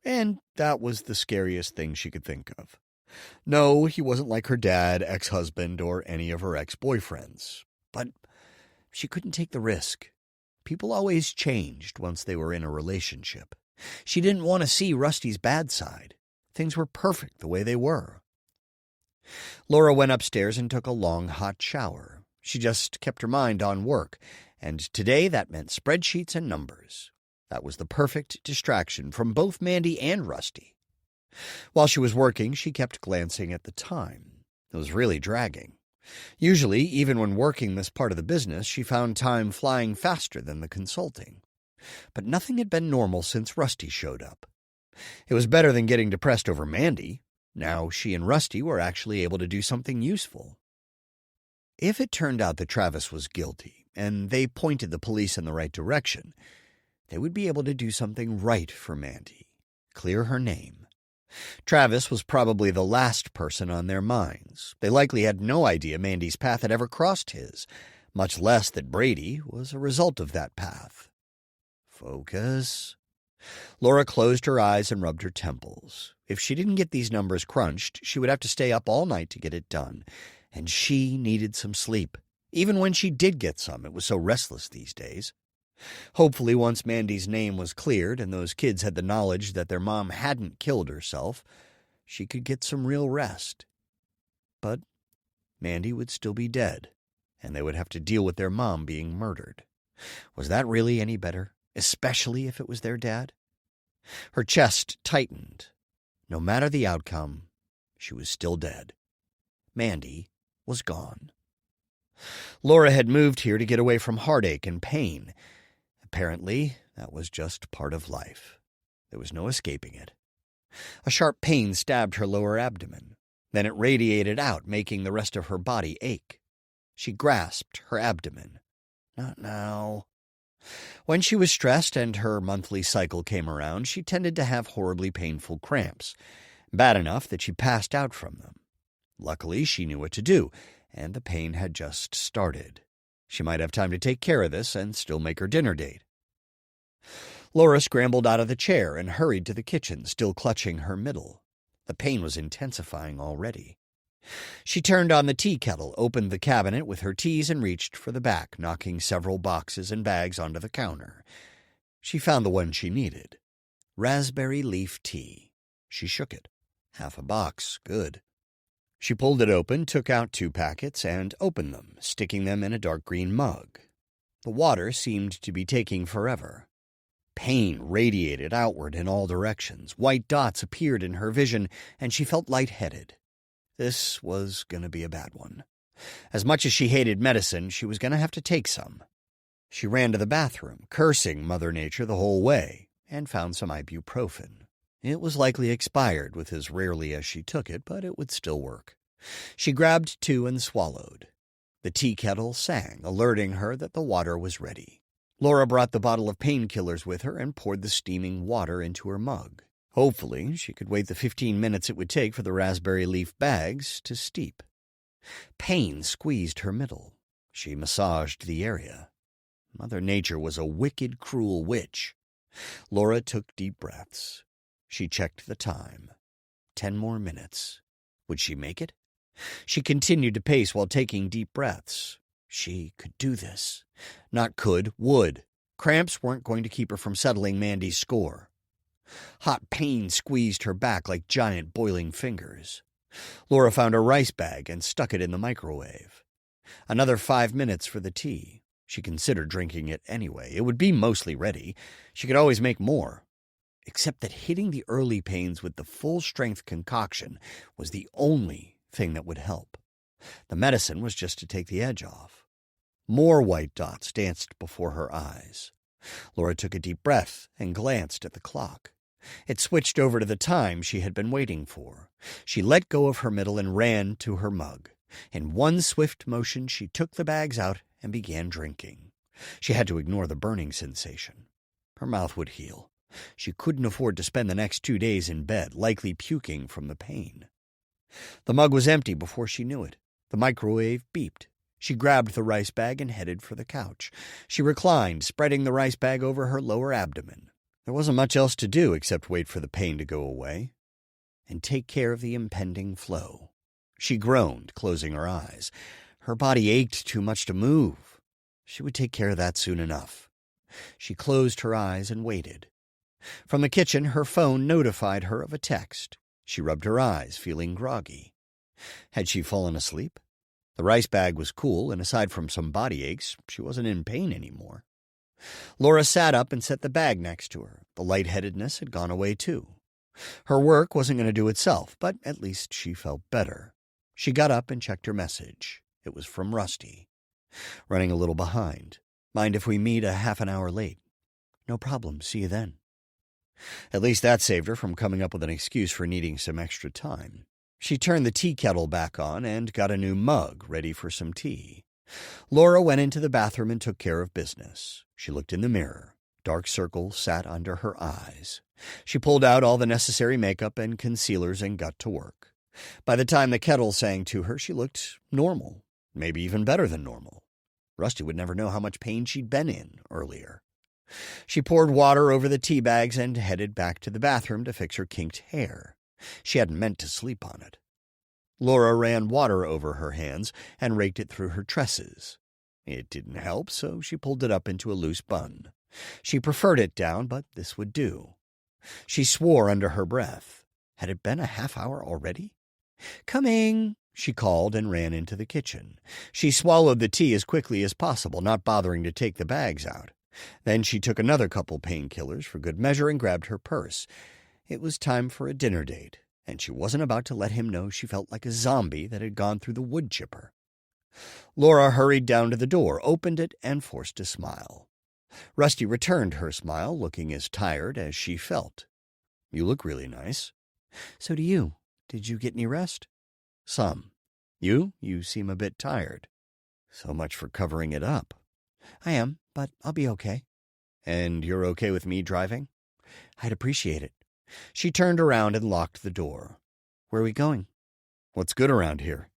And that was the scariest thing she could think of. No, he wasn't like her dad, ex-husband, or any of her ex-boyfriends. But she couldn't take the risk. People always changed once they were in a relationship. She didn't want to see Rusty's bad side. Things were perfect the way they were. Laura went upstairs and took a long, hot shower. She just kept her mind on work, and today that meant spreadsheets and numbers. That was the perfect distraction from both Mandy and Rusty. While she was working, she kept glancing at the time. It was really dragging. Usually, even when working this part of the business, she found time flying faster than the consulting. But nothing had been normal since Rusty showed up. It was better than getting depressed over Mandy. Now she and Rusty were actually able to do something useful. If it turned out that Travis was guilty, and they pointed the police in the right direction, they would be able to do something right for Mandy, clear her name. Travis was probably the last person on their minds. They likely had no idea Mandy's path had ever crossed his, much less that Brady was a result of that path. Focus. Laura closed her eyes and rubbed her temples. If she didn't get these numbers crunched, she would have to stay up all night to get it done, and she needed some sleep. Even when she did get some, it was so restless these days. Hopefully, once Mandy's name was cleared and those kids had the knowledge that their mom hadn't killed herself, she could get some real rest. But Mandy would still be dead, and they would have to deal with their mom being murdered. Was that really any better, especially if it was their dad? Her chest tightened. No matter the outcome, she was still dead. Mandy was gone. Laura had moved here to get away from heartache and pain. Apparently, that was just part of life. There was no escaping it. A sharp pain stabbed her lower abdomen. Then it radiated out, making the rest of her body ache. She grasped her abdomen. Not now. When she was stressed and her monthly cycle came around, she tended to have horribly painful cramps, bad enough that she passed out from them. Luckily, she knew what to do, and the pain had just started. She might have time to take care of this and still make her dinner date. Laura scrambled out of the chair and hurried to the kitchen, still clutching her middle. The pain was intensifying already. She turned on the tea kettle, opened the cabinet with her teas, and reached for the back, knocking several boxes and bags onto the counter. She found the one she needed. Raspberry leaf tea. She shook it. Half a box. Good. She pulled it open, took out 2 packets, and opened them, sticking them in a dark green mug. The water seemed to be taking forever. Pain radiated outward in all directions. White dots appeared in her vision, and she felt lightheaded. This was going to be a bad one. As much as she hated medicine, she was going to have to take some. She ran to the bathroom, cursing Mother Nature the whole way, and found some ibuprofen. It was likely expired with as rarely as she took it, but it would still work. She grabbed 2 and swallowed. The tea kettle sang, alerting her that the water was ready. Laura brought the bottle of painkillers with her and poured the steaming water into her mug. Hopefully, she could wait the 15 minutes it would take for the raspberry leaf bags to steep. Pain squeezed her middle. She massaged the area. Mother Nature was a wicked, cruel witch. Laura took deep breaths. She checked the time. 10 more minutes. Would she make it? She continued to pace while taking deep breaths. She could do this. Not could, would. Cramps weren't going to keep her from settling Mandy's score. Hot pain squeezed her back like giant boiling fingers. Laura found a rice bag and stuck it in the microwave. Another 5 minutes for the tea. She considered drinking it anyway. It would be mostly ready. She could always make more. Except that hitting the early pains with the full-strength concoction was the only thing that would help. The medicine was just to take the edge off. More white dots danced before her eyes. Laura took a deep breath and glanced at the clock. It switched over to the time she had been waiting for. She let go of her middle and ran to her mug. In one swift motion, she took the bags out and began drinking. She had to ignore the burning sensation. Her mouth would heal. She couldn't afford to spend the next 2 days in bed, likely puking from the pain. The mug was empty before she knew it. The microwave beeped. She grabbed the rice bag and headed for the couch. She reclined, spreading the rice bag over her lower abdomen. There wasn't much else to do except wait for the pain to go away and take care of the impending flow. She groaned, closing her eyes. Her body ached too much to move. She would take care of that soon enough. She closed her eyes and waited. From the kitchen, her phone notified her of a text. She rubbed her eyes, feeling groggy. Had she fallen asleep? The rice bag was cool, and aside from some body aches, she wasn't in pain anymore. Laura sat up and set the bag next to her. The lightheadedness had gone away, too. Her work wasn't going to do itself, but at least she felt better. She got up and checked her message. It was from Rusty. Running a little behind. Mind if we meet a half an hour late? No problem. See you then. At least that saved her from coming up with an excuse for needing some extra time. She turned the tea kettle back on and got a new mug ready for some tea. Laura went into the bathroom and took care of business. She looked in the mirror. Dark circles sat under her eyes. She pulled out all the necessary makeup and concealers and got to work. By the time the kettle sang to her, she looked normal, maybe even better than normal. Rusty would never know how much pain she'd been in earlier. She poured water over the tea bags and headed back to the bathroom to fix her kinked hair. She hadn't meant to sleep on it. Laura ran water over her hands and raked it through her tresses. It didn't help, so she pulled it up into a loose bun. She preferred it down, but this would do. She swore under her breath. Had it been a half hour already? "Coming," she called and ran into the kitchen. She swallowed the tea as quickly as possible, not bothering to take the bags out. Then she took another couple painkillers for good measure and grabbed her purse. It was time for a dinner date, and she wasn't about to let him know she felt like a zombie that had gone through the wood chipper. Laura hurried down to the door, opened it, and forced a smile. Rusty returned her smile, looking as tired as she felt. "You look really nice." "So do you. Did you get any rest?" "Some. You? You seem a bit tired." "So much for covering it up." "I am, but I'll be okay." "And you're okay with me driving?" "I'd appreciate it." She turned around and locked the door. "Where are we going?" "What's good around here?"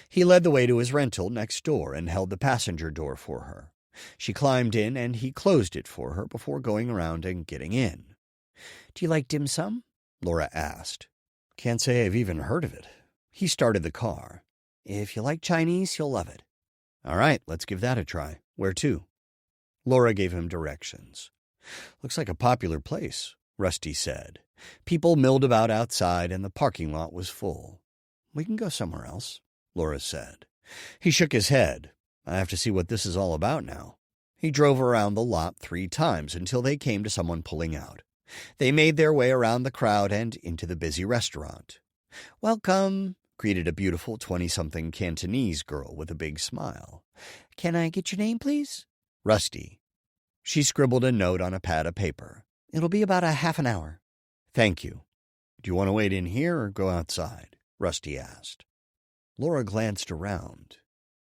He led the way to his rental next door and held the passenger door for her. She climbed in, and he closed it for her before going around and getting in. "Do you like dim sum?" Laura asked. "Can't say I've even heard of it." He started the car. "If you like Chinese, you'll love it." "All right, let's give that a try. Where to?" Laura gave him directions. "Looks like a popular place," Rusty said. People milled about outside, and the parking lot was full. "We can go somewhere else," Laura said. He shook his head. "I have to see what this is all about now." He drove around the lot 3 times until they came to someone pulling out. They made their way around the crowd and into the busy restaurant. "Welcome," greeted a beautiful 20-something Cantonese girl with a big smile. "Can I get your name, please?" "Rusty." She scribbled a note on a pad of paper. "It'll be about a half an hour." "Thank you." "Do you want to wait in here or go outside?" Rusty asked. Laura glanced around.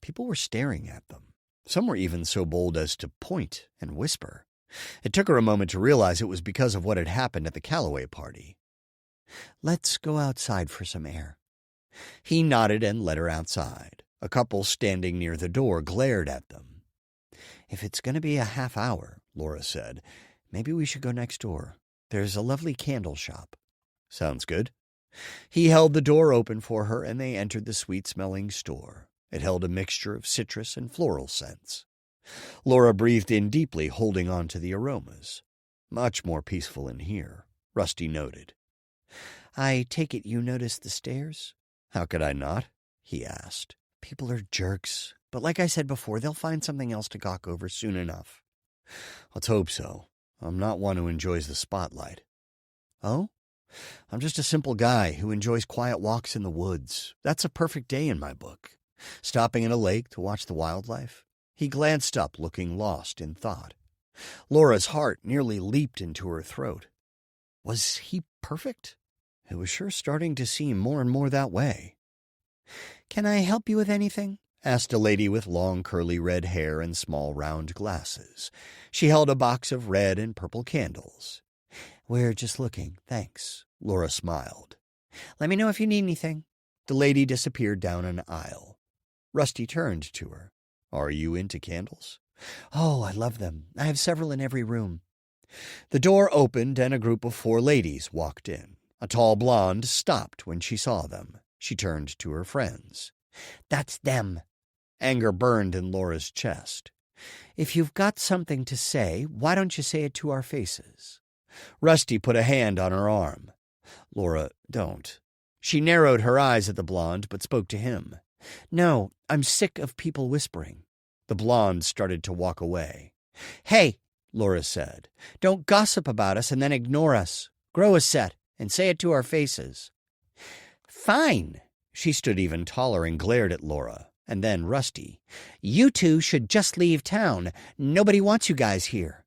People were staring at them. Some were even so bold as to point and whisper. It took her a moment to realize it was because of what had happened at the Calloway party. "Let's go outside for some air." He nodded and led her outside. A couple standing near the door glared at them. "If it's going to be a half hour," Laura said, "maybe we should go next door. There's a lovely candle shop." "Sounds good." He held the door open for her, and they entered the sweet-smelling store. It held a mixture of citrus and floral scents. Laura breathed in deeply, holding on to the aromas. "Much more peaceful in here," Rusty noted. "I take it you noticed the stairs?" "How could I not?" he asked. "People are jerks, but like I said before, they'll find something else to gawk over soon enough." "Let's hope so. I'm not one who enjoys the spotlight." "Oh? I'm just a simple guy who enjoys quiet walks in the woods. That's a perfect day in my book. Stopping at a lake to watch the wildlife." He glanced up, looking lost in thought. Laura's heart nearly leaped into her throat. Was he perfect? It was sure starting to seem more and more that way. "Can I help you with anything?" asked a lady with long curly red hair and small round glasses. She held a box of red and purple candles. "We're just looking, thanks," Laura smiled. "Let me know if you need anything." The lady disappeared down an aisle. Rusty turned to her. "Are you into candles?" "Oh, I love them. I have several in every room." The door opened and a group of 4 ladies walked in. A tall blonde stopped when she saw them. She turned to her friends. "That's them." Anger burned in Laura's chest. "If you've got something to say, why don't you say it to our faces?" Rusty put a hand on her arm. "Laura, don't." She narrowed her eyes at the blonde, but spoke to him. "No, I'm sick of people whispering." The blonde started to walk away. "Hey," Laura said, "don't gossip about us and then ignore us. Grow a set and say it to our faces." "Fine." She stood even taller and glared at Laura, and then Rusty. "You two should just leave town. Nobody wants you guys here."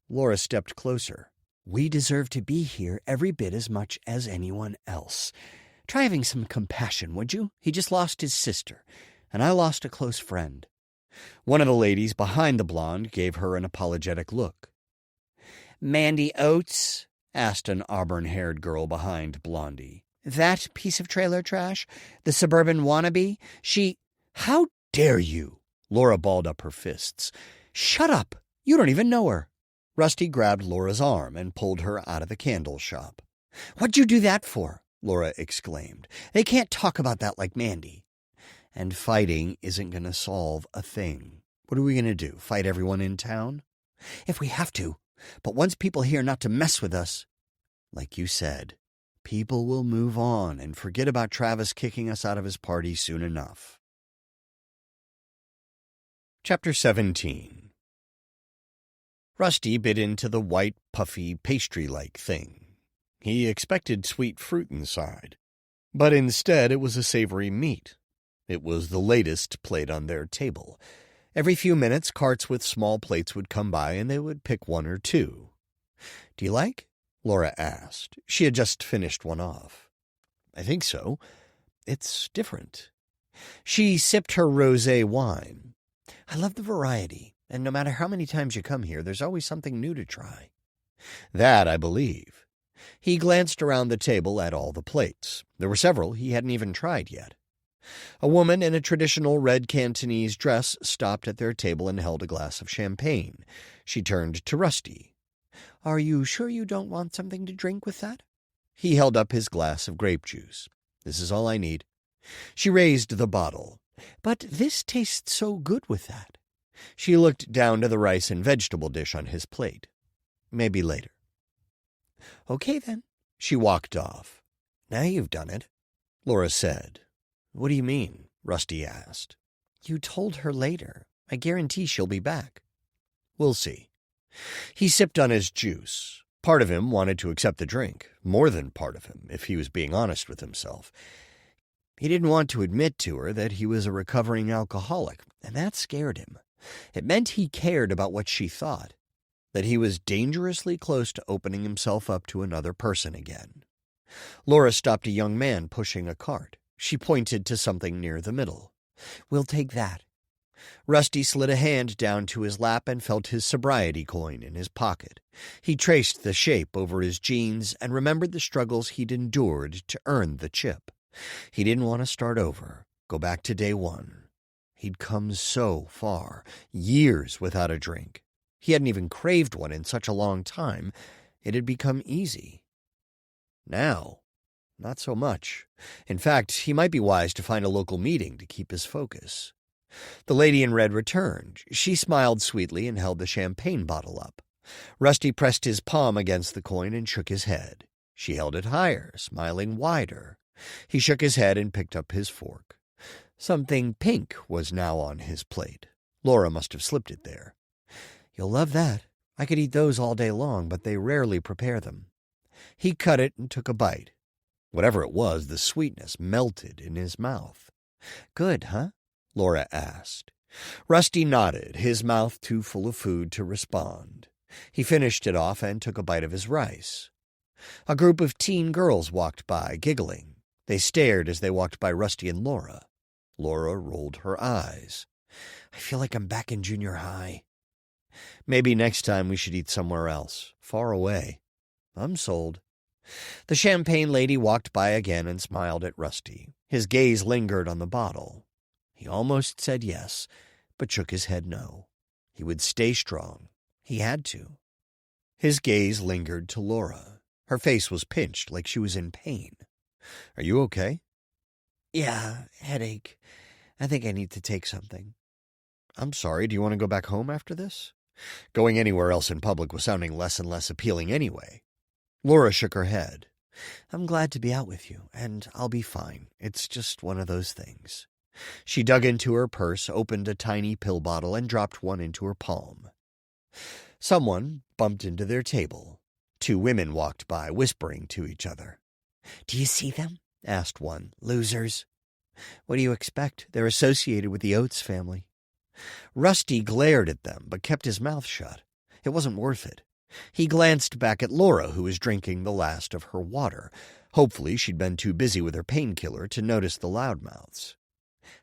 Laura stepped closer. "We deserve to be here every bit as much as anyone else. Try having some compassion, would you? He just lost his sister, and I lost a close friend." One of the ladies behind the blonde gave her an apologetic look. "Mandy Oates?" asked an auburn-haired girl behind Blondie. "That piece of trailer trash? The suburban wannabe? She—" "How dare you?" Laura balled up her fists. "Shut up! You don't even know her." Rusty grabbed Laura's arm and pulled her out of the candle shop. "What'd you do that for?" Laura exclaimed. "They can't talk about that like Mandy." "And fighting isn't going to solve a thing. What are we going to do, fight everyone in town?" "If we have to. But once people hear not to mess with us—" "Like you said, people will move on and forget about Travis kicking us out of his party soon enough." Chapter 17. Rusty bit into the white, puffy, pastry-like thing. He expected sweet fruit inside, but instead it was a savory meat. It was the latest plate on their table. Every few minutes, carts with small plates would come by, and they would pick one or two. "Do you like?" Laura asked. She had just finished one off. "I think so. It's different." She sipped her rosé wine. "I love the variety, and no matter how many times you come here, there's always something new to try." "That I believe." He glanced around the table at all the plates. There were several he hadn't even tried yet. A woman in a traditional red Cantonese dress stopped at their table and held a glass of champagne. She turned to Rusty. "Are you sure you don't want something to drink with that?" He held up his glass of grape juice. "This is all I need." She raised the bottle. "But this tastes so good with that." She looked down to the rice and vegetable dish on his plate. "Maybe later." "Okay, then." She walked off. "Now you've done it," Laura said. "What do you mean?" Rusty asked. "You told her later. I guarantee she'll be back." "We'll see." He sipped on his juice. Part of him wanted to accept the drink, more than part of him, if he was being honest with himself. He didn't want to admit to her that he was a recovering alcoholic, and that scared him. It meant he cared about what she thought, that he was dangerously close to opening himself up to another person again. Laura stopped a young man pushing a cart. She pointed to something near the middle. "We'll take that." Rusty slid a hand down to his lap and felt his sobriety coin in his pocket. He traced the shape over his jeans and remembered the struggles he'd endured to earn the chip. He didn't want to start over, go back to day one. He'd come so far, years without a drink. He hadn't even craved one in such a long time. It had become easy. Now, not so much. In fact, he might be wise to find a local meeting to keep his focus. The lady in red returned. She smiled sweetly and held the champagne bottle up. Rusty pressed his palm against the coin and shook his head. She held it higher, smiling wider. He shook his head and picked up his fork. Something pink was now on his plate. Laura must have slipped it there. "You'll love that. I could eat those all day long, but they rarely prepare them." He cut it and took a bite. Whatever it was, the sweetness melted in his mouth. "Good, huh?" Laura asked. Rusty nodded, his mouth too full of food to respond. He finished it off and took a bite of his rice. A group of teen girls walked by, giggling. They stared as they walked by Rusty and Laura. Laura rolled her eyes. "I feel like I'm back in junior high." "Maybe next time we should eat somewhere else, far away." "I'm sold." The champagne lady walked by again and smiled at Rusty. His gaze lingered on the bottle. He almost said yes, but shook his head no. He would stay strong. He had to. His gaze lingered to Laura. Her face was pinched like she was in pain. "Are you okay?" "Yeah, headache. I think I need to take something." "I'm sorry. Do you want to go back home after this?" Going anywhere else in public was sounding less and less appealing anyway. Laura shook her head. I'm glad to be out with you, and I'll be fine. It's just one of those things. She dug into her purse, opened a tiny pill bottle, and dropped one into her palm. Someone bumped into their table. 2 women walked by, whispering to each other. "Do you see them?" asked one. "Losers." "What do you expect? They're associated with the Oates family." Rusty glared at them, but kept his mouth shut. It wasn't worth it. He glanced back at Laura, who was drinking the last of her water. Hopefully she'd been too busy with her painkiller to notice the loudmouths.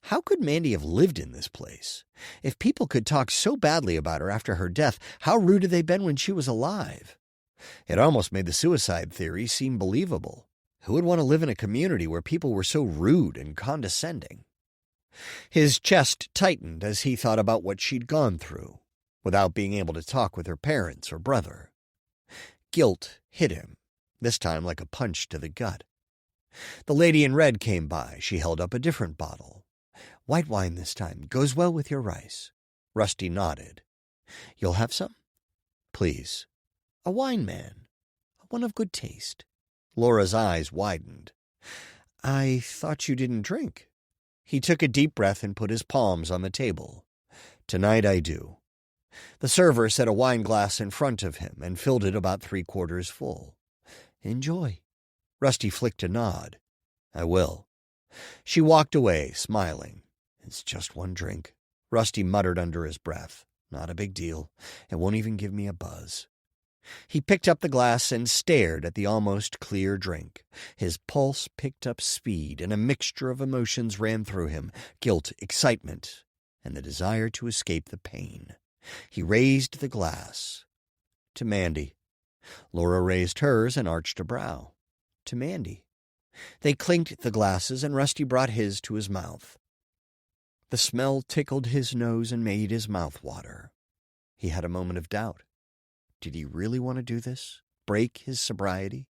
How could Mandy have lived in this place? If people could talk so badly about her after her death, how rude had they been when she was alive? It almost made the suicide theory seem believable. Who would want to live in a community where people were so rude and condescending? His chest tightened as he thought about what she'd gone through, without being able to talk with her parents or brother. Guilt hit him, this time like a punch to the gut. The lady in red came by. She held up a different bottle. "White wine this time. Goes well with your rice." Rusty nodded. "You'll have some?" "Please." "A wine man. One of good taste." Laura's eyes widened. "I thought you didn't drink." He took a deep breath and put his palms on the table. "Tonight I do." The server set a wine glass in front of him and filled it about 3/4 full. "Enjoy." Rusty flicked a nod. "I will." She walked away, smiling. "It's just one drink," Rusty muttered under his breath. "Not a big deal. It won't even give me a buzz." He picked up the glass and stared at the almost clear drink. His pulse picked up speed, and a mixture of emotions ran through him: guilt, excitement, and the desire to escape the pain. He raised the glass. "To Mandy." Laura raised hers and arched a brow. "To Mandy." They clinked the glasses, and Rusty brought his to his mouth. The smell tickled his nose and made his mouth water. He had a moment of doubt. Did he really want to do this? Break his sobriety?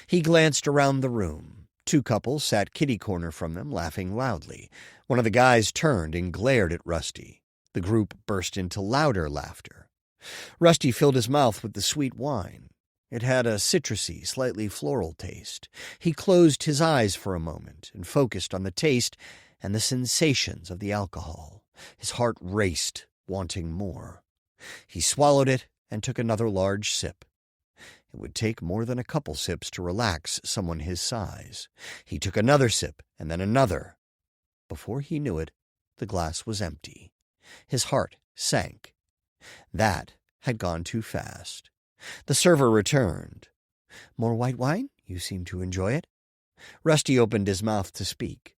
He glanced around the room. 2 couples sat kitty-corner from them, laughing loudly. One of the guys turned and glared at Rusty. The group burst into louder laughter. Rusty filled his mouth with the sweet wine. It had a citrusy, slightly floral taste. He closed his eyes for a moment and focused on the taste and the sensations of the alcohol. His heart raced, wanting more. He swallowed it and took another large sip. It would take more than a couple sips to relax someone his size. He took another sip and then another. Before he knew it, the glass was empty. His heart sank. That had gone too fast. The server returned. "More white wine? You seem to enjoy it." Rusty opened his mouth to speak.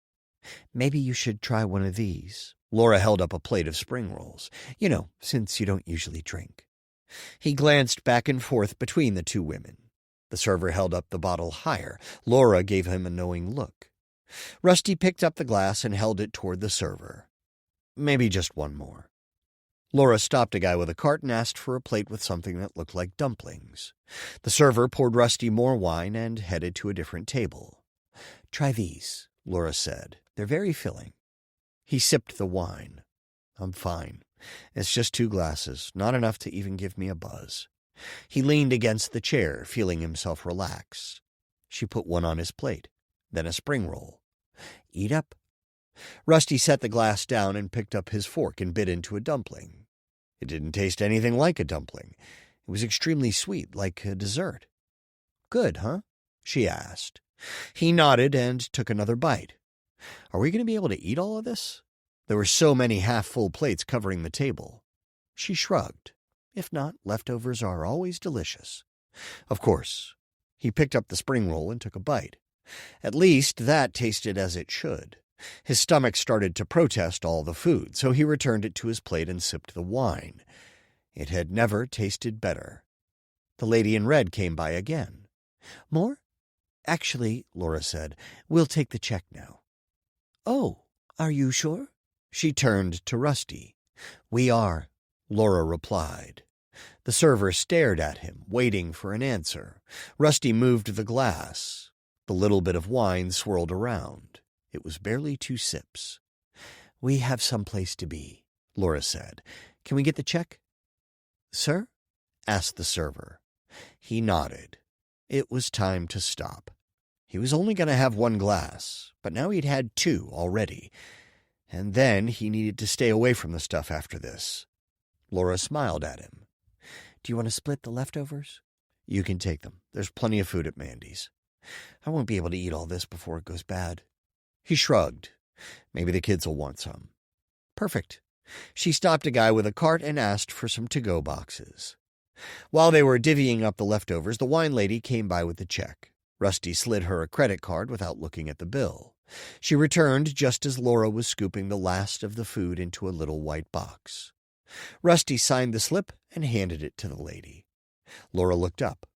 "Maybe you should try one of these." Laura held up a plate of spring rolls. "You know, since you don't usually drink." He glanced back and forth between the 2 women. The server held up the bottle higher. Laura gave him a knowing look. Rusty picked up the glass and held it toward the server. "Maybe just one more." Laura stopped a guy with a cart and asked for a plate with something that looked like dumplings. The server poured Rusty more wine and headed to a different table. "Try these," Laura said. "They're very filling." He sipped the wine. "I'm fine. It's just 2 glasses, not enough to even give me a buzz." He leaned against the chair, feeling himself relax. She put one on his plate, then a spring roll. "Eat up." Rusty set the glass down and picked up his fork and bit into a dumpling. It didn't taste anything like a dumpling. It was extremely sweet, like a dessert. "Good, huh?" she asked. He nodded and took another bite. "Are we going to be able to eat all of this?" There were so many half-full plates covering the table. She shrugged. "If not, leftovers are always delicious." "Of course." He picked up the spring roll and took a bite. At least that tasted as it should. His stomach started to protest all the food, so he returned it to his plate and sipped the wine. It had never tasted better. The lady in red came by again. "More?" "Actually," Laura said, "we'll take the check now." "Oh, are you sure?" She turned to Rusty. "We are," Laura replied. The server stared at him, waiting for an answer. Rusty moved the glass. The little bit of wine swirled around. It was barely 2 sips. "We have some place to be," Laura said. "Can we get the check?" "Sir?" asked the server. He nodded. It was time to stop. He was only going to have one glass, but now he'd had two already. And then he needed to stay away from the stuff after this. Laura smiled at him. "Do you want to split the leftovers?" "You can take them. There's plenty of food at Mandy's." "I won't be able to eat all this before it goes bad." He shrugged. "Maybe the kids will want some." "Perfect." She stopped a guy with a cart and asked for some to-go boxes. While they were divvying up the leftovers, the wine lady came by with the check. Rusty slid her a credit card without looking at the bill. She returned just as Laura was scooping the last of the food into a little white box. Rusty signed the slip and handed it to the lady. Laura looked up.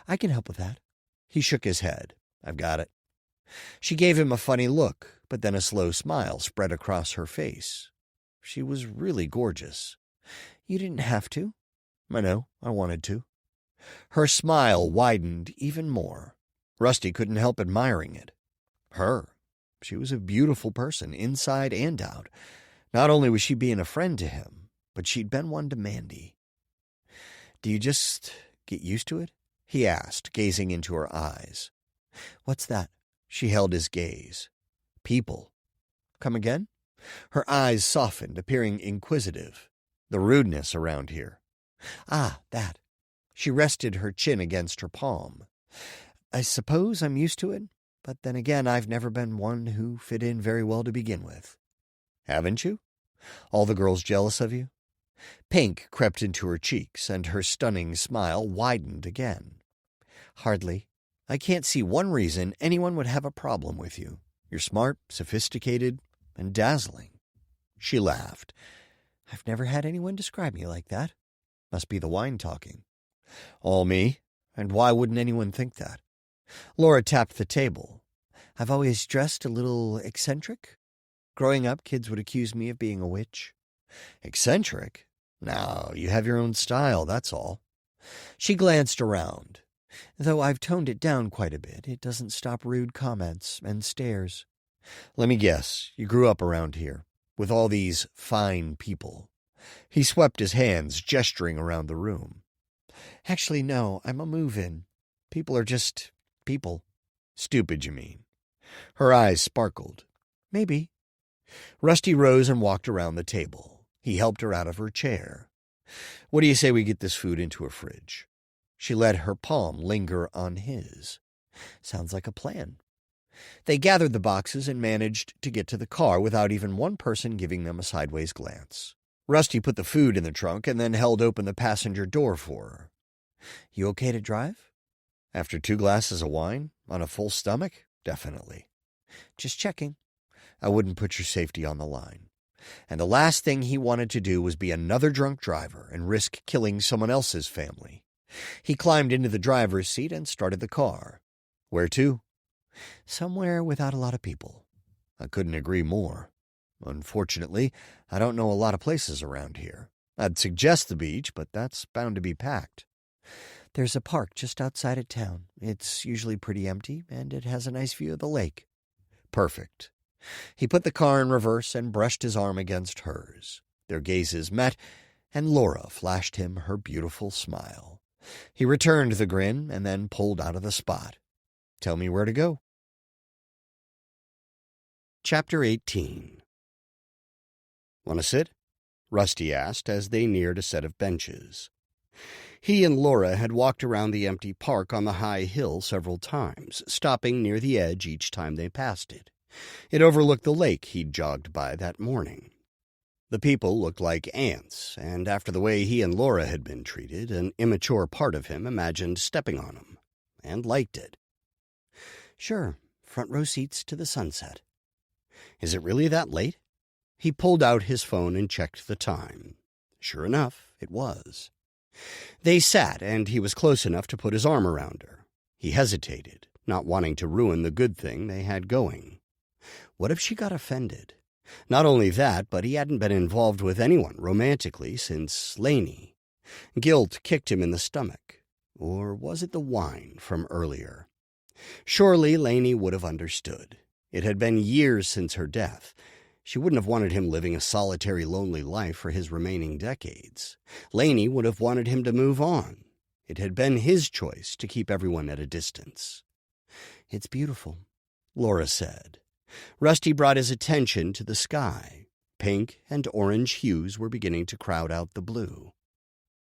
"I can help with that." He shook his head. "I've got it." She gave him a funny look, but then a slow smile spread across her face. She was really gorgeous. "You didn't have to." "I know, I wanted to." Her smile widened even more. Rusty couldn't help admiring it. Her. She was a beautiful person, inside and out. Not only was she being a friend to him, but she'd been one to Mandy. "Do you just get used to it?" he asked, gazing into her eyes. "What's that?" She held his gaze. "People." "Come again?" Her eyes softened, appearing inquisitive. "The rudeness around here." "Ah, that." She rested her chin against her palm. "I suppose I'm used to it, but then again I've never been one who fit in very well to begin with." "Haven't you? All the girls jealous of you?" Pink crept into her cheeks, and her stunning smile widened again. "Hardly. I can't see one reason anyone would have a problem with you. You're smart, sophisticated, and dazzling." She laughed. "I've never had anyone describe me like that. Must be the wine talking." "All me? And why wouldn't anyone think that?" Laura tapped the table. "I've always dressed a little eccentric. Growing up, kids would accuse me of being a witch." "Eccentric? No, you have your own style, that's all." She glanced around. "Though I've toned it down quite a bit, it doesn't stop rude comments and stares." "Let me guess, you grew up around here, with all these fine people." He swept his hands, gesturing around the room. "Actually, no, I'm a move-in. People are just people." "Stupid, you mean?" Her eyes sparkled. "Maybe." Rusty rose and walked around the table. He helped her out of her chair. "What do you say we get this food into a fridge?" She let her palm linger on his. "Sounds like a plan." They gathered the boxes and managed to get to the car without even one person giving them a sideways glance. Rusty put the food in the trunk and then held open the passenger door for her. "You okay to drive?" "After 2 glasses of wine? On a full stomach? Definitely." "Just checking." I wouldn't put your safety on the line. And the last thing he wanted to do was be another drunk driver and risk killing someone else's family. He climbed into the driver's seat and started the car. "Where to?" "Somewhere without a lot of people." I couldn't agree more. "Unfortunately, I don't know a lot of places around here. I'd suggest the beach, but that's bound to be packed." "There's a park just outside of town. It's usually pretty empty, and it has a nice view of the lake." "Perfect." He put the car in reverse and brushed his arm against hers. Their gazes met, and Laura flashed him her beautiful smile. He returned the grin and then pulled out of the spot. "Tell me where to go." Chapter 18. "Want to sit?" Rusty asked as they neared a set of benches. He and Laura had walked around the empty park on the high hill several times, stopping near the edge each time they passed it. It overlooked the lake he'd jogged by that morning. The people looked like ants, and after the way he and Laura had been treated, an immature part of him imagined stepping on them, and liked it. "Sure, front row seats to the sunset." "Is it really that late?" He pulled out his phone and checked the time. Sure enough, it was. They sat, and he was close enough to put his arm around her. He hesitated, not wanting to ruin the good thing they had going. What if she got offended? Not only that, but he hadn't been involved with anyone romantically since Laney. Guilt kicked him in the stomach. Or was it the wine from earlier? Surely Laney would have understood. It had been years since her death. She wouldn't have wanted him living a solitary, lonely life for his remaining decades. Laney would have wanted him to move on. It had been his choice to keep everyone at a distance. "It's beautiful," Laura said. Rusty brought his attention to the sky. Pink and orange hues were beginning to crowd out the blue.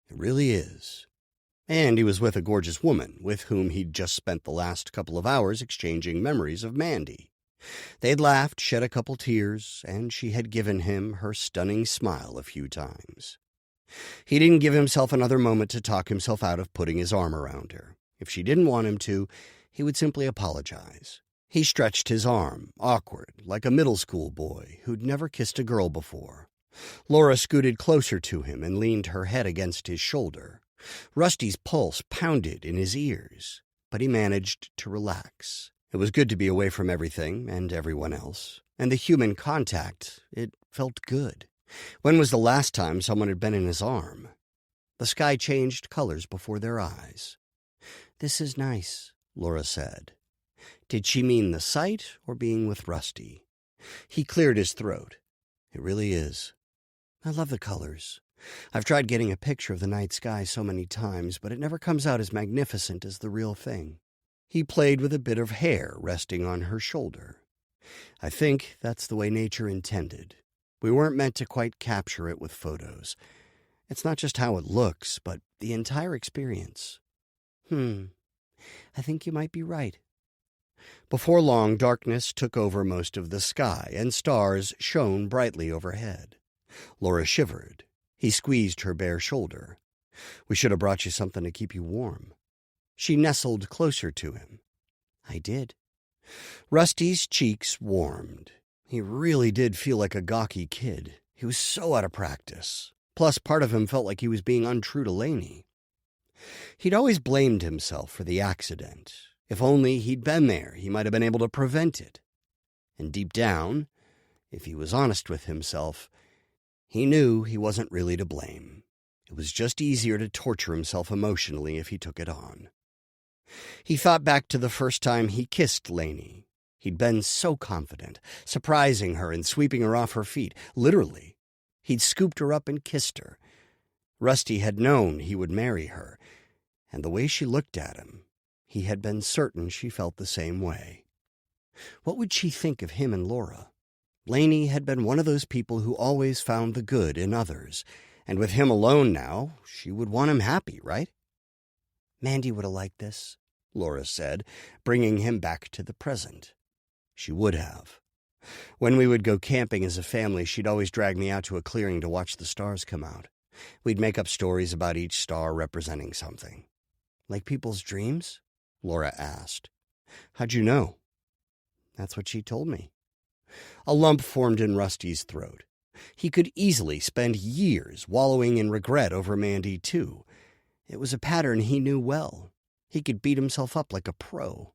"It really is." And he was with a gorgeous woman with whom he'd just spent the last couple of hours exchanging memories of Mandy. They'd laughed, shed a couple tears, and she had given him her stunning smile a few times. He didn't give himself another moment to talk himself out of putting his arm around her. If she didn't want him to, he would simply apologize. He stretched his arm, awkward, like a middle school boy who'd never kissed a girl before. Laura scooted closer to him and leaned her head against his shoulder. Rusty's pulse pounded in his ears, but he managed to relax. It was good to be away from everything and everyone else, and the human contact, it felt good. When was the last time someone had been in his arm? The sky changed colors before their eyes. "This is nice," Laura said. Did she mean the sight or being with Rusty? He cleared his throat. "It really is. I love the colors. I've tried getting a picture of the night sky so many times, but it never comes out as magnificent as the real thing." He played with a bit of hair resting on her shoulder. "I think that's the way nature intended. We weren't meant to quite capture it with photos. It's not just how it looks, but the entire experience." I think you might be right." Before long, darkness took over most of the sky, and stars shone brightly overhead. Laura shivered. He squeezed her bare shoulder. "We should have brought you something to keep you warm." She nestled closer to him. "I did." Rusty's cheeks warmed. He really did feel like a gawky kid. He was so out of practice. Plus, part of him felt like he was being untrue to Lainey. He'd always blamed himself for the accident. If only he'd been there, he might have been able to prevent it. And deep down, if he was honest with himself, he knew he wasn't really to blame. It was just easier to torture himself emotionally if he took it on. He thought back to the first time he kissed Lainey. He'd been so confident, surprising her and sweeping her off her feet, literally. He'd scooped her up and kissed her. Rusty had known he would marry her, and the way she looked at him, he had been certain she felt the same way. What would she think of him and Laura? Lainey had been one of those people who always found the good in others, and with him alone now, she would want him happy, right? "Mandy would have liked this," Laura said, bringing him back to the present. She would have. When we would go camping as a family, she'd always drag me out to a clearing to watch the stars come out. We'd make up stories about each star representing something. "Like people's dreams?" Laura asked. "How'd you know?" "That's what she told me." A lump formed in Rusty's throat. He could easily spend years wallowing in regret over Mandy, too. It was a pattern he knew well. He could beat himself up like a pro.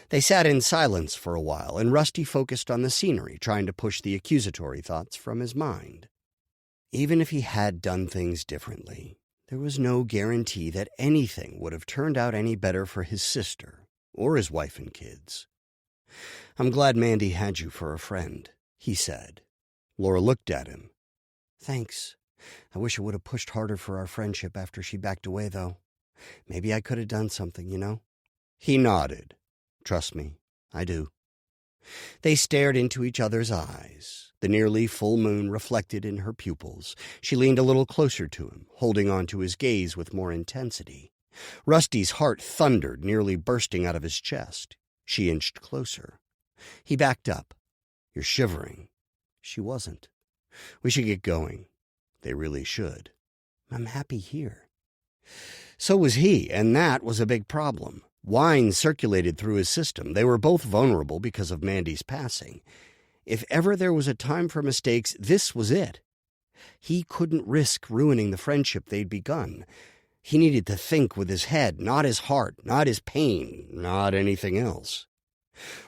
They sat in silence for a while, and Rusty focused on the scenery, trying to push the accusatory thoughts from his mind. Even if he had done things differently, there was no guarantee that anything would have turned out any better for his sister or his wife and kids. "I'm glad Mandy had you for a friend," he said. Laura looked at him. "Thanks. I wish I would have pushed harder for our friendship after she backed away, though. Maybe I could have done something, you know?" He nodded. "Trust me, I do." They stared into each other's eyes, the nearly full moon reflected in her pupils. She leaned a little closer to him, holding on to his gaze with more intensity. Rusty's heart thundered, nearly bursting out of his chest. She inched closer. He backed up. "You're shivering." She wasn't. "We should get going." They really should. "I'm happy here." So was he, and that was a big problem. Wine circulated through his system. They were both vulnerable because of Mandy's passing. If ever there was a time for mistakes, this was it. He couldn't risk ruining the friendship they'd begun. He needed to think with his head, not his heart, not his pain, not anything else.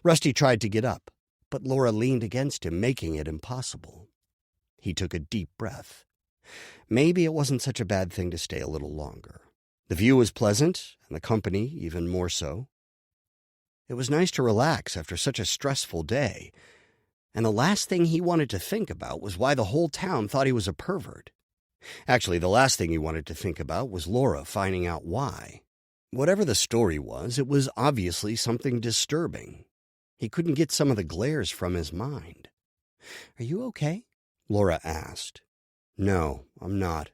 Rusty tried to get up, but Laura leaned against him, making it impossible. He took a deep breath. Maybe it wasn't such a bad thing to stay a little longer. The view was pleasant, and the company even more so. It was nice to relax after such a stressful day, and the last thing he wanted to think about was why the whole town thought he was a pervert. Actually, the last thing he wanted to think about was Laura finding out why. Whatever the story was, it was obviously something disturbing. He couldn't get some of the glares from his mind. "Are you okay?" Laura asked. "No, I'm not.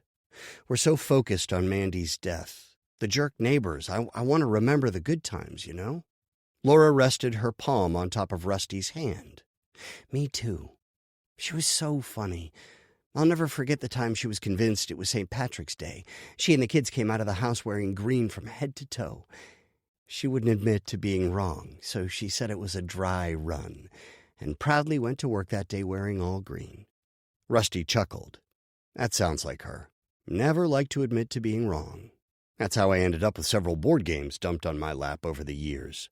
We're so focused on Mandy's death. The jerk neighbors. I want to remember the good times, you know?" Laura rested her palm on top of Rusty's hand. "Me too. She was so funny. I'll never forget the time she was convinced it was St. Patrick's Day. She and the kids came out of the house wearing green from head to toe. She wouldn't admit to being wrong, so she said it was a dry run, and proudly went to work that day wearing all green." Rusty chuckled. "That sounds like her. Never liked to admit to being wrong. That's how I ended up with several board games dumped on my lap over the years."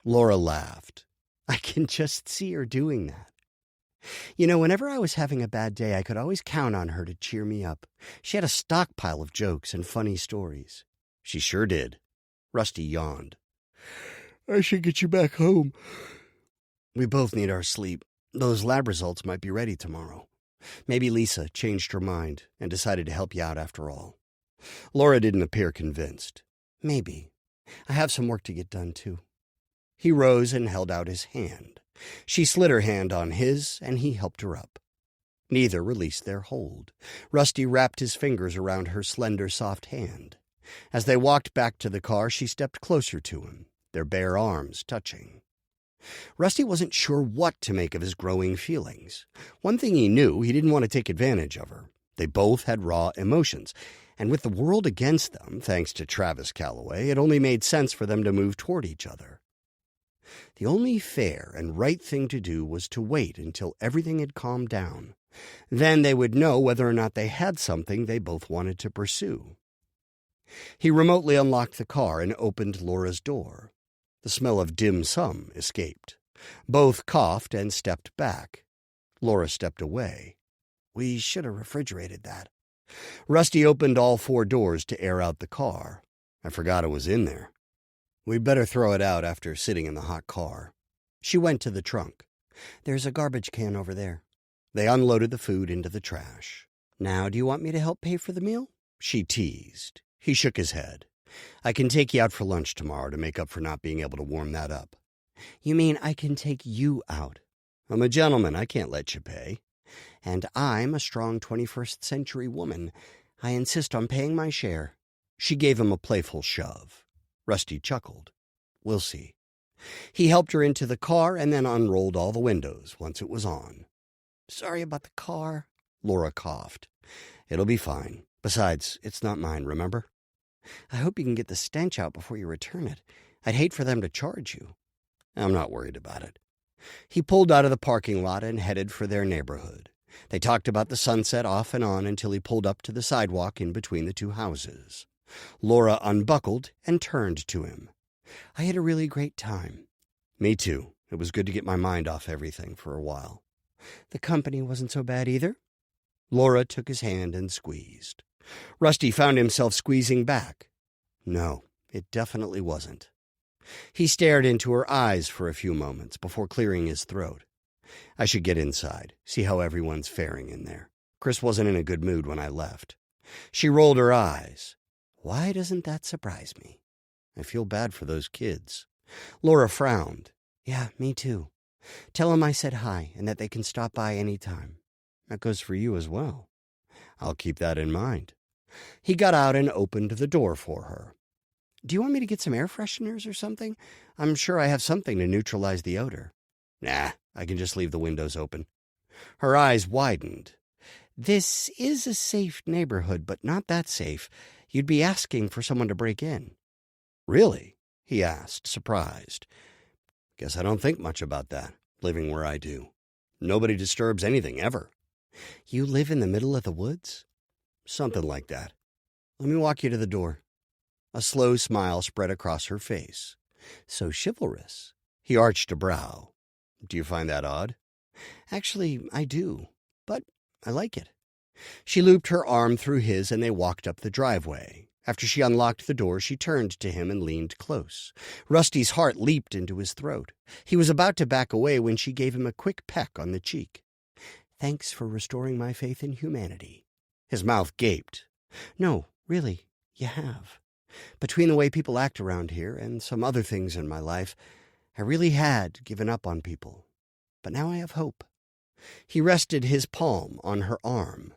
Laura laughed. "I can just see her doing that. You know, whenever I was having a bad day, I could always count on her to cheer me up. She had a stockpile of jokes and funny stories." "She sure did." Rusty yawned. "I should get you back home. We both need our sleep. Those lab results might be ready tomorrow. Maybe Lisa changed her mind and decided to help you out after all." Laura didn't appear convinced. "Maybe. I have some work to get done, too." He rose and held out his hand. She slid her hand on his, and he helped her up. Neither released their hold. Rusty wrapped his fingers around her slender, soft hand. As they walked back to the car, she stepped closer to him, their bare arms touching. Rusty wasn't sure what to make of his growing feelings. One thing he knew, he didn't want to take advantage of her. They both had raw emotions, and with the world against them, thanks to Travis Calloway, it only made sense for them to move toward each other. The only fair and right thing to do was to wait until everything had calmed down. Then they would know whether or not they had something they both wanted to pursue. He remotely unlocked the car and opened Laura's door. The smell of dim sum escaped. Both coughed and stepped back. Laura stepped away. "We should have refrigerated that." Rusty opened all 4 doors to air out the car. "I forgot it was in there. We'd better throw it out after sitting in the hot car." She went to the trunk. "There's a garbage can over there." They unloaded the food into the trash. "Now, do you want me to help pay for the meal?" she teased. He shook his head. "I can take you out for lunch tomorrow to make up for not being able to warm that up." "You mean I can take you out?" "I'm a gentleman. I can't let you pay." "And I'm a strong 21st century woman. I insist on paying my share." She gave him a playful shove. Rusty chuckled. "We'll see." He helped her into the car and then unrolled all the windows once it was on. "Sorry about the car," Laura coughed. "It'll be fine. Besides, it's not mine, remember?" "I hope you can get the stench out before you return it. I'd hate for them to charge you." "I'm not worried about it." He pulled out of the parking lot and headed for their neighborhood. They talked about the sunset off and on until he pulled up to the sidewalk in between the 2 houses. Laura unbuckled and turned to him. "I had a really great time." "Me too. It was good to get my mind off everything for a while." "The company wasn't so bad either?" Laura took his hand and squeezed. Rusty found himself squeezing back. "No, it definitely wasn't." He stared into her eyes for a few moments before clearing his throat. "I should get inside, see how everyone's faring in there. Chris wasn't in a good mood when I left." She rolled her eyes. "Why doesn't that surprise me? I feel bad for those kids." Laura frowned. "Yeah, me too. Tell them I said hi and that they can stop by any time." "That goes for you as well." "I'll keep that in mind." He got out and opened the door for her. "Do you want me to get some air fresheners or something? I'm sure I have something to neutralize the odor." "Nah, I can just leave the windows open." Her eyes widened. "This is a safe neighborhood, but not that safe. You'd be asking for someone to break in." "Really?" he asked, surprised. "Guess I don't think much about that, living where I do. Nobody disturbs anything ever." "You live in the middle of the woods?" "Something like that. Let me walk you to the door." A slow smile spread across her face. "So chivalrous." He arched a brow. "Do you find that odd?" "Actually, I do, but I like it." She looped her arm through his and they walked up the driveway. After she unlocked the door, she turned to him and leaned close. Rusty's heart leaped into his throat. He was about to back away when she gave him a quick peck on the cheek. "Thanks for restoring my faith in humanity." His mouth gaped. "No, really, you have. Between the way people act around here and some other things in my life, I really had given up on people. But now I have hope." He rested his palm on her arm.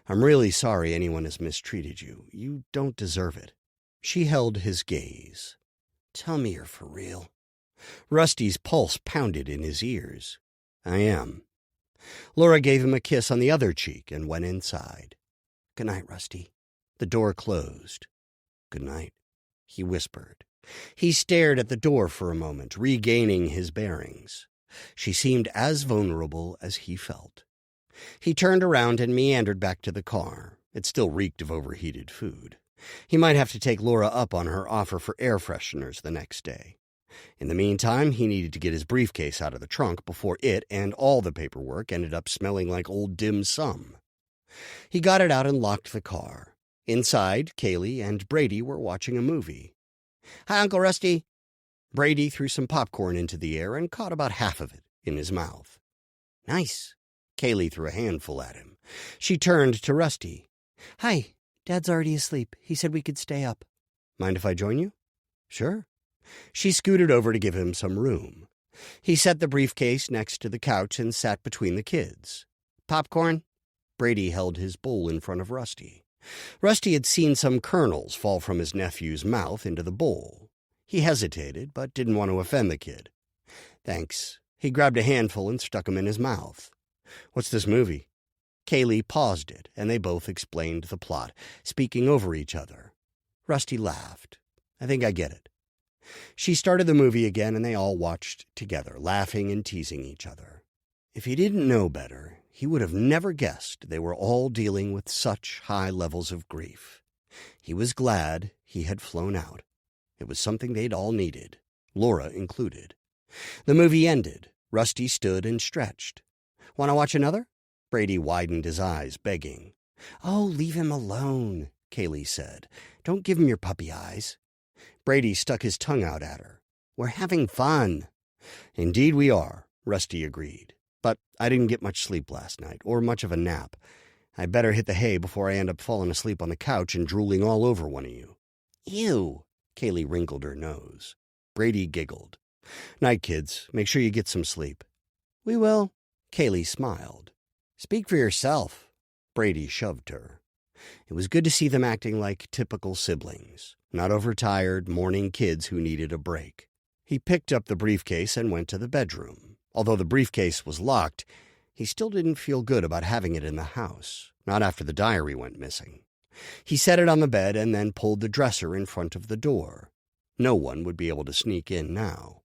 "I'm really sorry anyone has mistreated you. You don't deserve it." She held his gaze. "Tell me you're for real." Rusty's pulse pounded in his ears. "I am." Laura gave him a kiss on the other cheek and went inside. "Good night, Rusty." The door closed. "Good night," he whispered. He stared at the door for a moment, regaining his bearings. She seemed as vulnerable as he felt. He turned around and meandered back to the car. It still reeked of overheated food. He might have to take Laura up on her offer for air fresheners the next day. In the meantime, he needed to get his briefcase out of the trunk before it and all the paperwork ended up smelling like old dim sum. He got it out and locked the car. Inside, Kaylee and Brady were watching a movie. "Hi, Uncle Rusty." Brady threw some popcorn into the air and caught about half of it in his mouth. "Nice." Kaylee threw a handful at him. She turned to Rusty. "Hi, Dad's already asleep. He said we could stay up." "Mind if I join you?" "Sure." She scooted over to give him some room. He set the briefcase next to the couch and sat between the kids. "Popcorn?" Brady held his bowl in front of Rusty. Rusty had seen some kernels fall from his nephew's mouth into the bowl. He hesitated, but didn't want to offend the kid. "Thanks." He grabbed a handful and stuck them in his mouth. "What's this movie?" Kaylee paused it, and they both explained the plot, speaking over each other. Rusty laughed. "I think I get it." She started the movie again, and they all watched together, laughing and teasing each other. If he didn't know better, he would have never guessed they were all dealing with such high levels of grief. He was glad he had flown out. It was something they'd all needed, Laura included. The movie ended. Rusty stood and stretched. "Want to watch another?" Brady widened his eyes, begging. "Oh, leave him alone," Kaylee said. "Don't give him your puppy eyes." Brady stuck his tongue out at her. "We're having fun." "Indeed we are," Rusty agreed. "But I didn't get much sleep last night, or much of a nap. I better hit the hay before I end up falling asleep on the couch and drooling all over one of you." "Ew," Kaylee wrinkled her nose. Brady giggled. "Night, kids. Make sure you get some sleep." "We will." Kaylee smiled. "Speak for yourself." Brady shoved her. It was good to see them acting like typical siblings, not overtired, mourning kids who needed a break. He picked up the briefcase and went to the bedroom. Although the briefcase was locked, he still didn't feel good about having it in the house, not after the diary went missing. He set it on the bed and then pulled the dresser in front of the door. No one would be able to sneak in now.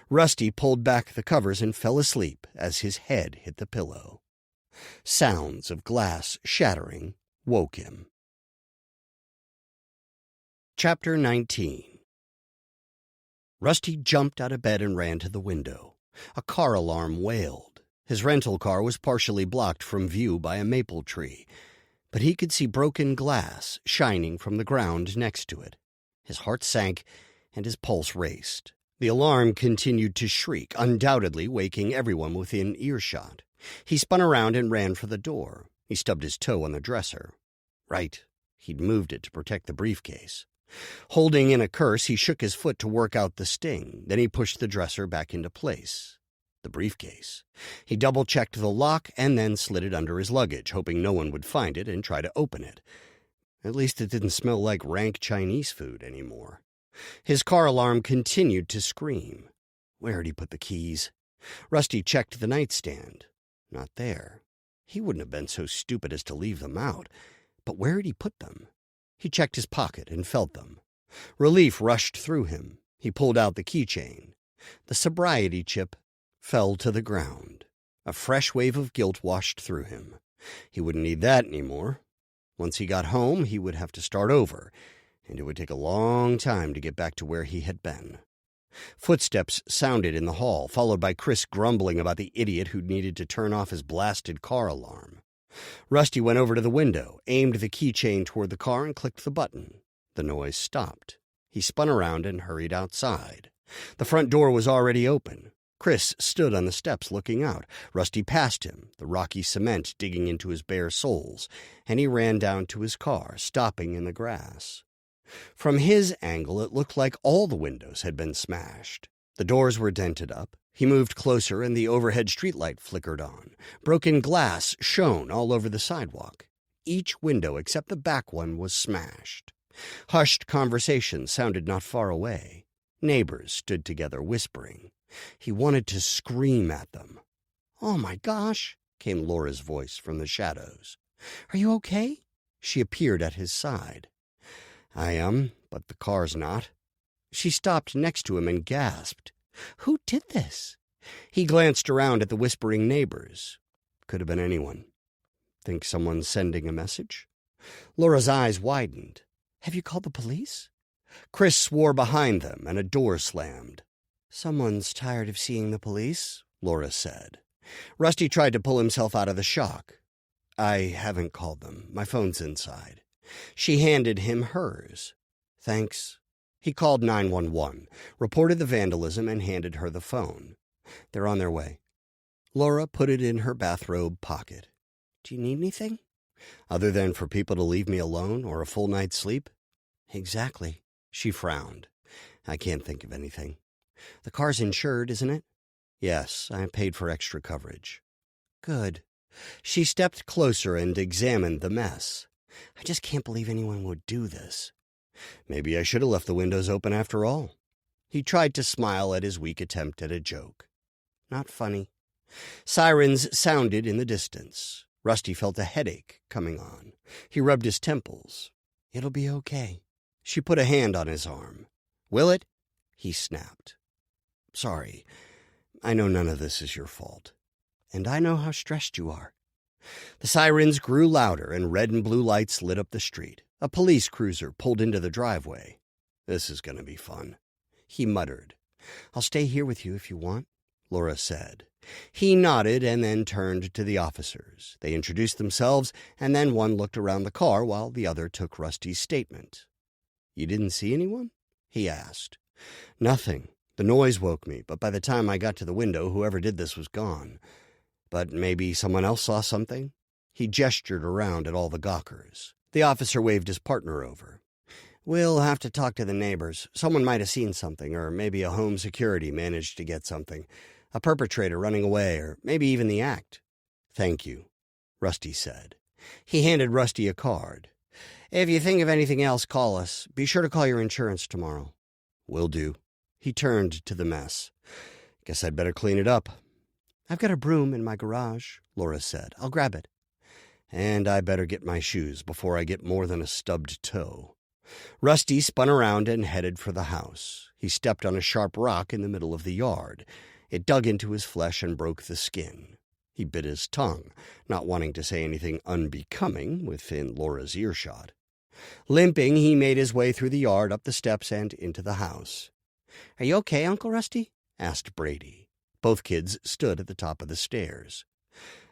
Rusty pulled back the covers and fell asleep as his head hit the pillow. Sounds of glass shattering woke him. Chapter 19. Rusty jumped out of bed and ran to the window. A car alarm wailed. His rental car was partially blocked from view by a maple tree, but he could see broken glass shining from the ground next to it. His heart sank and his pulse raced. The alarm continued to shriek, undoubtedly waking everyone within earshot. He spun around and ran for the door. He stubbed his toe on the dresser. Right. He'd moved it to protect the briefcase. Holding in a curse, he shook his foot to work out the sting. Then he pushed the dresser back into place. The briefcase. He double-checked the lock and then slid it under his luggage, hoping no one would find it and try to open it. At least it didn't smell like rank Chinese food anymore. His car alarm continued to scream. Where had he put the keys? Rusty checked the nightstand. Not there. He wouldn't have been so stupid as to leave them out. But where had he put them? He checked his pocket and felt them. Relief rushed through him. He pulled out the keychain. The sobriety chip fell to the ground. A fresh wave of guilt washed through him. He wouldn't need that anymore. Once he got home, he would have to start over, and it would take a long time to get back to where he had been. Footsteps sounded in the hall, followed by Chris grumbling about the idiot who needed to turn off his blasted car alarm. Rusty went over to the window, aimed the keychain toward the car, and clicked the button. The noise stopped. He spun around and hurried outside. The front door was already open. Chris stood on the steps looking out. Rusty passed him, the rocky cement digging into his bare soles, and he ran down to his car, stopping in the grass. From his angle, it looked like all the windows had been smashed. The doors were dented up. He moved closer, and the overhead streetlight flickered on. Broken glass shone all over the sidewalk. Each window except the back one was smashed. Hushed conversation sounded not far away. Neighbors stood together, whispering. He wanted to scream at them. "Oh, my gosh," came Laura's voice from the shadows. "Are you okay?" She appeared at his side. "I am, but the car's not." She stopped next to him and gasped. "Who did this?" He glanced around at the whispering neighbors. Could have been anyone. Think someone's sending a message? Laura's eyes widened. "Have you called the police?" Chris swore behind them, and a door slammed. "Someone's tired of seeing the police," Laura said. Rusty tried to pull himself out of the shock. "I haven't called them. My phone's inside." She handed him hers. "Thanks." He called 911, reported the vandalism, and handed her the phone. "They're on their way." Laura put it in her bathrobe pocket. "Do you need anything?" "Other than for people to leave me alone or a full night's sleep?" "Exactly." She frowned. "I can't think of anything." "The car's insured, isn't it?" "Yes, I paid for extra coverage." "Good." She stepped closer and examined the mess. "I just can't believe anyone would do this." "Maybe I should have left the windows open after all." He tried to smile at his weak attempt at a joke. "Not funny." Sirens sounded in the distance. Rusty felt a headache coming on. He rubbed his temples. "It'll be okay." She put a hand on his arm. "Will it?" He snapped. "Sorry. I know none of this is your fault. And I know how stressed you are." The sirens grew louder, and red and blue lights lit up the street. A police cruiser pulled into the driveway. "This is going to be fun," he muttered. "I'll stay here with you if you want," Laura said. He nodded and then turned to the officers. They introduced themselves, and then one looked around the car while the other took Rusty's statement. "You didn't see anyone?" he asked. "Nothing. The noise woke me, but by the time I got to the window, whoever did this was gone. But maybe someone else saw something?" He gestured around at all the gawkers. The officer waved his partner over. "We'll have to talk to the neighbors. Someone might have seen something, or maybe a home security managed to get something. A perpetrator running away, or maybe even the act." "Thank you," Rusty said. He handed Rusty a card. "If you think of anything else, call us. Be sure to call your insurance tomorrow." "Will do." He turned to the mess. "Guess I'd better clean it up." "I've got a broom in my garage," Laura said. "I'll grab it." "And I better get my shoes before I get more than a stubbed toe." Rusty spun around and headed for the house. He stepped on a sharp rock in the middle of the yard. It dug into his flesh and broke the skin. He bit his tongue, not wanting to say anything unbecoming within Laura's earshot. Limping, he made his way through the yard, up the steps, and into the house. "Are you okay, Uncle Rusty?" asked Brady. Both kids stood at the top of the stairs.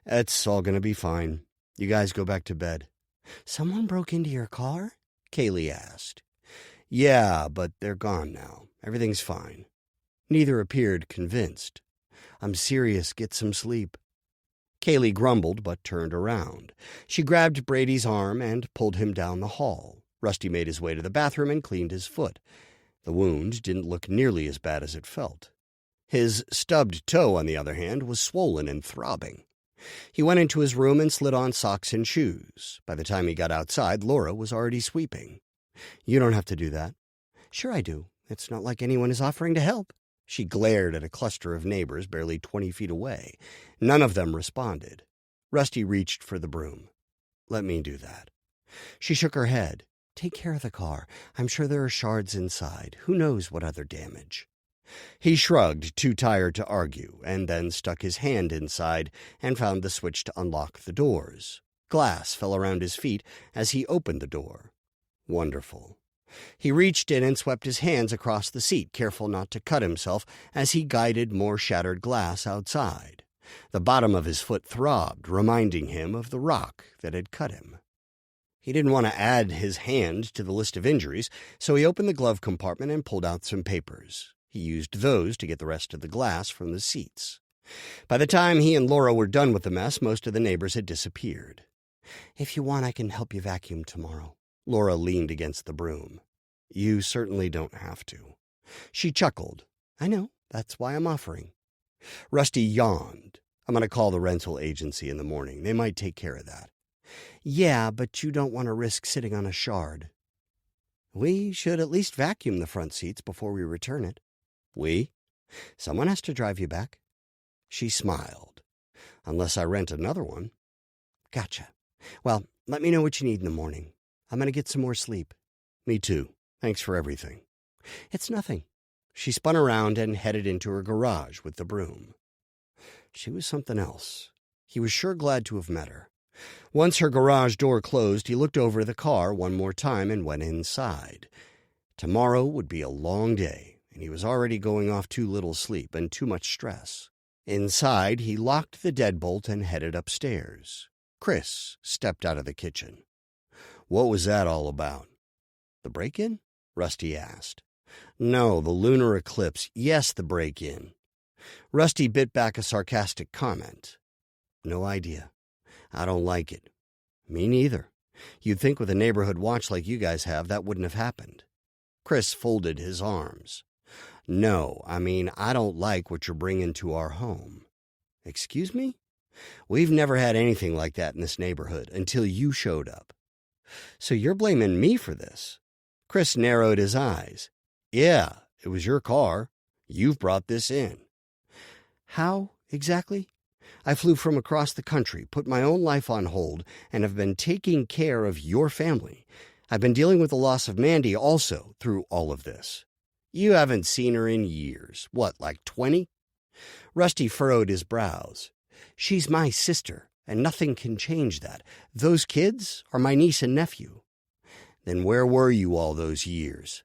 "It's all going to be fine. You guys go back to bed." "Someone broke into your car?" Kaylee asked. "Yeah, but they're gone now. Everything's fine." Neither appeared convinced. "I'm serious. Get some sleep." Kaylee grumbled but turned around. She grabbed Brady's arm and pulled him down the hall. Rusty made his way to the bathroom and cleaned his foot. The wound didn't look nearly as bad as it felt. His stubbed toe, on the other hand, was swollen and throbbing. He went into his room and slid on socks and shoes. By the time he got outside, Laura was already sweeping. "You don't have to do that." "Sure I do. It's not like anyone is offering to help." She glared at a cluster of neighbors barely 20 feet away. None of them responded. Rusty reached for the broom. "Let me do that." She shook her head. "Take care of the car. I'm sure there are shards inside. Who knows what other damage?" He shrugged, too tired to argue, and then stuck his hand inside and found the switch to unlock the doors. Glass fell around his feet as he opened the door. Wonderful. He reached in and swept his hands across the seat, careful not to cut himself as he guided more shattered glass outside. The bottom of his foot throbbed, reminding him of the rock that had cut him. He didn't want to add his hand to the list of injuries, so he opened the glove compartment and pulled out some papers. He used those to get the rest of the glass from the seats. By the time he and Laura were done with the mess, most of the neighbors had disappeared. "If you want, I can help you vacuum tomorrow." Laura leaned against the broom. "You certainly don't have to." She chuckled. "I know. That's why I'm offering." Rusty yawned. "I'm going to call the rental agency in the morning. They might take care of that." "Yeah, but you don't want to risk sitting on a shard." "We should at least vacuum the front seats before we return it." "We? Someone has to drive you back." She smiled. "Unless I rent another one." "Gotcha. Well, let me know what you need in the morning. I'm going to get some more sleep." "Me too. Thanks for everything." "It's nothing." She spun around and headed into her garage with the broom. She was something else. He was sure glad to have met her. Once her garage door closed, he looked over the car one more time and went inside. Tomorrow would be a long day, and he was already going off too little sleep and too much stress. Inside, he locked the deadbolt and headed upstairs. Chris stepped out of the kitchen. "What was that all about?" "The break-in?" Rusty asked. "No, the lunar eclipse. Yes, the break-in." Rusty bit back a sarcastic comment. "No idea. I don't like it." "Me neither. You'd think with a neighborhood watch like you guys have, that wouldn't have happened." Chris folded his arms. "No, I mean, I don't like what you're bringing to our home." "Excuse me?" "We've never had anything like that in this neighborhood until you showed up." "So you're blaming me for this?" Chris narrowed his eyes. "Yeah, it was your car. You've brought this in." "How exactly?" "I flew from across the country, put my own life on hold, and have been taking care of your family. I've been dealing with the loss of Mandy also through all of this." "You haven't seen her in years. What, like 20? Rusty furrowed his brows. "She's my sister, and nothing can change that. Those kids are my niece and nephew." "Then where were you all those years?"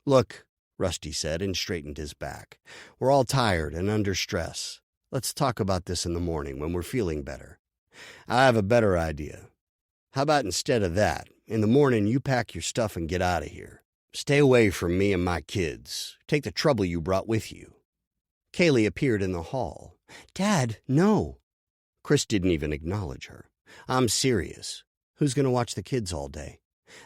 "Look," Rusty said and straightened his back. "We're all tired and under stress. Let's talk about this in the morning when we're feeling better." "I have a better idea. How about instead of that, in the morning you pack your stuff and get out of here. Stay away from me and my kids. Take the trouble you brought with you." Kaylee appeared in the hall. "Dad, no." Chris didn't even acknowledge her. "I'm serious. Who's going to watch the kids all day?"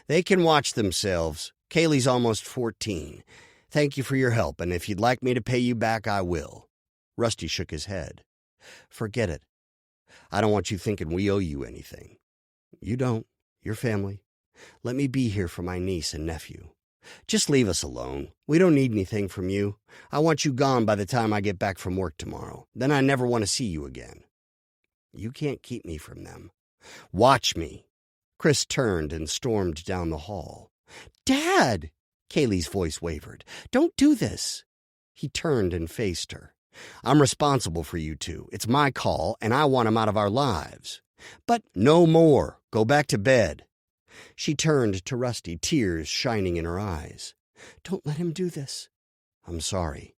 "They can watch themselves. Kaylee's almost 14. Thank you for your help, and if you'd like me to pay you back, I will." Rusty shook his head. "Forget it. I don't want you thinking we owe you anything." "You don't. Your family. Let me be here for my niece and nephew." "Just leave us alone. We don't need anything from you. I want you gone by the time I get back from work tomorrow. Then I never want to see you again." "You can't keep me from them." "Watch me." Chris turned and stormed down the hall. "Dad!" Kaylee's voice wavered. "Don't do this." He turned and faced her. "I'm responsible for you two. It's my call, and I want him out of our lives." "But no more. Go back to bed." She turned to Rusty, tears shining in her eyes. "Don't let him do this." "I'm sorry."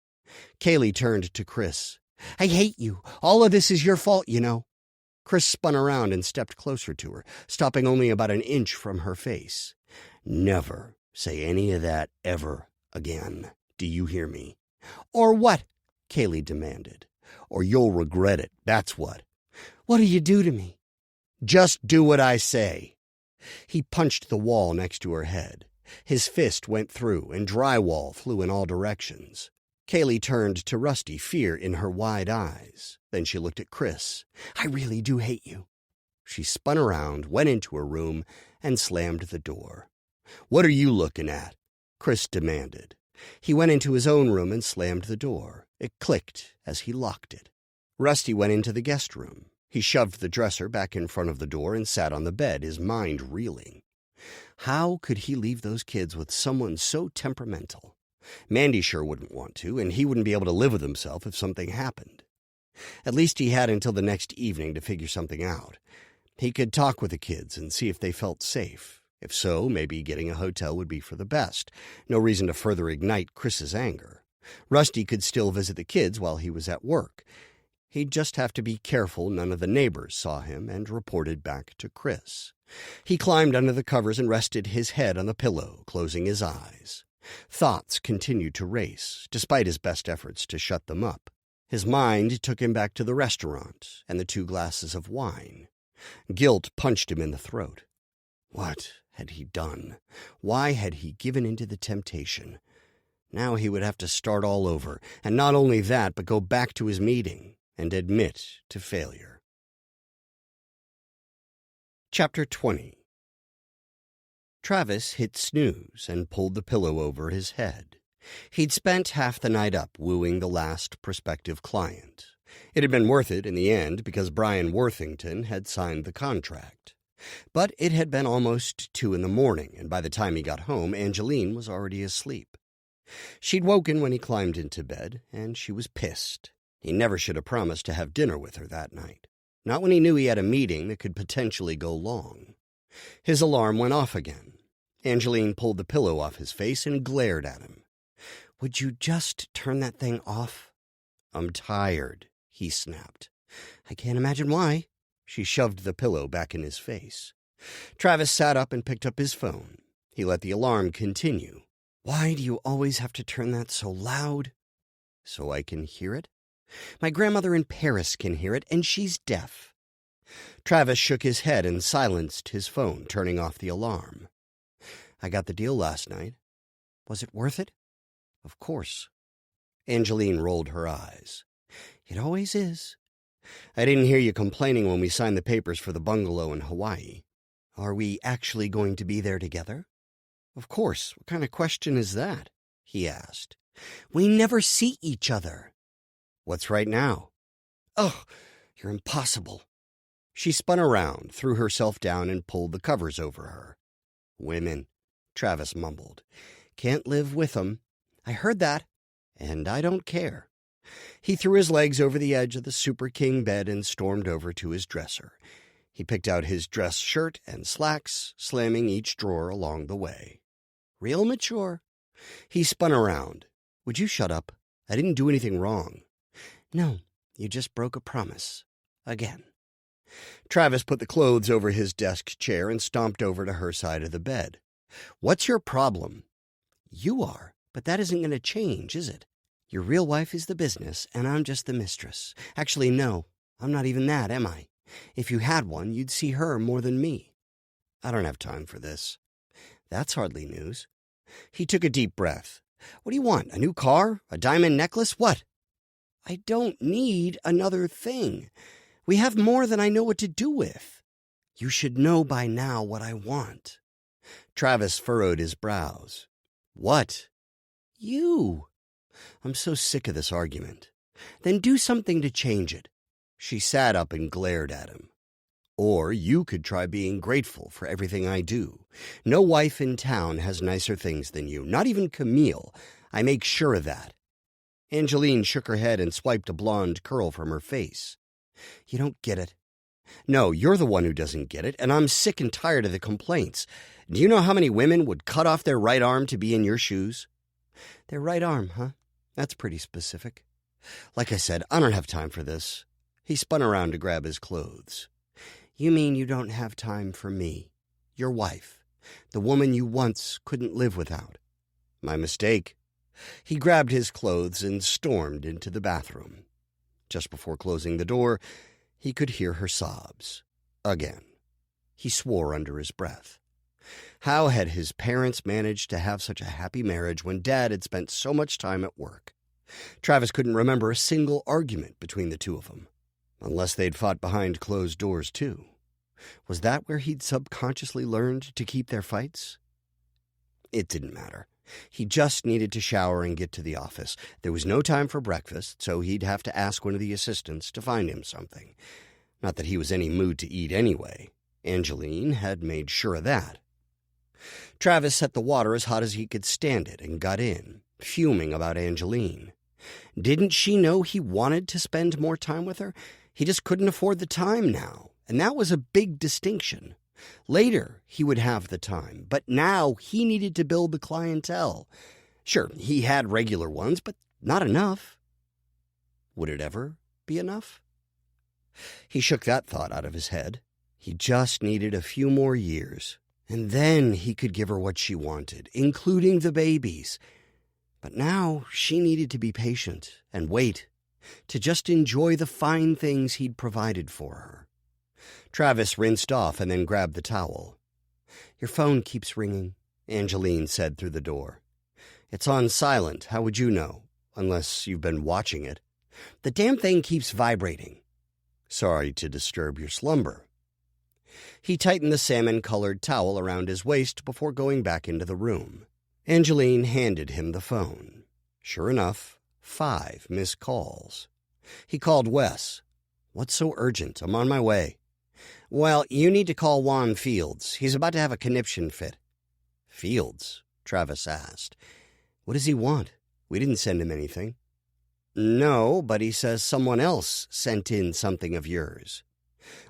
Kaylee turned to Chris. "I hate you. All of this is your fault, you know." Chris spun around and stepped closer to her, stopping only about an inch from her face. "Never say any of that ever again. Do you hear me?" "Or what?" Kaylee demanded. "Or you'll regret it, that's what." "What'll you do to me?" "Just do what I say." He punched the wall next to her head. His fist went through, and drywall flew in all directions. Kaylee turned to Rusty, fear in her wide eyes. Then she looked at Chris. "I really do hate you." She spun around, went into her room, and slammed the door. "What are you looking at?" Chris demanded. He went into his own room and slammed the door. It clicked as he locked it. Rusty went into the guest room. He shoved the dresser back in front of the door and sat on the bed, his mind reeling. How could he leave those kids with someone so temperamental? Mandy sure wouldn't want to, and he wouldn't be able to live with himself if something happened. At least he had until the next evening to figure something out. He could talk with the kids and see if they felt safe. If so, maybe getting a hotel would be for the best. No reason to further ignite Chris's anger. Rusty could still visit the kids while he was at work. He'd just have to be careful none of the neighbors saw him and reported back to Chris. He climbed under the covers and rested his head on the pillow, closing his eyes. Thoughts continued to race, despite his best efforts to shut them up. His mind took him back to the restaurant and the 2 glasses of wine. Guilt punched him in the throat. What had he done? Why had he given in to the temptation? Now he would have to start all over, and not only that, but go back to his meeting and admit to failure. Chapter 20. Travis hit snooze and pulled the pillow over his head. He'd spent half the night up wooing the last prospective client. It had been worth it in the end because Brian Worthington had signed the contract. But it had been almost 2 a.m, and by the time he got home, Angeline was already asleep. She'd woken when he climbed into bed, and she was pissed. He never should have promised to have dinner with her that night. Not when he knew he had a meeting that could potentially go long. His alarm went off again. Angeline pulled the pillow off his face and glared at him. "Would you just turn that thing off?" "I'm tired," he snapped. "I can't imagine why." She shoved the pillow back in his face. Travis sat up and picked up his phone. He let the alarm continue. "Why do you always have to turn that so loud?" "So I can hear it. My grandmother in Paris can hear it, and she's deaf." Travis shook his head and silenced his phone, turning off the alarm. "I got the deal last night. Was it worth it?" "Of course." Angeline rolled her eyes. "It always is." "I didn't hear you complaining when we signed the papers for the bungalow in Hawaii." "Are we actually going to be there together?" "Of course. What kind of question is that?" he asked. "We never see each other." "What's right now?" "Ugh, you're impossible." She spun around, threw herself down, and pulled the covers over her. "Women," Travis mumbled. "Can't live with 'em. I heard that, and I don't care." He threw his legs over the edge of the Super King bed and stormed over to his dresser. He picked out his dress shirt and slacks, slamming each drawer along the way. Real mature. He spun around. "Would you shut up? I didn't do anything wrong." "No, you just broke a promise. Again." Travis put the clothes over his desk chair and stomped over to her side of the bed. "What's your problem?" "You are, but that isn't going to change, is it? Your real wife is the business, and I'm just the mistress. Actually, no, I'm not even that, am I? If you had one, you'd see her more than me." "I don't have time for this." "That's hardly news." He took a deep breath. "What do you want? A new car? A diamond necklace? What?" "I don't need another thing. We have more than I know what to do with." "You should know by now what I want." Travis furrowed his brows. "What?" "You." "I'm so sick of this argument." "Then do something to change it." She sat up and glared at him. "Or you could try being grateful for everything I do. No wife in town has nicer things than you, not even Camille. I make sure of that." Angeline shook her head and swiped a blonde curl from her face. "You don't get it." "No, you're the one who doesn't get it, and I'm sick and tired of the complaints. Do you know how many women would cut off their right arm to be in your shoes?" "Their right arm, huh? That's pretty specific." "Like I said, I don't have time for this." He spun around to grab his clothes. "You mean you don't have time for me, your wife, the woman you once couldn't live without?" "My mistake." He grabbed his clothes and stormed into the bathroom. Just before closing the door, he could hear her sobs. Again. He swore under his breath. How had his parents managed to have such a happy marriage when Dad had spent so much time at work? Travis couldn't remember a single argument between the two of them. Unless they'd fought behind closed doors, too. Was that where he'd subconsciously learned to keep their fights? It didn't matter. He just needed to shower and get to the office. There was no time for breakfast, so he'd have to ask one of the assistants to find him something. Not that he was any mood to eat anyway. Angeline had made sure of that. Travis set the water as hot as he could stand it and got in, fuming about Angeline. Didn't she know he wanted to spend more time with her? He just couldn't afford the time now, and that was a big distinction. Later, he would have the time, but now he needed to build the clientele. Sure, he had regular ones, but not enough. Would it ever be enough? He shook that thought out of his head. He just needed a few more years, And then he could give her what she wanted, including the babies. But now she needed to be patient and wait, to just enjoy the fine things he'd provided for her. Travis rinsed off and then grabbed the towel. "Your phone keeps ringing," Angeline said through the door. "It's on silent. How would you know? Unless you've been watching it. The damn thing keeps vibrating." "Sorry to disturb your slumber." He tightened the salmon-colored towel around his waist before going back into the room. Angeline handed him the phone. Sure enough, 5 missed calls. He called Wes. "What's so urgent? I'm on my way." "Well, you need to call Juan Fields. He's about to have a conniption fit." "Fields?" Travis asked. "What does he want? We didn't send him anything." "No, but he says someone else sent in something of yours."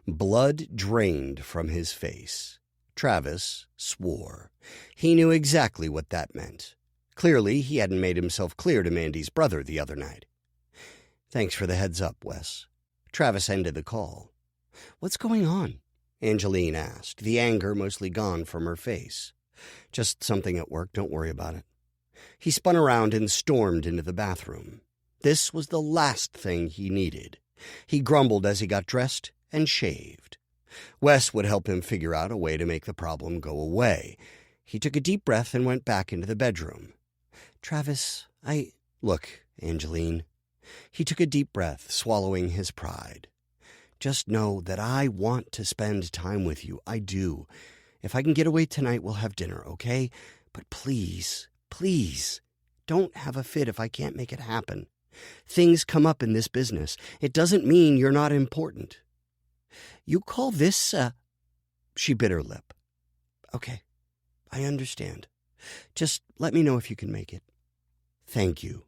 Blood drained from his face. Travis swore. He knew exactly what that meant. Clearly, he hadn't made himself clear to Mandy's brother the other night. "Thanks for the heads up, Wes." Travis ended the call. "What's going on?" Angeline asked, the anger mostly gone from her face. "Just something at work, don't worry about it." He spun around and stormed into the bathroom. This was the last thing he needed. He grumbled as he got dressed and shaved. Wes would help him figure out a way to make the problem go away. He took a deep breath and went back into the bedroom. "Travis, Look, Angeline." He took a deep breath, swallowing his pride. "Just know that I want to spend time with you. I do. If I can get away tonight, we'll have dinner, okay? But please, please, don't have a fit if I can't make it happen. Things come up in this business. It doesn't mean you're not important." "You call this, She bit her lip. "Okay, I understand. Just let me know if you can make it." "Thank you."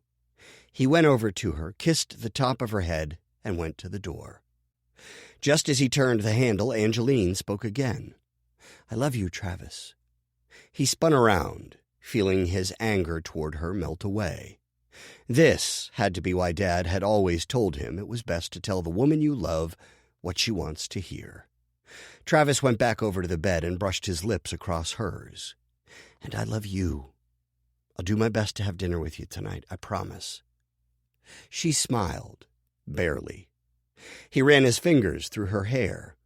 He went over to her, kissed the top of her head, and went to the door. Just as he turned the handle, Angeline spoke again. "I love you, Travis." He spun around, feeling his anger toward her melt away. This had to be why Dad had always told him it was best to tell the woman you love what she wants to hear. Travis went back over to the bed and brushed his lips across hers. "And I love you. I'll do my best to have dinner with you tonight, I promise." She smiled, barely. He ran his fingers through her hair.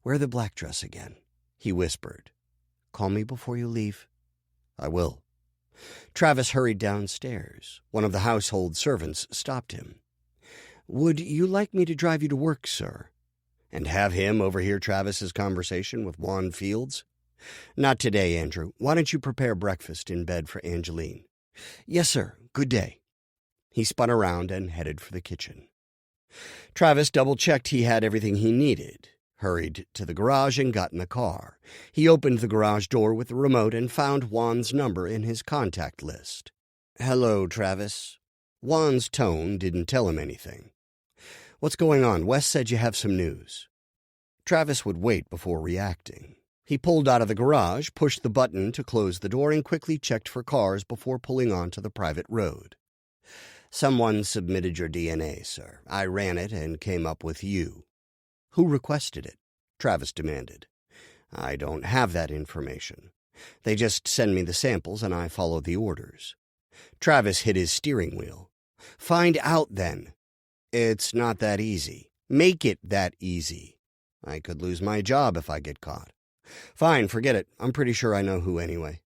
"Wear the black dress again," he whispered. "Call me before you leave." "I will." Travis hurried downstairs. One of the household servants stopped him. "Would you like me to drive you to work, sir?" And have him overhear Travis's conversation with Juan Fields? "Not today, Andrew. Why don't you prepare breakfast in bed for Angeline?" "Yes, sir. Good day." He spun around and headed for the kitchen. Travis double-checked he had everything he needed, hurried to the garage and got in the car. He opened the garage door with the remote and found Juan's number in his contact list. "Hello, Travis." Juan's tone didn't tell him anything. "What's going on? Wes said you have some news." Travis would wait before reacting. He pulled out of the garage, pushed the button to close the door, and quickly checked for cars before pulling onto the private road. "Someone submitted your DNA, sir. I ran it and came up with you." "Who requested it?" Travis demanded. "I don't have that information. They just send me the samples and I follow the orders." Travis hit his steering wheel. "Find out, then." "It's not that easy. Make it that easy. I could lose my job if I get caught." "Fine, forget it. I'm pretty sure I know who anyway."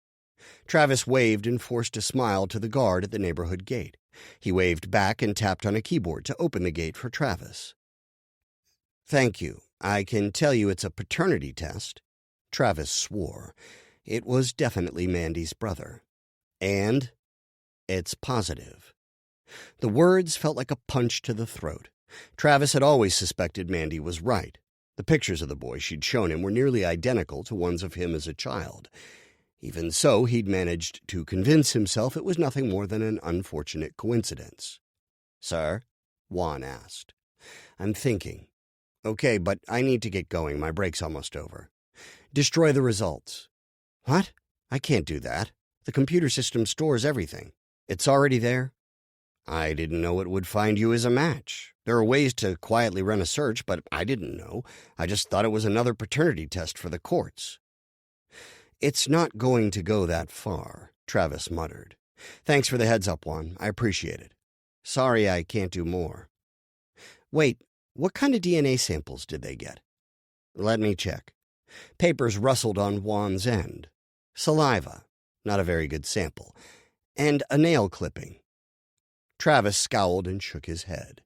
Travis waved and forced a smile to the guard at the neighborhood gate. He waved back and tapped on a keyboard to open the gate for Travis. "Thank you. I can tell you it's a paternity test." Travis swore. It was definitely Mandy's brother. "And it's positive." The words felt like a punch to the throat. Travis had always suspected Mandy was right. The pictures of the boy she'd shown him were nearly identical to ones of him as a child. Even so, he'd managed to convince himself it was nothing more than an unfortunate coincidence. "Sir?" Juan asked. "I'm thinking." "Okay, but I need to get going. My break's almost over." "Destroy the results." "What? I can't do that. The computer system stores everything." "It's already there?" "I didn't know it would find you as a match. There are ways to quietly run a search, but I didn't know. I just thought it was another paternity test for the courts." "It's not going to go that far," Travis muttered. "Thanks for the heads up, Juan. I appreciate it. Sorry I can't do more." "Wait, what kind of DNA samples did they get?" "Let me check." Papers rustled on Juan's end. "Saliva, not a very good sample. And a nail clipping." Travis scowled and shook his head.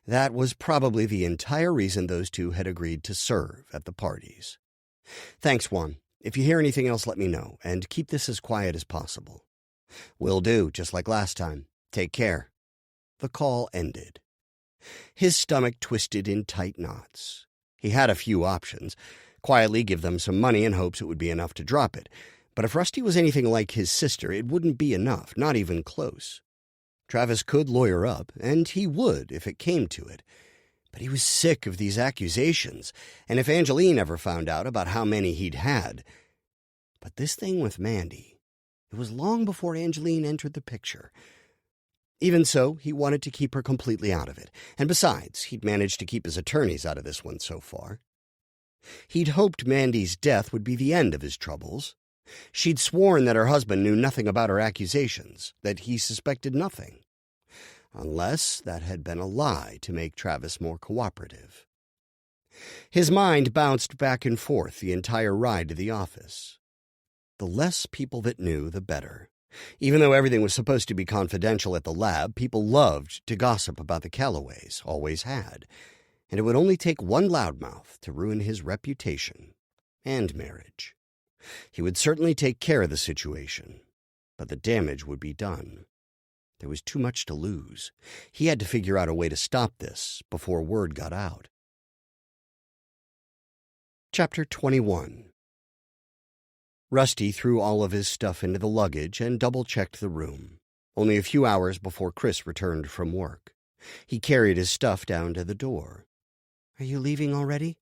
That was probably the entire reason those two had agreed to serve at the parties. "Thanks, Juan. If you hear anything else, let me know, and keep this as quiet as possible." "Will do, just like last time. Take care." The call ended. His stomach twisted in tight knots. He had a few options. Quietly give them some money in hopes it would be enough to drop it. But if Rusty was anything like his sister, it wouldn't be enough, not even close. Travis could lawyer up, and he would if it came to it. But he was sick of these accusations, and if Angeline ever found out about how many he'd had. But this thing with Mandy, it was long before Angeline entered the picture. Even so, he wanted to keep her completely out of it, and besides, he'd managed to keep his attorneys out of this one so far. He'd hoped Mandy's death would be the end of his troubles. She'd sworn that her husband knew nothing about her accusations, that he suspected nothing. Unless that had been a lie to make Travis more cooperative. His mind bounced back and forth the entire ride to the office. The less people that knew, the better. Even though everything was supposed to be confidential at the lab, people loved to gossip about the Calloways, always had. And it would only take one loudmouth to ruin his reputation and marriage. He would certainly take care of the situation, but the damage would be done. There was too much to lose. He had to figure out a way to stop this before word got out. Chapter 21. Rusty threw all of his stuff into the luggage and double-checked the room, only a few hours before Chris returned from work. He carried his stuff down to the door. "Are you leaving already?"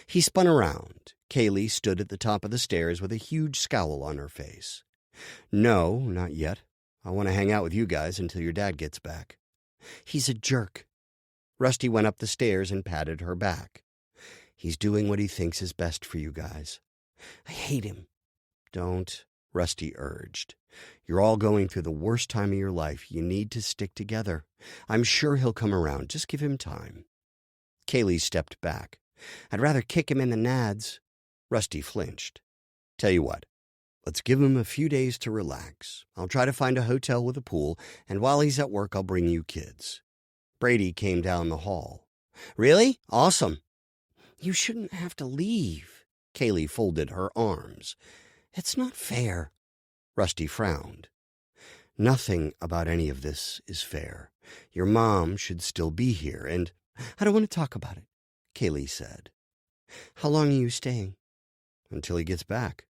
He spun around. Kaylee stood at the top of the stairs with a huge scowl on her face. "No, not yet. I want to hang out with you guys until your dad gets back." "He's a jerk." Rusty went up the stairs and patted her back. "He's doing what he thinks is best for you guys." "I hate him." "Don't," Rusty urged. "You're all going through the worst time of your life. You need to stick together. I'm sure he'll come around. Just give him time." Kaylee stepped back. "I'd rather kick him in the nads." Rusty flinched. "Tell you what, let's give him a few days to relax. I'll try to find a hotel with a pool, and while he's at work, I'll bring you kids." Brady came down the hall. "Really? Awesome." "You shouldn't have to leave." Kaylee folded her arms. "It's not fair." Rusty frowned. "Nothing about any of this is fair. Your mom should still be here, and—" "I don't want to talk about it," Kaylee said. "How long are you staying?" "Until he gets back."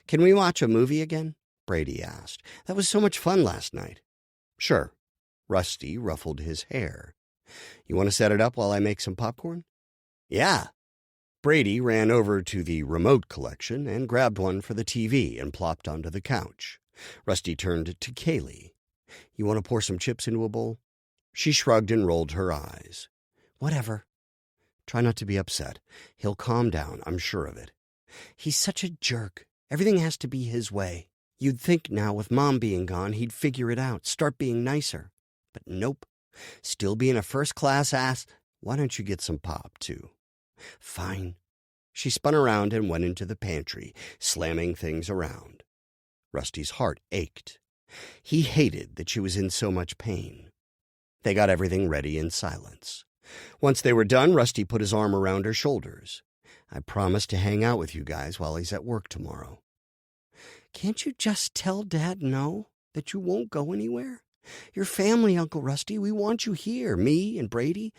"Can we watch a movie again?" Brady asked. "That was so much fun last night." "Sure." Rusty ruffled his hair. "You want to set it up while I make some popcorn?" "Yeah." Brady ran over to the remote collection and grabbed one for the TV and plopped onto the couch. Rusty turned to Kaylee. "You want to pour some chips into a bowl?" She shrugged and rolled her eyes. "Whatever." "Try not to be upset. He'll calm down, I'm sure of it." "He's such a jerk. Everything has to be his way. You'd think now, with Mom being gone, he'd figure it out, start being nicer. But nope. Still being a first-class ass. Why don't you get some pop, too?" "Fine." She spun around and went into the pantry, slamming things around. Rusty's heart ached. He hated that she was in so much pain. They got everything ready in silence. Once they were done, Rusty put his arm around her shoulders. "I promised to hang out with you guys while he's at work tomorrow." "Can't you just tell Dad no? That you won't go anywhere? You're family, Uncle Rusty. We want you here, me and Brady.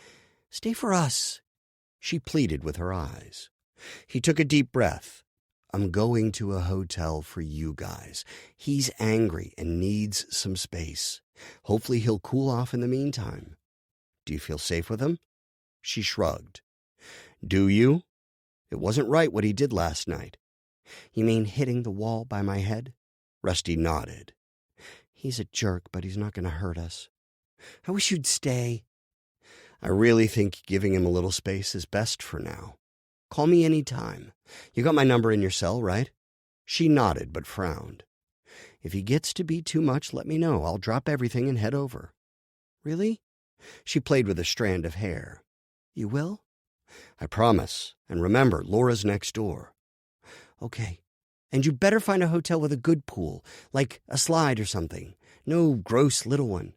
Stay for us." She pleaded with her eyes. He took a deep breath. "I'm going to a hotel for you guys. He's angry and needs some space. Hopefully he'll cool off in the meantime. Do you feel safe with him?" She shrugged. "Do you? It wasn't right what he did last night." "You mean hitting the wall by my head?" Rusty nodded. "He's a jerk, but he's not going to hurt us. I wish you'd stay." "I really think giving him a little space is best for now. Call me any time. You got my number in your cell, right?" She nodded but frowned. If he gets to be too much, let me know. I'll drop everything and head over. Really? She played with a strand of hair. You will? I promise. And remember, Laura's next door. Okay. And you better find a hotel with a good pool, like a slide or something. No gross little one.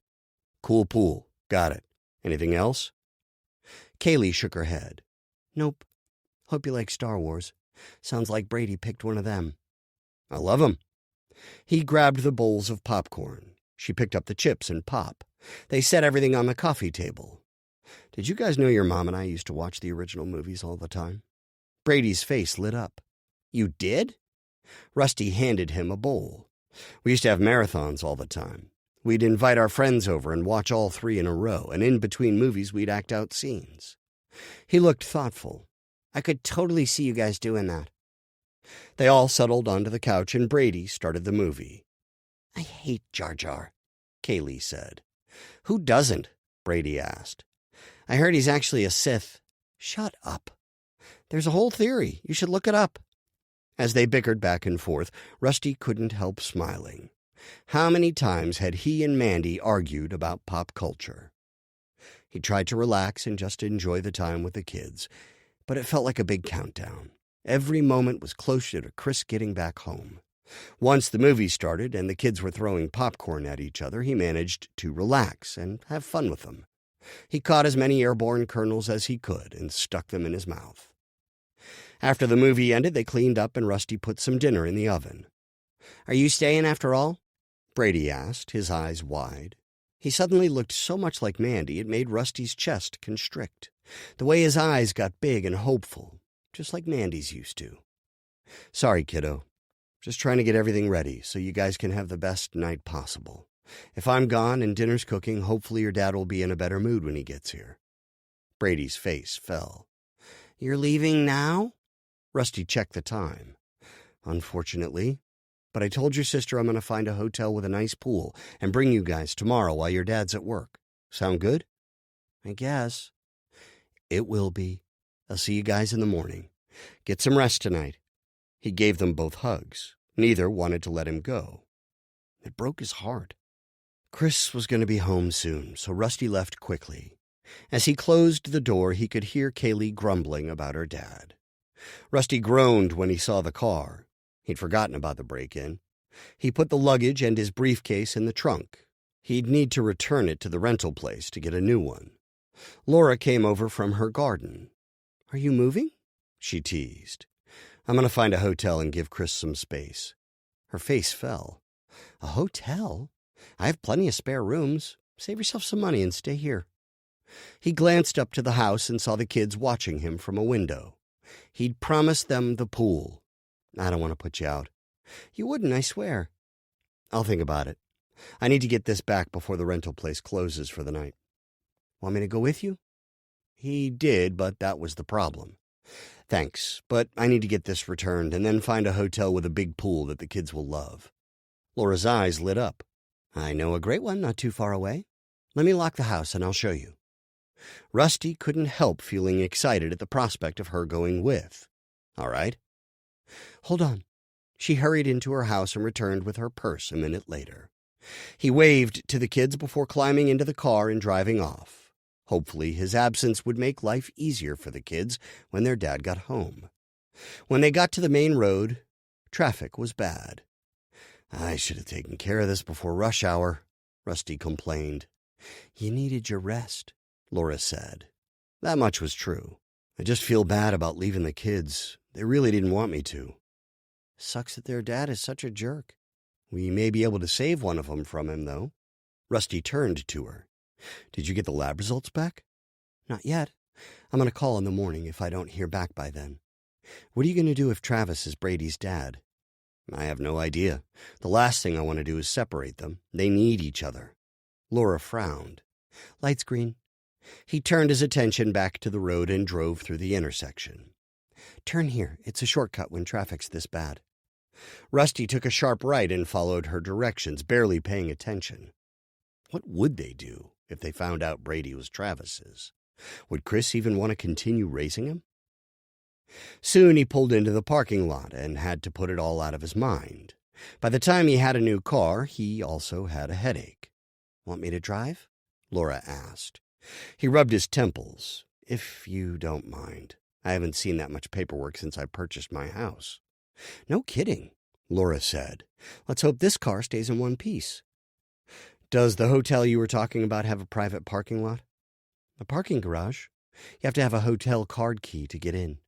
Cool pool. Got it. Anything else? Kaylee shook her head. Nope. Hope you like Star Wars. Sounds like Brady picked one of them. I love 'em. He grabbed the bowls of popcorn. She picked up the chips and pop. They set everything on the coffee table. Did you guys know your mom and I used to watch the original movies all the time? Brady's face lit up. You did? Rusty handed him a bowl. We used to have marathons all the time. We'd invite our friends over and watch all 3 in a row, and in between movies we'd act out scenes. He looked thoughtful. I could totally see you guys doing that. They all settled onto the couch and Brady started the movie. I hate Jar Jar, Kaylee said. Who doesn't? Brady asked. I heard he's actually a Sith. Shut up. There's a whole theory. You should look it up. As they bickered back and forth, Rusty couldn't help smiling. How many times had he and Mandy argued about pop culture? He tried to relax and just enjoy the time with the kids, but it felt like a big countdown. Every moment was closer to Chris getting back home. Once the movie started and the kids were throwing popcorn at each other, he managed to relax and have fun with them. He caught as many airborne kernels as he could and stuck them in his mouth. After the movie ended, they cleaned up and Rusty put some dinner in the oven. Are you staying after all? Brady asked, his eyes wide. He suddenly looked so much like Mandy it made Rusty's chest constrict. The way his eyes got big and hopeful, just like Mandy's used to. Sorry, kiddo. Just trying to get everything ready so you guys can have the best night possible. If I'm gone and dinner's cooking, hopefully your dad will be in a better mood when he gets here. Brady's face fell. You're leaving now? Rusty checked the time. Unfortunately. But I told your sister I'm going to find a hotel with a nice pool and bring you guys tomorrow while your dad's at work. Sound good? I guess. It will be. I'll see you guys in the morning. Get some rest tonight. He gave them both hugs. Neither wanted to let him go. It broke his heart. Chris was going to be home soon, so Rusty left quickly. As he closed the door, he could hear Kaylee grumbling about her dad. Rusty groaned when he saw the car. He'd forgotten about the break-in. He put the luggage and his briefcase in the trunk. He'd need to return it to the rental place to get a new one. Laura came over from her garden. Are you moving? She teased. I'm going to find a hotel and give Chris some space. Her face fell. A hotel? I have plenty of spare rooms. Save yourself some money and stay here. He glanced up to the house and saw the kids watching him from a window. He'd promised them the pool. I don't want to put you out. You wouldn't, I swear. I'll think about it. I need to get this back before the rental place closes for the night. Want me to go with you? He did, but that was the problem. Thanks, but I need to get this returned and then find a hotel with a big pool that the kids will love. Laura's eyes lit up. I know a great one not too far away. Let me lock the house and I'll show you. Rusty couldn't help feeling excited at the prospect of her going with. All right. Hold on. She hurried into her house and returned with her purse a minute later. He waved to the kids before climbing into the car and driving off. Hopefully his absence would make life easier for the kids when their dad got home. When they got to the main road, traffic was bad. I should have taken care of this before rush hour, Rusty complained. You needed your rest, Laura said. That much was true. I just feel bad about leaving the kids. They really didn't want me to. Sucks that their dad is such a jerk. We may be able to save one of them from him, though. Rusty turned to her. Did you get the lab results back? Not yet. I'm going to call in the morning if I don't hear back by then. What are you going to do if Travis is Brady's dad? I have no idea. The last thing I want to do is separate them. They need each other. Laura frowned. Lights green. He turned his attention back to the road and drove through the intersection. Turn here. It's a shortcut when traffic's this bad. Rusty took a sharp right and followed her directions, barely paying attention. What would they do if they found out Brady was Travis's? Would Chris even want to continue raising him? Soon he pulled into the parking lot and had to put it all out of his mind. By the time he had a new car, he also had a headache. "Want me to drive?" Laura asked. He rubbed his temples. "If you don't mind. I haven't seen that much paperwork since I purchased my house." "No kidding," Laura said. "Let's hope this car stays in one piece." "Does the hotel you were talking about have a private parking lot?" "A parking garage. You have to have a hotel card key to get in."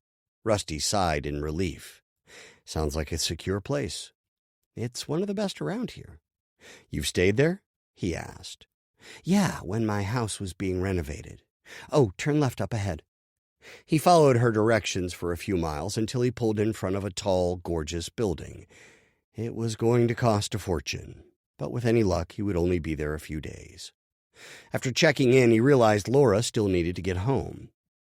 Rusty sighed in relief. "Sounds like a secure place." "It's one of the best around here." "You've stayed there?" he asked. "Yeah, when my house was being renovated. Oh, turn left up ahead." He followed her directions for a few miles until he pulled in front of a tall, gorgeous building. It was going to cost a fortune, but with any luck, he would only be there a few days. After checking in, he realized Laura still needed to get home.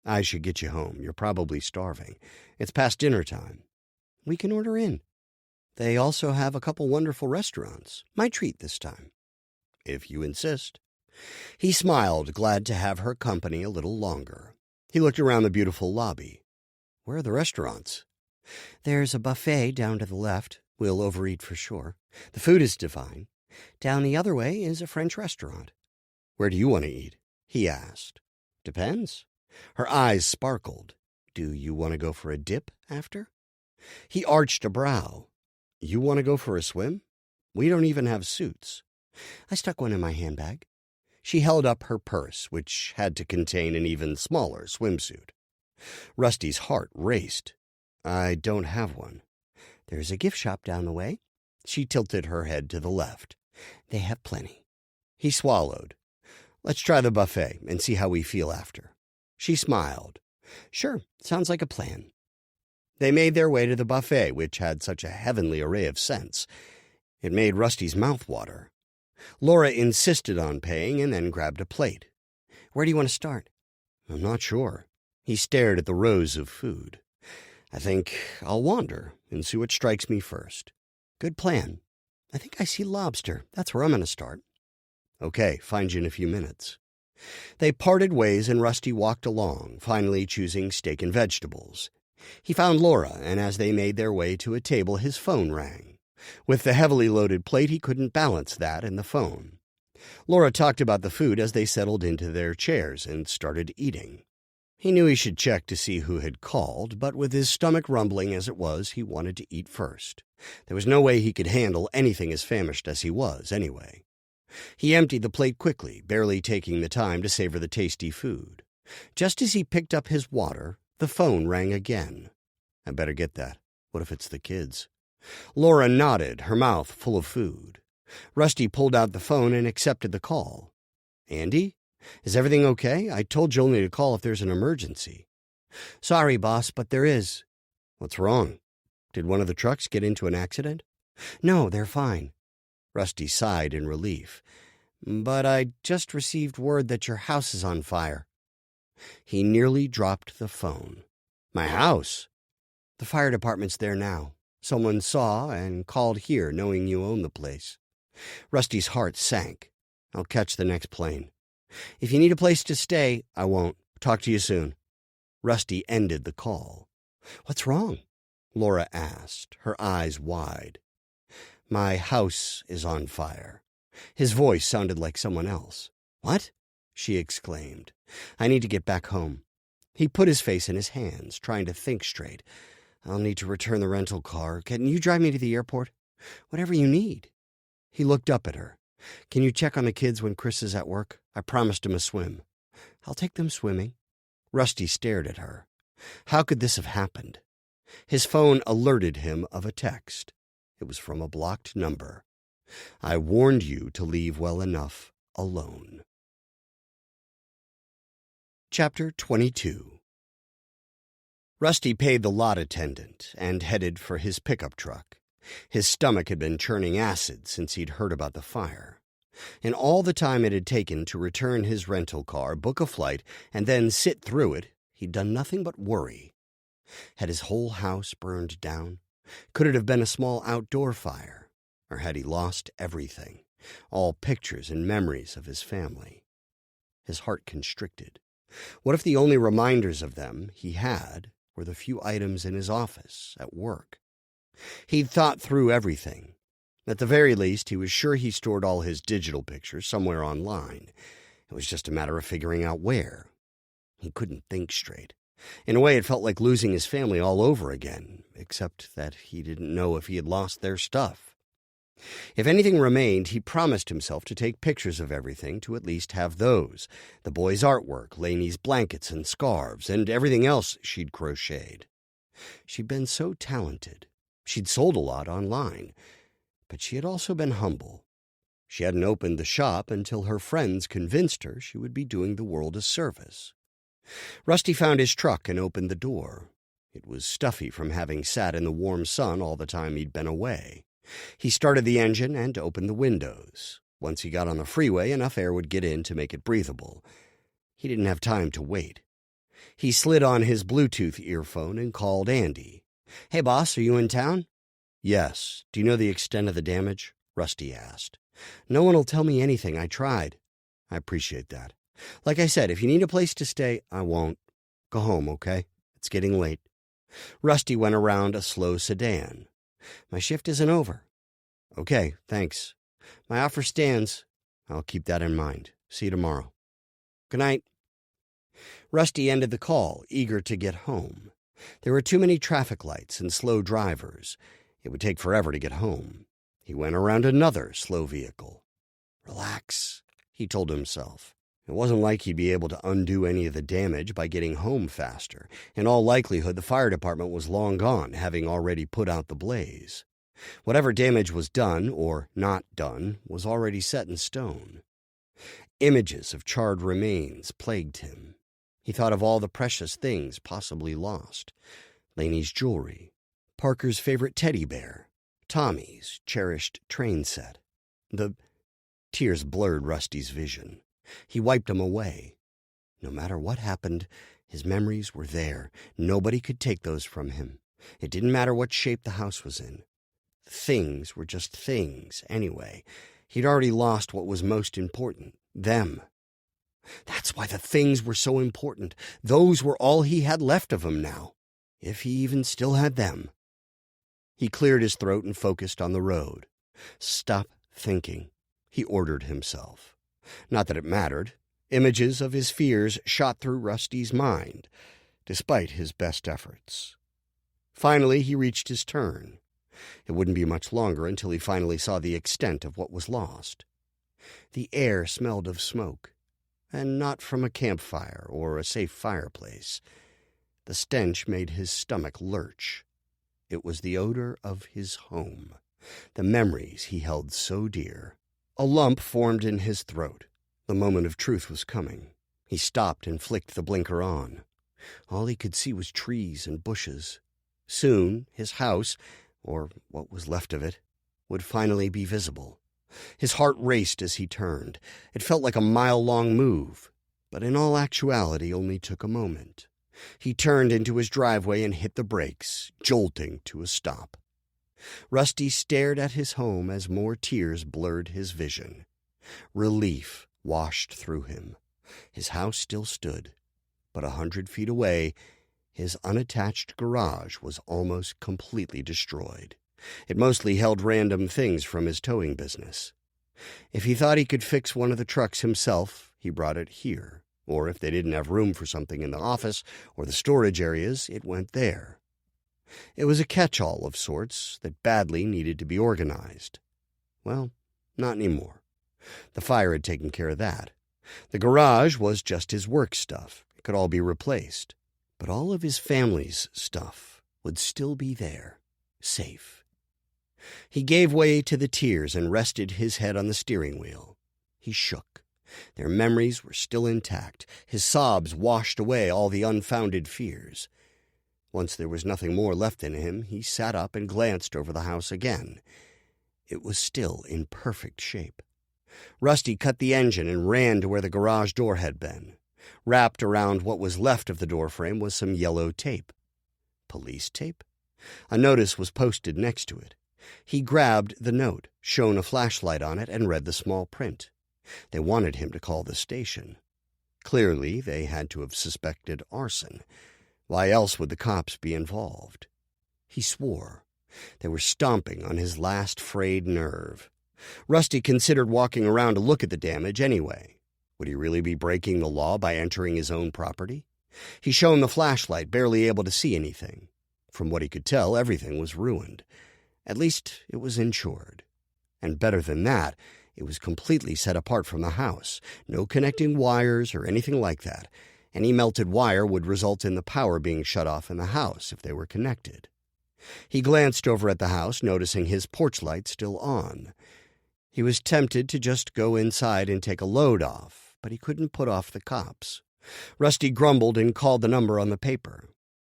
"I should get you home. You're probably starving. It's past dinner time." "We can order in. They also have a couple wonderful restaurants. My treat this time." "If you insist." He smiled, glad to have her company a little longer. He looked around the beautiful lobby. "Where are the restaurants?" "There's a buffet down to the left. We'll overeat for sure. The food is divine. Down the other way is a French restaurant." "Where do you want to eat?" he asked. "Depends." Her eyes sparkled. "Do you want to go for a dip after?" He arched a brow. "You want to go for a swim? We don't even have suits." "I stuck one in my handbag." She held up her purse, which had to contain an even smaller swimsuit. Rusty's heart raced. "I don't have one." "There's a gift shop down the way." She tilted her head to the left. "They have plenty." He swallowed. "Let's try the buffet and see how we feel after." She smiled. "Sure, sounds like a plan." They made their way to the buffet, which had such a heavenly array of scents. It made Rusty's mouth water. Laura insisted on paying and then grabbed a plate. "Where do you want to start?" "I'm not sure." He stared at the rows of food. "I think I'll wander and see what strikes me first." "Good plan. I think I see lobster. That's where I'm going to start." "Okay, find you in a few minutes." They parted ways and Rusty walked along, finally choosing steak and vegetables. He found Laura, and as they made their way to a table, his phone rang. With the heavily loaded plate, he couldn't balance that and the phone. Laura talked about the food as they settled into their chairs and started eating. He knew he should check to see who had called, but with his stomach rumbling as it was, he wanted to eat first. There was no way he could handle anything as famished as he was, anyway. He emptied the plate quickly, barely taking the time to savor the tasty food. Just as he picked up his water, the phone rang again. "I better get that. What if it's the kids?" Laura nodded, her mouth full of food. Rusty pulled out the phone and accepted the call. "Andy? Is everything okay? I told you only to call if there's an emergency." "Sorry, boss, but there is." "What's wrong? Did one of the trucks get into an accident?" "No, they're fine." Rusty sighed in relief. "But I just received word that your house is on fire." He nearly dropped the phone. "My house?" "The fire department's there now. Someone saw and called here knowing you own the place." Rusty's heart sank. "I'll catch the next plane." "If you need a place to stay—" "I won't. Talk to you soon." Rusty ended the call. "What's wrong?" Laura asked, her eyes wide. "My house is on fire." His voice sounded like someone else. "What?" she exclaimed. "I need to get back home." He put his face in his hands, trying to think straight. "I'll need to return the rental car. Can you drive me to the airport?" "Whatever you need." He looked up at her. "Can you check on the kids when Chris is at work? I promised him a swim." "I'll take them swimming." Rusty stared at her. How could this have happened? His phone alerted him of a text. It was from a blocked number. "I warned you to leave well enough alone." Chapter 22. Rusty paid the lot attendant and headed for his pickup truck. His stomach had been churning acid since he'd heard about the fire. In all the time it had taken to return his rental car, book a flight, and then sit through it, he'd done nothing but worry. Had his whole house burned down? Could it have been a small outdoor fire? Or had he lost everything, all pictures and memories of his family? His heart constricted. What if the only reminders of them he had or the few items in his office at work. He'd thought through everything. At the very least, he was sure he stored all his digital pictures somewhere online. It was just a matter of figuring out where. He couldn't think straight. In a way, it felt like losing his family all over again, except that he didn't know if he had lost their stuff. If anything remained, he promised himself to take pictures of everything, to at least have those, the boy's artwork, Laney's blankets and scarves, and everything else she'd crocheted. She'd been so talented. She'd sold a lot online, but she had also been humble. She hadn't opened the shop until her friends convinced her she would be doing the world a service. Rusty found his truck and opened the door. It was stuffy from having sat in the warm sun all the time he'd been away. He started the engine and opened the windows. Once he got on the freeway, enough air would get in to make it breathable. He didn't have time to wait. He slid on his Bluetooth earphone and called Andy. "Hey, boss, are you in town?" "Yes. Do you know the extent of the damage?" Rusty asked. "No one will tell me anything. I tried." "I appreciate that. Like I said, if you need a place to stay, I won't. Go home, okay? It's getting late." Rusty went around a slow sedan. "My shift isn't over." "Okay, thanks. My offer stands. I'll keep that in mind. See you tomorrow." "Good night." Rusty ended the call, eager to get home. There were too many traffic lights and slow drivers. It would take forever to get home. He went around another slow vehicle. "Relax," he told himself. It wasn't like he'd be able to undo any of the damage by getting home faster. In all likelihood, the fire department was long gone, having already put out the blaze. Whatever damage was done, or not done, was already set in stone. Images of charred remains plagued him. He thought of all the precious things possibly lost. Laney's jewelry, Parker's favorite teddy bear, Tommy's cherished train set. The tears blurred Rusty's vision. He wiped them away. No matter what happened, his memories were there. Nobody could take those from him. It didn't matter what shape the house was in. Things were just things, anyway. He'd already lost what was most important, them. That's why the things were so important. Those were all he had left of him now, if he even still had them. He cleared his throat and focused on the road. "Stop thinking," he ordered himself. Not that it mattered. Images of his fears shot through Rusty's mind, despite his best efforts. Finally, he reached his turn. It wouldn't be much longer until he finally saw the extent of what was lost. The air smelled of smoke, and not from a campfire or a safe fireplace. The stench made his stomach lurch. It was the odor of his home, the memories he held so dear. A lump formed in his throat. The moment of truth was coming. He stopped and flicked the blinker on. All he could see was trees and bushes. Soon, his house, or what was left of it, would finally be visible. His heart raced as he turned. It felt like a mile-long move, but in all actuality only took a moment. He turned into his driveway and hit the brakes, jolting to a stop. Rusty stared at his home as more tears blurred his vision. Relief washed through him. His house still stood, but 100 feet away, his unattached garage was almost completely destroyed. It mostly held random things from his towing business. If he thought he could fix one of the trucks himself, he brought it here. Or if they didn't have room for something in the office or the storage areas, it went there. It was a catch-all of sorts that badly needed to be organized. Well, not anymore. The fire had taken care of that. The garage was just his work stuff. It could all be replaced. But all of his family's stuff would still be there, safe. He gave way to the tears and rested his head on the steering wheel. He shook. Their memories were still intact. His sobs washed away all the unfounded fears. Once there was nothing more left in him, he sat up and glanced over the house again. It was still in perfect shape. Rusty cut the engine and ran to where the garage door had been. Wrapped around what was left of the doorframe was some yellow tape. Police tape? A notice was posted next to it. He grabbed the note, shone a flashlight on it, and read the small print. They wanted him to call the station. Clearly, they had to have suspected arson. Why else would the cops be involved? He swore. They were stomping on his last frayed nerve. Rusty considered walking around to look at the damage anyway. Would he really be breaking the law by entering his own property? He shone the flashlight, barely able to see anything. From what he could tell, everything was ruined. At least it was insured. And better than that, it was completely set apart from the house. No connecting wires or anything like that. Any melted wire would result in the power being shut off in the house if they were connected. He glanced over at the house, noticing his porch light still on. He was tempted to just go inside and take a load off, but he couldn't put off the cops. Rusty grumbled and called the number on the paper.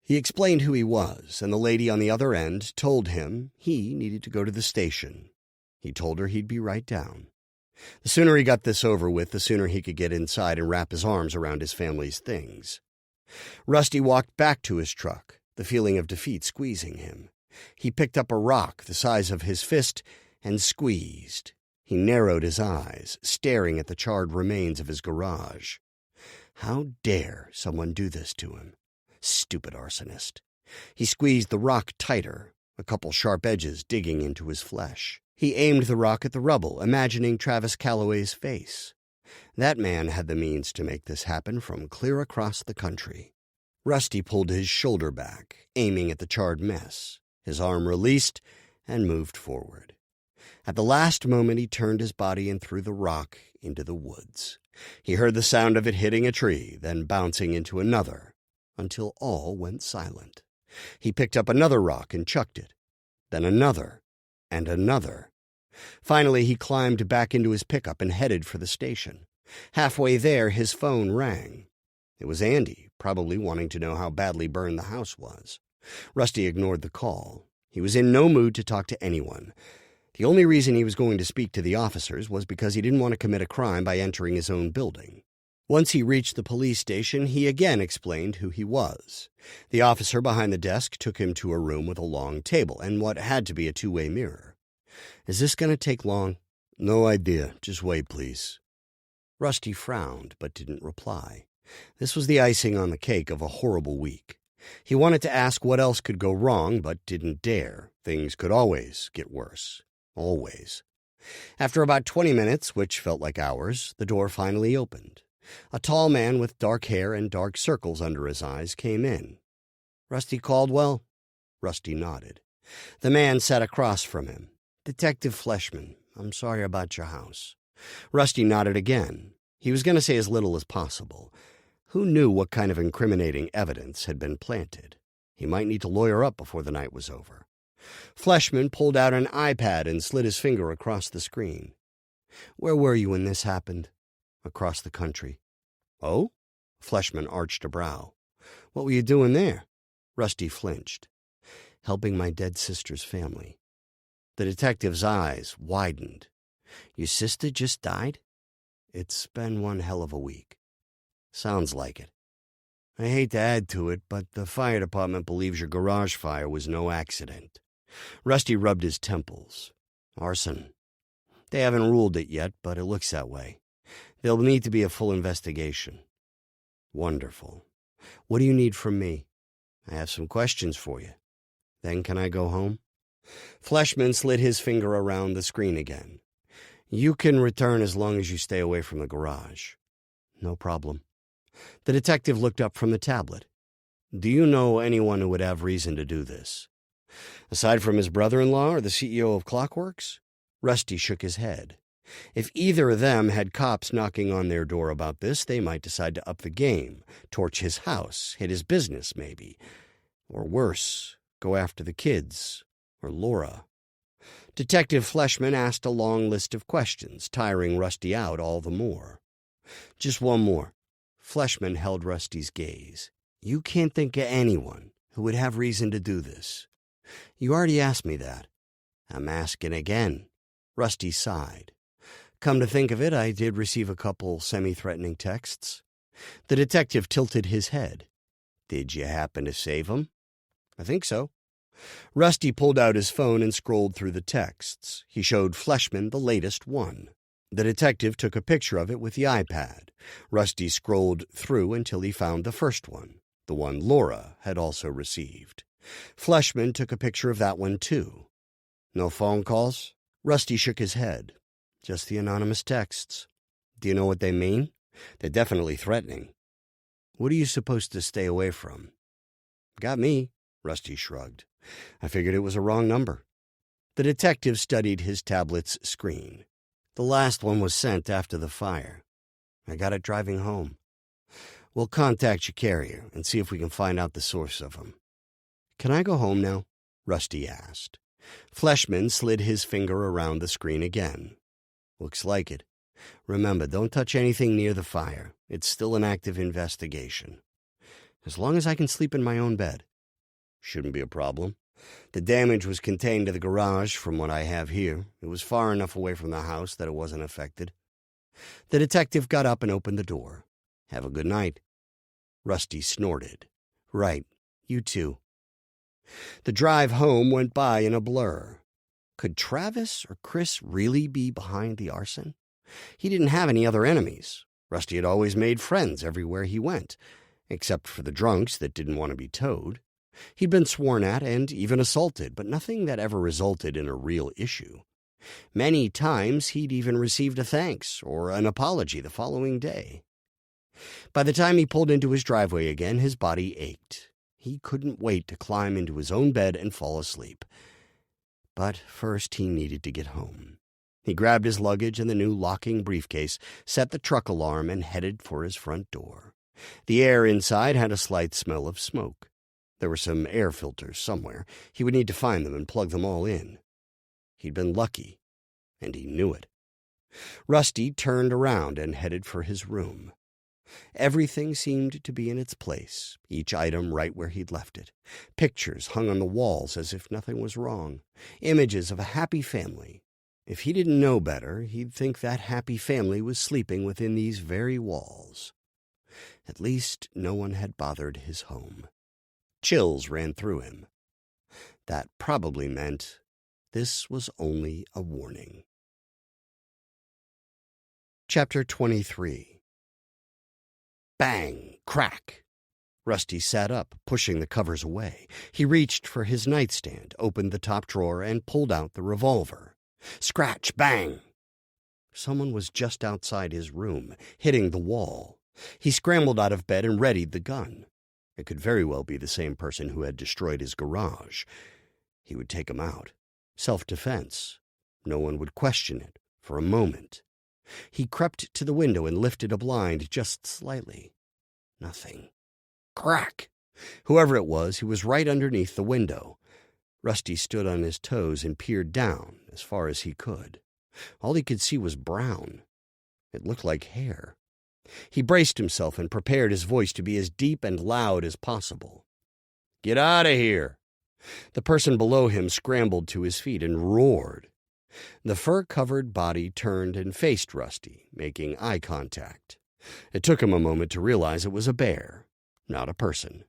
He explained who he was, and the lady on the other end told him he needed to go to the station. He told her he'd be right down. The sooner he got this over with, the sooner he could get inside and wrap his arms around his family's things. Rusty walked back to his truck, the feeling of defeat squeezing him. He picked up a rock the size of his fist and squeezed. He narrowed his eyes, staring at the charred remains of his garage. How dare someone do this to him? Stupid arsonist. He squeezed the rock tighter, a couple sharp edges digging into his flesh. He aimed the rock at the rubble, imagining Travis Calloway's face. That man had the means to make this happen from clear across the country. Rusty pulled his shoulder back, aiming at the charred mess. His arm released and moved forward. At the last moment, he turned his body and threw the rock into the woods. He heard the sound of it hitting a tree, then bouncing into another, until all went silent. He picked up another rock and chucked it, then another, and another. Finally, he climbed back into his pickup and headed for the station. Halfway there, his phone rang. It was Andy, probably wanting to know how badly burned the house was. Rusty ignored the call. He was in no mood to talk to anyone. The only reason he was going to speak to the officers was because he didn't want to commit a crime by entering his own building. Once he reached the police station, he again explained who he was. The officer behind the desk took him to a room with a long table and what had to be a two-way mirror. "Is this going to take long?" "No idea. Just wait, please." Rusty frowned, but didn't reply. This was the icing on the cake of a horrible week. He wanted to ask what else could go wrong, but didn't dare. Things could always get worse. Always. After about 20 minutes, which felt like hours, the door finally opened. A tall man with dark hair and dark circles under his eyes came in. "Rusty Caldwell?" Rusty nodded. The man sat across from him. "Detective Fleshman, I'm sorry about your house." Rusty nodded again. He was going to say as little as possible. Who knew what kind of incriminating evidence had been planted? He might need to lawyer up before the night was over. Fleshman pulled out an iPad and slid his finger across the screen. "Where were you when this happened?" "Across the country." "Oh?" Fleshman arched a brow. "What were you doing there?" Rusty flinched. "Helping my dead sister's family." The detective's eyes widened. "Your sister just died?" "It's been one hell of a week." "Sounds like it." "I hate to add to it, but the fire department believes your garage fire was no accident." Rusty rubbed his temples. "Arson. They haven't ruled it yet, but it looks that way. There'll need to be a full investigation." "Wonderful. What do you need from me?" "I have some questions for you." "Then can I go home?" Fleshman slid his finger around the screen again. "You can return as long as you stay away from the garage." "No problem." The detective looked up from the tablet. "Do you know anyone who would have reason to do this?" "Aside from his brother-in-law or the CEO of Clockworks?" Rusty shook his head. If either of them had cops knocking on their door about this, they might decide to up the game, torch his house, hit his business maybe. Or worse, go after the kids, or Laura. Detective Fleshman asked a long list of questions, tiring Rusty out all the more. "Just one more." Fleshman held Rusty's gaze. "You can't think of anyone who would have reason to do this." "You already asked me that." "I'm asking again." Rusty sighed. "Come to think of it, I did receive a couple semi-threatening texts." The detective tilted his head. "Did you happen to save them?" "I think so." Rusty pulled out his phone and scrolled through the texts. He showed Fleshman the latest one. The detective took a picture of it with the iPad. Rusty scrolled through until he found the first one, the the one Laura had also received. Fleshman took a picture of that one, too. No phone calls? Rusty shook his head. Just the anonymous texts. Do you know what they mean? They're definitely threatening. What are you supposed to stay away from? Got me, Rusty shrugged. I figured it was a wrong number. The detective studied his tablet's screen. The last one was sent after the fire. I got it driving home. We'll contact your carrier and see if we can find out the source of them. Can I go home now? Rusty asked. Fleshman slid his finger around the screen again. Looks like it. Remember, don't touch anything near the fire. It's still an active investigation. As long as I can sleep in my own bed. Shouldn't be a problem. The damage was contained to the garage from what I have here. It was far enough away from the house that it wasn't affected. The detective got up and opened the door. Have a good night. Rusty snorted. Right, you too. The drive home went by in a blur. Could Travis or Chris really be behind the arson? He didn't have any other enemies. Rusty had always made friends everywhere he went, except for the drunks that didn't want to be towed. He'd been sworn at and even assaulted, but nothing that ever resulted in a real issue. Many times he'd even received a thanks or an apology the following day. By the time he pulled into his driveway again, his body ached. He couldn't wait to climb into his own bed and fall asleep. But first he needed to get home. He grabbed his luggage and the new locking briefcase, set the truck alarm, and headed for his front door. The air inside had a slight smell of smoke. There were some air filters somewhere. He would need to find them and plug them all in. He'd been lucky, and he knew it. Rusty turned around and headed for his room. Everything seemed to be in its place, each item right where he'd left it. Pictures hung on the walls as if nothing was wrong. Images of a happy family. If he didn't know better, he'd think that happy family was sleeping within these very walls. At least no one had bothered his home. Chills ran through him. That probably meant this was only a warning. Chapter 23. Bang! Crack! Rusty sat up, pushing the covers away. He reached for his nightstand, opened the top drawer, and pulled out the revolver. Scratch! Bang! Someone was just outside his room, hitting the wall. He scrambled out of bed and readied the gun. It could very well be the same person who had destroyed his garage. He would take him out. Self-defense. No one would question it for a moment. He crept to the window and lifted a blind just slightly. Nothing. Crack! Whoever it was, he was right underneath the window. Rusty stood on his toes and peered down as far as he could. All he could see was brown. It looked like hair. He braced himself and prepared his voice to be as deep and loud as possible. "Get out of here!" The person below him scrambled to his feet and roared. The fur-covered body turned and faced Rusty, making eye contact. It took him a moment to realize it was a bear, not a person.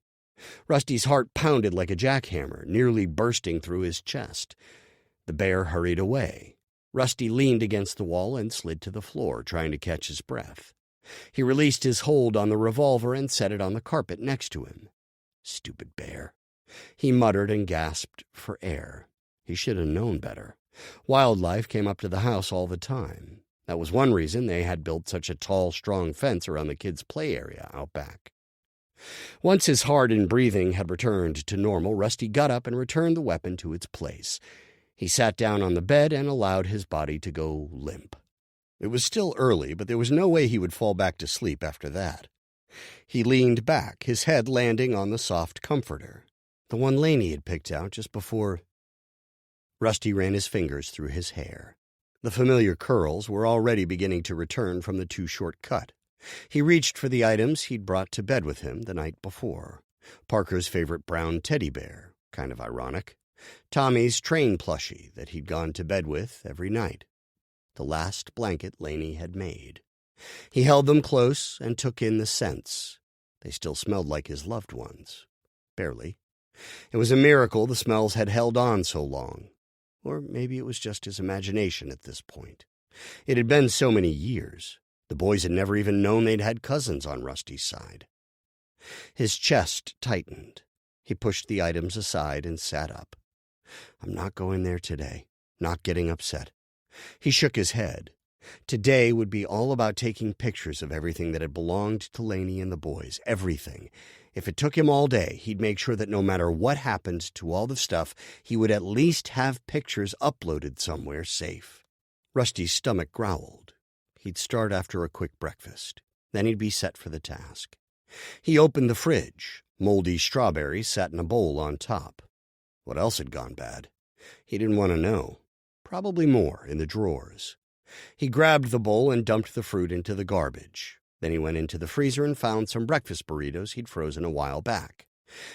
Rusty's heart pounded like a jackhammer, nearly bursting through his chest. The bear hurried away. Rusty leaned against the wall and slid to the floor, trying to catch his breath. He released his hold on the revolver and set it on the carpet next to him. Stupid bear. He muttered and gasped for air. He should have known better. Wildlife came up to the house all the time. That was one reason they had built such a tall, strong fence around the kids' play area out back. Once his heart and breathing had returned to normal, Rusty got up and returned the weapon to its place. He sat down on the bed and allowed his body to go limp. It was still early, but there was no way he would fall back to sleep after that. He leaned back, his head landing on the soft comforter, the one Laney had picked out just before. Rusty ran his fingers through his hair. The familiar curls were already beginning to return from the too-short cut. He reached for the items he'd brought to bed with him the night before. Parker's favorite brown teddy bear, kind of ironic. Tommy's train plushie that he'd gone to bed with every night. The last blanket Laney had made. He held them close and took in the scents. They still smelled like his loved ones. Barely. It was a miracle the smells had held on so long. Or maybe it was just his imagination at this point. It had been so many years. The boys had never even known they'd had cousins on Rusty's side. His chest tightened. He pushed the items aside and sat up. I'm not going there today. Not getting upset. He shook his head. Today would be all about taking pictures of everything that had belonged to Laney and the boys. Everything. If it took him all day, he'd make sure that no matter what happened to all the stuff, he would at least have pictures uploaded somewhere safe. Rusty's stomach growled. He'd start after a quick breakfast. Then he'd be set for the task. He opened the fridge. Moldy strawberries sat in a bowl on top. What else had gone bad? He didn't want to know. Probably more in the drawers. He grabbed the bowl and dumped the fruit into the garbage. Then he went into the freezer and found some breakfast burritos he'd frozen a while back.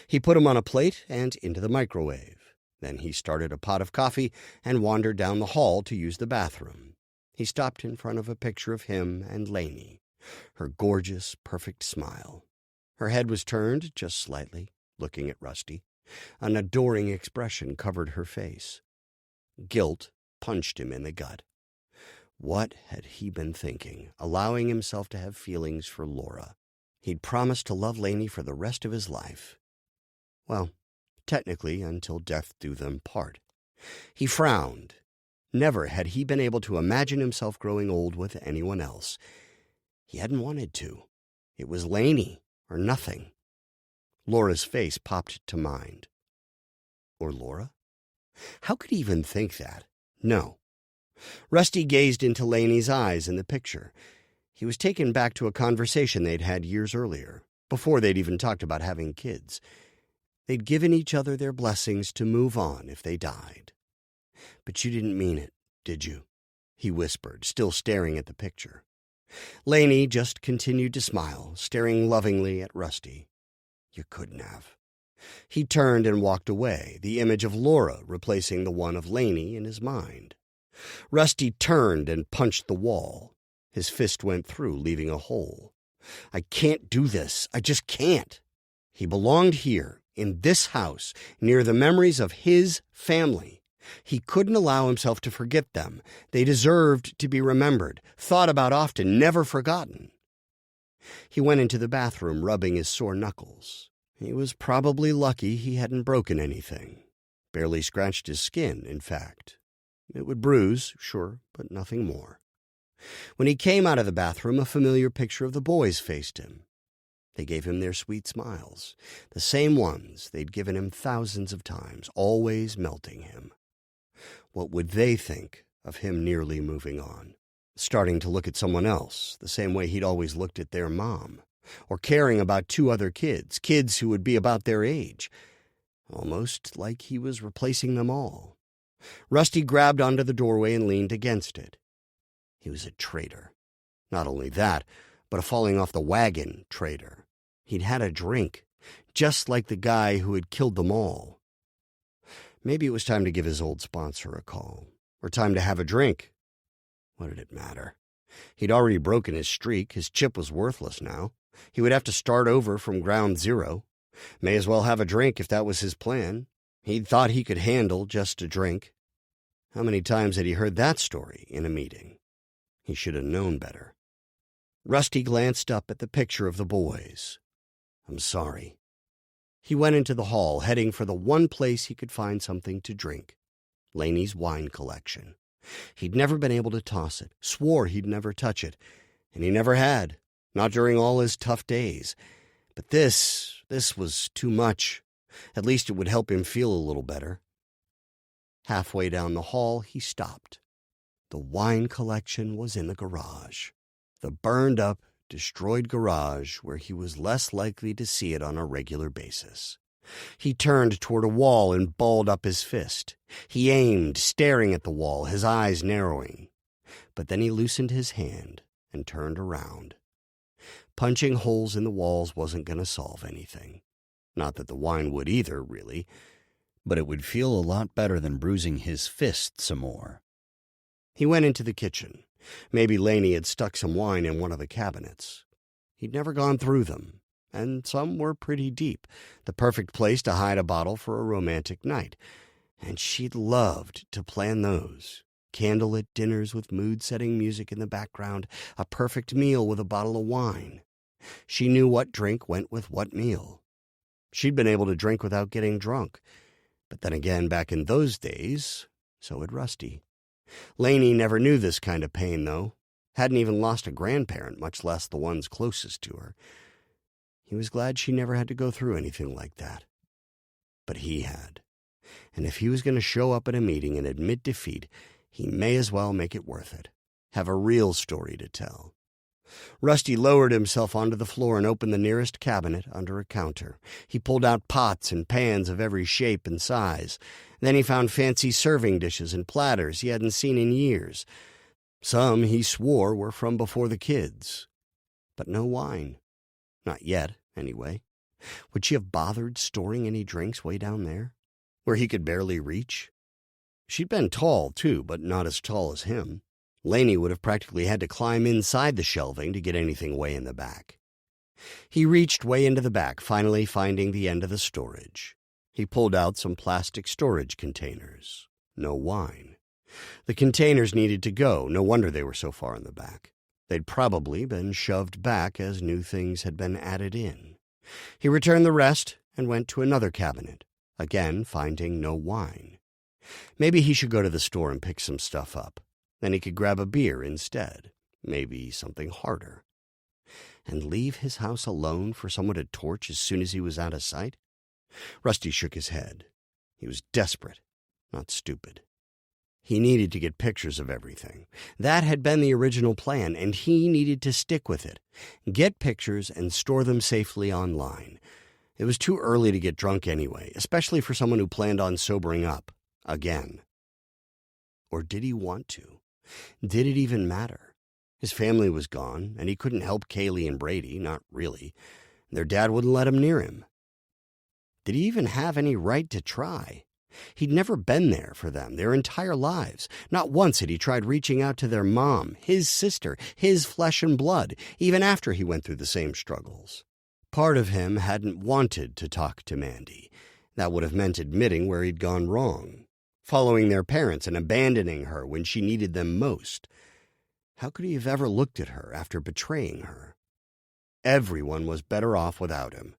He put them on a plate and into the microwave. Then he started a pot of coffee and wandered down the hall to use the bathroom. He stopped in front of a picture of him and Laney, her gorgeous, perfect smile. Her head was turned just slightly, looking at Rusty. An adoring expression covered her face. Guilt punched him in the gut. What had he been thinking, allowing himself to have feelings for Laura? He'd promised to love Laney for the rest of his life. Well, technically, until death do them part. He frowned. Never had he been able to imagine himself growing old with anyone else. He hadn't wanted to. It was Laney or nothing. Laura's face popped to mind. Or Laura? How could he even think that? No. Rusty gazed into Laney's eyes in the picture. He was taken back to a conversation they'd had years earlier, before they'd even talked about having kids. They'd given each other their blessings to move on if they died. But you didn't mean it, did you? He whispered, still staring at the picture. Laney just continued to smile, staring lovingly at Rusty. You couldn't have. He turned and walked away, the image of Laura replacing the one of Laney in his mind. Rusty turned and punched the wall. His fist went through, leaving a hole. I can't do this. I just can't. He belonged here, in this house, near the memories of his family. He couldn't allow himself to forget them. They deserved to be remembered, thought about often, never forgotten. He went into the bathroom, rubbing his sore knuckles. He was probably lucky he hadn't broken anything. Barely scratched his skin, in fact. It would bruise, sure, but nothing more. When he came out of the bathroom, a familiar picture of the boys faced him. They gave him their sweet smiles, the same ones they'd given him thousands of times, always melting him. What would they think of him nearly moving on, starting to look at someone else, the same way he'd always looked at their mom, or caring about 2 other kids, kids who would be about their age, almost like he was replacing them all. Rusty grabbed onto the doorway and leaned against it. He was a traitor. Not only that, but a falling-off-the-wagon traitor. He'd had a drink, just like the guy who had killed them all. Maybe it was time to give his old sponsor a call, or time to have a drink. What did it matter? He'd already broken his streak. His chip was worthless now. He would have to start over from ground zero. May as well have a drink if that was his plan. He'd thought he could handle just a drink. How many times had he heard that story in a meeting? He should have known better. Rusty glanced up at the picture of the boys. I'm sorry. He went into the hall, heading for the one place he could find something to drink. Laney's wine collection. He'd never been able to toss it, swore he'd never touch it, and he never had, not during all his tough days. But this was too much. At least it would help him feel a little better. Halfway down the hall, he stopped. The wine collection was in the garage. The burned-up, destroyed garage where he was less likely to see it on a regular basis. He turned toward a wall and balled up his fist. He aimed, staring at the wall, his eyes narrowing. But then he loosened his hand and turned around. Punching holes in the walls wasn't going to solve anything. Not that the wine would either, really. But it would feel a lot better than bruising his fist some more. He went into the kitchen. Maybe Laney had stuck some wine in one of the cabinets. He'd never gone through them, and some were pretty deep, the perfect place to hide a bottle for a romantic night. And she'd loved to plan those. Candlelit dinners with mood-setting music in the background, a perfect meal with a bottle of wine. She knew what drink went with what meal. She'd been able to drink without getting drunk. But then again, back in those days, so had Rusty. Laney never knew this kind of pain, though. Hadn't even lost a grandparent, much less the ones closest to her. He was glad she never had to go through anything like that. But he had. And if he was going to show up at a meeting and admit defeat, he may as well make it worth it. Have a real story to tell. Rusty lowered himself onto the floor and opened the nearest cabinet under a counter. He pulled out pots and pans of every shape and size. Then he found fancy serving dishes and platters he hadn't seen in years. Some, he swore, were from before the kids. But no wine. Not yet, anyway. Would she have bothered storing any drinks way down there, where he could barely reach? She'd been tall, too, but not as tall as him. Laney would have practically had to climb inside the shelving to get anything way in the back. He reached way into the back, finally finding the end of the storage. He pulled out some plastic storage containers. No wine. The containers needed to go. No wonder they were so far in the back. They'd probably been shoved back as new things had been added in. He returned the rest and went to another cabinet, again finding no wine. Maybe he should go to the store and pick some stuff up. Then he could grab a beer instead, maybe something harder. And leave his house alone for someone to torch as soon as he was out of sight? Rusty shook his head. He was desperate, not stupid. He needed to get pictures of everything. That had been the original plan, and he needed to stick with it. Get pictures and store them safely online. It was too early to get drunk anyway, especially for someone who planned on sobering up again. Or did he want to? Did it even matter? His family was gone, and he couldn't help Kaylee and Brady, not really. Their dad wouldn't let him near him. Did he even have any right to try? He'd never been there for them their entire lives. Not once had he tried reaching out to their mom, his sister, his flesh and blood, even after he went through the same struggles. Part of him hadn't wanted to talk to Mandy. That would have meant admitting where he'd gone wrong, following their parents and abandoning her when she needed them most. How could he have ever looked at her after betraying her? Everyone was better off without him.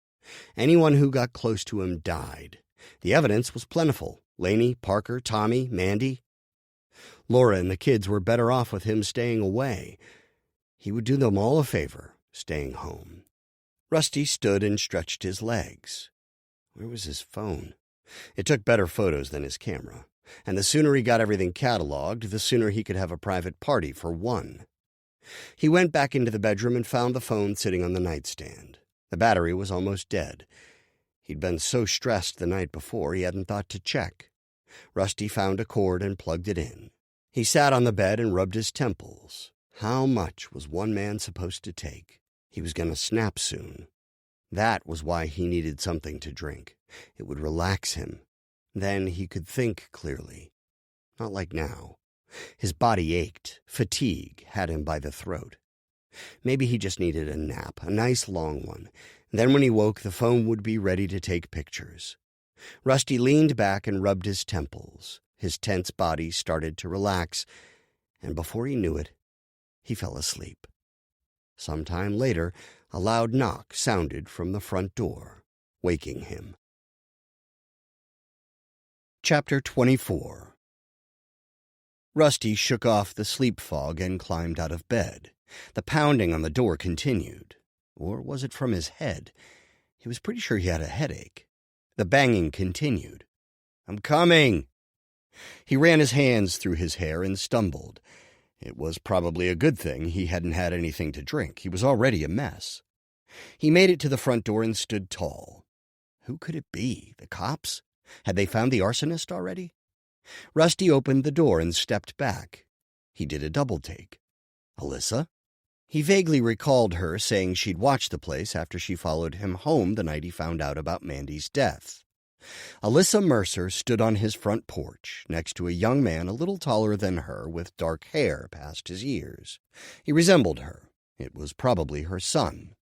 Anyone who got close to him died. The evidence was plentiful. Laney, Parker, Tommy, Mandy. Laura and the kids were better off with him staying away. He would do them all a favor, staying home. Rusty stood and stretched his legs. Where was his phone? It took better photos than his camera, and the sooner he got everything cataloged, the sooner he could have a private party for one. He went back into the bedroom and found the phone sitting on the nightstand. The battery was almost dead. He'd been so stressed the night before he hadn't thought to check. Rusty found a cord and plugged it in. He sat on the bed and rubbed his temples. How much was one man supposed to take? He was going to snap soon. That was why he needed something to drink. It would relax him. Then he could think clearly. Not like now. His body ached. Fatigue had him by the throat. Maybe he just needed a nap, a nice long one. Then when he woke, the phone would be ready to take pictures. Rusty leaned back and rubbed his temples. His tense body started to relax, and before he knew it, he fell asleep. Some time later, a loud knock sounded from the front door, waking him. Chapter 24. Rusty shook off the sleep fog and climbed out of bed. The pounding on the door continued. Or was it from his head? He was pretty sure he had a headache. The banging continued. "I'm coming!" He ran his hands through his hair and stumbled. It was probably a good thing he hadn't had anything to drink. He was already a mess. He made it to the front door and stood tall. Who could it be? The cops? Had they found the arsonist already? Rusty opened the door and stepped back. He did a double take. Alyssa? He vaguely recalled her saying she'd watched the place after she followed him home the night he found out about Mandy's death. Alyssa Mercer stood on his front porch, next to a young man a little taller than her with dark hair past his ears. He resembled her. It was probably her son.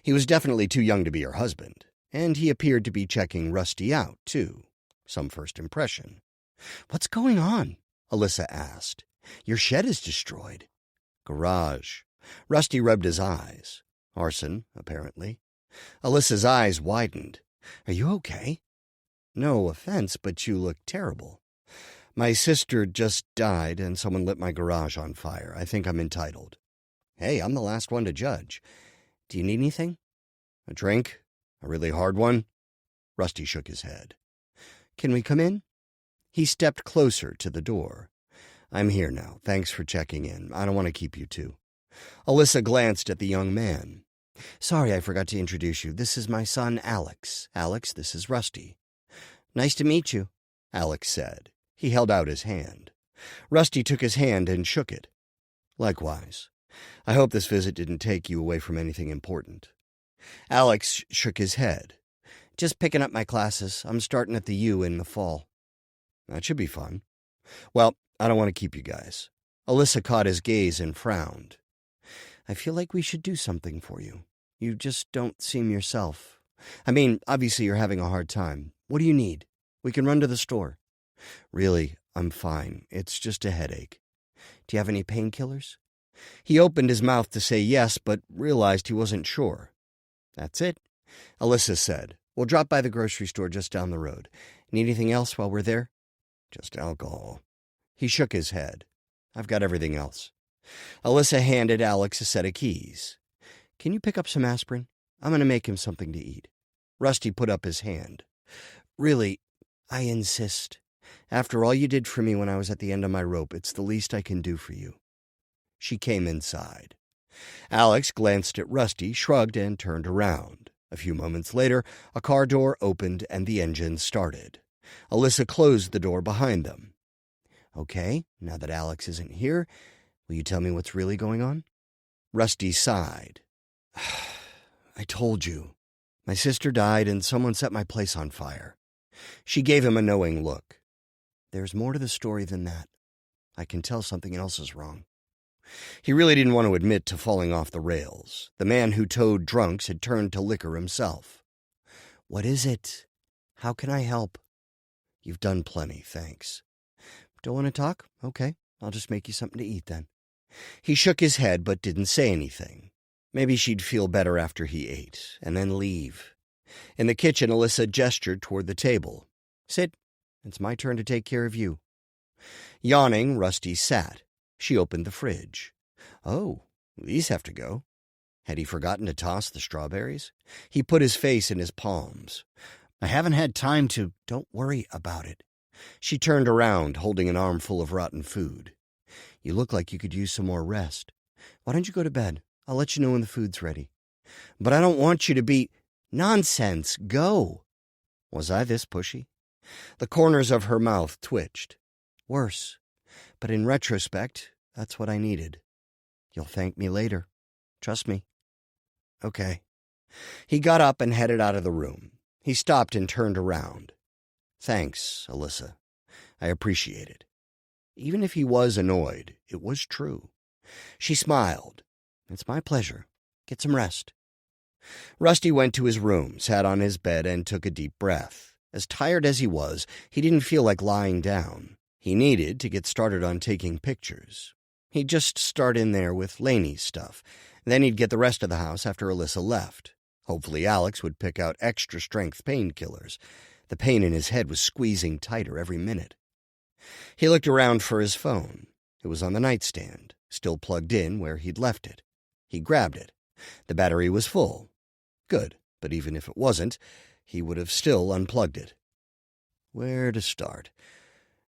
He was definitely too young to be her husband, and he appeared to be checking Rusty out, too. Some first impression. "What's going on?" Alyssa asked. "Your shed is destroyed." "Garage." Rusty rubbed his eyes. Arson, apparently. Alyssa's eyes widened. Are you okay? No offense, but you look terrible. My sister just died and someone lit my garage on fire. I think I'm entitled. Hey, I'm the last one to judge. Do you need anything? A drink? A really hard one? Rusty shook his head. Can we come in? He stepped closer to the door. I'm here now. Thanks for checking in. I don't want to keep you too. Alyssa glanced at the young man. Sorry, I forgot to introduce you. This is my son, Alex. Alex, this is Rusty. Nice to meet you, Alex said. He held out his hand. Rusty took his hand and shook it. Likewise. I hope this visit didn't take you away from anything important. Alex shook his head. Just picking up my classes. I'm starting at the U in the fall. That should be fun. Well, I don't want to keep you guys. Alyssa caught his gaze and frowned. I feel like we should do something for you. You just don't seem yourself. I mean, obviously you're having a hard time. What do you need? We can run to the store. Really, I'm fine. It's just a headache. Do you have any painkillers? He opened his mouth to say yes, but realized he wasn't sure. That's it, Alyssa said. We'll drop by the grocery store just down the road. Need anything else while we're there? Just alcohol. He shook his head. I've got everything else. Alyssa handed Alex a set of keys. Can you pick up some aspirin? I'm going to make him something to eat. Rusty put up his hand. Really, I insist. After all you did for me when I was at the end of my rope, it's the least I can do for you. She came inside. Alex glanced at Rusty, shrugged, and turned around. A few moments later, a car door opened and the engine started. Alyssa closed the door behind them. Okay, now that Alex isn't here, will you tell me what's really going on? Rusty sighed. I told you. My sister died and someone set my place on fire. She gave him a knowing look. There's more to the story than that. I can tell something else is wrong. He really didn't want to admit to falling off the rails. The man who towed drunks had turned to liquor himself. What is it? How can I help? You've done plenty, thanks. Don't want to talk? Okay, I'll just make you something to eat then. He shook his head but didn't say anything. Maybe she'd feel better after he ate, and then leave. In the kitchen, Alyssa gestured toward the table. Sit. It's my turn to take care of you. Yawning, Rusty sat. She opened the fridge. Oh, these have to go. Had he forgotten to toss the strawberries? He put his face in his palms. I haven't had time to... Don't worry about it. She turned around, holding an armful of rotten food. You look like you could use some more rest. Why don't you go to bed? I'll let you know when the food's ready. But I don't want you to be... Nonsense, go. Was I this pushy? The corners of her mouth twitched. Worse. But in retrospect, that's what I needed. You'll thank me later. Trust me. Okay. He got up and headed out of the room. He stopped and turned around. Thanks, Alyssa. I appreciate it. Even if he was annoyed, it was true. She smiled. It's my pleasure. Get some rest. Rusty went to his room, sat on his bed, and took a deep breath. As tired as he was, he didn't feel like lying down. He needed to get started on taking pictures. He'd just start in there with Laney's stuff. Then he'd get the rest of the house after Alyssa left. Hopefully Alex would pick out extra-strength painkillers. The pain in his head was squeezing tighter every minute. He looked around for his phone. It was on the nightstand, still plugged in where he'd left it. He grabbed it. The battery was full. Good, but even if it wasn't, he would have still unplugged it. Where to start?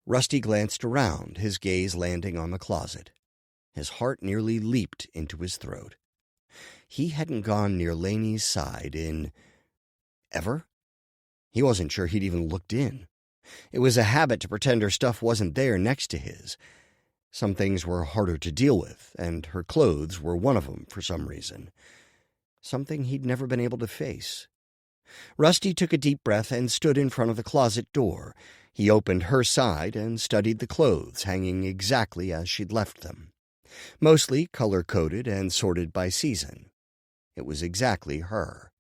Rusty glanced around, his gaze landing on the closet. His heart nearly leaped into his throat. He hadn't gone near Laney's side in... ever? He wasn't sure he'd even looked in. It was a habit to pretend her stuff wasn't there next to his. Some things were harder to deal with, and her clothes were one of them for some reason. Something he'd never been able to face. Rusty took a deep breath and stood in front of the closet door. He opened her side and studied the clothes hanging exactly as she'd left them. Mostly color-coded and sorted by season. It was exactly her,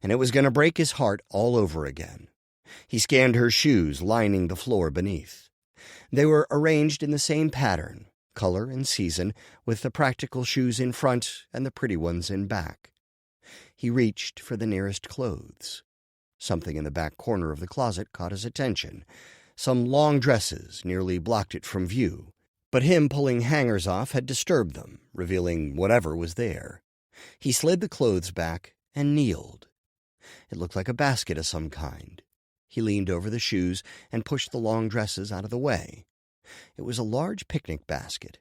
and it was going to break his heart all over again. He scanned her shoes lining the floor beneath. They were arranged in the same pattern, color and season, with the practical shoes in front and the pretty ones in back. He reached for the nearest clothes. Something in the back corner of the closet caught his attention. Some long dresses nearly blocked it from view, but him pulling hangers off had disturbed them, revealing whatever was there. He slid the clothes back and kneeled. It looked like a basket of some kind. He leaned over the shoes and pushed the long dresses out of the way. It was a large picnic basket,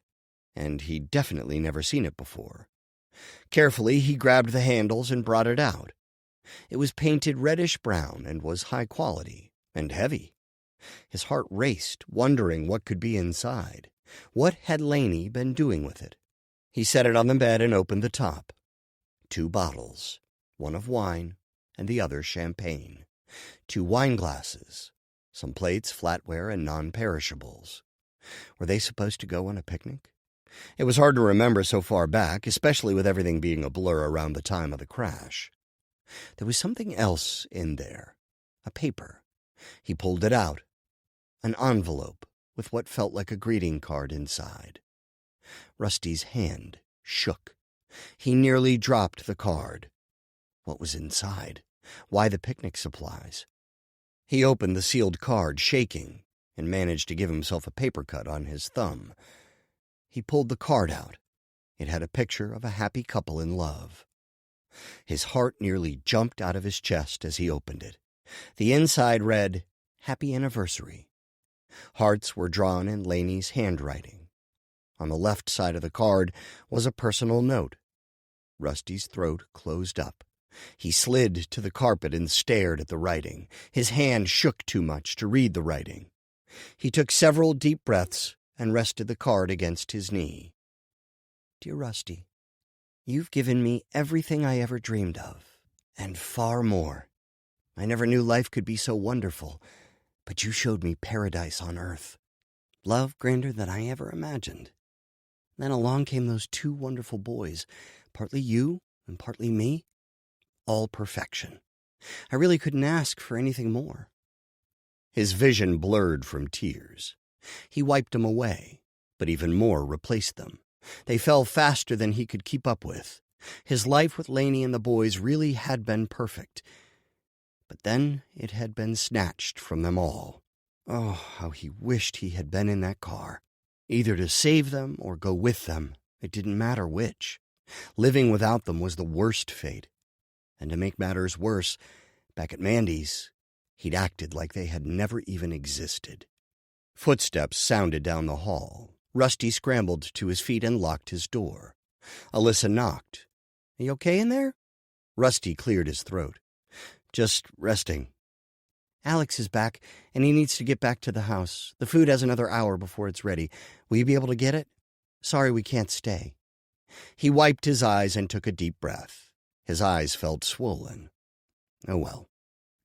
and he'd definitely never seen it before. Carefully, he grabbed the handles and brought it out. It was painted reddish-brown and was high quality and heavy. His heart raced, wondering what could be inside. What had Laney been doing with it? He set it on the bed and opened the top. 2 bottles, one of wine and the other champagne. 2 wine glasses, some plates, flatware, and non-perishables. Were they supposed to go on a picnic? It was hard to remember so far back, especially with everything being a blur around the time of the crash. There was something else in there. A paper. He pulled it out. An envelope with what felt like a greeting card inside. Rusty's hand shook. He nearly dropped the card. What was inside? Why the picnic supplies? He opened the sealed card, shaking, and managed to give himself a paper cut on his thumb. He pulled the card out. It had a picture of a happy couple in love. His heart nearly jumped out of his chest as he opened it. The inside read, "Happy Anniversary." Hearts were drawn in Laney's handwriting. On the left side of the card was a personal note. Rusty's throat closed up. He slid to the carpet and stared at the writing. His hand shook too much to read the writing. He took several deep breaths and rested the card against his knee. "Dear Rusty, you've given me everything I ever dreamed of, and far more. I never knew life could be so wonderful, but you showed me paradise on earth. Love grander than I ever imagined. Then along came those 2 wonderful boys, partly you and partly me. All perfection. I really couldn't ask for anything more." His vision blurred from tears. He wiped them away, but even more replaced them. They fell faster than he could keep up with. His life with Laney and the boys really had been perfect. But then it had been snatched from them all. Oh, how he wished he had been in that car. Either to save them or go with them. It didn't matter which. Living without them was the worst fate. And to make matters worse, back at Mandy's, he'd acted like they had never even existed. Footsteps sounded down the hall. Rusty scrambled to his feet and locked his door. Alyssa knocked. "Are you okay in there?" Rusty cleared his throat. "Just resting." "Alex is back, and he needs to get back to the house. The food has another hour before it's ready. Will you be able to get it? Sorry we can't stay." He wiped his eyes and took a deep breath. His eyes felt swollen. Oh well.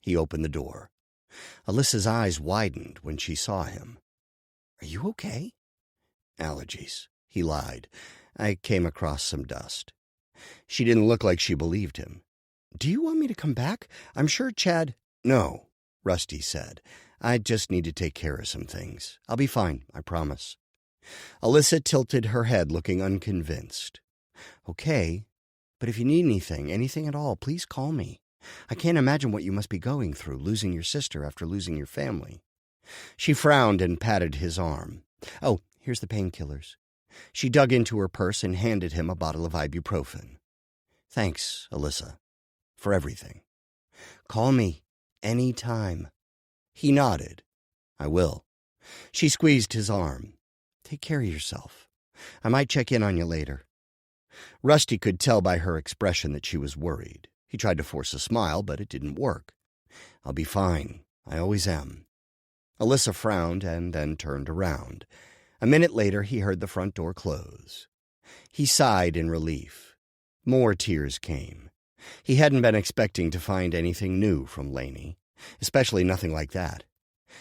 He opened the door. Alyssa's eyes widened when she saw him. "Are you okay?" "Allergies," he lied. "I came across some dust." She didn't look like she believed him. "Do you want me to come back? I'm sure Chad—" "No," Rusty said. "I just need to take care of some things. I'll be fine, I promise." Alyssa tilted her head, looking unconvinced. "Okay, but if you need anything at all, please call me. I can't imagine what you must be going through, losing your sister after losing your family." She frowned and patted his arm. "Oh, here's the painkillers." She dug into her purse and handed him a bottle of ibuprofen. "Thanks, Alyssa, for everything. Call me any time." He nodded. "I will." She squeezed his arm. "Take care of yourself. I might check in on you later." Rusty could tell by her expression that she was worried. He tried to force a smile, but it didn't work. "I'll be fine. I always am." Alyssa frowned and then turned around. A minute later, he heard the front door close. He sighed in relief. More tears came. He hadn't been expecting to find anything new from Laney, especially nothing like that.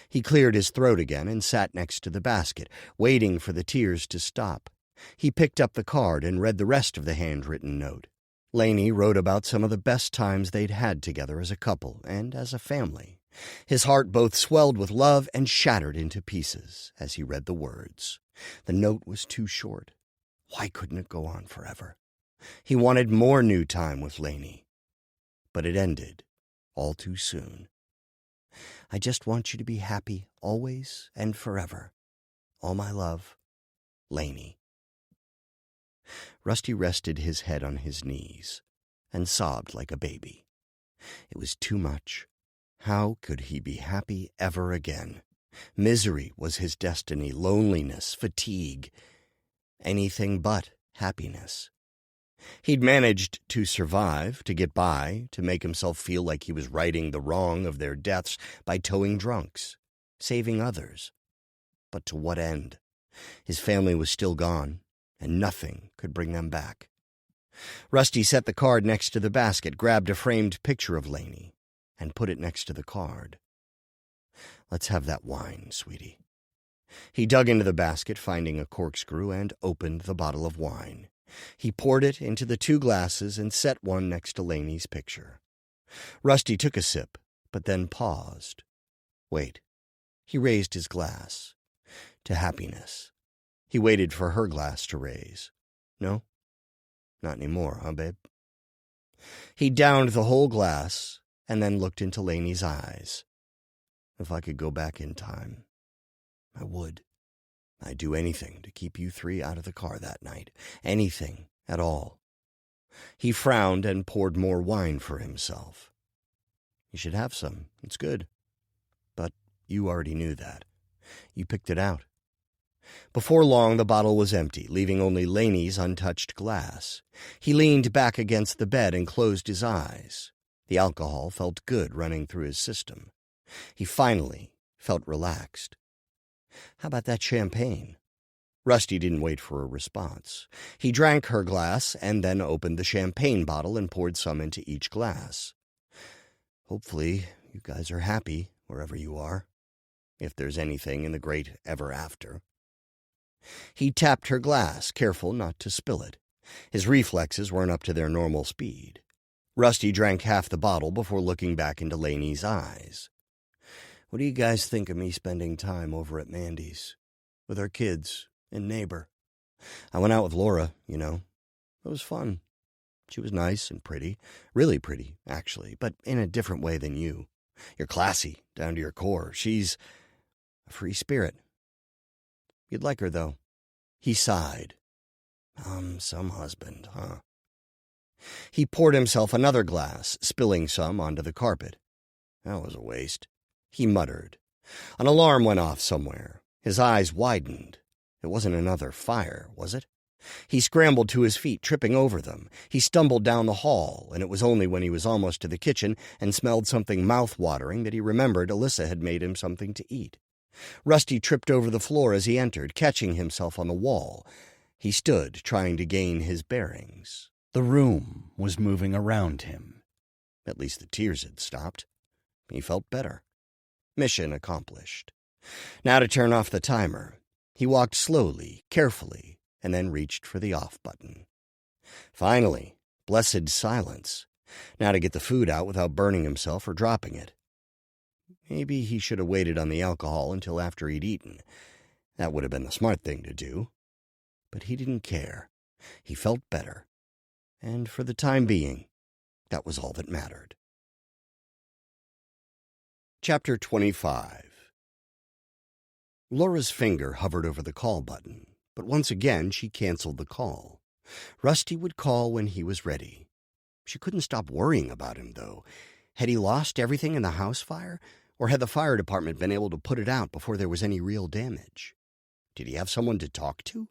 He cleared his throat again and sat next to the basket, waiting for the tears to stop. He picked up the card and read the rest of the handwritten note. Laney wrote about some of the best times they'd had together as a couple and as a family. His heart both swelled with love and shattered into pieces as he read the words. The note was too short. Why couldn't it go on forever? He wanted more new time with Laney. but it ended all too soon. I just want you to be happy always and forever. All my love, Lainey. Rusty rested his head on his knees and sobbed like a baby. It was too much. How could he be happy ever again? Misery was his destiny, loneliness, fatigue, anything but happiness. He'd managed to survive, to get by, to make himself feel like he was righting the wrong of their deaths by towing drunks, saving others. But to what end? His family was still gone, and nothing could bring them back. Rusty set the card next to the basket, grabbed a framed picture of Lainey, and put it next to the card. Let's have that wine, sweetie. He dug into the basket, finding a corkscrew, and opened the bottle of wine. He poured it into the 2 glasses and set one next to Lainey's picture. Rusty took a sip, but then paused. Wait. He raised his glass. To happiness. He waited for her glass to raise. No? Not anymore, huh, babe? He downed the whole glass and then looked into Lainey's eyes. If I could go back in time, I would. I'd do anything to keep you 3 out of the car that night. Anything at all. He frowned and poured more wine for himself. You should have some. It's good. But you already knew that. You picked it out. Before long, the bottle was empty, leaving only Lainey's untouched glass. He leaned back against the bed and closed his eyes. The alcohol felt good running through his system. He finally felt relaxed. How about that champagne? Rusty didn't wait for a response. He drank her glass and then opened the champagne bottle and poured some into each glass. Hopefully, you guys are happy wherever you are, if there's anything in the great ever after. He tapped her glass, careful not to spill it. His reflexes weren't up to their normal speed. Rusty drank half the bottle before looking back into Lainey's eyes. What do you guys think of me spending time over at Mandy's? With our kids and neighbor. I went out with Laura, you know. It was fun. She was nice and pretty. Really pretty, actually, but in a different way than you. You're classy, down to your core. She's a free spirit. You'd like her, though. He sighed. Some husband, huh? He poured himself another glass, spilling some onto the carpet. That was a waste. He muttered. An alarm went off somewhere. His eyes widened. It wasn't another fire, was it? He scrambled to his feet, tripping over them. He stumbled down the hall, and it was only when he was almost to the kitchen and smelled something mouth-watering that he remembered Alyssa had made him something to eat. Rusty tripped over the floor as he entered, catching himself on the wall. He stood, trying to gain his bearings. The room was moving around him. At least the tears had stopped. He felt better. Mission accomplished. Now to turn off the timer. He walked slowly, carefully, and then reached for the off button. Finally, blessed silence. Now to get the food out without burning himself or dropping it. Maybe he should have waited on the alcohol until after he'd eaten. That would have been the smart thing to do. But he didn't care. He felt better. And for the time being, that was all that mattered. Chapter 25. Laura's finger hovered over the call button, but once again she canceled the call. Rusty would call when he was ready. She couldn't stop worrying about him, though. Had he lost everything in the house fire, or had the fire department been able to put it out before there was any real damage? Did he have someone to talk to?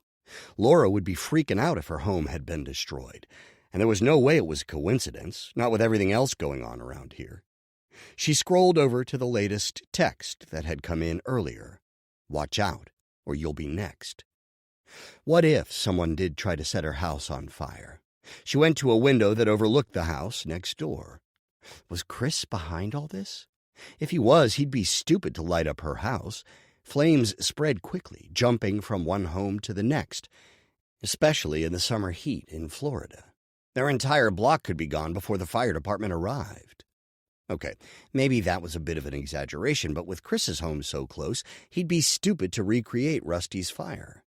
Laura would be freaking out if her home had been destroyed, and there was no way it was a coincidence, not with everything else going on around here. She scrolled over to the latest text that had come in earlier. Watch out, or you'll be next. What if someone did try to set her house on fire? She went to a window that overlooked the house next door. Was Chris behind all this? If he was, he'd be stupid to light up her house. Flames spread quickly, jumping from one home to the next, especially in the summer heat in Florida. Their entire block could be gone before the fire department arrived. Okay, maybe that was a bit of an exaggeration, but with Chris's home so close, he'd be stupid to recreate Rusty's fire.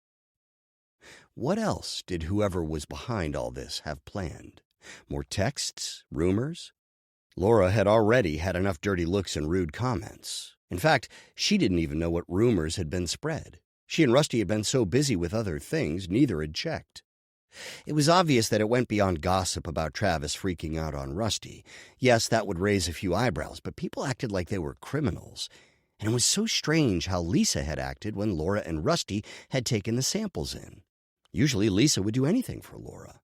What else did whoever was behind all this have planned? More texts? Rumors? Laura had already had enough dirty looks and rude comments. In fact, she didn't even know what rumors had been spread. She and Rusty had been so busy with other things, neither had checked. It was obvious that it went beyond gossip about Travis freaking out on Rusty. Yes, that would raise a few eyebrows, but people acted like they were criminals. And it was so strange how Lisa had acted when Laura and Rusty had taken the samples in. Usually Lisa would do anything for Laura.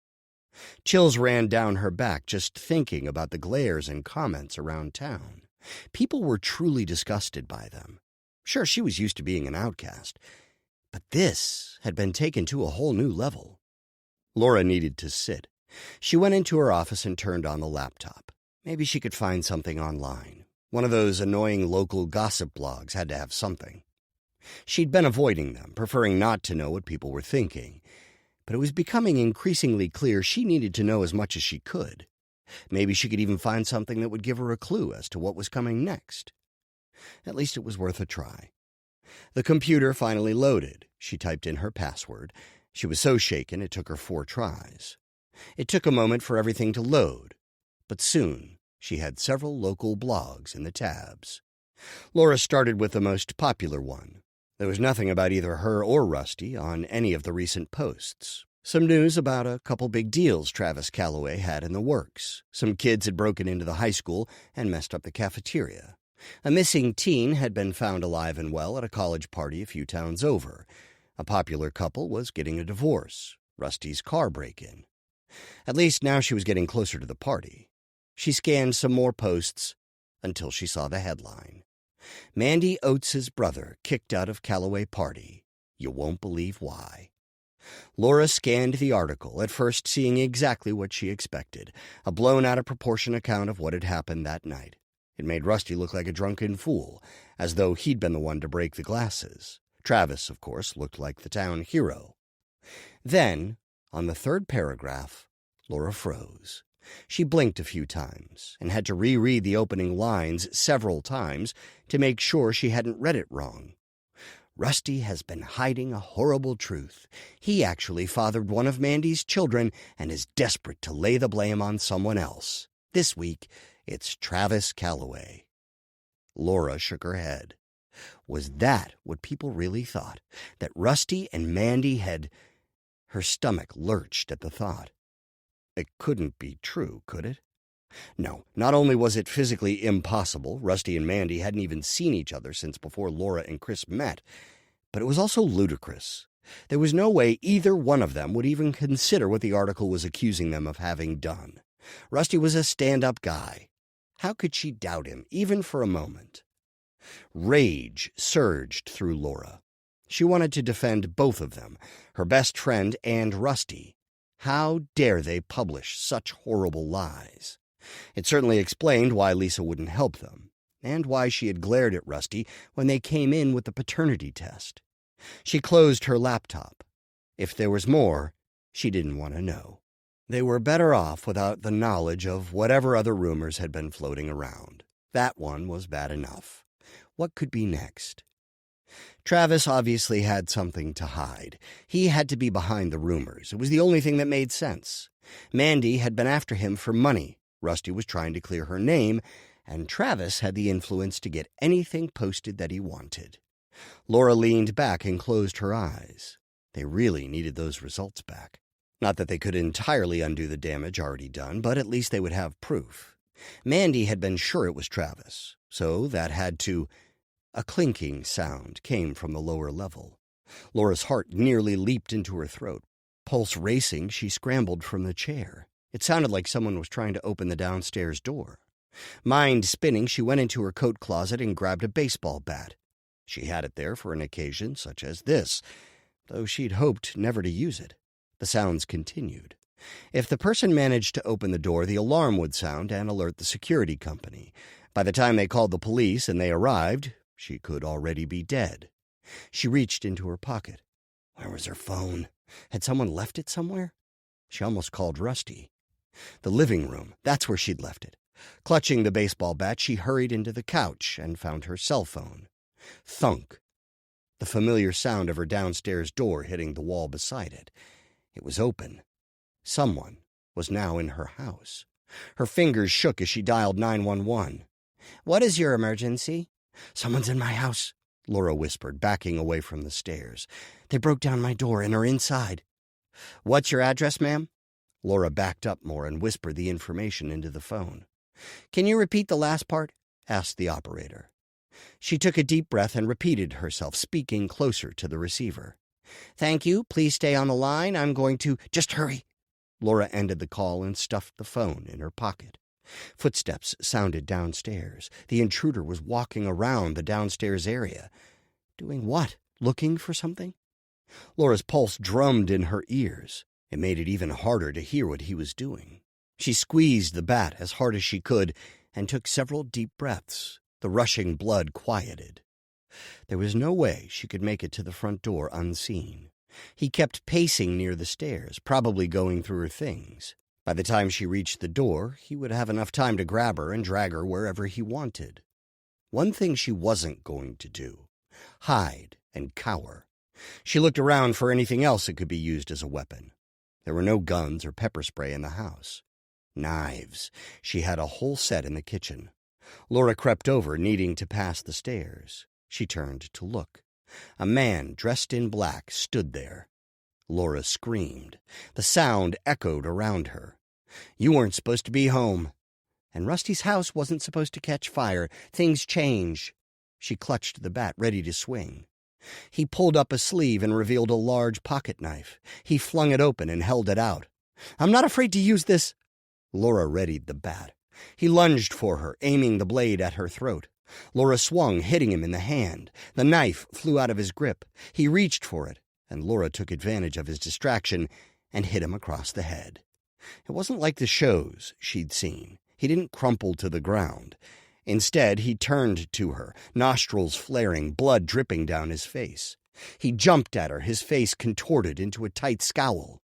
Chills ran down her back just thinking about the glares and comments around town. People were truly disgusted by them. Sure, she was used to being an outcast, but this had been taken to a whole new level. Laura needed to sit. She went into her office and turned on the laptop. Maybe she could find something online. One of those annoying local gossip blogs had to have something. She'd been avoiding them, preferring not to know what people were thinking. But it was becoming increasingly clear she needed to know as much as she could. Maybe she could even find something that would give her a clue as to what was coming next. At least it was worth a try. The computer finally loaded. She typed in her password. She was so shaken it took her 4 tries. It took a moment for everything to load, but soon she had several local blogs in the tabs. Laura started with the most popular one. There was nothing about either her or Rusty on any of the recent posts. Some news about a couple big deals Travis Calloway had in the works. Some kids had broken into the high school and messed up the cafeteria. A missing teen had been found alive and well at a college party a few towns over. A popular couple was getting a divorce. Rusty's car break-in. At least now she was getting closer to the party. She scanned some more posts until she saw the headline. Mandy Oates' brother kicked out of Calloway party. You won't believe why. Laura scanned the article, at first seeing exactly what she expected, a blown-out-of-proportion account of what had happened that night. It made Rusty look like a drunken fool, as though he'd been the one to break the glasses. Travis, of course, looked like the town hero. Then, on the 3rd paragraph, Laura froze. She blinked a few times and had to reread the opening lines several times to make sure she hadn't read it wrong. Rusty has been hiding a horrible truth. He actually fathered one of Mandy's children and is desperate to lay the blame on someone else. This week, it's Travis Calloway. Laura shook her head. Was that what people really thought? That Rusty and Mandy had... Her stomach lurched at the thought. It couldn't be true, could it? No, not only was it physically impossible, Rusty and Mandy hadn't even seen each other since before Laura and Chris met, but it was also ludicrous. There was no way either one of them would even consider what the article was accusing them of having done. Rusty was a stand-up guy. How could she doubt him, even for a moment? Rage surged through Laura. She wanted to defend both of them, her best friend and Rusty. How dare they publish such horrible lies? It certainly explained why Lisa wouldn't help them, and why she had glared at Rusty when they came in with the paternity test. She closed her laptop. If there was more, she didn't want to know. They were better off without the knowledge of whatever other rumors had been floating around. That one was bad enough. What could be next? Travis obviously had something to hide. He had to be behind the rumors. It was the only thing that made sense. Mandy had been after him for money. Rusty was trying to clear her name, and Travis had the influence to get anything posted that he wanted. Laura leaned back and closed her eyes. They really needed those results back. Not that they could entirely undo the damage already done, but at least they would have proof. Mandy had been sure it was Travis, so that had to... A clinking sound came from the lower level. Laura's heart nearly leaped into her throat. Pulse racing, she scrambled from the chair. It sounded like someone was trying to open the downstairs door. Mind spinning, she went into her coat closet and grabbed a baseball bat. She had it there for an occasion such as this, though she'd hoped never to use it. The sounds continued. If the person managed to open the door, the alarm would sound and alert the security company. By the time they called the police and they arrived, she could already be dead. She reached into her pocket. Where was her phone? Had someone left it somewhere? She almost called Rusty. The living room, that's where she'd left it. Clutching the baseball bat, she hurried into the couch and found her cell phone. Thunk. The familiar sound of her downstairs door hitting the wall beside it. It was open. Someone was now in her house. Her fingers shook as she dialed 911. "What is your emergency?" "Someone's in my house," Laura whispered, backing away from the stairs. "They broke down my door and are inside." "What's your address, ma'am?" Laura backed up more and whispered the information into the phone. "Can you repeat the last part?" asked the operator. She took a deep breath and repeated herself, speaking closer to the receiver. "Thank you. Please stay on the line. I'm going to—" "Just hurry." Laura ended the call and stuffed the phone in her pocket. Footsteps sounded downstairs. The intruder was walking around the downstairs area. Doing what? Looking for something? Laura's pulse drummed in her ears. It made it even harder to hear what he was doing. She squeezed the bat as hard as she could and took several deep breaths. The rushing blood quieted. There was no way she could make it to the front door unseen. He kept pacing near the stairs, probably going through her things. By the time she reached the door, he would have enough time to grab her and drag her wherever he wanted. One thing she wasn't going to do: hide and cower. She looked around for anything else that could be used as a weapon. There were no guns or pepper spray in the house. Knives. She had a whole set in the kitchen. Laura crept over, needing to pass the stairs. She turned to look. A man dressed in black stood there. Laura screamed. The sound echoed around her. "You weren't supposed to be home." And Rusty's house wasn't supposed to catch fire. Things change. She clutched the bat, ready to swing. He pulled up a sleeve and revealed a large pocket knife. He flung it open and held it out. "I'm not afraid to use this." Laura readied the bat. He lunged for her, aiming the blade at her throat. Laura swung, hitting him in the hand. The knife flew out of his grip. He reached for it, and Laura took advantage of his distraction and hit him across the head. It wasn't like the shows she'd seen. He didn't crumple to the ground. Instead, he turned to her, nostrils flaring, blood dripping down his face. He jumped at her, his face contorted into a tight scowl.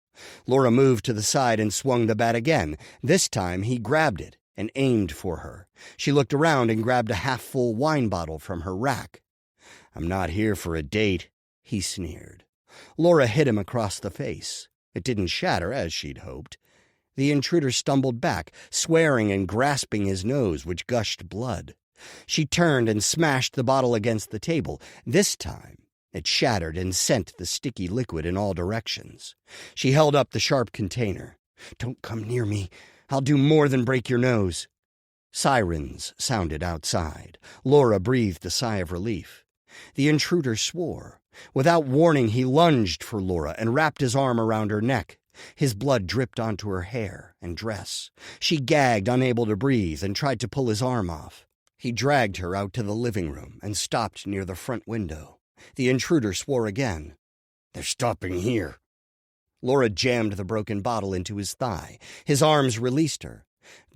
Laura moved to the side and swung the bat again. This time, he grabbed it and aimed for her. She looked around and grabbed a half-full wine bottle from her rack. "I'm not here for a date," he sneered. Laura hit him across the face. It didn't shatter, as she'd hoped. The intruder stumbled back, swearing and grasping his nose, which gushed blood. She turned and smashed the bottle against the table. This time, it shattered and sent the sticky liquid in all directions. She held up the sharp container. "Don't come near me. I'll do more than break your nose." Sirens sounded outside. Laura breathed a sigh of relief. The intruder swore. Without warning, he lunged for Laura and wrapped his arm around her neck. His blood dripped onto her hair and dress. She gagged, unable to breathe, and tried to pull his arm off. He dragged her out to the living room and stopped near the front window. The intruder swore again. "They're stopping here." Laura jammed the broken bottle into his thigh. His arms released her.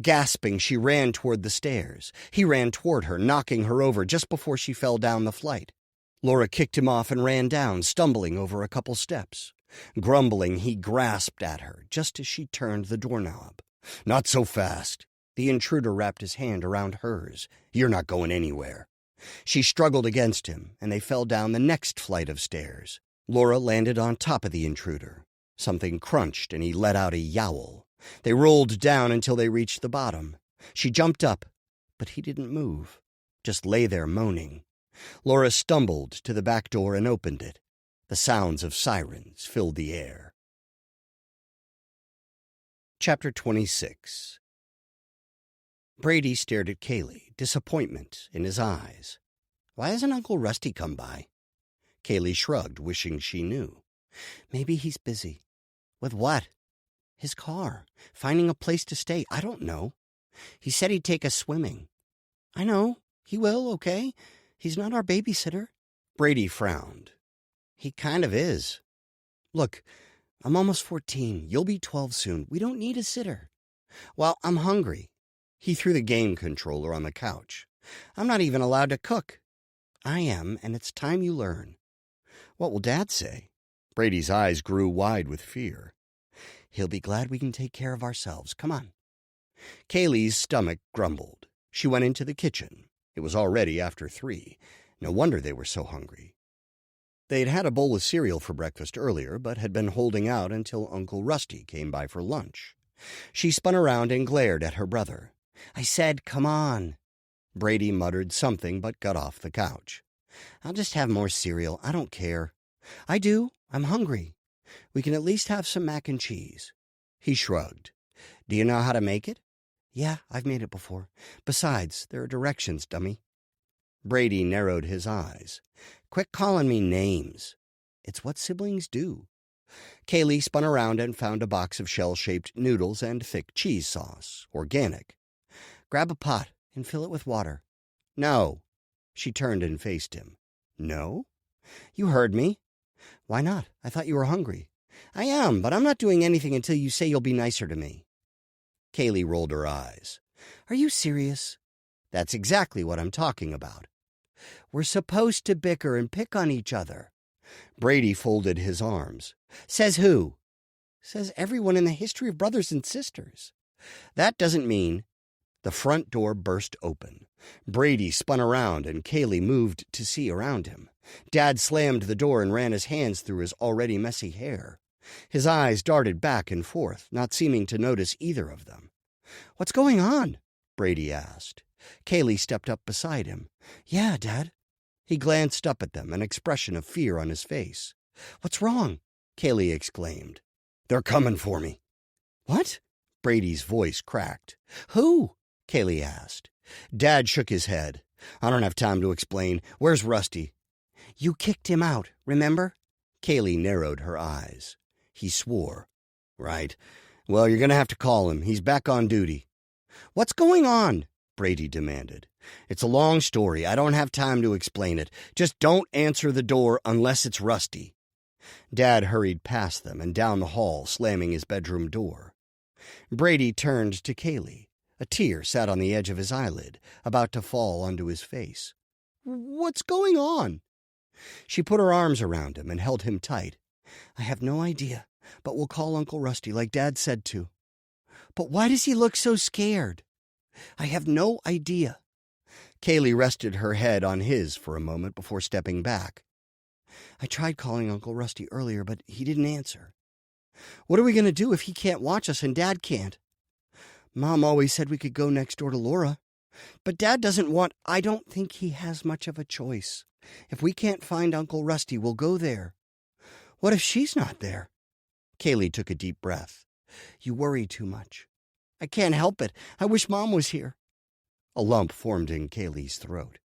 Gasping, she ran toward the stairs. He ran toward her, knocking her over just before she fell down the flight. Laura kicked him off and ran down, stumbling over a couple steps. Grumbling, he grasped at her just as she turned the doorknob. "Not so fast." The intruder wrapped his hand around hers. "You're not going anywhere." She struggled against him, and they fell down the next flight of stairs. Laura landed on top of the intruder. Something crunched, and he let out a yowl. They rolled down until they reached the bottom. She jumped up, but he didn't move, just lay there moaning. Laura stumbled to the back door and opened it. The sounds of sirens filled the air. Chapter 26. Brady stared at Kaylee, disappointment in his eyes. "Why hasn't Uncle Rusty come by?" Kaylee shrugged, wishing she knew. "Maybe he's busy." "With what?" "His car. Finding a place to stay. I don't know. He said he'd take us swimming." "I know. He will, okay? He's not our babysitter." Brady frowned. "He kind of is. Look, I'm almost 14. You'll be 12 soon. We don't need a sitter." "Well, I'm hungry." He threw the game controller on the couch. "I'm not even allowed to cook." "I am, and it's time you learn." "What will Dad say?" Brady's eyes grew wide with fear. "He'll be glad we can take care of ourselves. Come on." Kaylee's stomach grumbled. She went into the kitchen. It was already after 3. No wonder they were so hungry. They'd had a bowl of cereal for breakfast earlier, but had been holding out until Uncle Rusty came by for lunch. She spun around and glared at her brother. "I said, come on." Brady muttered something but got off the couch. "I'll just have more cereal. I don't care." "I do. I'm hungry. We can at least have some mac and cheese." He shrugged. "Do you know how to make it?" "Yeah, I've made it before. Besides, there are directions, dummy." Brady narrowed his eyes. "Quit calling me names. It's what siblings do." Kaylee spun around and found a box of shell-shaped noodles and thick cheese sauce, organic. "Grab a pot and fill it with water." "No." She turned and faced him. "No? You heard me." "Why not? I thought you were hungry." "I am, but I'm not doing anything until you say you'll be nicer to me." Kaylee rolled her eyes. "Are you serious?" "That's exactly what I'm talking about." "We're supposed to bicker and pick on each other." Brady folded his arms. "Says who?" "Says everyone in the history of brothers and sisters." "That doesn't mean—" The front door burst open. Brady spun around and Kaylee moved to see around him. Dad slammed the door and ran his hands through his already messy hair. His eyes darted back and forth, not seeming to notice either of them. "What's going on?" Brady asked. Kaylee stepped up beside him. "Yeah, Dad." He glanced up at them, an expression of fear on his face. "What's wrong?" Kaylee exclaimed. "They're coming for me." "What?" Brady's voice cracked. "Who?" Kaylee asked. Dad shook his head. "I don't have time to explain. Where's Rusty?" "You kicked him out, remember?" Kaylee narrowed her eyes. He swore. "Right. Well, you're going to have to call him. He's back on duty." "What's going on?" Brady demanded. "It's a long story. I don't have time to explain it. Just don't answer the door unless it's Rusty." Dad hurried past them and down the hall, slamming his bedroom door. Brady turned to Kaylee. A tear sat on the edge of his eyelid, about to fall onto his face. "What's going on?" She put her arms around him and held him tight. "I have no idea, but we'll call Uncle Rusty like Dad said to." "But why does he look so scared?" "I have no idea." Kaylee rested her head on his for a moment before stepping back. "I tried calling Uncle Rusty earlier, but he didn't answer." "What are we going to do if he can't watch us and Dad can't?" "Mom always said we could go next door to Laura. But Dad doesn't want—" "I don't think he has much of a choice. If we can't find Uncle Rusty, we'll go there." "What if she's not there?" Kaylee took a deep breath. "You worry too much." "I can't help it. I wish Mom was here." A lump formed in Kaylee's throat.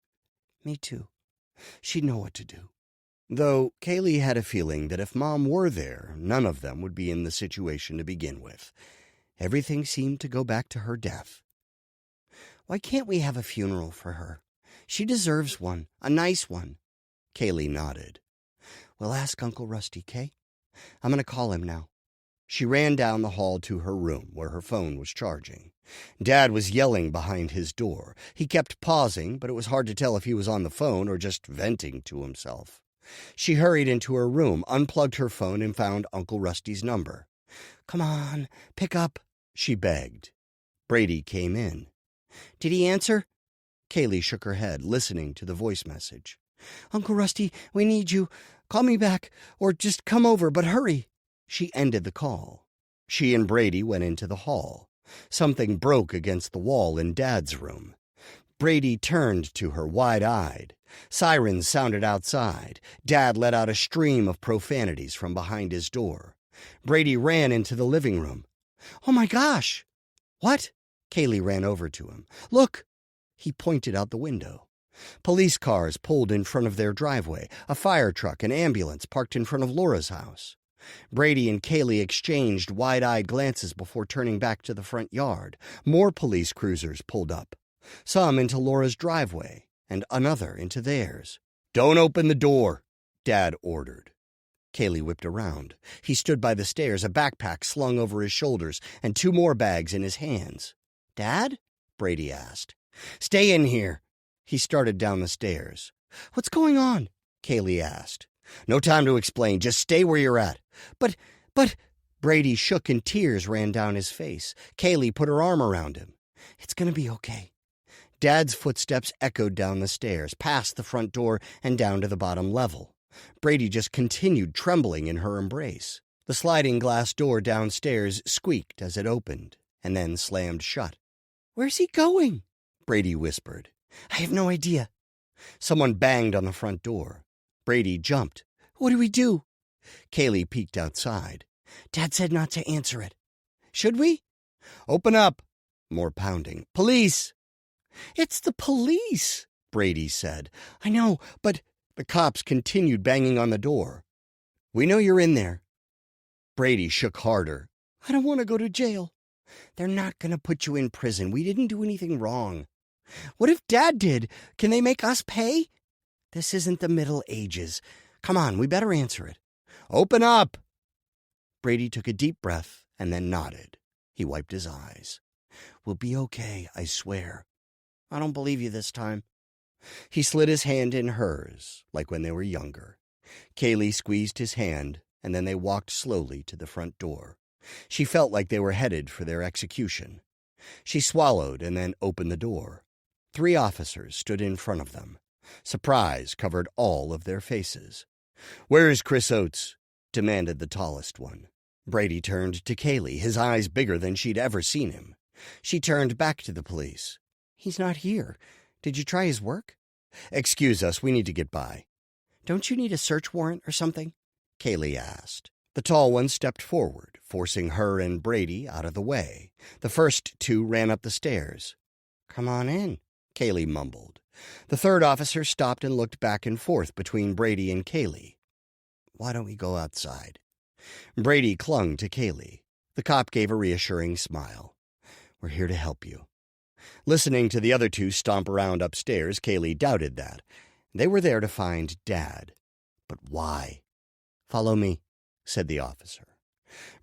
"Me too. She'd know what to do." Though Kaylee had a feeling that if Mom were there, none of them would be in the situation to begin with. Everything seemed to go back to her death. "Why can't we have a funeral for her? She deserves one, a nice one." Kaylee nodded. "We'll ask Uncle Rusty, Kay? I'm going to call him now." She ran down the hall to her room, where her phone was charging. Dad was yelling behind his door. He kept pausing, but it was hard to tell if he was on the phone or just venting to himself. She hurried into her room, unplugged her phone, and found Uncle Rusty's number. "Come on, pick up," she begged. Brady came in. "Did he answer?" Kaylee shook her head, listening to the voice message. "Uncle Rusty, we need you. Call me back, or just come over, but hurry." She ended the call. She and Brady went into the hall. Something broke against the wall in Dad's room. Brady turned to her wide-eyed. Sirens sounded outside. Dad let out a stream of profanities from behind his door. Brady ran into the living room. "Oh, my gosh!" "What?" Kaylee ran over to him. "Look!" He pointed out the window. Police cars pulled in front of their driveway. A fire truck and ambulance parked in front of Laura's house. Brady and Kaylee exchanged wide-eyed glances before turning back to the front yard. More police cruisers pulled up, some into Laura's driveway and another into theirs. "Don't open the door," Dad ordered. Kaylee whipped around. He stood by the stairs, a backpack slung over his shoulders and 2 more bags in his hands. "Dad?" Brady asked. "Stay in here." He started down the stairs. "What's going on?" Kaylee asked. "No time to explain. Just stay where you're at." But... Brady shook and tears ran down his face. Kaylee put her arm around him. "It's going to be okay." Dad's footsteps echoed down the stairs, past the front door and down to the bottom level. Brady just continued trembling in her embrace. The sliding glass door downstairs squeaked as it opened, and then slammed shut. "Where's he going?" Brady whispered. "I have no idea." Someone banged on the front door. Brady jumped. "What do we do?" Kaylee peeked outside. "Dad said not to answer it." "Should we?" "Open up." More pounding. "Police!" "It's the police," Brady said. "I know, but—" The cops continued banging on the door. "We know you're in there." Brady shook harder. "I don't want to go to jail." "They're not going to put you in prison. We didn't do anything wrong." "What if Dad did? Can they make us pay?" "This isn't the Middle Ages. Come on, we better answer it." "Open up!" Brady took a deep breath and then nodded. He wiped his eyes. "We'll be okay, I swear." "I don't believe you this time." He slid his hand in hers, like when they were younger. Kaylee squeezed his hand, and then they walked slowly to the front door. She felt like they were headed for their execution. She swallowed and then opened the door. 3 officers stood in front of them. Surprise covered all of their faces. "Where's Chris Oates?" demanded the tallest one. Brady turned to Kaylee, his eyes bigger than she'd ever seen him. She turned back to the police. "He's not here. Did you try his work?" "Excuse us, we need to get by." "Don't you need a search warrant or something?" Kaylee asked. The tall one stepped forward, forcing her and Brady out of the way. The first 2 ran up the stairs. "Come on in," Kaylee mumbled. The 3rd officer stopped and looked back and forth between Brady and Kaylee. "Why don't we go outside?" Brady clung to Kaylee. The cop gave a reassuring smile. "We're here to help you." Listening to the other 2 stomp around upstairs, Kaylee doubted that. They were there to find Dad. But why? "Follow me," said the officer.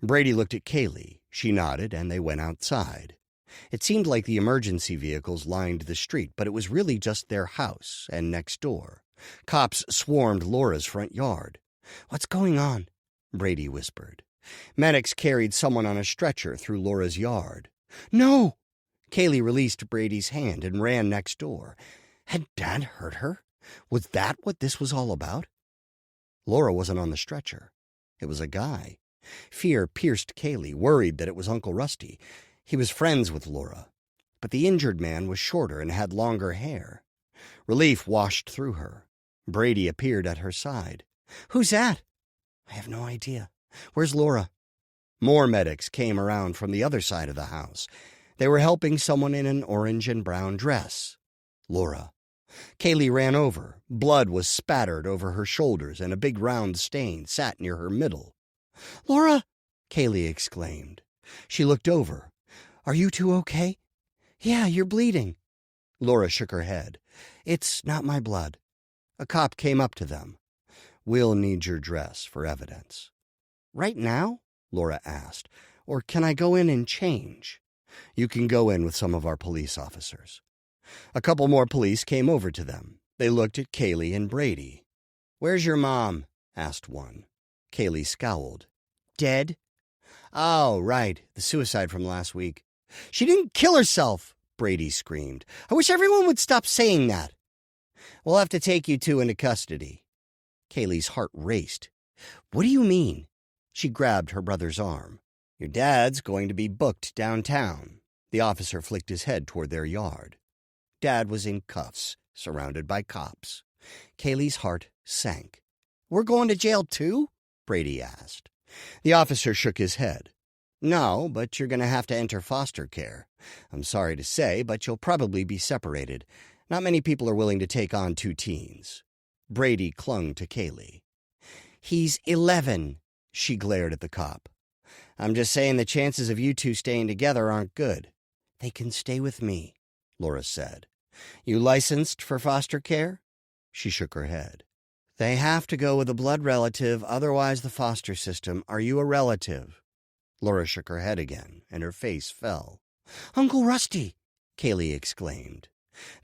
Brady looked at Kaylee. She nodded, and they went outside. It seemed like the emergency vehicles lined the street, but it was really just their house and next door. Cops swarmed Laura's front yard. "What's going on?" Brady whispered. Medics carried someone on a stretcher through Laura's yard. "No!" Kaylee released Brady's hand and ran next door. Had Dad hurt her? Was that what this was all about? Laura wasn't on the stretcher. It was a guy. Fear pierced Kaylee, worried that it was Uncle Rusty. He was friends with Laura. But the injured man was shorter and had longer hair. Relief washed through her. Brady appeared at her side. "Who's that?" "I have no idea. Where's Laura?" More medics came around from the other side of the house. They were helping someone in an orange and brown dress. Laura. Kaylee ran over. Blood was spattered over her shoulders, and a big round stain sat near her middle. "Laura!" Kaylee exclaimed. She looked over. "Are you two okay?" "Yeah, you're bleeding." Laura shook her head. "It's not my blood." A cop came up to them. "We'll need your dress for evidence." "Right now?" Laura asked. "Or can I go in and change?" "You can go in with some of our police officers." A couple more police came over to them. They looked at Kaylee and Brady. "Where's your mom?" asked one. Kaylee scowled. "Dead?" "Oh, right, the suicide from last week." "She didn't kill herself!" Brady screamed. "I wish everyone would stop saying that." "We'll have to take you two into custody." Kaylee's heart raced. "What do you mean?" She grabbed her brother's arm. "Your dad's going to be booked downtown." The officer flicked his head toward their yard. Dad was in cuffs, surrounded by cops. Kaylee's heart sank. "We're going to jail too?" Brady asked. The officer shook his head. "No, but you're going to have to enter foster care. I'm sorry to say, but you'll probably be separated. Not many people are willing to take on 2 teens. Brady clung to Kaylee. "He's 11. She glared at the cop. "I'm just saying the chances of you two staying together aren't good." "They can stay with me," Laura said. "You licensed for foster care?" She shook her head. "They have to go with a blood relative, otherwise the foster system. Are you a relative?" Laura shook her head again, and her face fell. "Uncle Rusty!" Kaylee exclaimed.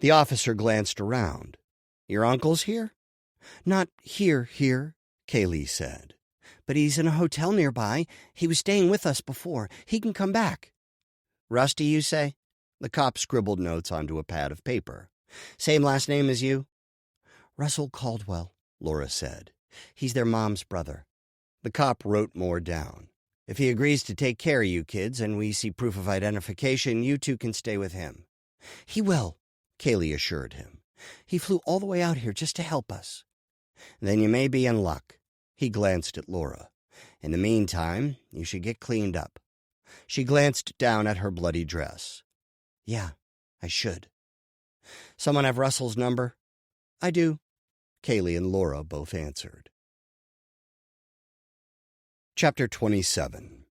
The officer glanced around. "Your uncle's here?" "Not here, Kaylee said. "But he's in a hotel nearby. He was staying with us before. He can come back." "Rusty, you say?" The cop scribbled notes onto a pad of paper. "Same last name as you?" "Russell Caldwell," Laura said. "He's their mom's brother." The cop wrote more down. "If he agrees to take care of you kids and we see proof of identification, you two can stay with him." "He will," Kaylee assured him. "He flew all the way out here just to help us." "Then you may be in luck." He glanced at Laura. "In the meantime, you should get cleaned up." She glanced down at her bloody dress. "Yeah, I should." "Someone have Russell's number?" "I do," Kaylee and Laura both answered. Chapter 27.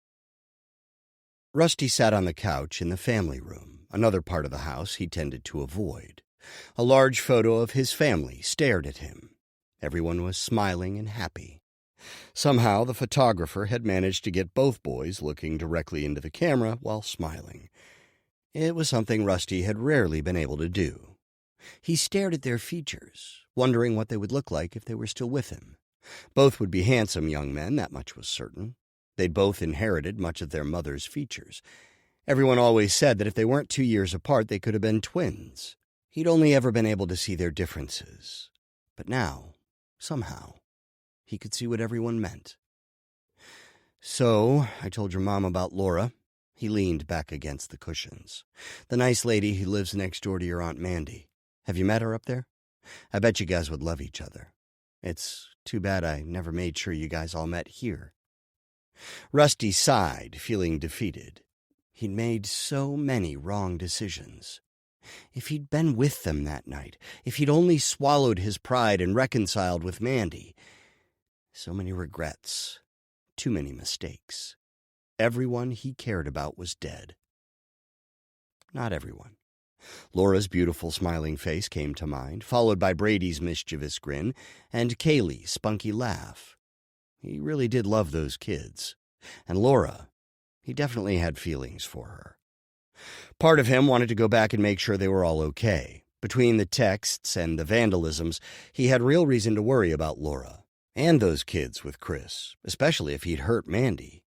Rusty sat on the couch in the family room, another part of the house he tended to avoid. A large photo of his family stared at him. Everyone was smiling and happy. Somehow the photographer had managed to get both boys looking directly into the camera while smiling. It was something Rusty had rarely been able to do. He stared at their features, wondering what they would look like if they were still with him. Both would be handsome young men, that much was certain. They'd both inherited much of their mother's features. Everyone always said that if they weren't 2 years apart, they could have been twins. He'd only ever been able to see their differences. But now, somehow, he could see what everyone meant. "So, I told your mom about Laura." He leaned back against the cushions. "The nice lady who lives next door to your Aunt Mandy. Have you met her up there? I bet you guys would love each other. It's too bad I never made sure you guys all met here." Rusty sighed, feeling defeated. He'd made so many wrong decisions. If he'd been with them that night, if he'd only swallowed his pride and reconciled with Mandy. So many regrets, too many mistakes. Everyone he cared about was dead. Not everyone. Laura's beautiful smiling face came to mind, followed by Brady's mischievous grin and Kaylee's spunky laugh. He really did love those kids. And Laura, he definitely had feelings for her. Part of him wanted to go back and make sure they were all okay. Between the texts and the vandalisms, he had real reason to worry about Laura and those kids with Chris, especially if he'd hurt Mandy.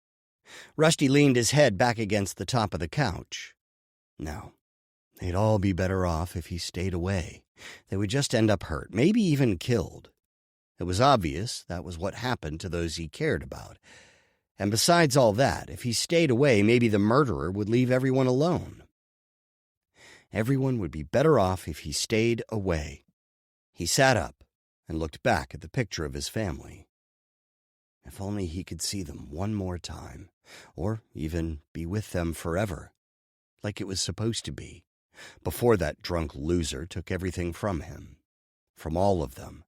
Rusty leaned his head back against the top of the couch. No, they'd all be better off if he stayed away. They would just end up hurt, maybe even killed. It was obvious that was what happened to those he cared about. And besides all that, if he stayed away, maybe the murderer would leave everyone alone. Everyone would be better off if he stayed away. He sat up and looked back at the picture of his family. If only he could see them one more time, or even be with them forever, like it was supposed to be, before that drunk loser took everything from him, from all of them.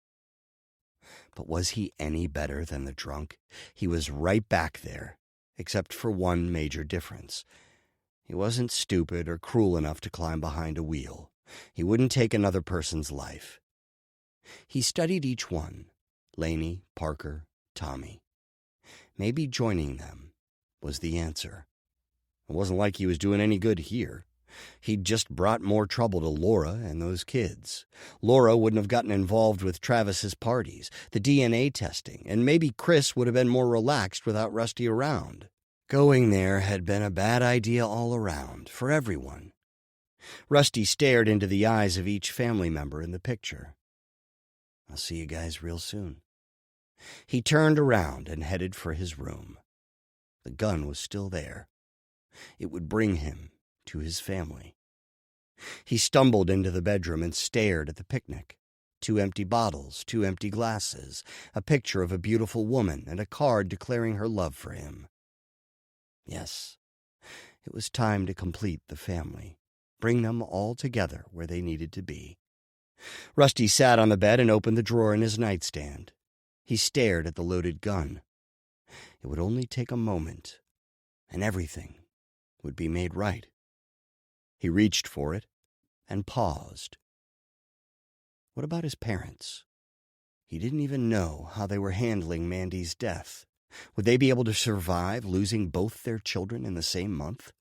But was he any better than the drunk? He was right back there, except for one major difference. He wasn't stupid or cruel enough to climb behind a wheel. He wouldn't take another person's life. He studied each one, Laney, Parker, Tommy. Maybe joining them was the answer. It wasn't like he was doing any good here. He'd just brought more trouble to Laura and those kids. Laura wouldn't have gotten involved with Travis's parties, the DNA testing, and maybe Chris would have been more relaxed without Rusty around. Going there had been a bad idea all around, for everyone. Rusty stared into the eyes of each family member in the picture. "I'll see you guys real soon." He turned around and headed for his room. The gun was still there. It would bring him to his family. He stumbled into the bedroom and stared at the picnic. 2 empty bottles, 2 empty glasses, a picture of a beautiful woman, and a card declaring her love for him. Yes, it was time to complete the family, bring them all together where they needed to be. Rusty sat on the bed and opened the drawer in his nightstand. He stared at the loaded gun. It would only take a moment, and everything would be made right. He reached for it and paused. What about his parents? He didn't even know how they were handling Mandy's death. Would they be able to survive losing both their children in the same month?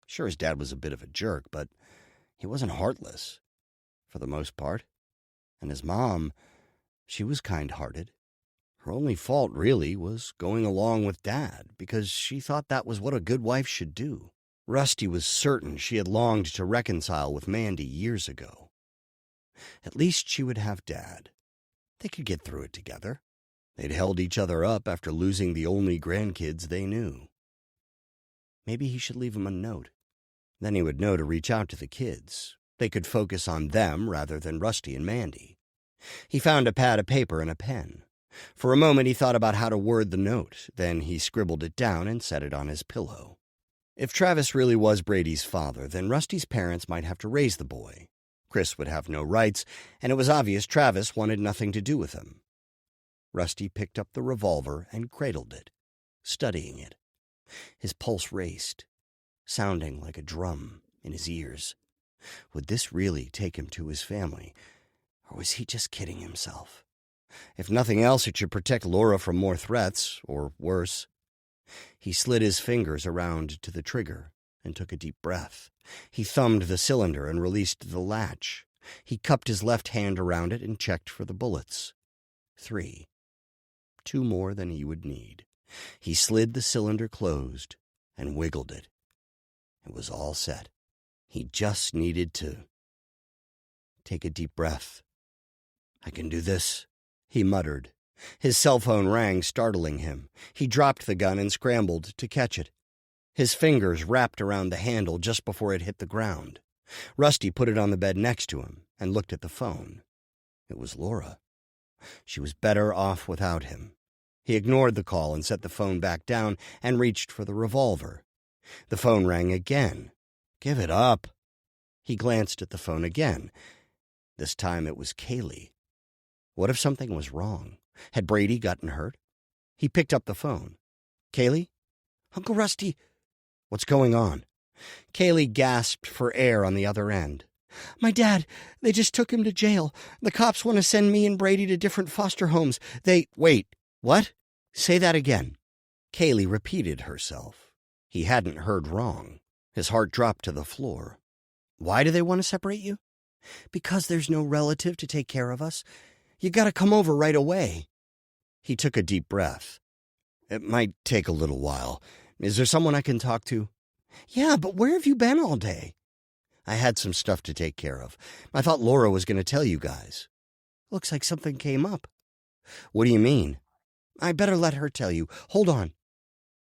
Sure, his dad was a bit of a jerk, but he wasn't heartless, for the most part. And his mom, she was kind-hearted. Her only fault, really, was going along with Dad, because she thought that was what a good wife should do. Rusty was certain she had longed to reconcile with Mandy years ago. At least she would have Dad. They could get through it together. They'd held each other up after losing the only grandkids they knew. Maybe he should leave him a note. Then he would know to reach out to the kids. They could focus on them rather than Rusty and Mandy. He found a pad of paper and a pen. For a moment he thought about how to word the note. Then he scribbled it down and set it on his pillow. If Travis really was Brady's father, then Rusty's parents might have to raise the boy. Chris would have no rights, and it was obvious Travis wanted nothing to do with him. Rusty picked up the revolver and cradled it, studying it. His pulse raced, sounding like a drum in his ears. Would this really take him to his family, or was he just kidding himself? If nothing else, it should protect Laura from more threats, or worse. He slid his fingers around to the trigger and took a deep breath. He thumbed the cylinder and released the latch. He cupped his left hand around it and checked for the bullets. 3. 2 more than he would need. He slid the cylinder closed and wiggled it. It was all set. He just needed to take a deep breath. "I can do this," he muttered. His cell phone rang, startling him. He dropped the gun and scrambled to catch it. His fingers wrapped around the handle just before it hit the ground. Rusty put it on the bed next to him and looked at the phone. It was Laura. She was better off without him. He ignored the call and set the phone back down and reached for the revolver. The phone rang again. "Give it up." He glanced at the phone again. This time it was Kaylee. What if something was wrong? Had Brady gotten hurt? He picked up the phone. "Kaylee?" "Uncle Rusty." "What's going on?" Kaylee gasped for air on the other end. "My dad, they just took him to jail. The cops want to send me and Brady to different foster homes. Wait, what? Say that again." Kaylee repeated herself. He hadn't heard wrong. His heart dropped to the floor. "Why do they want to separate you?" "Because there's no relative to take care of us. You gotta come over right away." He took a deep breath. "It might take a little while. Is there someone I can talk to?" "Yeah, but where have you been all day?" "I had some stuff to take care of. I thought Laura was going to tell you guys." "Looks like something came up." "What do you mean?" "I better let her tell you. Hold on."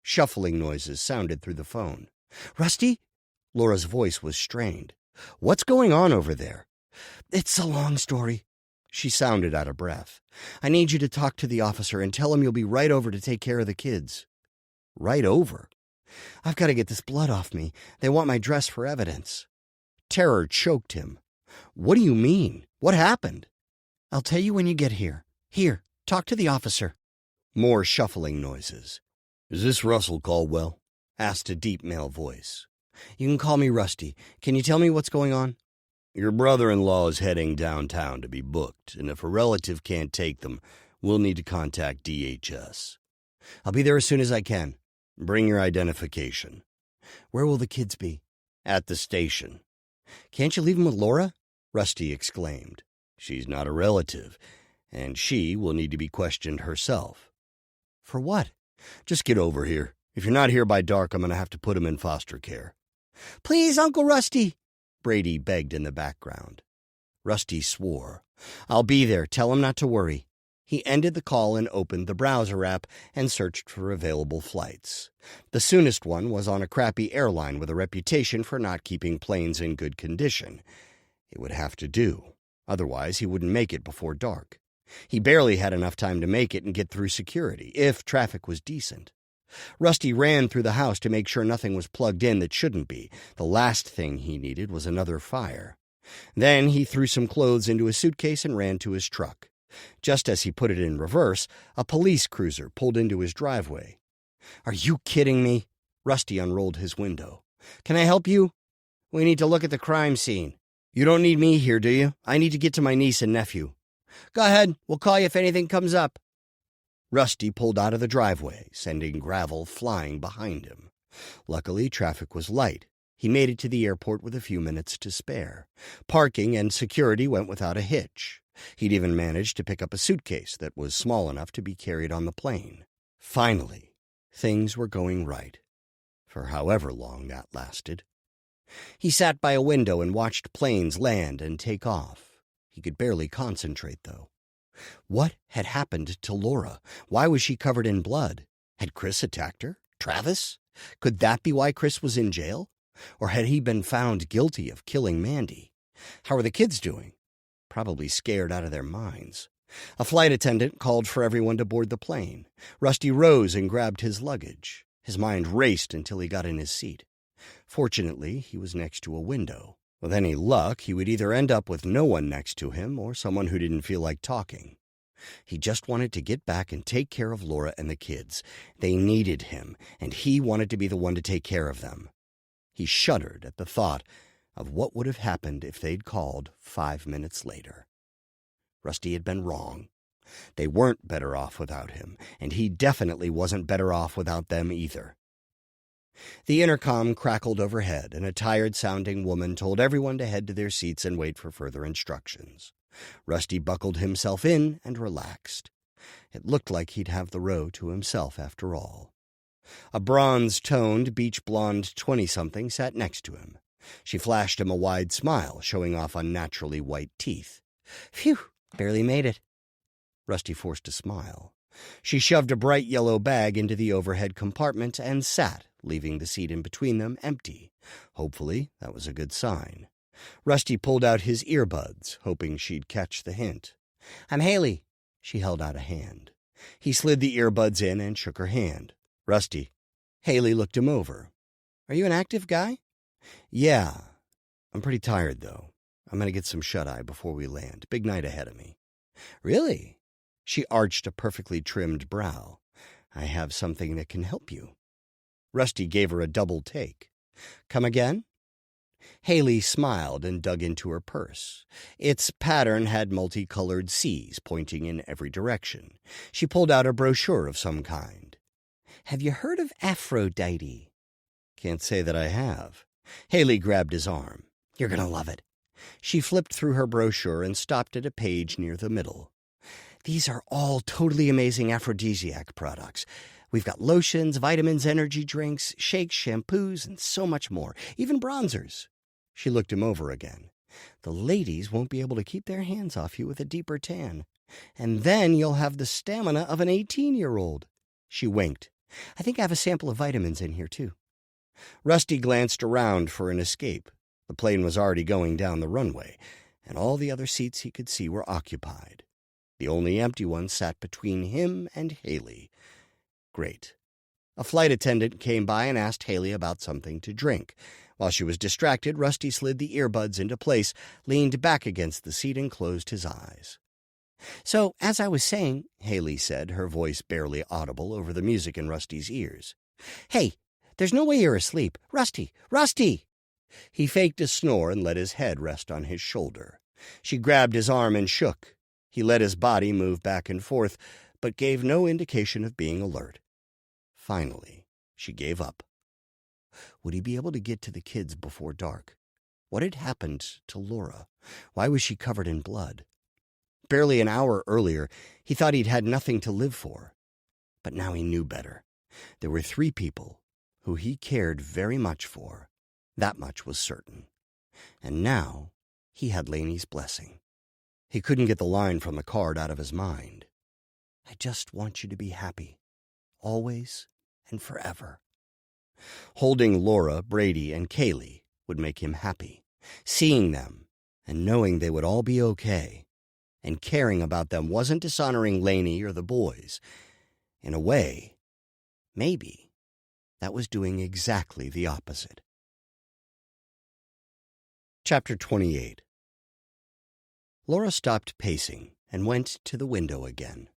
Shuffling noises sounded through the phone. "Rusty?" Laura's voice was strained. "What's going on over there?" "It's a long story." She sounded out of breath. "I need you to talk to the officer and tell him you'll be right over to take care of the kids." "Right over?" "I've got to get this blood off me. They want my dress for evidence." Terror choked him. "What do you mean? What happened?" "I'll tell you when you get here. Here, talk to the officer." More shuffling noises. "Is this Russell Caldwell?" asked a deep male voice. "You can call me Rusty. Can you tell me what's going on?" "Your brother-in-law is heading downtown to be booked, and if a relative can't take them, we'll need to contact DHS. I'll be there as soon as I can. Bring your identification." "Where will the kids be?" "At the station." "Can't you leave them with Laura?" Rusty exclaimed. "She's not a relative, and she will need to be questioned herself." "For what?" "Just get over here. If you're not here by dark, I'm going to have to put him in foster care." "Please, Uncle Rusty," Brady begged in the background. Rusty swore. "I'll be there. Tell him not to worry." He ended the call and opened the browser app and searched for available flights. The soonest one was on a crappy airline with a reputation for not keeping planes in good condition. It would have to do. Otherwise, he wouldn't make it before dark. He barely had enough time to make it and get through security, if traffic was decent. Rusty ran through the house to make sure nothing was plugged in that shouldn't be. The last thing he needed was another fire. Then he threw some clothes into a suitcase and ran to his truck. Just as he put it in reverse, a police cruiser pulled into his driveway. "Are you kidding me?" Rusty unrolled his window. "Can I help you?" "We need to look at the crime scene." "You don't need me here, do you? I need to get to my niece and nephew." "Go ahead. We'll call you if anything comes up." Rusty pulled out of the driveway, sending gravel flying behind him. Luckily, traffic was light. He made it to the airport with a few minutes to spare. Parking and security went without a hitch. He'd even managed to pick up a suitcase that was small enough to be carried on the plane. Finally, things were going right, for however long that lasted. He sat by a window and watched planes land and take off. He could barely concentrate, though. What had happened to Laura? Why was she covered in blood? Had Chris attacked her? Travis? Could that be why Chris was in jail? Or had he been found guilty of killing Mandy? How were the kids doing? Probably scared out of their minds. A flight attendant called for everyone to board the plane. Rusty rose and grabbed his luggage. His mind raced until he got in his seat. Fortunately, he was next to a window. With any luck, he would either end up with no one next to him or someone who didn't feel like talking. He just wanted to get back and take care of Laura and the kids. They needed him, and he wanted to be the one to take care of them. He shuddered at the thought of what would have happened if they'd called 5 minutes later. Rusty had been wrong. They weren't better off without him, and he definitely wasn't better off without them either. The intercom crackled overhead, and a tired-sounding woman told everyone to head to their seats and wait for further instructions. Rusty buckled himself in and relaxed. It looked like he'd have the row to himself after all. A bronze-toned, beach-blonde 20-something sat next to him. She flashed him a wide smile, showing off unnaturally white teeth. "Phew, barely made it." Rusty forced a smile. She shoved a bright yellow bag into the overhead compartment and sat, leaving the seat in between them empty. Hopefully, that was a good sign. Rusty pulled out his earbuds, hoping she'd catch the hint. "I'm Haley." She held out a hand. He slid the earbuds in and shook her hand. "Rusty." Haley looked him over. "Are you an active guy?" "Yeah. I'm pretty tired, though. I'm going to get some shut-eye before we land. Big night ahead of me." "Really?" She arched a perfectly trimmed brow. "I have something that can help you." Rusty gave her a double take. "Come again?" Haley smiled and dug into her purse. Its pattern had multicolored C's pointing in every direction. She pulled out a brochure of some kind. "Have you heard of Aphrodite?" "Can't say that I have." Haley grabbed his arm. "You're going to love it." She flipped through her brochure and stopped at a page near the middle. "These are all totally amazing aphrodisiac products. We've got lotions, vitamins, energy drinks, shakes, shampoos, and so much more. Even bronzers." She looked him over again. "The ladies won't be able to keep their hands off you with a deeper tan. And then you'll have the stamina of an 18-year-old. She winked. "I think I have a sample of vitamins in here, too." Rusty glanced around for an escape. The plane was already going down the runway, and all the other seats he could see were occupied. The only empty one sat between him and Haley. Great. A flight attendant came by and asked Haley about something to drink. While she was distracted, Rusty slid the earbuds into place, leaned back against the seat, and closed his eyes. "So, as I was saying," Haley said, her voice barely audible over the music in Rusty's ears. "Hey, there's no way you're asleep. Rusty! Rusty!" He faked a snore and let his head rest on his shoulder. She grabbed his arm and shook. He let his body move back and forth, but gave no indication of being alert. Finally, she gave up. Would he be able to get to the kids before dark? What had happened to Laura? Why was she covered in blood? Barely an hour earlier, he thought he'd had nothing to live for. But now he knew better. There were 3 people who he cared very much for. That much was certain. And now he had Laney's blessing. He couldn't get the line from the card out of his mind. "I just want you to be happy. Always and forever." Holding Laura, Brady, and Kaylee would make him happy. Seeing them and knowing they would all be okay. And caring about them wasn't dishonoring Laney or the boys. In a way, maybe that was doing exactly the opposite. Chapter 28. Laura stopped pacing and went to the window again.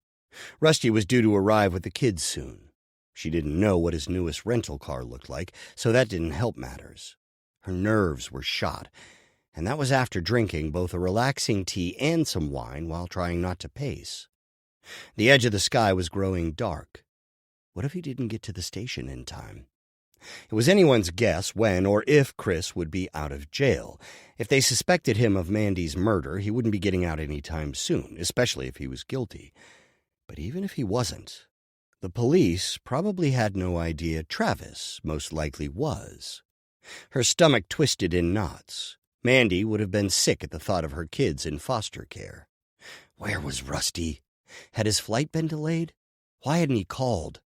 Rusty was due to arrive with the kids soon. She didn't know what his newest rental car looked like, so that didn't help matters. Her nerves were shot, and that was after drinking both a relaxing tea and some wine while trying not to pace. The edge of the sky was growing dark. What if he didn't get to the station in time? It was anyone's guess when or if Chris would be out of jail. If they suspected him of Mandy's murder, he wouldn't be getting out any time soon, especially if he was guilty. But even if he wasn't, the police probably had no idea Travis most likely was. Her stomach twisted in knots. Mandy would have been sick at the thought of her kids in foster care. Where was Rusty? Had his flight been delayed? Why hadn't he called?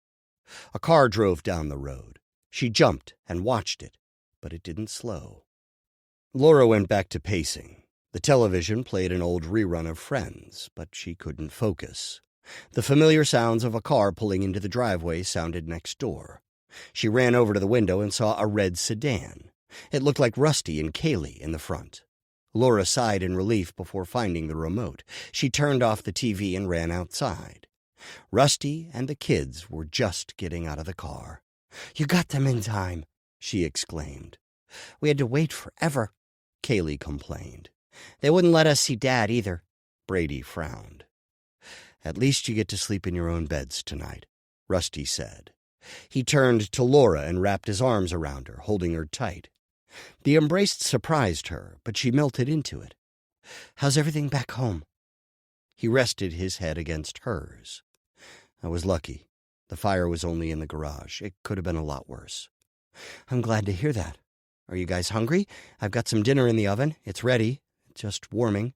A car drove down the road. She jumped and watched it, but it didn't slow. Laura went back to pacing. The television played an old rerun of Friends, but she couldn't focus. The familiar sounds of a car pulling into the driveway sounded next door. She ran over to the window and saw a red sedan. It looked like Rusty and Kaylee in the front. Laura sighed in relief before finding the remote. She turned off the TV and ran outside. Rusty and the kids were just getting out of the car. "You got them in time," she exclaimed. "We had to wait forever," Kaylee complained. "They wouldn't let us see Dad either." Brady frowned. "At least you get to sleep in your own beds tonight," Rusty said. He turned to Laura and wrapped his arms around her, holding her tight. The embrace surprised her, but she melted into it. "How's everything back home?" He rested his head against hers. "I was lucky. The fire was only in the garage. It could have been a lot worse." "I'm glad to hear that. Are you guys hungry? I've got some dinner in the oven. It's ready. Just warming."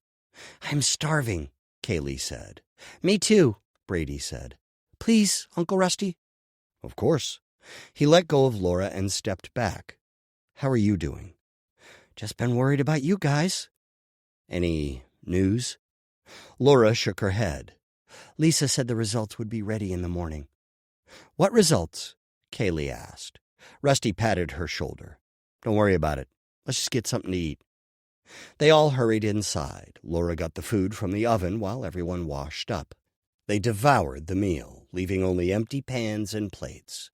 "I'm starving," Kaylee said. "Me too," Brady said. "Please, Uncle Rusty." "Of course." He let go of Laura and stepped back. "How are you doing?" "Just been worried about you guys." "Any news?" Laura shook her head. "Lisa said the results would be ready in the morning." "What results?" Kaylee asked. Rusty patted her shoulder. "Don't worry about it. Let's just get something to eat." They all hurried inside. Laura got the food from the oven while everyone washed up. They devoured the meal, leaving only empty pans and plates.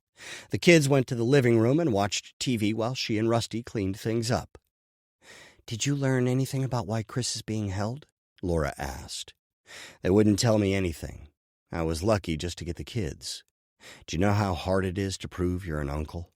The kids went to the living room and watched TV while she and Rusty cleaned things up. "Did you learn anything about why Chris is being held?" Laura asked. "They wouldn't tell me anything. I was lucky just to get the kids. Do you know how hard it is to prove you're an uncle?"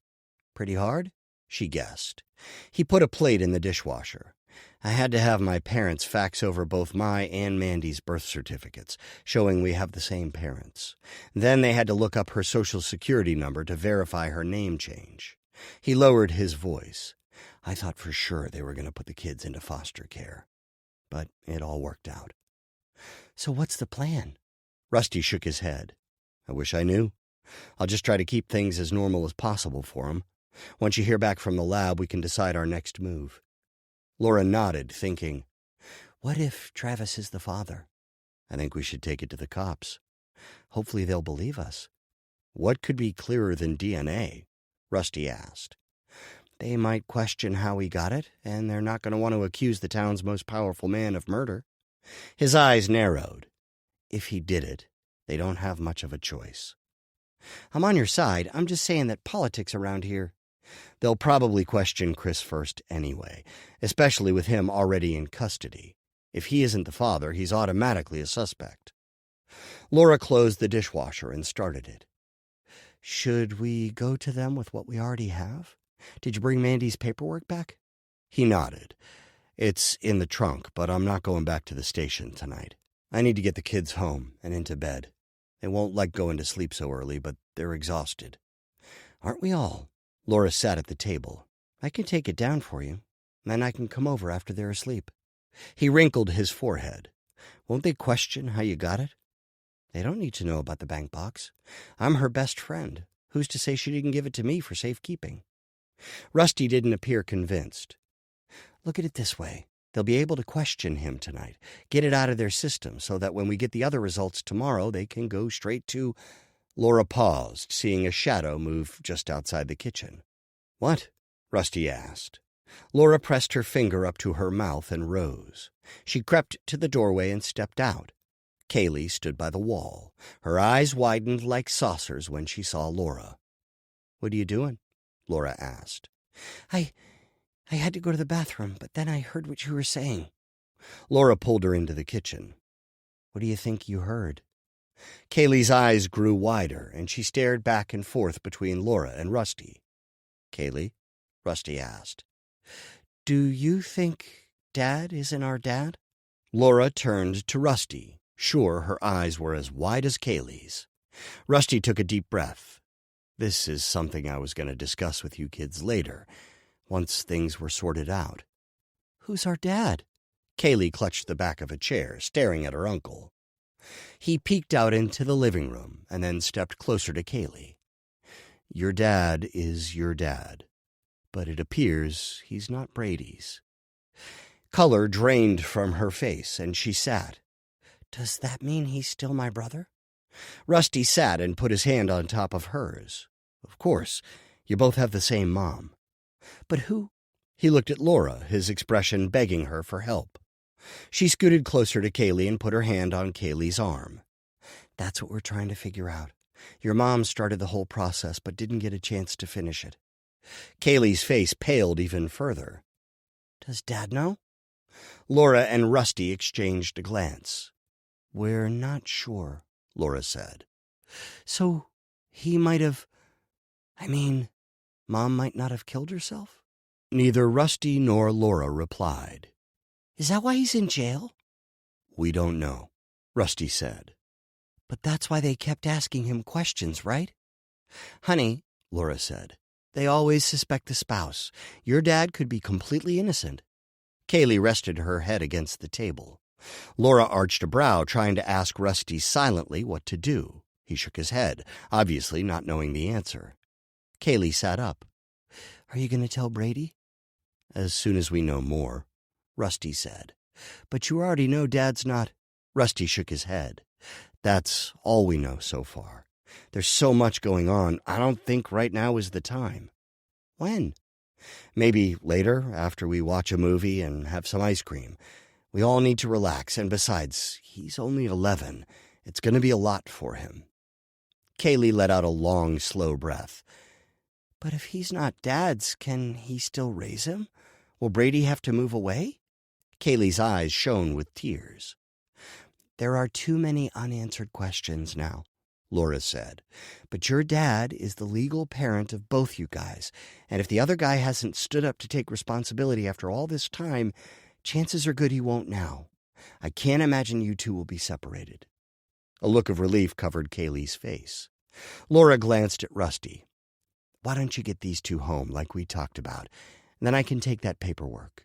"Pretty hard?" she guessed. He put a plate in the dishwasher. "I had to have my parents fax over both my and Mandy's birth certificates, showing we have the same parents. Then they had to look up her Social Security number to verify her name change." He lowered his voice. "I thought for sure they were going to put the kids into foster care. But it all worked out." "So what's the plan?" Rusty shook his head. "I wish I knew. I'll just try to keep things as normal as possible for 'em. Once you hear back from the lab, we can decide our next move." Laura nodded, thinking, "What if Travis is the father?" "I think we should take it to the cops. Hopefully they'll believe us." "What could be clearer than DNA?" Rusty asked. "They might question how he got it, and they're not going to want to accuse the town's most powerful man of murder." His eyes narrowed. "If he did it, they don't have much of a choice." "I'm on your side. I'm just saying that politics around here—" "They'll probably question Chris first anyway, especially with him already in custody. If he isn't the father, he's automatically a suspect." Laura closed the dishwasher and started it. "Should we go to them with what we already have? Did you bring Mandy's paperwork back?" He nodded. "It's in the trunk, but I'm not going back to the station tonight. I need to get the kids home and into bed. They won't like going to sleep so early, but they're exhausted." "Aren't we all?" Laura sat at the table. "I can take it down for you. Then I can come over after they're asleep." He wrinkled his forehead. "Won't they question how you got it?" "They don't need to know about the bank box. I'm her best friend. Who's to say she didn't give it to me for safekeeping?" Rusty didn't appear convinced. "Look at it this way. They'll be able to question him tonight, get it out of their system, so that when we get the other results tomorrow, they can go straight to—" Laura paused, seeing a shadow move just outside the kitchen. "What?" Rusty asked. Laura pressed her finger up to her mouth and rose. She crept to the doorway and stepped out. Kaylee stood by the wall. Her eyes widened like saucers when she saw Laura. "What are you doing?" Laura asked. I had to go to the bathroom, but then I heard what you were saying." Laura pulled her into the kitchen. "What do you think you heard?" Kaylee's eyes grew wider, and she stared back and forth between Laura and Rusty. "Kaylee?" Rusty asked. "Do you think Dad isn't our dad?" Laura turned to Rusty, sure her eyes were as wide as Kaylee's. Rusty took a deep breath. "This is something I was going to discuss with you kids later, once things were sorted out." "Who's our dad?" Kaylee clutched the back of a chair, staring at her uncle. He peeked out into the living room and then stepped closer to Kaylee. Your dad is your dad, but it appears he's not Brady's. Color drained from her face, and she sat. Does that mean he's still my brother? Rusty sat and put his hand on top of hers. Of course, you both have the same mom. But who? He looked at Laura, his expression begging her for help. She scooted closer to Kaylee and put her hand on Kaylee's arm. That's what we're trying to figure out. Your mom started the whole process but didn't get a chance to finish it. Kaylee's face paled even further. Does Dad know? Laura and Rusty exchanged a glance. We're not sure, Laura said. So he might have... Mom might not have killed herself? Neither Rusty nor Laura replied. Is that why he's in jail? We don't know, Rusty said. But that's why they kept asking him questions, right? Honey, Laura said, they always suspect the spouse. Your dad could be completely innocent. Kaylee rested her head against the table. Laura arched a brow, trying to ask Rusty silently what to do. He shook his head, obviously not knowing the answer. Kaylee sat up. Are you going to tell Brady? As soon as we know more, Rusty said. But you already know Dad's not... Rusty shook his head. That's all we know so far. There's so much going on, I don't think right now is the time. When? Maybe later, after we watch a movie and have some ice cream. We all need to relax, and besides, he's only 11. It's going to be a lot for him. Kaylee let out a long, slow breath. But if he's not Dad's, can he still raise him? Will Brady have to move away? Kaylee's eyes shone with tears. There are too many unanswered questions now, Laura said. But your dad is the legal parent of both you guys, and if the other guy hasn't stood up to take responsibility after all this time, chances are good he won't now. I can't imagine you two will be separated. A look of relief covered Kaylee's face. Laura glanced at Rusty. Why don't you get these two home like we talked about? Then I can take that paperwork.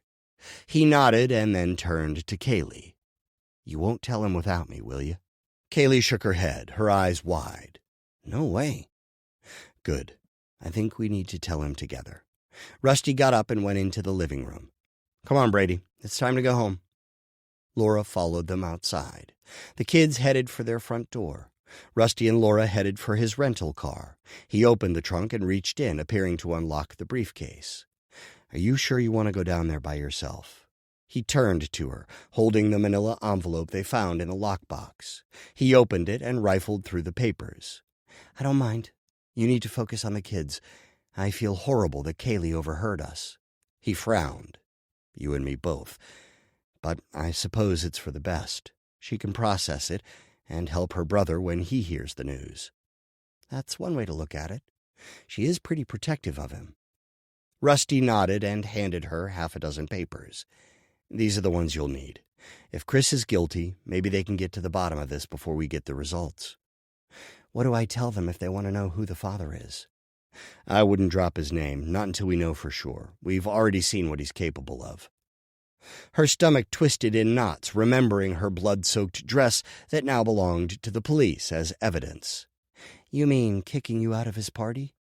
He nodded and then turned to Kaylee. You won't tell him without me, will you? Kaylee shook her head, her eyes wide. No way. Good. I think we need to tell him together. Rusty got up and went into the living room. Come on, Brady. It's time to go home. Laura followed them outside. The kids headed for their front door. Rusty and Laura headed for his rental car. He opened the trunk and reached in, appearing to unlock the briefcase. Are you sure you want to go down there by yourself? He turned to her, holding the manila envelope they found in the lockbox. He opened it and rifled through the papers. I don't mind. You need to focus on the kids. I feel horrible that Kaylee overheard us. He frowned. You and me both. But I suppose it's for the best. She can process it and help her brother when he hears the news. That's one way to look at it. She is pretty protective of him. Rusty nodded and handed her half a dozen papers. These are the ones you'll need. If Chris is guilty, maybe they can get to the bottom of this before we get the results. What do I tell them if they want to know who the father is? I wouldn't drop his name, not until we know for sure. We've already seen what he's capable of. Her stomach twisted in knots, remembering her blood-soaked dress that now belonged to the police as evidence. You mean kicking you out of his party?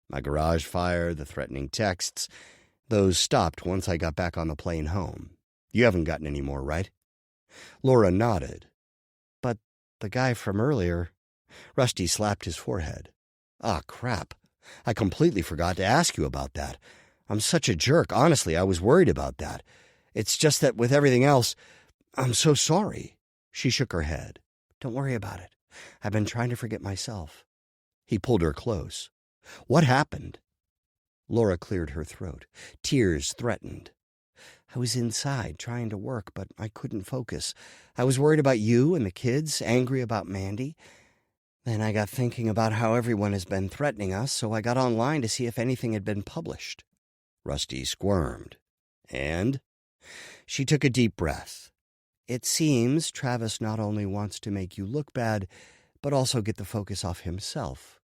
My garage fire, the threatening texts, those stopped once I got back on the plane home. You haven't gotten any more, right? Laura nodded. But the guy from earlier... Rusty slapped his forehead. Ah, crap. I completely forgot to ask you about that. I'm such a jerk. Honestly, I was worried about that. It's just that with everything else, I'm so sorry. She shook her head. Don't worry about it. I've been trying to forget myself. He pulled her close. What happened? Laura cleared her throat. Tears threatened. I was inside trying to work, but I couldn't focus. I was worried about you and the kids, angry about Mandy. Then I got thinking about how everyone has been threatening us, so I got online to see if anything had been published. Rusty squirmed. And? She took a deep breath. It seems Travis not only wants to make you look bad, but also get the focus off himself.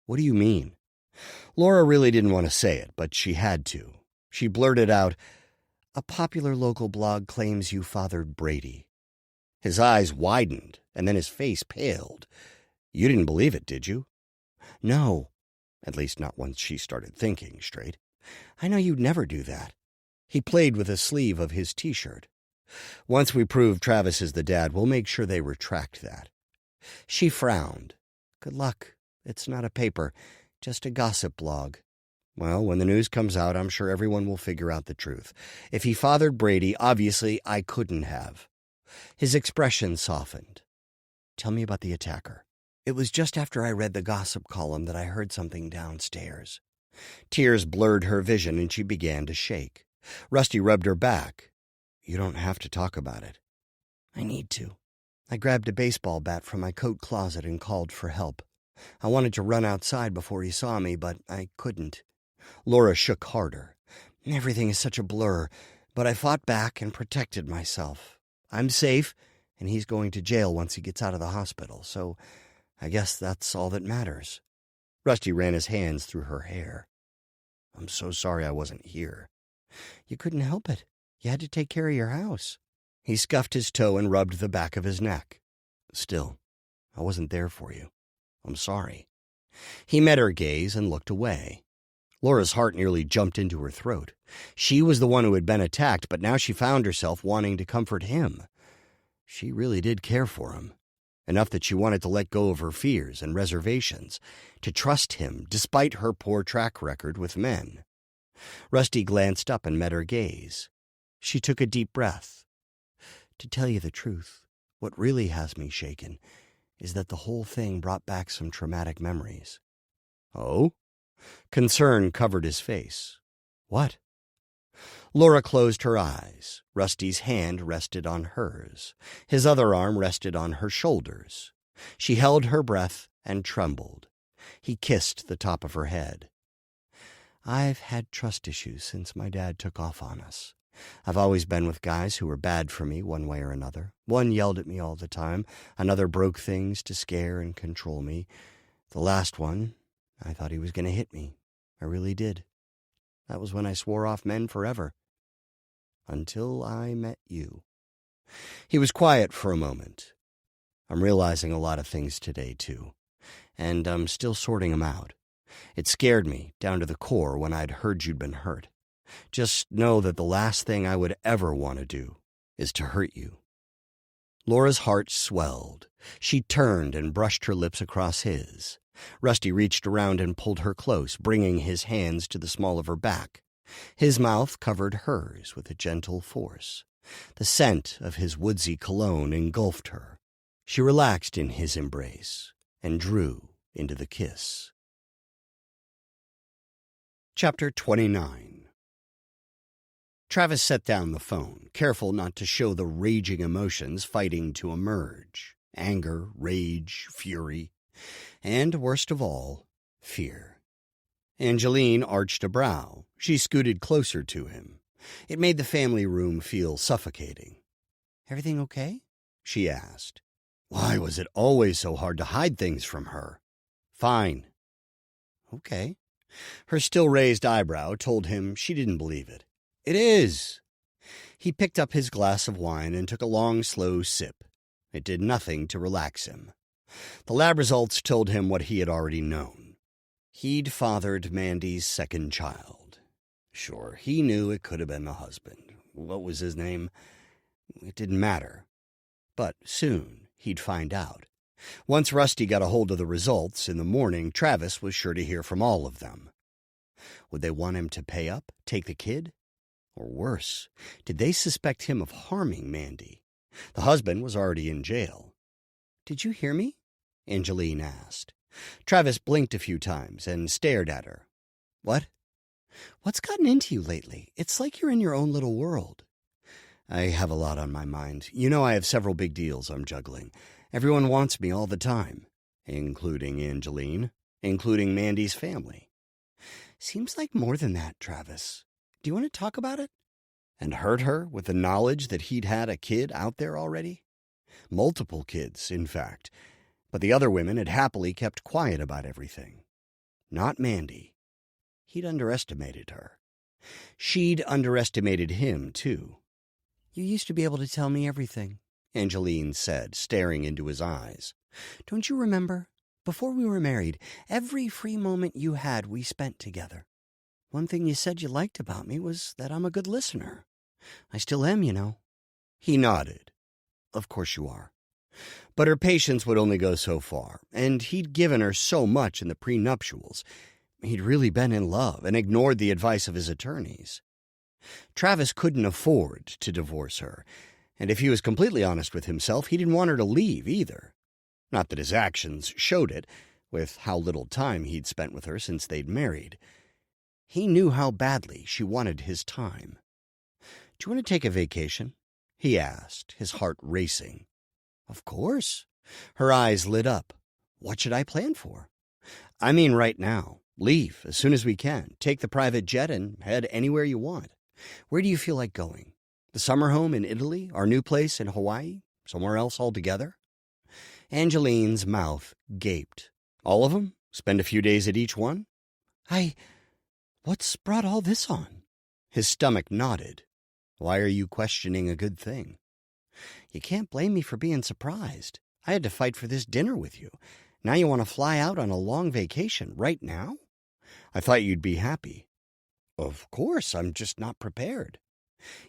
What do you mean? Laura really didn't want to say it, but she had to. She blurted out, A popular local blog claims you fathered Brady. His eyes widened, and then his face paled. "You didn't believe it, did you?" "No. At least not once she started thinking straight. I know you'd never do that." He played with a sleeve of his T-shirt. "Once we prove Travis is the dad, we'll make sure they retract that." She frowned. "Good luck. It's not a paper, just a gossip blog." "Well, when the news comes out, I'm sure everyone will figure out the truth. If he fathered Brady, obviously I couldn't have." His expression softened. "Tell me about the attacker." "It was just after I read the gossip column that I heard something downstairs." Tears blurred her vision and she began to shake. Rusty rubbed her back. "You don't have to talk about it." "I need to. I grabbed a baseball bat from my coat closet and called for help. I wanted to run outside before he saw me, but I couldn't." Laura shook harder. "Everything is such a blur, but I fought back and protected myself. I'm safe, and he's going to jail once he gets out of the hospital, so I guess that's all that matters." Rusty ran his hands through her hair. "I'm so sorry I wasn't here." "You couldn't help it. You had to take care of your house." He scuffed his toe and rubbed the back of his neck. "Still, I wasn't there for you. I'm sorry." He met her gaze and looked away. Laura's heart nearly jumped into her throat. She was the one who had been attacked, but now she found herself wanting to comfort him. She really did care for him, enough that she wanted to let go of her fears and reservations, to trust him despite her poor track record with men. Rusty glanced up and met her gaze. She took a deep breath. "To tell you the truth, what really has me shaken is that the whole thing brought back some traumatic memories." "Oh?" Concern covered his face. "What?" Laura closed her eyes. Rusty's hand rested on hers. His other arm rested on her shoulders. She held her breath and trembled. He kissed the top of her head. "I've had trust issues since my dad took off on us. I've always been with guys who were bad for me one way or another. One yelled at me all the time. Another broke things to scare and control me. The last one, I thought he was going to hit me. I really did. That was when I swore off men forever. Until I met you." He was quiet for a moment. "I'm realizing a lot of things today, too. And I'm still sorting them out. It scared me down to the core when I'd heard you'd been hurt. Just know that the last thing I would ever want to do is to hurt you." Laura's heart swelled. She turned and brushed her lips across his. Rusty reached around and pulled her close, bringing his hands to the small of her back. His mouth covered hers with a gentle force. The scent of his woodsy cologne engulfed her. She relaxed in his embrace and drew into the kiss. Chapter 29. Travis set down the phone, careful not to show the raging emotions fighting to emerge. Anger, rage, fury, and, worst of all, fear. Angeline arched a brow. She scooted closer to him. It made the family room feel suffocating. "Everything okay?" she asked. Why was it always so hard to hide things from her? "Fine." "Okay." Her still-raised eyebrow told him she didn't believe it. "It is." He picked up his glass of wine and took a long, slow sip. It did nothing to relax him. The lab results told him what he had already known. He'd fathered Mandy's second child. Sure, he knew it could have been the husband. What was his name? It didn't matter. But soon he'd find out. Once Rusty got a hold of the results in the morning, Travis was sure to hear from all of them. Would they want him to pay up, take the kid? Or worse, did they suspect him of harming Mandy? The husband was already in jail. "Did you hear me?" Angeline asked. Travis blinked a few times and stared at her. "What?" "What's gotten into you lately? It's like you're in your own little world." "I have a lot on my mind. You know I have several big deals I'm juggling. Everyone wants me all the time, including Angeline, including Mandy's family." "Seems like more than that, Travis. Do you want to talk about it?" And hurt her with the knowledge that he'd had a kid out there already? Multiple kids, in fact. But the other women had happily kept quiet about everything. Not Mandy. He'd underestimated her. She'd underestimated him, too. "You used to be able to tell me everything. Angeline said, staring into his eyes. "Don't you remember? Before we were married, every free moment you had we spent together. One thing you said you liked about me was that I'm a good listener. I still am, you know." He nodded. "Of course you are." But her patience would only go so far, and he'd given her so much in the prenuptials. He'd really been in love and ignored the advice of his attorneys. Travis couldn't afford to divorce her, and if he was completely honest with himself, he didn't want her to leave either. Not that his actions showed it, with how little time he'd spent with her since they'd married. He knew how badly she wanted his time. "Do you want to take a vacation?" he asked, his heart racing. "Of course." Her eyes lit up. "What should I plan for?" "I mean right now. Leave as soon as we can. Take the private jet and head anywhere you want. Where do you feel like going? The summer home in Italy? Our new place in Hawaii? Somewhere else altogether?" Angeline's mouth gaped. "All of them? Spend a few days at each one?" What's brought all this on?" His stomach nodded. "Why are you questioning a good thing?" "You can't blame me for being surprised. I had to fight for this dinner with you. Now you want to fly out on a long vacation right now? I thought you'd be happy." "Of course, I'm just not prepared."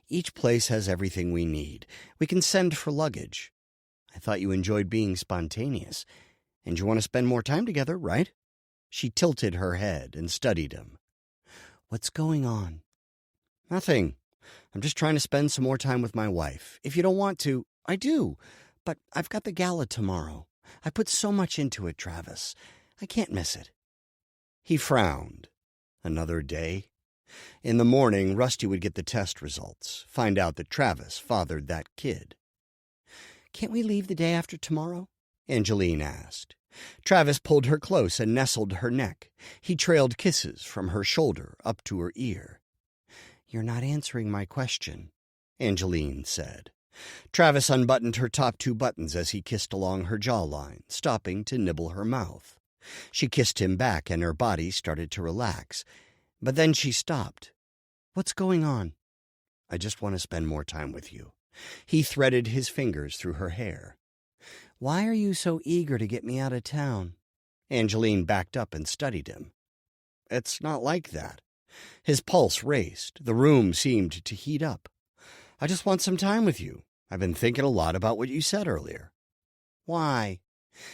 "Each place has everything we need. We can send for luggage." "I thought you enjoyed being spontaneous. And you want to spend more time together, right?" She tilted her head and studied him. "What's going on?" "Nothing. I'm just trying to spend some more time with my wife. If you don't want to, I do. But I've got the gala tomorrow. I put so much into it, Travis. I can't miss it." He frowned. Another day? In the morning, Rusty would get the test results, find out that Travis fathered that kid. "Can't we leave the day after tomorrow?" Angeline asked. Travis pulled her close and nestled her neck. He trailed kisses from her shoulder up to her ear. "You're not answering my question," Angeline said. Travis unbuttoned her top 2 buttons as he kissed along her jawline, stopping to nibble her mouth. She kissed him back and her body started to relax. But then she stopped. "What's going on?" "I just want to spend more time with you." He threaded his fingers through her hair. "Why are you so eager to get me out of town?" Angeline backed up and studied him. "It's not like that." His pulse raced. The room seemed to heat up. "I just want some time with you. I've been thinking a lot about what you said earlier." "Why?"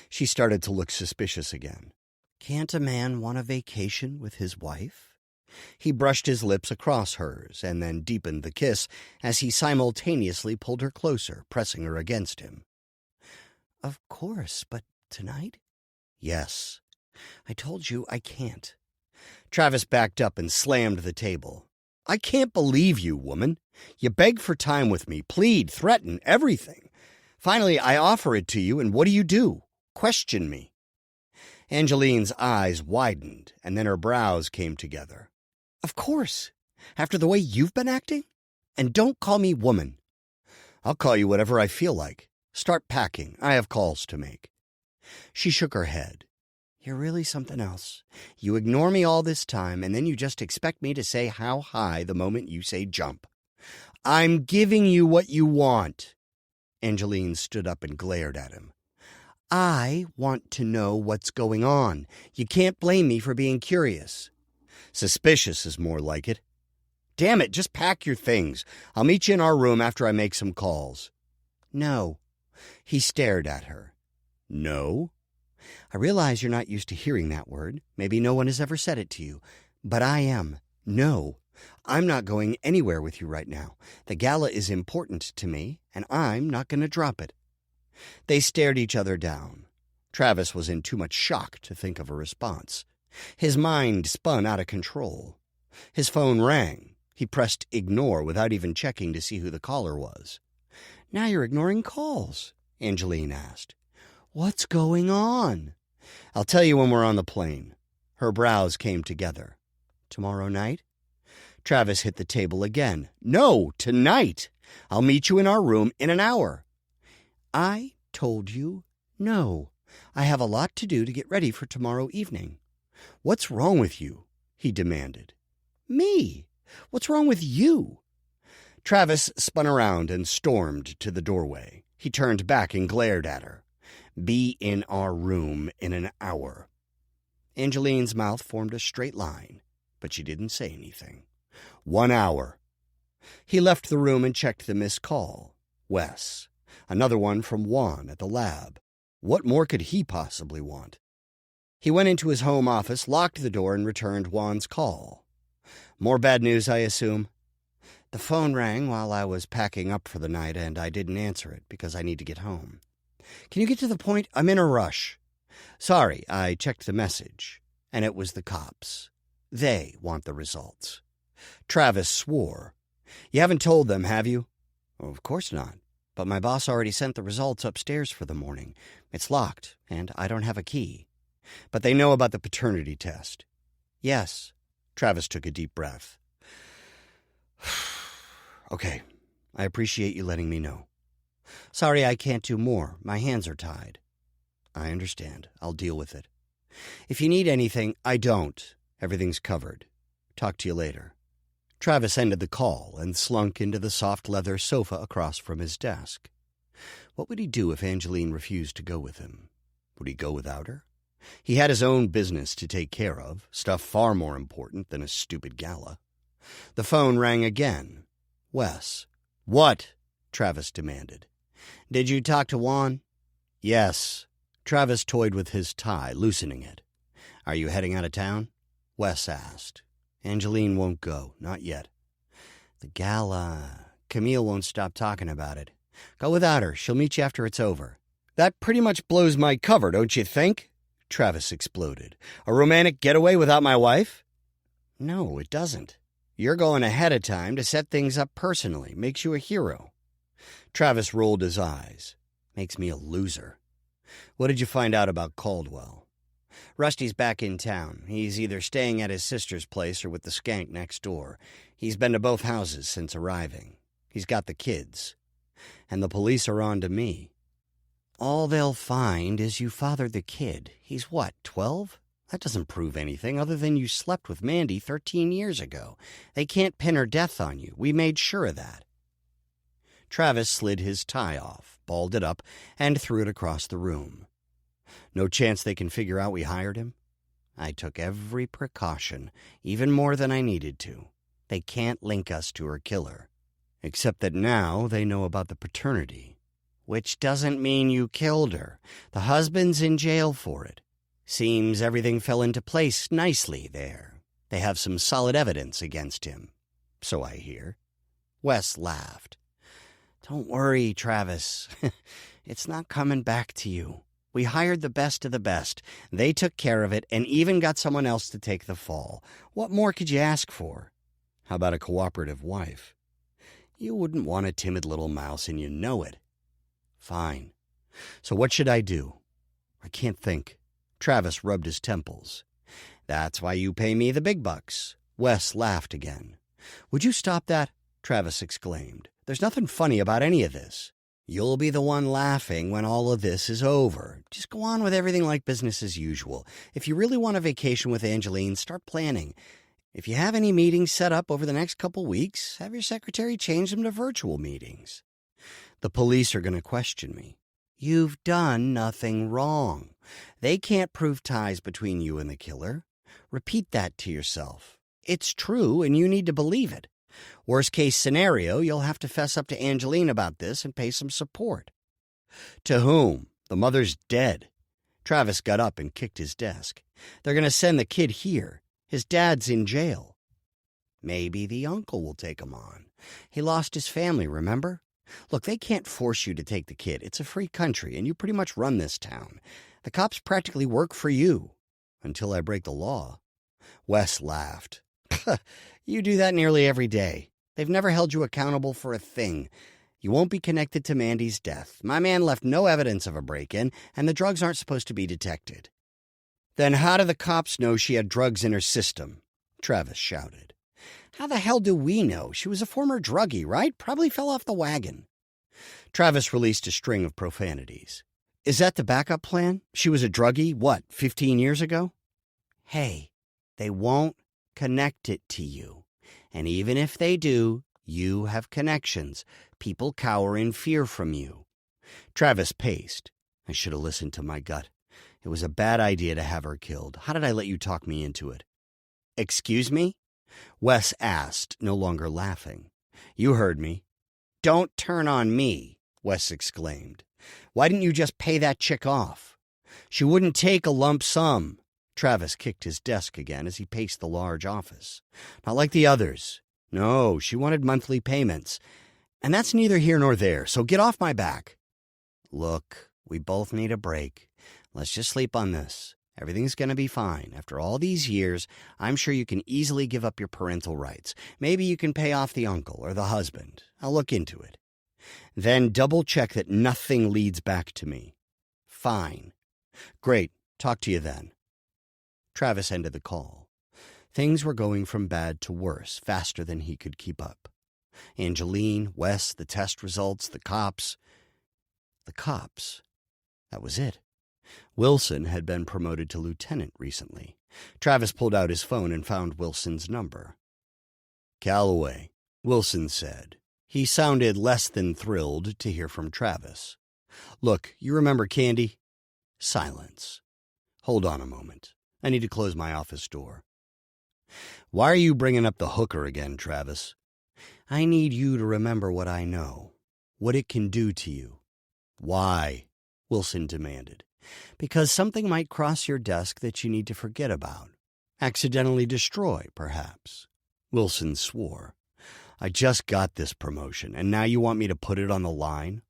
She started to look suspicious again. "Can't a man want a vacation with his wife?" He brushed his lips across hers and then deepened the kiss as he simultaneously pulled her closer, pressing her against him. "Of course, but tonight?" "Yes. I told you I can't." Travis backed up and slammed the table. "I can't believe you, woman. You beg for time with me, plead, threaten, everything. Finally, I offer it to you, and what do? Question me." Angeline's eyes widened, and then her brows came together. "Of course. After the way you've been acting? And don't call me woman." "I'll call you whatever I feel like. Start packing. I have calls to make." She shook her head. "You're really something else. You ignore me all this time, and then you just expect me to say how high the moment you say jump." "I'm giving you what you want." Angeline stood up and glared at him. "I want to know what's going on. You can't blame me for being curious." "Suspicious is more like it." "Damn it, just pack your things. I'll meet you in our room after I make some calls." "No." He stared at her. "No?" "I realize you're not used to hearing that word. Maybe no one has ever said it to you. But I am. No. I'm not going anywhere with you right now. The gala is important to me, and I'm not going to drop it." They stared each other down. Travis was in too much shock to think of a response. His mind spun out of control. His phone rang. He pressed ignore without even checking to see who the caller was. "Now you're ignoring calls," Angeline asked. "What's going on?" "I'll tell you when we're on the plane." Her brows came together. "Tomorrow night?" Travis hit the table again. "No, tonight. I'll meet you in our room in an hour." "I told you no. I have a lot to do to get ready for tomorrow evening." "What's wrong with you?" he demanded. "Me? What's wrong with you?" Travis spun around and stormed to the doorway. He turned back and glared at her. "Be in our room in an hour." Angeline's mouth formed a straight line, but she didn't say anything. 1 hour. He left the room and checked the missed call. Wes. Another one from Juan at the lab. What more could he possibly want? He went into his home office, locked the door, and returned Juan's call. "More bad news, I assume?" "The phone rang while I was packing up for the night, and I didn't answer it because I need to get home." "Can you get to the point? I'm in a rush." "Sorry, I checked the message, and it was the cops. They want the results." Travis swore. "You haven't told them, have you?" "Of course not. But my boss already sent the results upstairs for the morning. It's locked, and I don't have a key." "But they know about the paternity test." "Yes." Travis took a deep breath. "Okay, I appreciate you letting me know. Sorry I can't do more. My hands are tied." "I understand. I'll deal with it. If you need anything, I don't. Everything's covered. Talk to you later." Travis ended the call and slunk into the soft leather sofa across from his desk. What would he do if Angeline refused to go with him? Would he go without her? He had his own business to take care of, stuff far more important than a stupid gala. The phone rang again. Wes. "What?" Travis demanded. "Did you talk to Juan?" "Yes." Travis toyed with his tie, loosening it. "Are you heading out of town?" Wes asked. "Angeline won't go, not yet." "The gala. Camille won't stop talking about it. Go without her. She'll meet you after it's over." "That pretty much blows my cover, don't you think?" Travis exploded. "A romantic getaway without my wife?" "No, it doesn't. You're going ahead of time to set things up personally. Makes you a hero." Travis rolled his eyes. "Makes me a loser." "What did you find out about Caldwell?" "Rusty's back in town. He's either staying at his sister's place or with the skank next door. He's been to both houses since arriving. He's got the kids. And the police are on to me." "All they'll find is you fathered the kid. He's what, 12? That doesn't prove anything other than you slept with Mandy 13 years ago. They can't pin her death on you. We made sure of that." Travis slid his tie off, balled it up, and threw it across the room. "No chance they can figure out we hired him?" "I took every precaution, even more than I needed to. They can't link us to her killer. Except that now they know about the paternity. Which doesn't mean you killed her. The husband's in jail for it. Seems everything fell into place nicely there. They have some solid evidence against him. So I hear." Wes laughed. "Don't worry, Travis. It's not coming back to you. We hired the best of the best. They took care of it and even got someone else to take the fall. What more could you ask for?" "How about a cooperative wife?" "You wouldn't want a timid little mouse, and you know it." "Fine. So what should I do?" "I can't think." Travis rubbed his temples. "That's why you pay me the big bucks." Wes laughed again. "Would you stop that?" Travis exclaimed. "There's nothing funny about any of this. You'll be the one laughing when all of this is over. Just go on with everything like business as usual. If you really want a vacation with Angeline, start planning. If you have any meetings set up over the next couple weeks, have your secretary change them to virtual meetings. The police are going to question me. You've done nothing wrong. They can't prove ties between you and the killer. Repeat that to yourself. It's true, and you need to believe it. Worst case scenario, you'll have to fess up to Angeline about this and pay some support." "To whom? The mother's dead." Travis got up and kicked his desk. "They're going to send the kid here. His dad's in jail." "Maybe the uncle will take him on. He lost his family, remember? Look, they can't force you to take the kid. It's a free country, and you pretty much run this town. The cops practically work for you. Until I break the law." Wes laughed. "You do that nearly every day. They've never held you accountable for a thing. You won't be connected to Mandy's death. My man left no evidence of a break-in, and the drugs aren't supposed to be detected." "Then how do the cops know she had drugs in her system?" Travis shouted. "How the hell do we know? She was a former druggie, right? Probably fell off the wagon." Travis released a string of profanities. "Is that the backup plan? She was a druggie, 15 years ago?" "Hey, they won't connect it to you. And even if they do, you have connections. People cower in fear from you. Travis paced. I should have listened to my gut. It was a bad idea to have her killed. How did I let you talk me into it? Excuse me? Wes asked, no longer laughing. You heard me. Don't turn on me, Wes exclaimed. Why didn't you just pay that chick off? She wouldn't take a lump sum. Travis kicked his desk again as he paced the large office. Not like the others. No, she wanted monthly payments. And that's neither here nor there, so get off my back. Look, we both need a break. Let's just sleep on this. Everything's going to be fine. After all these years, I'm sure you can easily give up your parental rights. Maybe you can pay off the uncle or the husband. I'll look into it. Then double-check that nothing leads back to me. Fine. Great. Talk to you then. Travis ended the call. Things were going from bad to worse, faster than he could keep up. Angeline, Wes, the test results, the cops. The cops. That was it. Wilson had been promoted to lieutenant recently. Travis pulled out his phone and found Wilson's number. Calloway, Wilson said. He sounded less than thrilled to hear from Travis. Look, you remember Candy? Silence. Hold on a moment. I need to close my office door. Why are you bringing up the hooker again, Travis? I need you to remember what I know, what it can do to you. Why? Wilson demanded. Because something might cross your desk that you need to forget about. Accidentally destroy, perhaps. Wilson swore. I just got this promotion, and now you want me to put it on the line?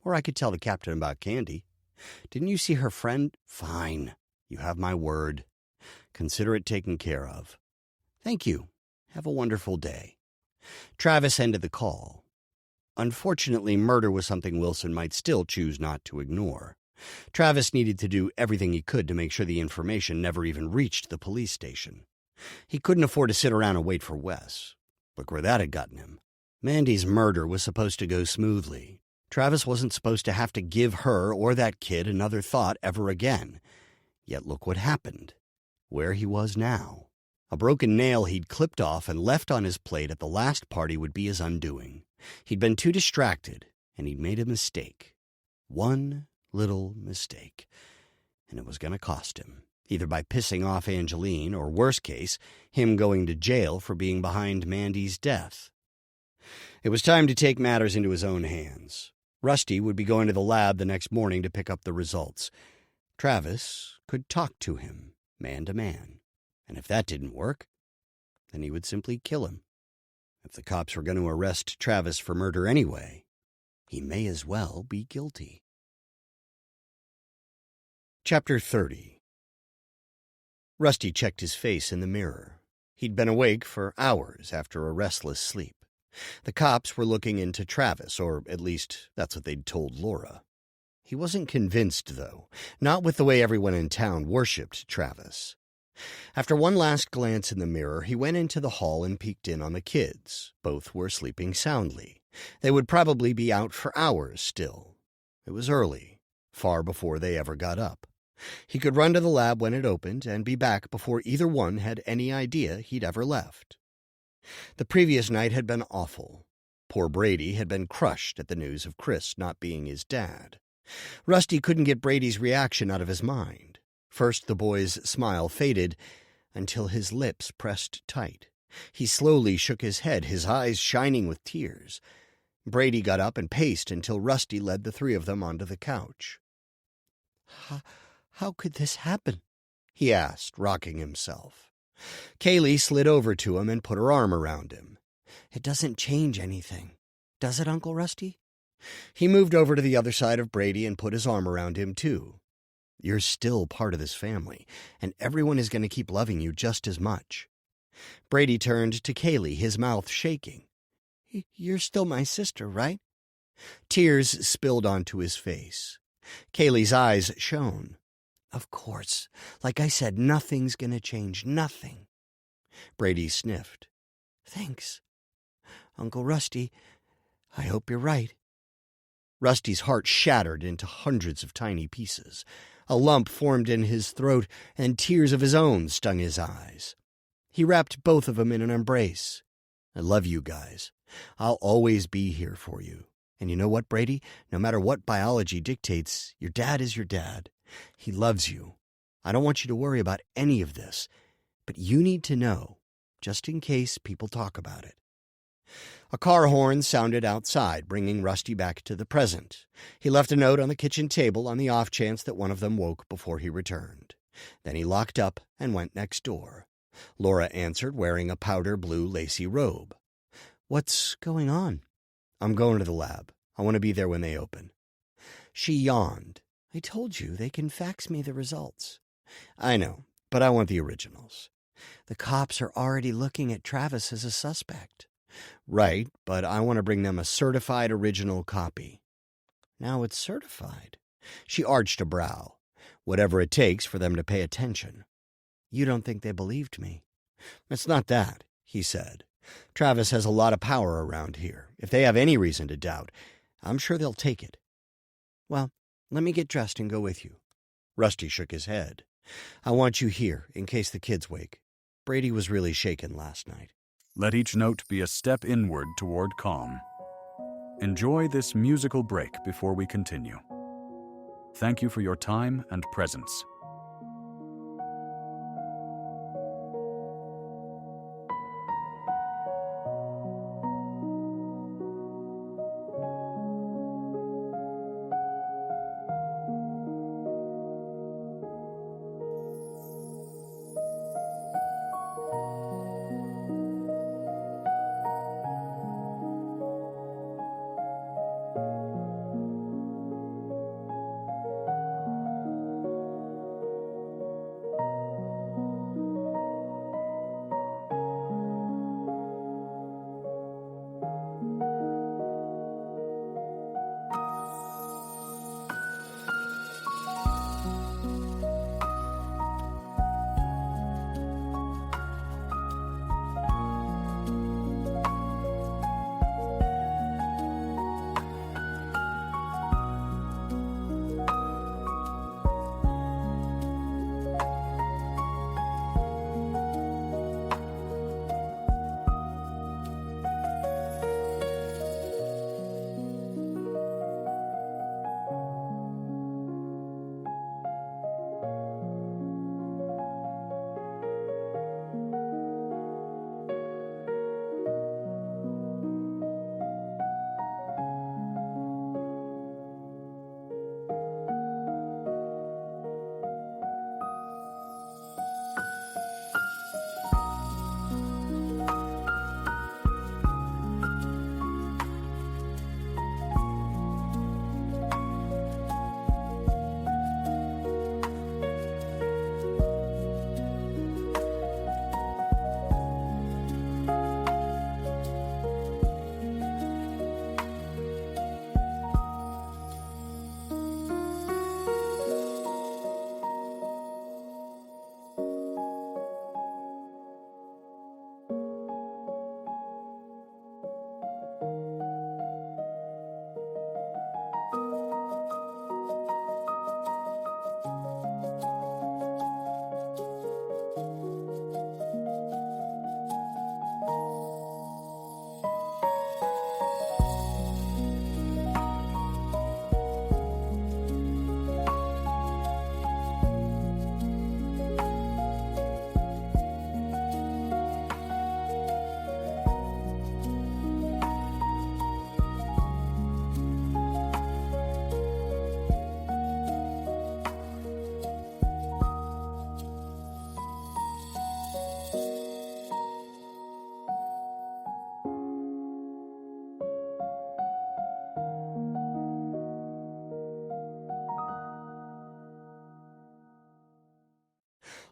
Or I could tell the captain about Candy. Didn't you see her friend? Fine. You have my word. Consider it taken care of. Thank you. Have a wonderful day. Travis ended the call. Unfortunately, murder was something Wilson might still choose not to ignore. Travis needed to do everything he could to make sure the information never even reached the police station. He couldn't afford to sit around and wait for Wes. Look where that had gotten him. Mandy's murder was supposed to go smoothly. Travis wasn't supposed to have to give her or that kid another thought ever again. Yet look what happened. Where he was now. A broken nail he'd clipped off and left on his plate at the last party would be his undoing. He'd been too distracted, and he'd made a mistake. One little mistake. And it was going to cost him, either by pissing off Angeline or, worst case, him going to jail for being behind Mandy's death. It was time to take matters into his own hands. Rusty would be going to the lab the next morning to pick up the results. Travis could talk to him, man to man. And if that didn't work, then he would simply kill him. If the cops were going to arrest Travis for murder anyway, he may as well be guilty. Chapter 30. Rusty checked his face in the mirror. He'd been awake for hours after a restless sleep. The cops were looking into Travis, or at least that's what they'd told Laura. He wasn't convinced, though, not with the way everyone in town worshipped Travis. After one last glance in the mirror, he went into the hall and peeked in on the kids. Both were sleeping soundly. They would probably be out for hours still. It was early, far before they ever got up. He could run to the lab when it opened and be back before either one had any idea he'd ever left. The previous night had been awful. Poor Brady had been crushed at the news of Chris not being his dad. Rusty couldn't get Brady's reaction out of his mind. First the boy's smile faded until his lips pressed tight. He slowly shook his head, his eyes shining with tears. Brady got up and paced until Rusty led the three of them onto the couch. How could this happen? He asked, rocking himself. Kaylee slid over to him and put her arm around him. It doesn't change anything, does it, Uncle Rusty? He moved over to the other side of Brady and put his arm around him, too. You're still part of this family, and everyone is going to keep loving you just as much. Brady turned to Kaylee, his mouth shaking. You're still my sister, right? Tears spilled onto his face. Kaylee's eyes shone. Of course. Like I said, nothing's going to change. Nothing. Brady sniffed. Thanks. Uncle Rusty, I hope you're right. Rusty's heart shattered into hundreds of tiny pieces. A lump formed in his throat, and tears of his own stung his eyes. He wrapped both of them in an embrace. I love you guys. I'll always be here for you. And you know what, Brady? No matter what biology dictates, your dad is your dad. He loves you. I don't want you to worry about any of this, but you need to know, just in case people talk about it. A car horn sounded outside, bringing Rusty back to the present. He left a note on the kitchen table on the off chance that one of them woke before he returned. Then he locked up and went next door. Laura answered, wearing a powder blue lacy robe. "What's going on?" "I'm going to the lab. I want to be there when they open." She yawned. "I told you they can fax me the results." "I know, but I want the originals." "The cops are already looking at Travis as a suspect." "Right, but I want to bring them a certified original copy." "Now it's certified." She arched a brow. "Whatever it takes for them to pay attention." "You don't think they believed me?" "It's not that," he said. "Travis has a lot of power around here. If they have any reason to doubt, I'm sure they'll take it." "Well, let me get dressed and go with you." Rusty shook his head. "I want you here in case the kids wake. Brady was really shaken last night." Let each note be a step inward toward calm. Enjoy this musical break before we continue. Thank you for your time and presence.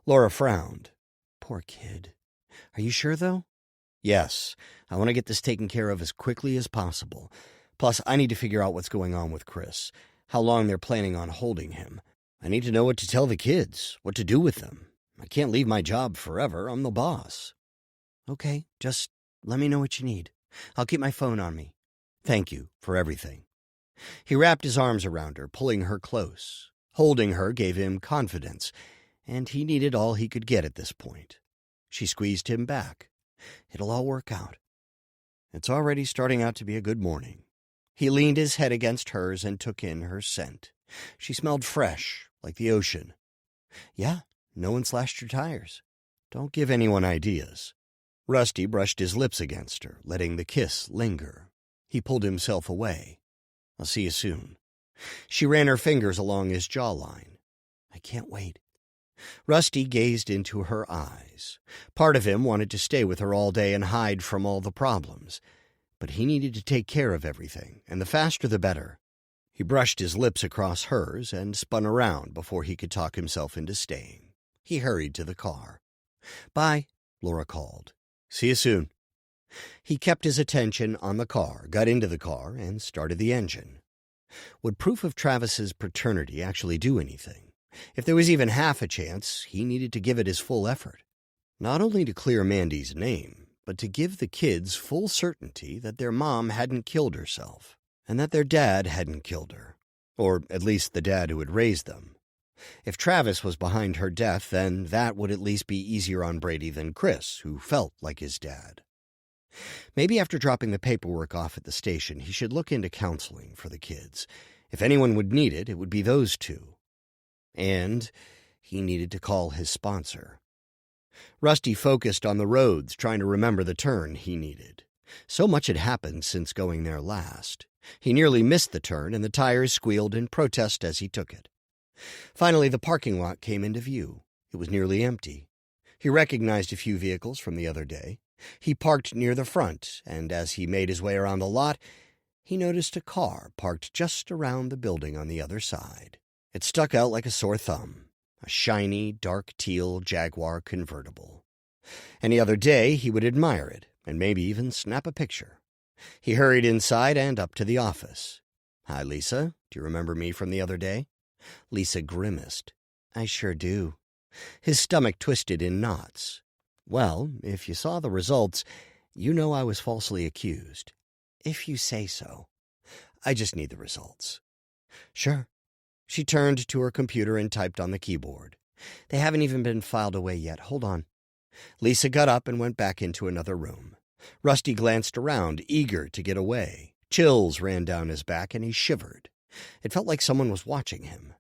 Laura frowned. "Poor kid. Are you sure, though?" "Yes. I want to get this taken care of as quickly as possible. Plus, I need to figure out what's going on with Chris, how long they're planning on holding him. I need to know what to tell the kids, what to do with them. I can't leave my job forever. I'm the boss." "Okay, just let me know what you need. I'll keep my phone on me." "Thank you for everything." He wrapped his arms around her, pulling her close. Holding her gave him confidence, and he needed all he could get at this point. She squeezed him back. "It'll all work out. It's already starting out to be a good morning." He leaned his head against hers and took in her scent. She smelled fresh, like the ocean. Yeah, no one slashed your tires. Don't give anyone ideas. Rusty brushed his lips against her, letting the kiss linger. He pulled himself away. I'll see you soon. She ran her fingers along his jawline. I can't wait. Rusty gazed into her eyes. Part of him wanted to stay with her all day and hide from all the problems. But he needed to take care of everything, and the faster the better. He brushed his lips across hers and spun around before he could talk himself into staying. He hurried to the car. Bye, Laura called. See you soon. He kept his attention on the car, got into the car, and started the engine. Would proof of Travis's paternity actually do anything? If there was even half a chance, he needed to give it his full effort. Not only to clear Mandy's name, but to give the kids full certainty that their mom hadn't killed herself, and that their dad hadn't killed her, or at least the dad who had raised them. If Travis was behind her death, then that would at least be easier on Brady than Chris, who felt like his dad. Maybe after dropping the paperwork off at the station, he should look into counseling for the kids. If anyone would need it, it would be those two. And he needed to call his sponsor. Rusty focused on the roads, trying to remember the turn he needed. So much had happened since going there last. He nearly missed the turn, and the tires squealed in protest as he took it. Finally, the parking lot came into view. It was nearly empty. He recognized a few vehicles from the other day. He parked near the front, and as he made his way around the lot, he noticed a car parked just around the building on the other side. It stuck out like a sore thumb, a shiny, dark teal Jaguar convertible. Any other day, he would admire it, and maybe even snap a picture. He hurried inside and up to the office. Hi, Lisa. Do you remember me from the other day? Lisa grimaced. I sure do. His stomach twisted in knots. Well, if you saw the results, you know I was falsely accused. If you say so. I just need the results. Sure. She turned to her computer and typed on the keyboard. They haven't even been filed away yet. Hold on. Lisa got up and went back into another room. Rusty glanced around, eager to get away. Chills ran down his back, and he shivered. It felt like someone was watching him.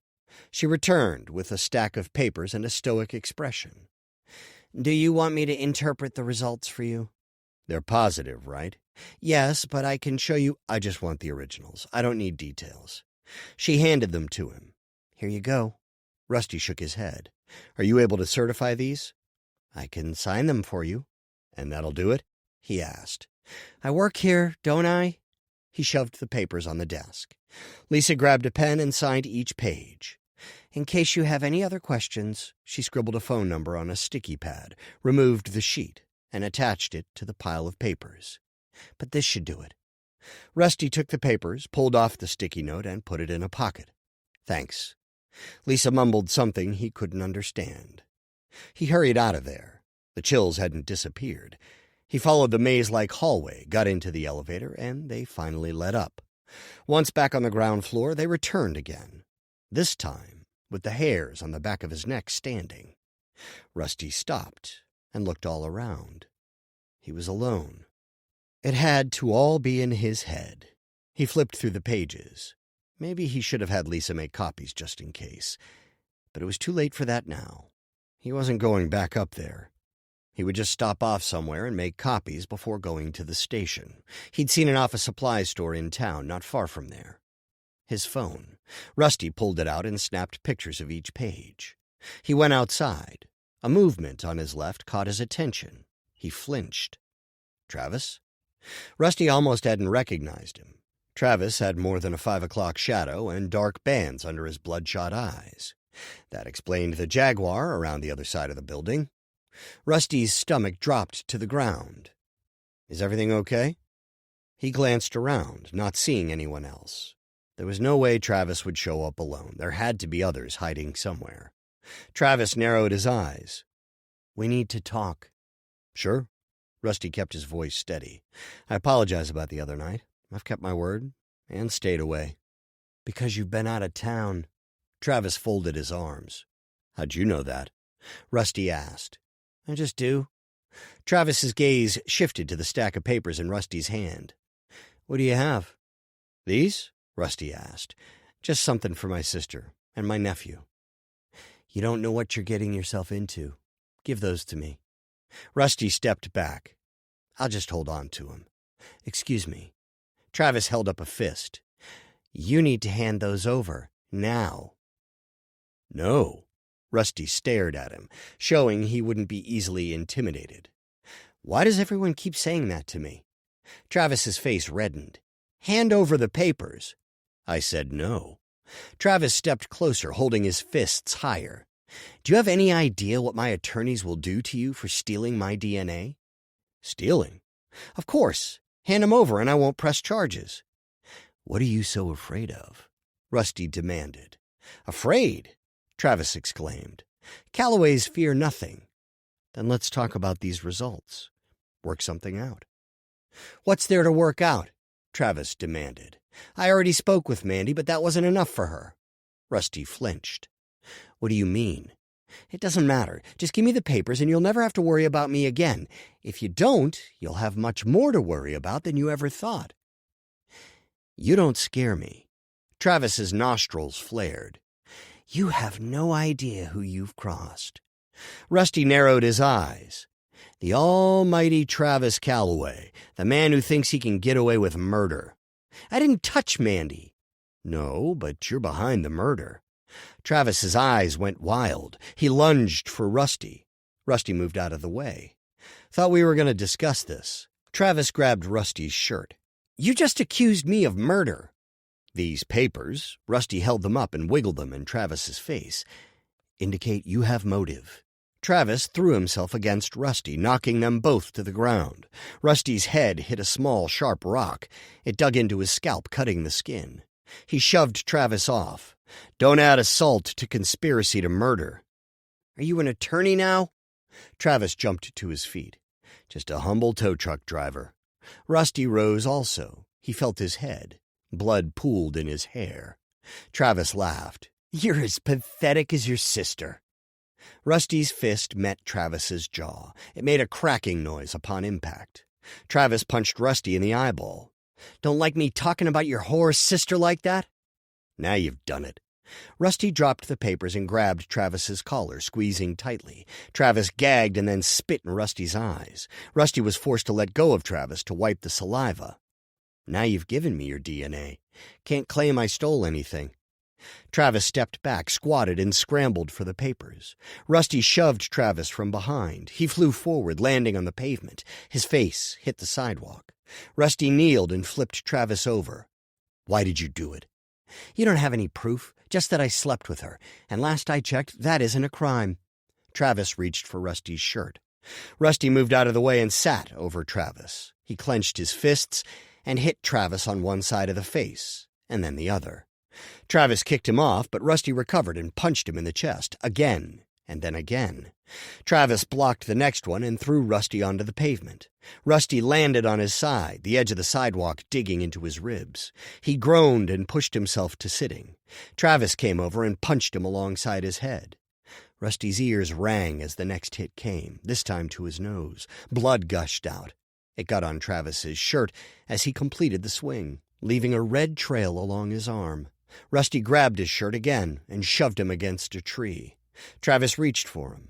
She returned with a stack of papers and a stoic expression. Do you want me to interpret the results for you? They're positive, right? Yes, but I can show you. I just want the originals. I don't need details. She handed them to him. Here you go. Rusty shook his head. Are you able to certify these? I can sign them for you. And that'll do it? He asked. I work here, don't I? He shoved the papers on the desk. Lisa grabbed a pen and signed each page. In case you have any other questions, she scribbled a phone number on a sticky pad, removed the sheet, and attached it to the pile of papers. But this should do it. Rusty took the papers, pulled off the sticky note, and put it in a pocket. Thanks. Lisa mumbled something he couldn't understand. He hurried out of there. The chills hadn't disappeared. He followed the maze-like hallway, got into the elevator, and they finally let up. Once back on the ground floor, they returned again. This time, with the hairs on the back of his neck standing. Rusty stopped and looked all around. He was alone. It had to all be in his head. He flipped through the pages. Maybe he should have had Lisa make copies just in case. But it was too late for that now. He wasn't going back up there. He would just stop off somewhere and make copies before going to the station. He'd seen an office supply store in town, not far from there. His phone. Rusty pulled it out and snapped pictures of each page. He went outside. A movement on his left caught his attention. He flinched. Travis? Rusty almost hadn't recognized him. Travis had more than a 5 o'clock shadow and dark bands under his bloodshot eyes. That explained the Jaguar around the other side of the building. Rusty's stomach dropped to the ground. Is everything okay? He glanced around, not seeing anyone else. There was no way Travis would show up alone. There had to be others hiding somewhere. Travis narrowed his eyes. We need to talk. Sure. Rusty kept his voice steady. I apologize about the other night. I've kept my word and stayed away. Because you've been out of town. Travis folded his arms. How'd you know that? Rusty asked. I just do. Travis's gaze shifted to the stack of papers in Rusty's hand. What do you have? "These?" Rusty asked. "Just something for my sister and my nephew." "You don't know what you're getting yourself into. Give those to me." Rusty stepped back. "I'll just hold on to them." "Excuse me." Travis held up a fist. "You need to hand those over, now." "No." Rusty stared at him, showing he wouldn't be easily intimidated. "Why does everyone keep saying that to me?" Travis's face reddened. "Hand over the papers." I said no. Travis stepped closer, holding his fists higher. "Do you have any idea what my attorneys will do to you for stealing my DNA?" "Stealing?" "Of course. Hand them over and I won't press charges." "What are you so afraid of?" Rusty demanded. "Afraid?" Travis exclaimed. "Calloways fear nothing." "Then let's talk about these results. Work something out." "What's there to work out?" Travis demanded. "I already spoke with Mandy, but that wasn't enough for her." Rusty flinched. "What do you mean?" "It doesn't matter. Just give me the papers and you'll never have to worry about me again. If you don't, you'll have much more to worry about than you ever thought." "You don't scare me." Travis's nostrils flared. "You have no idea who you've crossed." Rusty narrowed his eyes. "The almighty Travis Calloway, the man who thinks he can get away with murder." "I didn't touch Mandy." "No, but you're behind the murder." Travis's eyes went wild. He lunged for Rusty. Rusty moved out of the way. "Thought we were going to discuss this." Travis grabbed Rusty's shirt. "You just accused me of murder." "These papers," Rusty held them up and wiggled them in Travis's face, "indicate you have motive." Travis threw himself against Rusty, knocking them both to the ground. Rusty's head hit a small, sharp rock. It dug into his scalp, cutting the skin. He shoved Travis off. "Don't add assault to conspiracy to murder." "Are you an attorney now?" Travis jumped to his feet. "Just a humble tow truck driver." Rusty rose also. He felt his head. Blood pooled in his hair. Travis laughed. "You're as pathetic as your sister." Rusty's fist met Travis's jaw. It made a cracking noise upon impact. Travis punched Rusty in the eyeball. "Don't like me talking about your whore sister like that?" "Now you've done it." Rusty dropped the papers and grabbed Travis's collar, squeezing tightly. Travis gagged and then spit in Rusty's eyes. Rusty was forced to let go of Travis to wipe the saliva. "Now you've given me your DNA. Can't claim I stole anything." Travis stepped back, squatted, and scrambled for the papers. Rusty shoved Travis from behind. He flew forward, landing on the pavement. His face hit the sidewalk. Rusty kneeled and flipped Travis over. "Why did you do it?" "You don't have any proof, just that I slept with her. And last I checked, that isn't a crime." Travis reached for Rusty's shirt. Rusty moved out of the way and sat over Travis. He clenched his fists and hit Travis on one side of the face, and then the other. Travis kicked him off, but Rusty recovered and punched him in the chest, again, and then again. Travis blocked the next one and threw Rusty onto the pavement. Rusty landed on his side, the edge of the sidewalk digging into his ribs. He groaned and pushed himself to sitting. Travis came over and punched him alongside his head. Rusty's ears rang as the next hit came, this time to his nose. Blood gushed out. It got on Travis's shirt as he completed the swing, leaving a red trail along his arm. Rusty grabbed his shirt again and shoved him against a tree. Travis reached for him.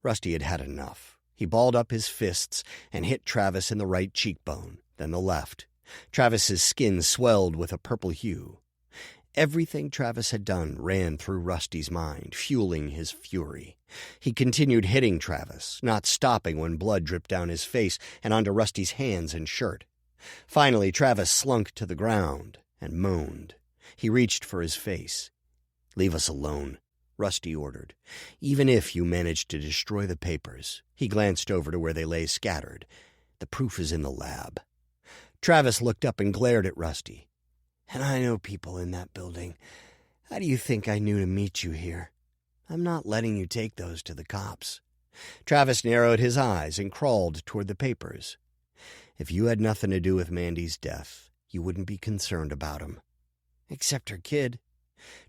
Rusty had had enough. He balled up his fists and hit Travis in the right cheekbone, then the left. Travis's skin swelled with a purple hue. Everything Travis had done ran through Rusty's mind, fueling his fury. He continued hitting Travis, not stopping when blood dripped down his face and onto Rusty's hands and shirt. Finally, Travis slunk to the ground and moaned. He reached for his face. "Leave us alone," Rusty ordered. "Even if you managed to destroy the papers." He glanced over to where they lay scattered. "The proof is in the lab." Travis looked up and glared at Rusty. "And I know people in that building. How do you think I knew to meet you here? I'm not letting you take those to the cops." Travis narrowed his eyes and crawled toward the papers. "If you had nothing to do with Mandy's death, you wouldn't be concerned about him." "Except her kid."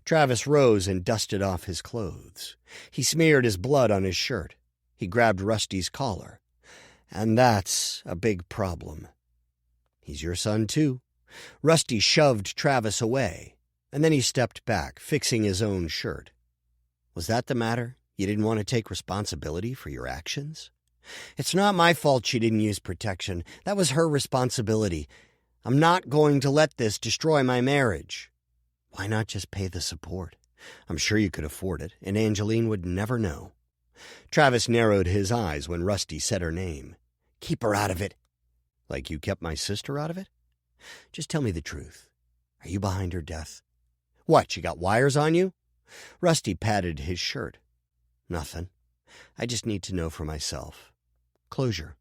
Travis rose and dusted off his clothes. He smeared his blood on his shirt. He grabbed Rusty's collar. "And that's a big problem." "He's your son, too," Rusty shoved Travis away, and then he stepped back, fixing his own shirt. Was that the matter? You didn't want to take responsibility for your actions? It's not my fault she didn't use protection. That was her responsibility. I'm not going to let this destroy my marriage. Why not just pay the support? I'm sure you could afford it, and Angeline would never know. Travis narrowed his eyes when Rusty said her name. Keep her out of it. Like you kept my sister out of it? Just tell me the truth. Are you behind her death? What, you got wires on you? Rusty patted his shirt. Nothing. I just need to know for myself. Closure.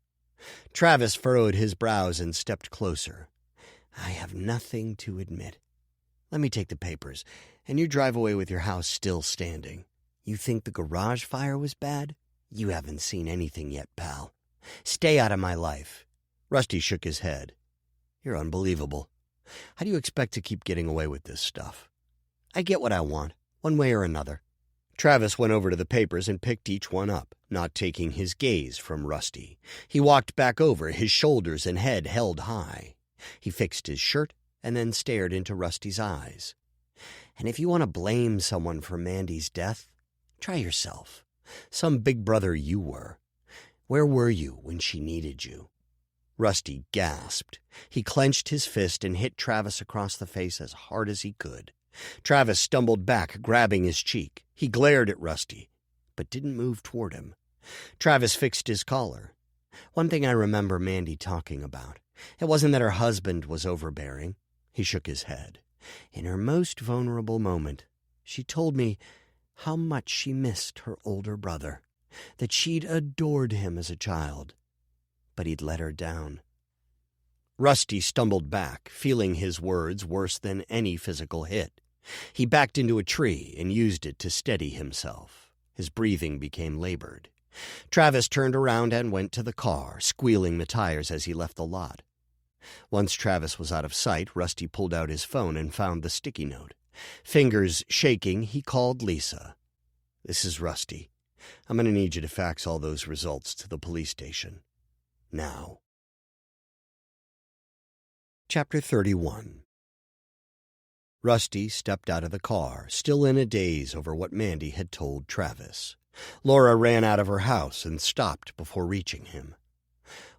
Travis furrowed his brows and stepped closer. I have nothing to admit. Let me take the papers, and you drive away with your house still standing. You think the garage fire was bad? You haven't seen anything yet, pal. Stay out of my life. Rusty shook his head. You're unbelievable. How do you expect to keep getting away with this stuff? I get what I want, one way or another. Travis went over to the papers and picked each one up, not taking his gaze from Rusty. He walked back over, his shoulders and head held high. He fixed his shirt and then stared into Rusty's eyes. And if you want to blame someone for Mandy's death, try yourself. Some big brother you were. Where were you when she needed you? Rusty gasped. He clenched his fist and hit Travis across the face as hard as he could. Travis stumbled back, grabbing his cheek. He glared at Rusty, but didn't move toward him. Travis fixed his collar. One thing I remember Mandy talking about. It wasn't that her husband was overbearing. He shook his head. In her most vulnerable moment, she told me how much she missed her older brother, that she'd adored him as a child, but he'd let her down. Rusty stumbled back, feeling his words worse than any physical hit. He backed into a tree and used it to steady himself. His breathing became labored. Travis turned around and went to the car, squealing the tires as he left the lot. Once Travis was out of sight, Rusty pulled out his phone and found the sticky note. Fingers shaking, he called Lisa. This is Rusty. I'm going to need you to fax all those results to the police station. Now. Chapter 31. Rusty stepped out of the car, still in a daze over what Mandy had told Travis. Laura ran out of her house and stopped before reaching him.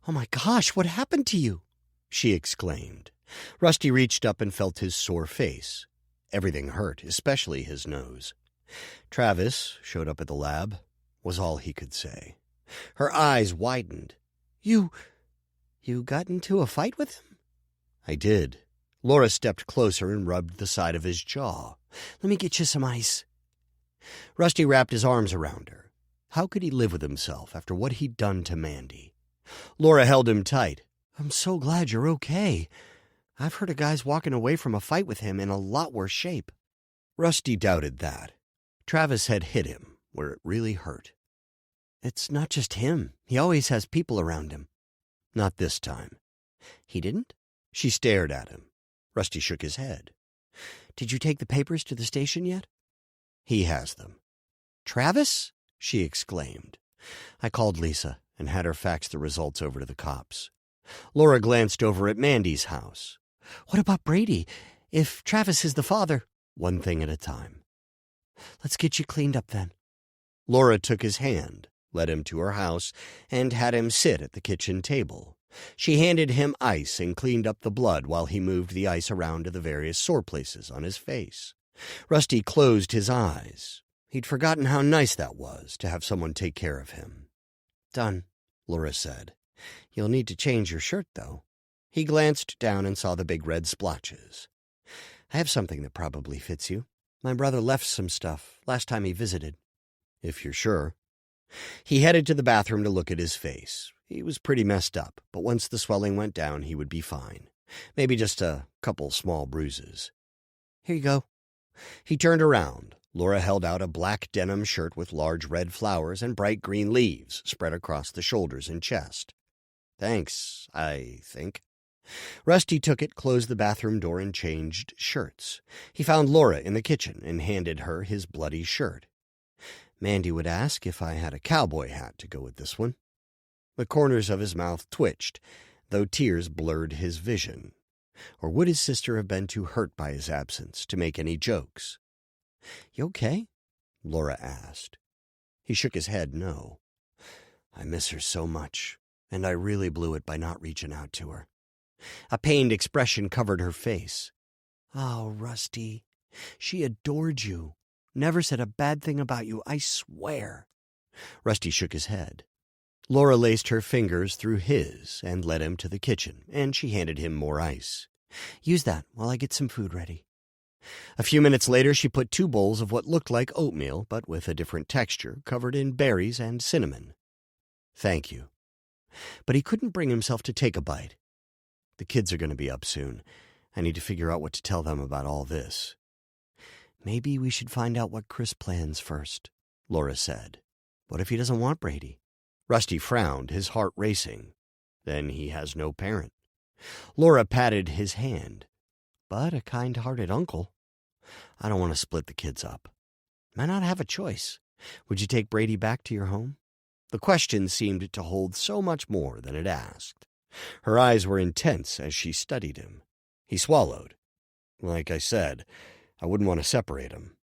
Oh my gosh, what happened to you? She exclaimed. Rusty reached up and felt his sore face. Everything hurt, especially his nose. Travis showed up at the lab, was all he could say. Her eyes widened. You got into a fight with him? I did. Laura stepped closer and rubbed the side of his jaw. Let me get you some ice. Rusty wrapped his arms around her. How could he live with himself after what he'd done to Mandy? Laura held him tight. I'm so glad you're okay. I've heard of guys walking away from a fight with him in a lot worse shape. Rusty doubted that. Travis had hit him where it really hurt. It's not just him. He always has people around him. Not this time. He didn't? She stared at him. Rusty shook his head. Did you take the papers to the station yet? He has them. Travis? She exclaimed. I called Lisa and had her fax the results over to the cops. Laura glanced over at Mandy's house. What about Brady? If Travis is the father... One thing at a time. Let's get you cleaned up then. Laura took his hand, led him to her house, and had him sit at the kitchen table. She handed him ice and cleaned up the blood while he moved the ice around to the various sore places on his face. Rusty closed his eyes. He'd forgotten how nice that was, to have someone take care of him. Done, Laura said. You'll need to change your shirt, though. He glanced down and saw the big red splotches. I have something that probably fits you. My brother left some stuff last time he visited. If you're sure. He headed to the bathroom to look at his face. He was pretty messed up, but once the swelling went down, he would be fine. Maybe just a couple small bruises. Here you go. He turned around. Laura held out a black denim shirt with large red flowers and bright green leaves spread across the shoulders and chest. Thanks, I think. Rusty took it, closed the bathroom door, and changed shirts. He found Laura in the kitchen and handed her his bloody shirt. Mandy would ask if I had a cowboy hat to go with this one. The corners of his mouth twitched, though tears blurred his vision. Or would his sister have been too hurt by his absence to make any jokes? "You okay?" Laura asked. He shook his head no. "I miss her so much, and I really blew it by not reaching out to her." A pained expression covered her face. "Oh, Rusty, she adored you. Never said a bad thing about you, I swear." Rusty shook his head. Laura laced her fingers through his and led him to the kitchen, and she handed him more ice. "Use that while I get some food ready." A few minutes later, she put 2 bowls of what looked like oatmeal, but with a different texture, covered in berries and cinnamon. "Thank you." But he couldn't bring himself to take a bite. "The kids are going to be up soon. I need to figure out what to tell them about all this." "Maybe we should find out what Chris plans first," Laura said. "What if he doesn't want Brady?" Rusty frowned, his heart racing. Then he has no parent. Laura patted his hand. "But a kind-hearted uncle. I don't want to split the kids up. Might not have a choice. Would you take Brady back to your home?" The question seemed to hold so much more than it asked. Her eyes were intense as she studied him. He swallowed. "Like I said, I wouldn't want to separate him."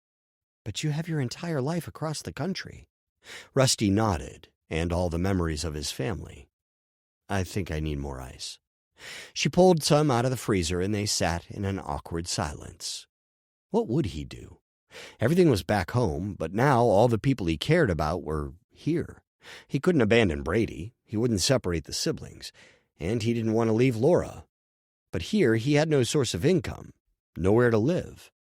"But you have your entire life across the country." Rusty nodded, and all the memories of his family. "I think I need more ice." She pulled some out of the freezer, and they sat in an awkward silence. What would he do? Everything was back home, but now all the people he cared about were here. He couldn't abandon Brady, he wouldn't separate the siblings, and he didn't want to leave Laura. But here he had no source of income, nowhere to live.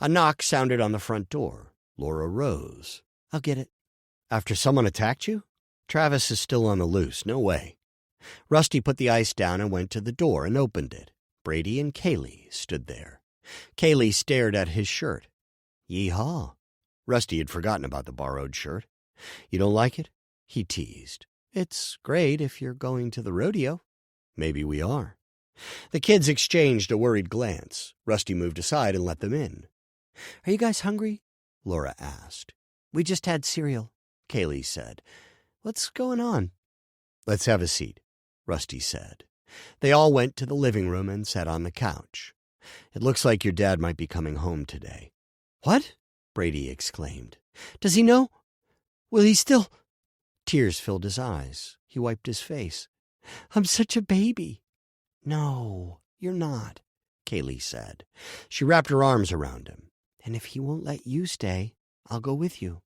A knock sounded on the front door. Laura rose. "I'll get it." "After someone attacked you?" "Travis is still on the loose, no way." Rusty put the ice down and went to the door and opened it. Brady and Kaylee stood there. Kaylee stared at his shirt. "Yee-haw." Rusty had forgotten about the borrowed shirt. "You don't like it?" he teased. "It's great if you're going to the rodeo." "Maybe we are." The kids exchanged a worried glance. Rusty moved aside and let them in. "Are you guys hungry?" Laura asked. "We just had cereal," Kaylee said. "What's going on?" "Let's have a seat," Rusty said. They all went to the living room and sat on the couch. "It looks like your dad might be coming home today." "What?" Brady exclaimed. "Does he know? Will he still—" Tears filled his eyes. He wiped his face. "I'm such a baby." "No, you're not," Kaylee said. She wrapped her arms around him. "And if he won't let you stay, I'll go with you."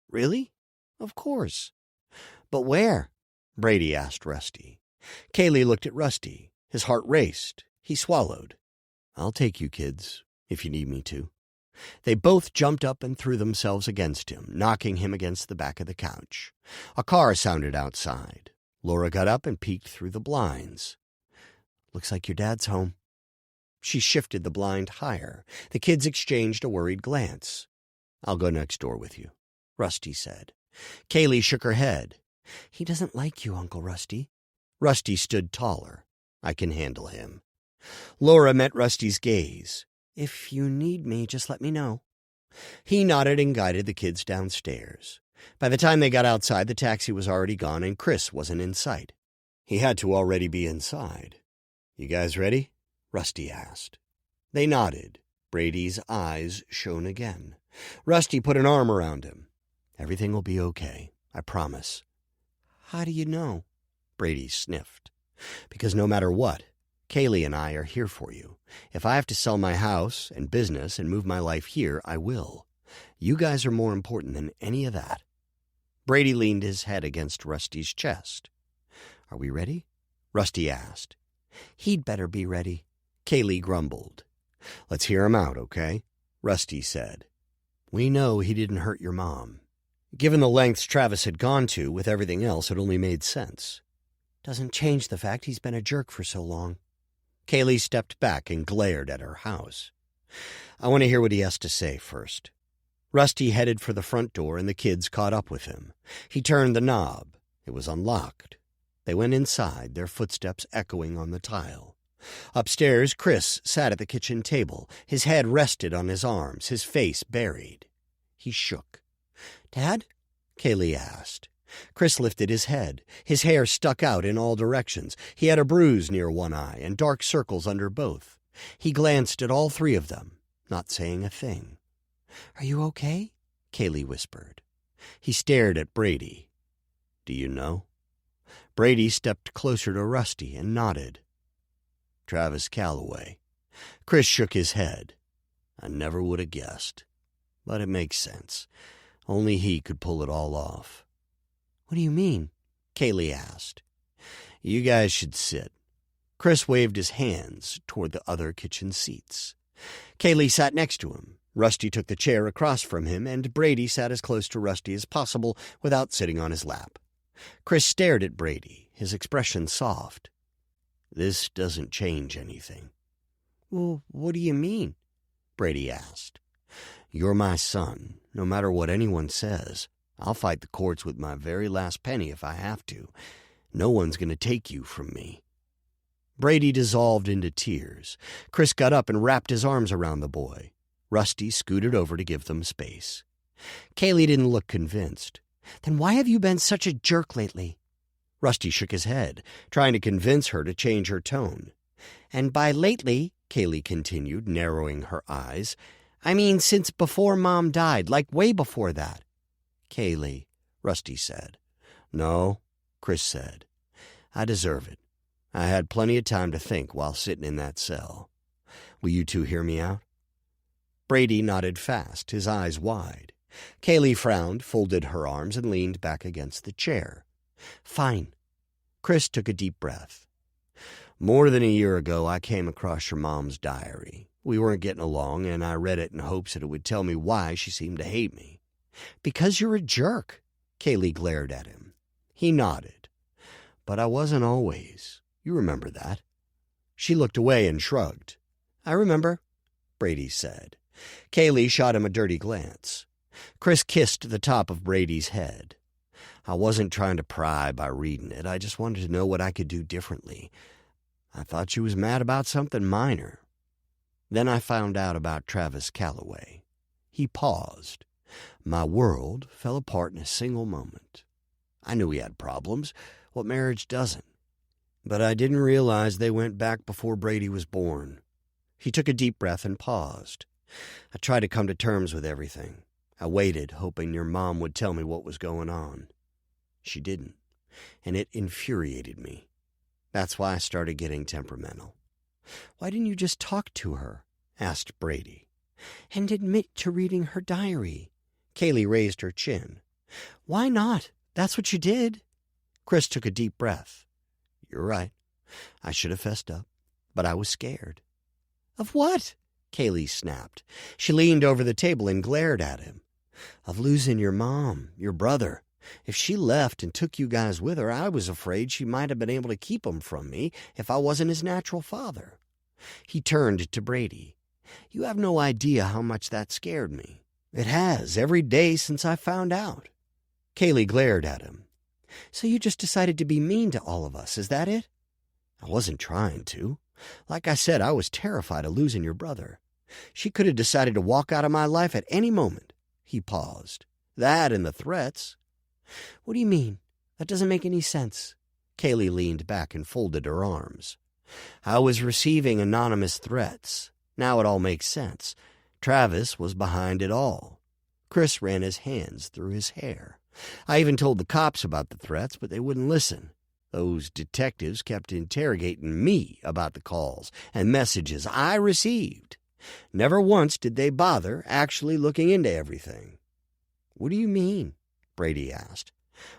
"Really?" "Of course." "But where?" Brady asked Rusty. Kaylee looked at Rusty. His heart raced. He swallowed. "I'll take you kids, if you need me to." They both jumped up and threw themselves against him, knocking him against the back of the couch. A car sounded outside. Laura got up and peeked through the blinds. "Looks like your dad's home." She shifted the blind higher. The kids exchanged a worried glance. "I'll go next door with you," Rusty said. Kaylee shook her head. "He doesn't like you, Uncle Rusty." Rusty stood taller. "I can handle him." Laura met Rusty's gaze. "If you need me, just let me know." He nodded and guided the kids downstairs. By the time they got outside, the taxi was already gone and Chris wasn't in sight. He had to already be inside. "You guys ready?" Rusty asked. They nodded. Brady's eyes shone again. Rusty put an arm around him. "Everything will be okay, I promise." "How do you know?" Brady sniffed. "Because no matter what, Kaylee and I are here for you. If I have to sell my house and business and move my life here, I will. You guys are more important than any of that." Brady leaned his head against Rusty's chest. "Are we ready?" Rusty asked. "He'd better be ready," Kaylee grumbled. "Let's hear him out, okay?" Rusty said. "We know he didn't hurt your mom." Given the lengths Travis had gone to with everything else, it only made sense. "Doesn't change the fact he's been a jerk for so long." Kaylee stepped back and glared at her house. "I want to hear what he has to say first." Rusty headed for the front door, and the kids caught up with him. He turned the knob. It was unlocked. They went inside, their footsteps echoing on the tile. Upstairs, Chris sat at the kitchen table. His head rested on his arms, his face buried. He shook. "Dad?" Kaylee asked. Chris lifted his head. His hair stuck out in all directions. He had a bruise near one eye and dark circles under both. He glanced at all three of them, not saying a thing. "Are you okay?" Kaylee whispered. He stared at Brady. "Do you know?" Brady stepped closer to Rusty and nodded. "Travis Calloway." Chris shook his head. "I never would have guessed. But it makes sense. Only he could pull it all off." "What do you mean?" Kaylee asked. "You guys should sit." Chris waved his hands toward the other kitchen seats. Kaylee sat next to him. Rusty took the chair across from him, and Brady sat as close to Rusty as possible without sitting on his lap. Chris stared at Brady, his expression soft. "This doesn't change anything." "Well, what do you mean?" Brady asked. "You're my son. No matter what anyone says, I'll fight the courts with my very last penny if I have to. No one's going to take you from me." Brady dissolved into tears. Chris got up and wrapped his arms around the boy. Rusty scooted over to give them space. Kaylee didn't look convinced. "Then why have you been such a jerk lately?" Rusty shook his head, trying to convince her to change her tone. "And by lately," Kaylee continued, narrowing her eyes, "I mean since before Mom died, like way before that." "Kaylee," Rusty said. "No," Chris said. "I deserve it. I had plenty of time to think while sitting in that cell. Will you two hear me out?" Brady nodded fast, his eyes wide. Kaylee frowned, folded her arms, and leaned back against the chair. "Fine." Chris took a deep breath. "More than a year ago, I came across your mom's diary. We weren't getting along, and I read it in hopes that it would tell me why she seemed to hate me." "Because you're a jerk." Kaylee glared at him. He nodded. "But I wasn't always. You remember that." She looked away and shrugged. "I remember," Brady said. Kaylee shot him a dirty glance. Chris kissed the top of Brady's head. "I wasn't trying to pry by reading it. I just wanted to know what I could do differently. I thought you was mad about something minor. Then I found out about Travis Calloway." He paused. "My world fell apart in a single moment. I knew he had problems. What marriage doesn't? But I didn't realize they went back before Brady was born." He took a deep breath and paused. "I tried to come to terms with everything. I waited, hoping your mom would tell me what was going on. She didn't, and it infuriated me. That's why I started getting temperamental." "Why didn't you just talk to her?" asked Brady. "And admit to reading her diary?" Kaylee raised her chin. "Why not? That's what you did." Chris took a deep breath. "You're right. I should have fessed up, but I was scared." "Of what?" Kaylee snapped. She leaned over the table and glared at him. "Of losing your mom, your brother. If she left and took you guys with her, I was afraid she might have been able to keep 'em from me if I wasn't his natural father." He turned to Brady. "You have no idea how much that scared me. It has, every day since I found out." Kaylee glared at him. "So you just decided to be mean to all of us, is that it?" "I wasn't trying to. Like I said, I was terrified of losing your brother. She could have decided to walk out of my life at any moment." He paused. "That and the threats." "What do you mean? That doesn't make any sense." Kaylee leaned back and folded her arms. "I was receiving anonymous threats. Now it all makes sense. Travis was behind it all." Chris ran his hands through his hair. "I even told the cops about the threats, but they wouldn't listen. Those detectives kept interrogating me about the calls and messages I received. Never once did they bother actually looking into everything." "What do you mean?" Brady asked.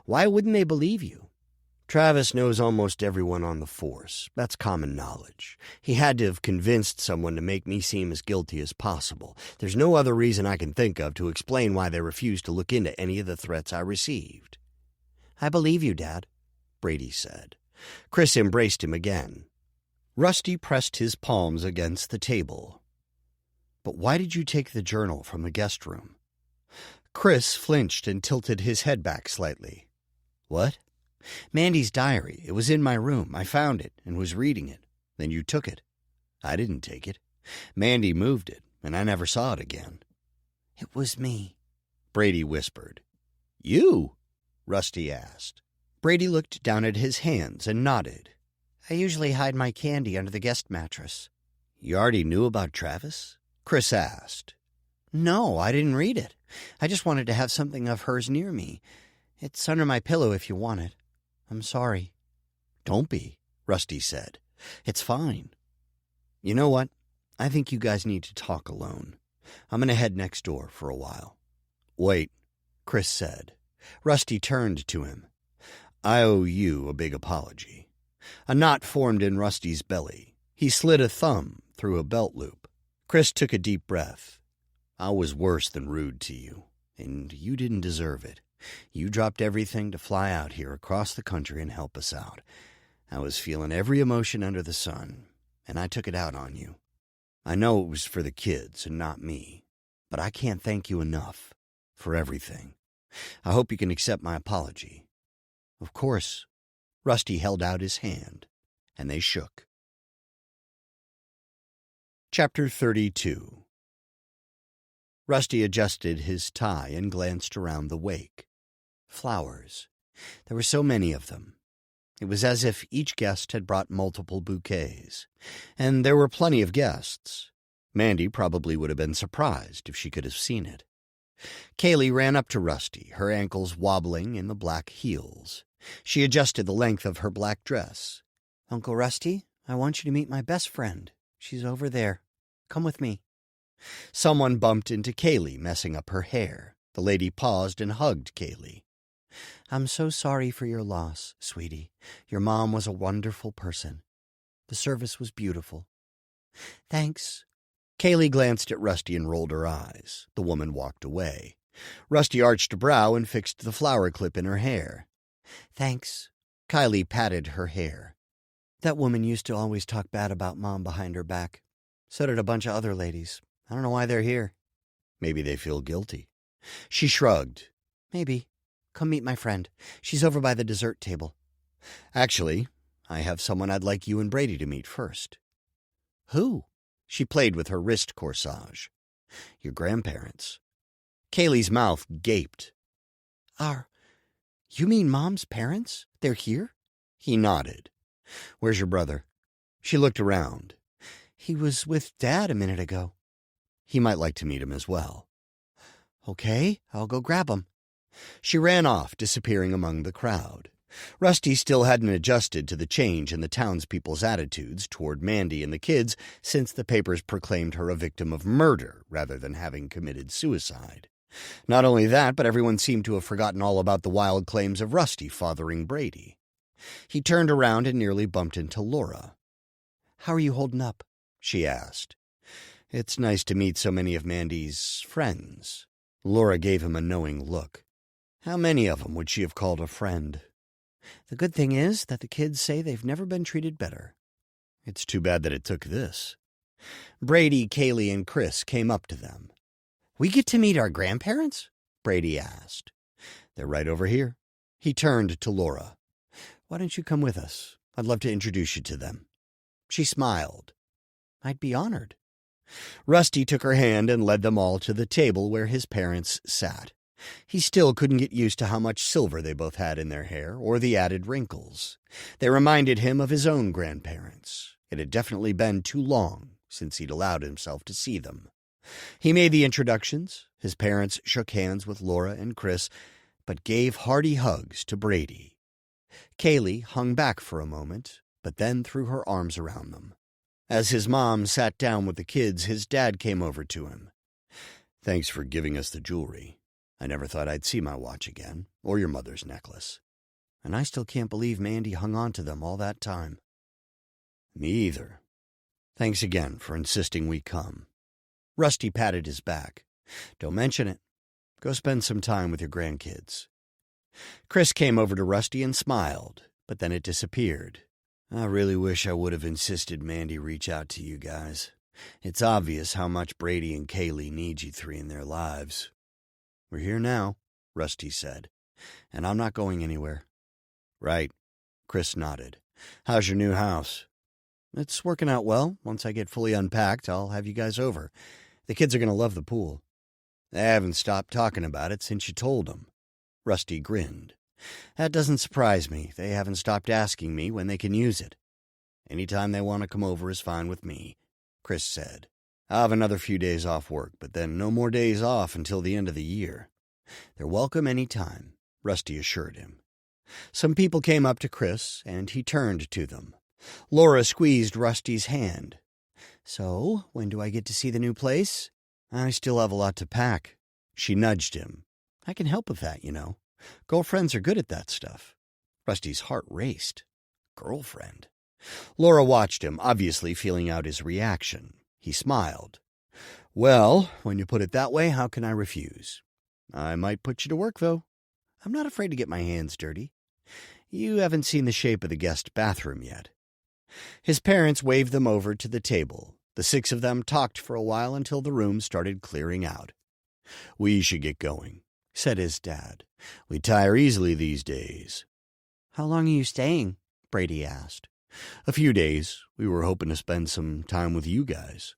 "Why wouldn't they believe you? Travis knows almost everyone on the force. That's common knowledge. He had to have convinced someone to make me seem as guilty as possible. There's no other reason I can think of to explain why they refused to look into any of the threats I received." "I believe you, Dad," Brady said. Chris embraced him again. Rusty pressed his palms against the table. "But why did you take the journal from the guest room?" Chris flinched and tilted his head back slightly. "What?" "Mandy's diary. It was in my room. I found it and was reading it. Then you took it." "I didn't take it. Mandy moved it, and I never saw it again." "It was me," Brady whispered. "You?" Rusty asked. Brady looked down at his hands and nodded. I usually hide my candy under the guest mattress. You already knew about Travis? Chris asked. No, I didn't read it. I just wanted to have something of hers near me. It's under my pillow if you want it. I'm sorry. Don't be, Rusty said. It's fine. You know what? I think you guys need to talk alone. I'm going to head next door for a while. Wait, Chris said. Rusty turned to him. I owe you a big apology. A knot formed in Rusty's belly. He slid a thumb through a belt loop. Chris took a deep breath. I was worse than rude to you, and you didn't deserve it. You dropped everything to fly out here across the country and help us out. I was feeling every emotion under the sun, and I took it out on you. I know it was for the kids and not me, but I can't thank you enough for everything. I hope you can accept my apology. Of course. Rusty held out his hand, and they shook. Chapter 32. Rusty adjusted his tie and glanced around the wake. Flowers. There were so many of them. It was as if each guest had brought multiple bouquets. And there were plenty of guests. Mandy probably would have been surprised if she could have seen it. Kaylee ran up to Rusty, her ankles wobbling in the black heels. She adjusted the length of her black dress. Uncle Rusty, I want you to meet my best friend. She's over there. Come with me. Someone bumped into Kaylee, messing up her hair. The lady paused and hugged Kaylee. I'm so sorry for your loss, sweetie. Your mom was a wonderful person. The service was beautiful. Thanks. Kaylee glanced at Rusty and rolled her eyes. The woman walked away. Rusty arched a brow and fixed the flower clip in her hair. Thanks. Kylie patted her hair. That woman used to always talk bad about Mom behind her back. So did a bunch of other ladies. I don't know why they're here. Maybe they feel guilty. She shrugged. Maybe. Come meet my friend. She's over by the dessert table. Actually, I have someone I'd like you and Brady to meet first. Who? She played with her wrist corsage. Your grandparents. Kaylee's mouth gaped. You mean Mom's parents? They're here? He nodded. Where's your brother? She looked around. He was with Dad a minute ago. He might like to meet him as well. Okay, I'll go grab him. She ran off, disappearing among the crowd. Rusty still hadn't adjusted to the change in the townspeople's attitudes toward Mandy and the kids since the papers proclaimed her a victim of murder rather than having committed suicide. Not only that, but everyone seemed to have forgotten all about the wild claims of Rusty fathering Brady. He turned around and nearly bumped into Laura. How are you holding up? She asked. It's nice to meet so many of Mandy's friends. Laura gave him a knowing look. How many of them would she have called a friend? The good thing is that the kids say they've never been treated better. It's too bad that it took this. Brady, Kaylee, and Chris came up to them. We get to meet our grandparents? Brady asked. They're right over here. He turned to Laura. Why don't you come with us? I'd love to introduce you to them. She smiled. I'd be honored. Rusty took her hand and led them all to the table where his parents sat. He still couldn't get used to how much silver they both had in their hair or the added wrinkles. They reminded him of his own grandparents. It had definitely been too long since he'd allowed himself to see them. He made the introductions. His parents shook hands with Laura and Chris, but gave hearty hugs to Brady. Kaylee hung back for a moment, but then threw her arms around them. As his mom sat down with the kids, his dad came over to him. Thanks for giving us the jewelry. I never thought I'd see my watch again, or your mother's necklace. And I still can't believe Mandy hung on to them all that time. Me either. Thanks again for insisting we come. Rusty patted his back. Don't mention it. Go spend some time with your grandkids. Chris came over to Rusty and smiled, but then it disappeared. I really wish I would have insisted Mandy reach out to you guys. It's obvious how much Brady and Kaylee need you three in their lives. We're here now, Rusty said, and I'm not going anywhere. Right, Chris nodded. How's your new house? It's working out well. Once I get fully unpacked, I'll have you guys over. The kids are going to love the pool. They haven't stopped talking about it since you told them. Rusty grinned. That doesn't surprise me. They haven't stopped asking me when they can use it. Any time they want to come over is fine with me, Chris said. I'll have another few days off work, but then no more days off until the end of the year. They're welcome any time, Rusty assured him. Some people came up to Chris, and he turned to them. Laura squeezed Rusty's hand. So, when do I get to see the new place? I still have a lot to pack. She nudged him. I can help with that, you know. Girlfriends are good at that stuff. Rusty's heart raced. Girlfriend. Laura watched him, obviously feeling out his reaction. He smiled. Well, when you put it that way, how can I refuse? I might put you to work, though. I'm not afraid to get my hands dirty. You haven't seen the shape of the guest bathroom yet. His parents waved them over to the table. The six of them talked for a while until the room started clearing out. We should get going, said his dad. We tire easily these days. How long are you staying? Brady asked. A few days. We were hoping to spend some time with you guys.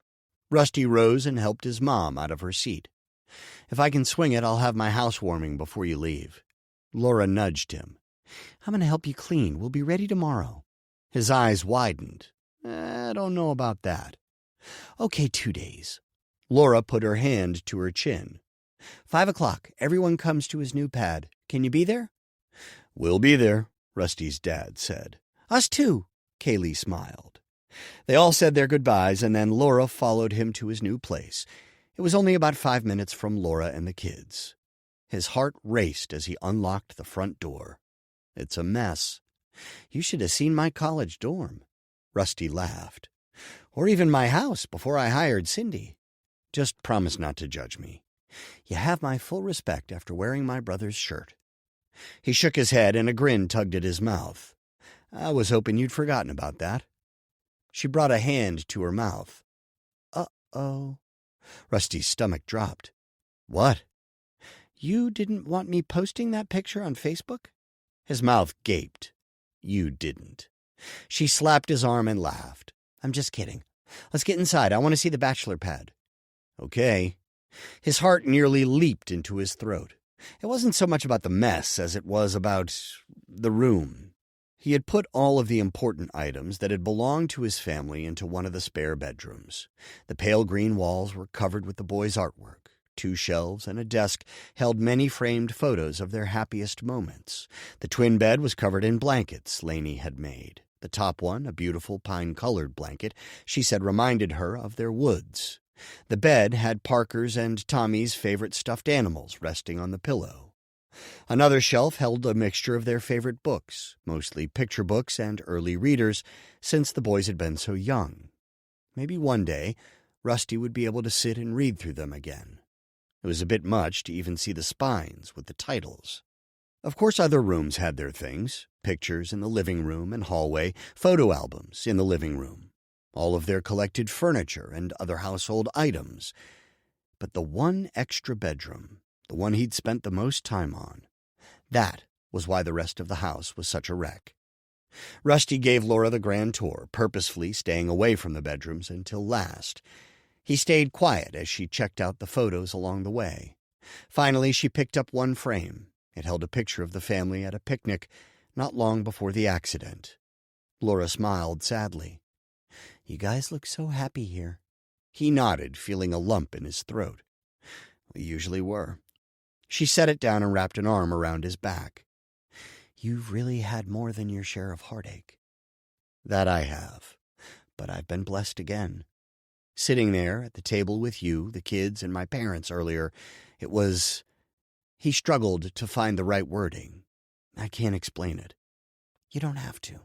Rusty rose and helped his mom out of her seat. If I can swing it, I'll have my housewarming before you leave. Laura nudged him. I'm going to help you clean. We'll be ready tomorrow. His eyes widened. I don't know about that. Okay, 2 days. Laura put her hand to her chin. 5 o'clock. Everyone comes to his new pad. Can you be there? We'll be there, Rusty's dad said. Us too, Kaylee smiled. They all said their goodbyes, and then Laura followed him to his new place. It was only about 5 minutes from Laura and the kids. His heart raced as he unlocked the front door. It's a mess. You should have seen my college dorm. Rusty laughed. Or even my house before I hired Cindy. Just promise not to judge me. You have my full respect after wearing my brother's shirt. He shook his head and a grin tugged at his mouth. I was hoping you'd forgotten about that. She brought a hand to her mouth. Uh-oh. Rusty's stomach dropped. What? You didn't want me posting that picture on Facebook? His mouth gaped. You didn't. She slapped his arm and laughed. I'm just kidding. Let's get inside. I want to see the bachelor pad. Okay. His heart nearly leaped into his throat. It wasn't so much about the mess as it was about the room. He had put all of the important items that had belonged to his family into one of the spare bedrooms. The pale green walls were covered with the boys' artwork. 2 shelves and a desk held many framed photos of their happiest moments. The twin bed was covered in blankets Lainey had made. The top one, a beautiful pine-colored blanket, she said reminded her of their woods. The bed had Parker's and Tommy's favorite stuffed animals resting on the pillow. Another shelf held a mixture of their favorite books, mostly picture books and early readers, since the boys had been so young. Maybe one day, Rusty would be able to sit and read through them again. It was a bit much to even see the spines with the titles. Of course, other rooms had their things, pictures in the living room and hallway, photo albums in the living room, all of their collected furniture and other household items. But the one extra bedroom, the one he'd spent the most time on, that was why the rest of the house was such a wreck. Rusty gave Laura the grand tour, purposefully staying away from the bedrooms until last. He stayed quiet as she checked out the photos along the way. Finally, she picked up one frame. It held a picture of the family at a picnic not long before the accident. Laura smiled sadly. You guys look so happy here. He nodded, feeling a lump in his throat. We usually were. She set it down and wrapped an arm around his back. You've really had more than your share of heartache. That I have, but I've been blessed again. Sitting there at the table with you, the kids, and my parents earlier, it was... He struggled to find the right wording. I can't explain it. You don't have to.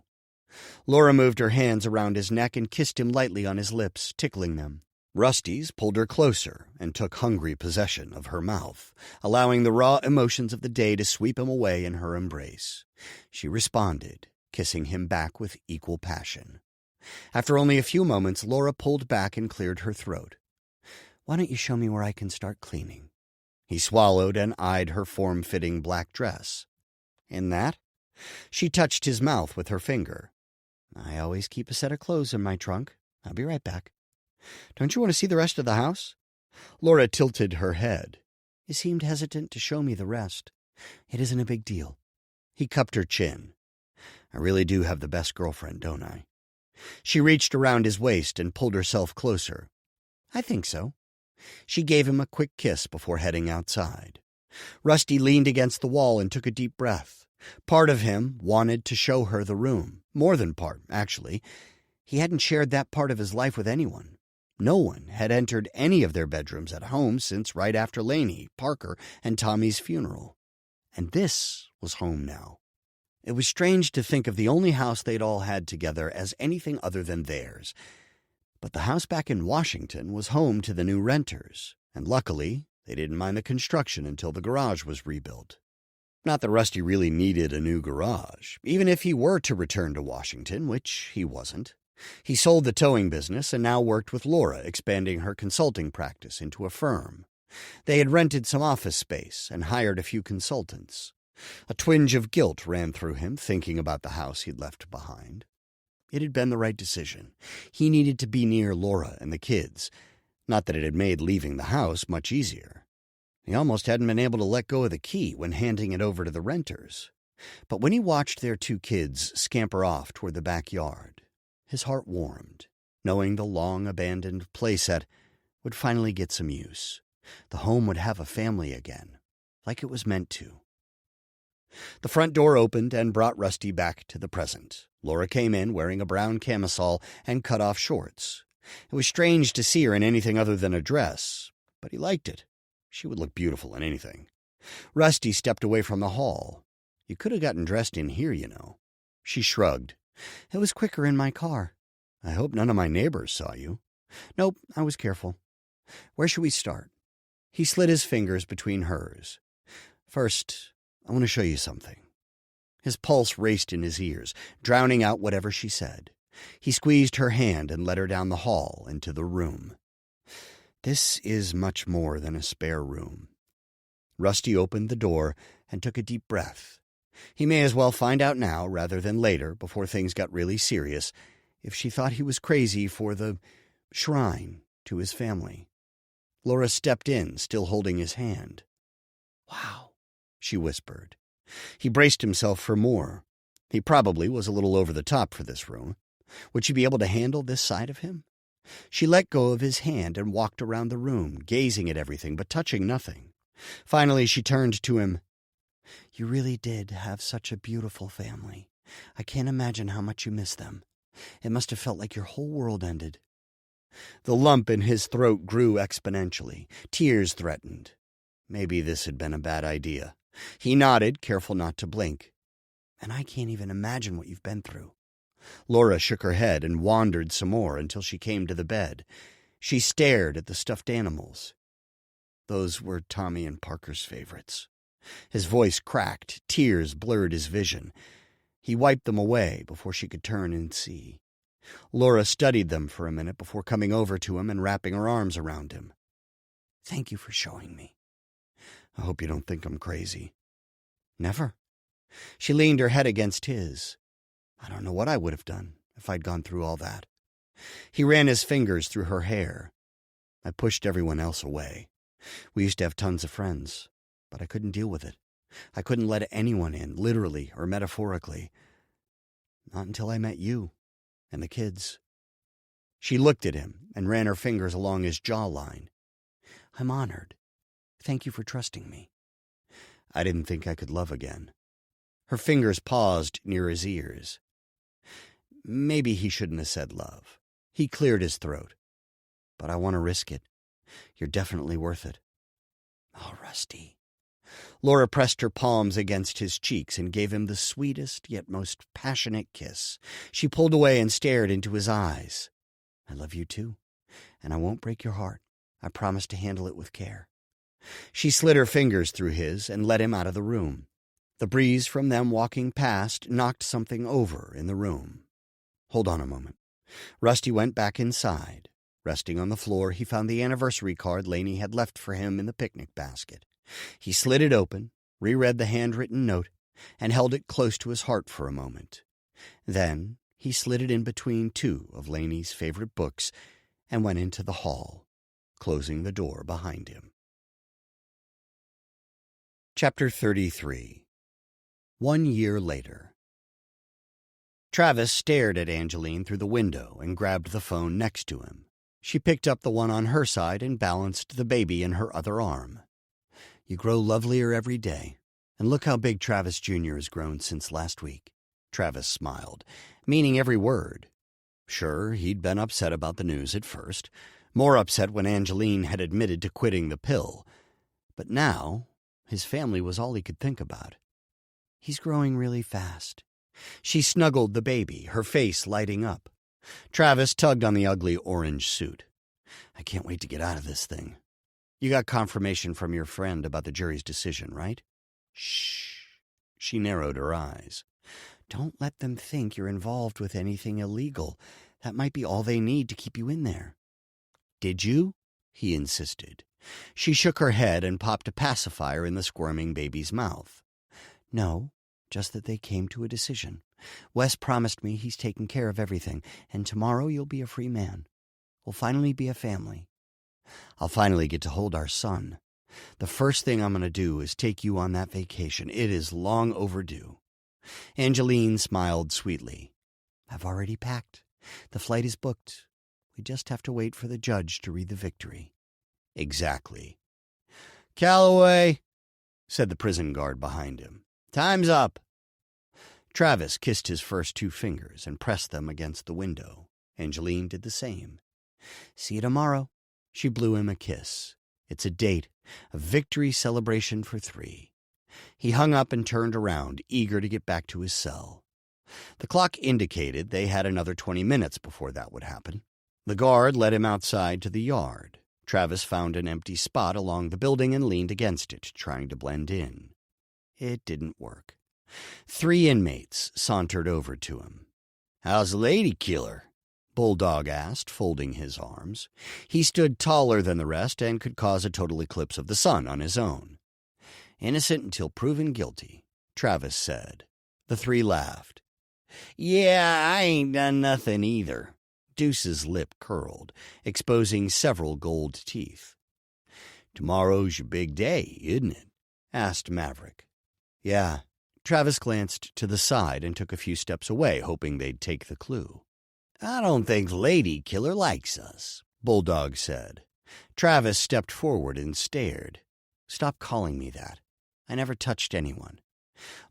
Laura moved her hands around his neck and kissed him lightly on his lips, tickling them. Rusty's pulled her closer and took hungry possession of her mouth, allowing the raw emotions of the day to sweep him away in her embrace. She responded, kissing him back with equal passion. After only a few moments, Laura pulled back and cleared her throat. Why don't you show me where I can start cleaning? He swallowed and eyed her form-fitting black dress. In that? She touched his mouth with her finger. I always keep a set of clothes in my trunk. I'll be right back. Don't you want to see the rest of the house? Laura tilted her head. He seemed hesitant to show me the rest. It isn't a big deal. He cupped her chin. I really do have the best girlfriend, don't I? She reached around his waist and pulled herself closer. I think so. She gave him a quick kiss before heading outside. Rusty leaned against the wall and took a deep breath. Part of him wanted to show her the room. More than part, actually. He hadn't shared that part of his life with anyone. No one had entered any of their bedrooms at home since right after Laney, Parker, and Tommy's funeral. And this was home now. It was strange to think of the only house they'd all had together as anything other than theirs. But the house back in Washington was home to the new renters, and luckily, they didn't mind the construction until the garage was rebuilt. Not that Rusty really needed a new garage, even if he were to return to Washington, which he wasn't. He sold the towing business and now worked with Laura, expanding her consulting practice into a firm. They had rented some office space and hired a few consultants. A twinge of guilt ran through him, thinking about the house he'd left behind. It had been the right decision. He needed to be near Laura and the kids. Not that it had made leaving the house much easier. He almost hadn't been able to let go of the key when handing it over to the renters. But when he watched their two kids scamper off toward the backyard, his heart warmed, knowing the long-abandoned playset would finally get some use. The home would have a family again, like it was meant to. The front door opened and brought Rusty back to the present. Laura came in wearing a brown camisole and cut-off shorts. It was strange to see her in anything other than a dress, but he liked it. She would look beautiful in anything. Rusty stepped away from the hall. You could have gotten dressed in here, you know. She shrugged. It was quicker in my car. I hope none of my neighbors saw you. Nope, I was careful. Where should we start? He slid his fingers between hers. First, I want to show you something. His pulse raced in his ears, drowning out whatever she said. He squeezed her hand and led her down the hall into the room. This is much more than a spare room. Rusty opened the door and took a deep breath. He may as well find out now, rather than later, before things got really serious, if she thought he was crazy for the shrine to his family. Laura stepped in, still holding his hand. Wow, she whispered. He braced himself for more. He probably was a little over the top for this room. Would she be able to handle this side of him? She let go of his hand and walked around the room, gazing at everything but touching nothing. Finally, she turned to him. You really did have such a beautiful family. I can't imagine how much you miss them. It must have felt like your whole world ended. The lump in his throat grew exponentially. Tears threatened. Maybe this had been a bad idea. He nodded, careful not to blink. And I can't even imagine what you've been through. Laura shook her head and wandered some more until she came to the bed. She stared at the stuffed animals. Those were Tommy and Parker's favorites. His voice cracked. Tears blurred his vision. He wiped them away before she could turn and see. Laura studied them for a minute before coming over to him and wrapping her arms around him. Thank you for showing me. I hope you don't think I'm crazy. Never. She leaned her head against his. I don't know what I would have done if I'd gone through all that. He ran his fingers through her hair. I pushed everyone else away. We used to have tons of friends, but I couldn't deal with it. I couldn't let anyone in, literally or metaphorically. Not until I met you and the kids. She looked at him and ran her fingers along his jawline. I'm honored. Thank you for trusting me. I didn't think I could love again. Her fingers paused near his ears. Maybe he shouldn't have said love. He cleared his throat. But I want to risk it. You're definitely worth it. Oh, Rusty. Laura pressed her palms against his cheeks and gave him the sweetest yet most passionate kiss. She pulled away and stared into his eyes. I love you too, and I won't break your heart. I promise to handle it with care. She slid her fingers through his and led him out of the room. The breeze from them walking past knocked something over in the room. Hold on a moment. Rusty went back inside. Resting on the floor, he found the anniversary card Laney had left for him in the picnic basket. He slid it open, reread the handwritten note, and held it close to his heart for a moment. Then he slid it in between two of Laney's favorite books and went into the hall, closing the door behind him. Chapter 33. 1 year later. Travis stared at Angeline through the window and grabbed the phone next to him. She picked up the one on her side and balanced the baby in her other arm. "You grow lovelier every day, and look how big Travis Jr. has grown since last week." Travis smiled, meaning every word. Sure, he'd been upset about the news at first, more upset when Angeline had admitted to quitting the pill. But now, his family was all he could think about. "He's growing really fast." She snuggled the baby, her face lighting up. Travis tugged on the ugly orange suit. "I can't wait to get out of this thing. You got confirmation from your friend about the jury's decision, right?" "Shh." She narrowed her eyes. "Don't let them think you're involved with anything illegal. That might be all they need to keep you in there." "Did you?" he insisted. She shook her head and popped a pacifier in the squirming baby's mouth. "No, just that they came to a decision. Wes promised me he's taking care of everything, and tomorrow you'll be a free man. We'll finally be a family. I'll finally get to hold our son. The first thing I'm going to do is take you on that vacation. It is long overdue." Angeline smiled sweetly. "I've already packed. The flight is booked. We just have to wait for the judge to read the victory." "Exactly." "Calloway," said the prison guard behind him. "Time's up." Travis kissed his first 2 fingers and pressed them against the window. Angeline did the same. "See you tomorrow." She blew him a kiss. It's a date, a victory celebration for 3. He hung up and turned around, eager to get back to his cell. The clock indicated they had another 20 minutes before that would happen. The guard led him outside to the yard. Travis found an empty spot along the building and leaned against it, trying to blend in. It didn't work. 3 inmates sauntered over to him. "How's the lady killer?" Bulldog asked, folding his arms. He stood taller than the rest and could cause a total eclipse of the sun on his own. "Innocent until proven guilty," Travis said. The 3 laughed. "Yeah, I ain't done nothing either." Deuce's lip curled, exposing several gold teeth. "Tomorrow's your big day, isn't it?" asked Maverick. "Yeah." Travis glanced to the side and took a few steps away, hoping they'd take the clue. "I don't think Lady Killer likes us," Bulldog said. Travis stepped forward and stared. "Stop calling me that. I never touched anyone."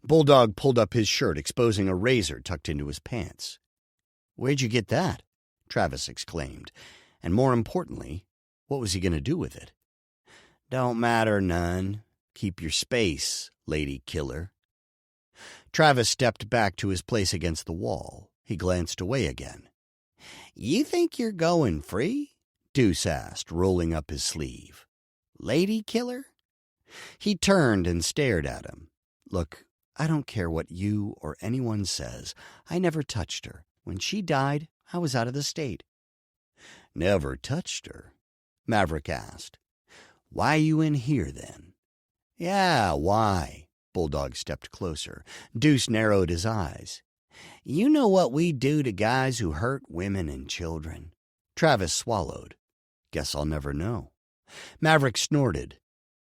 Bulldog pulled up his shirt, exposing a razor tucked into his pants. "Where'd you get that?" Travis exclaimed. And more importantly, what was he going to do with it? "Don't matter none. Keep your space, Lady Killer." Travis stepped back to his place against the wall. He glanced away again. "You think you're going free?" Deuce asked, rolling up his sleeve. "Lady Killer?" He turned and stared at him. "Look, I don't care what you or anyone says. I never touched her. When she died, I was out of the state." "Never touched her?" Maverick asked. "Why you in here, then?" "Yeah, why?" Bulldog stepped closer. Deuce narrowed his eyes. "You know what we do to guys who hurt women and children." Travis swallowed. "Guess I'll never know." Maverick snorted.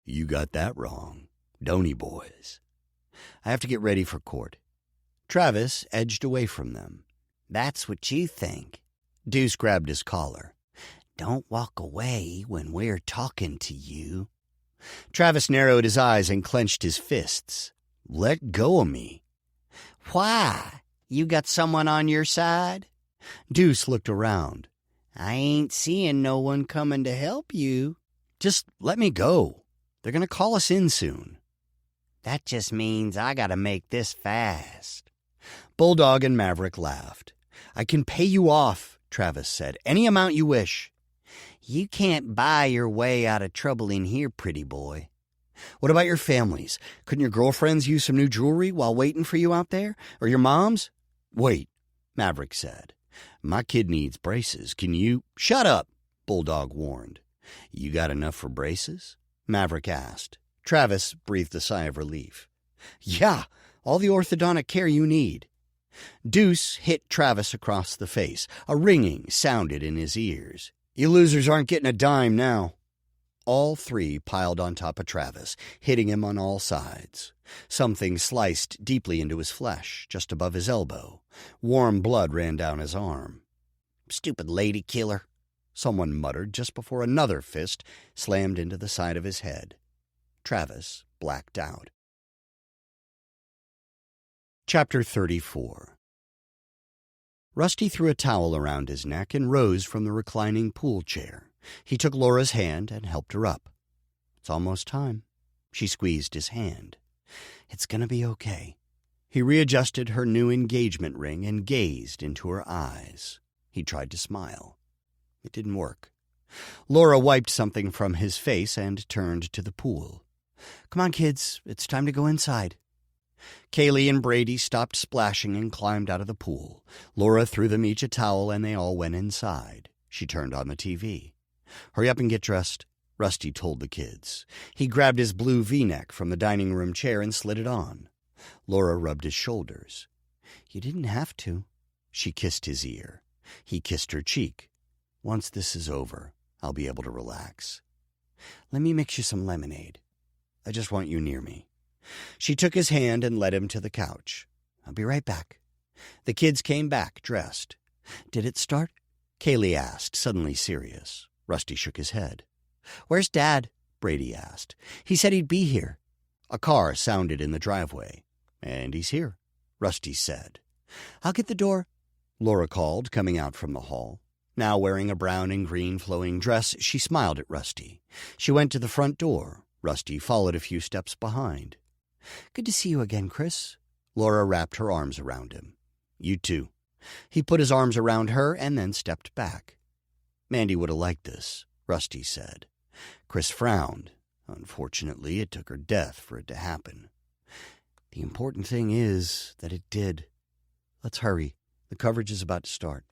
"You got that wrong, don't he, boys?" "I have to get ready for court." Travis edged away from them. "That's what you think." Deuce grabbed his collar. "Don't walk away when we're talking to you." Travis narrowed his eyes and clenched his fists. "Let go of me." "Why? You got someone on your side?" Deuce looked around. "I ain't seeing no one coming to help you." "Just let me go. They're going to call us in soon." "That just means I got to make this fast." Bulldog and Maverick laughed. "I can pay you off," Travis said. "Any amount you wish." "You can't buy your way out of trouble in here, pretty boy." "What about your families? Couldn't your girlfriends use some new jewelry while waiting for you out there? Or your moms?" "Wait," Maverick said. "My kid needs braces. Can you—" "Shut up," Bulldog warned. "You got enough for braces?" Maverick asked. Travis breathed a sigh of relief. "Yeah, all the orthodontic care you need." Deuce hit Travis across the face. A ringing sounded in his ears. "You losers aren't getting a dime now." all three piled on top of Travis, hitting him on all sides. Something sliced deeply into his flesh, just above his elbow. Warm blood ran down his arm. "Stupid lady killer," someone muttered just before another fist slammed into the side of his head. Travis blacked out. Chapter 34. Rusty threw a towel around his neck and rose from the reclining pool chair. He took Laura's hand and helped her up. "It's almost time." She squeezed his hand. "It's gonna be okay." He readjusted her new engagement ring and gazed into her eyes. He tried to smile. It didn't work. Laura wiped something from his face and turned to the pool. "Come on, kids. It's time to go inside." Kaylee and Brady stopped splashing and climbed out of the pool. Laura threw them each a towel and they all went inside. She turned on the TV. "Hurry up and get dressed," Rusty told the kids. He grabbed his blue V-neck from the dining room chair and slid it on. Laura rubbed his shoulders. "You didn't have to." She kissed his ear. He kissed her cheek. "Once this is over, I'll be able to relax. Let me mix you some lemonade. I just want you near me." She took his hand and led him to the couch. "I'll be right back." The kids came back, dressed. "Did it start?" Kaylee asked, suddenly serious. Rusty shook his head. "Where's Dad?" Brady asked. "He said he'd be here." A car sounded in the driveway. "And he's here," Rusty said. "I'll get the door," Laura called, coming out from the hall. Now wearing a brown and green flowing dress, she smiled at Rusty. She went to the front door. Rusty followed a few steps behind. "Good to see you again, Chris." Laura wrapped her arms around him. "You too." He put his arms around her and then stepped back. "Mandy would have liked this," Rusty said. Chris frowned. "Unfortunately, it took her death for it to happen. The important thing is that it did. Let's hurry. The coverage is about to start."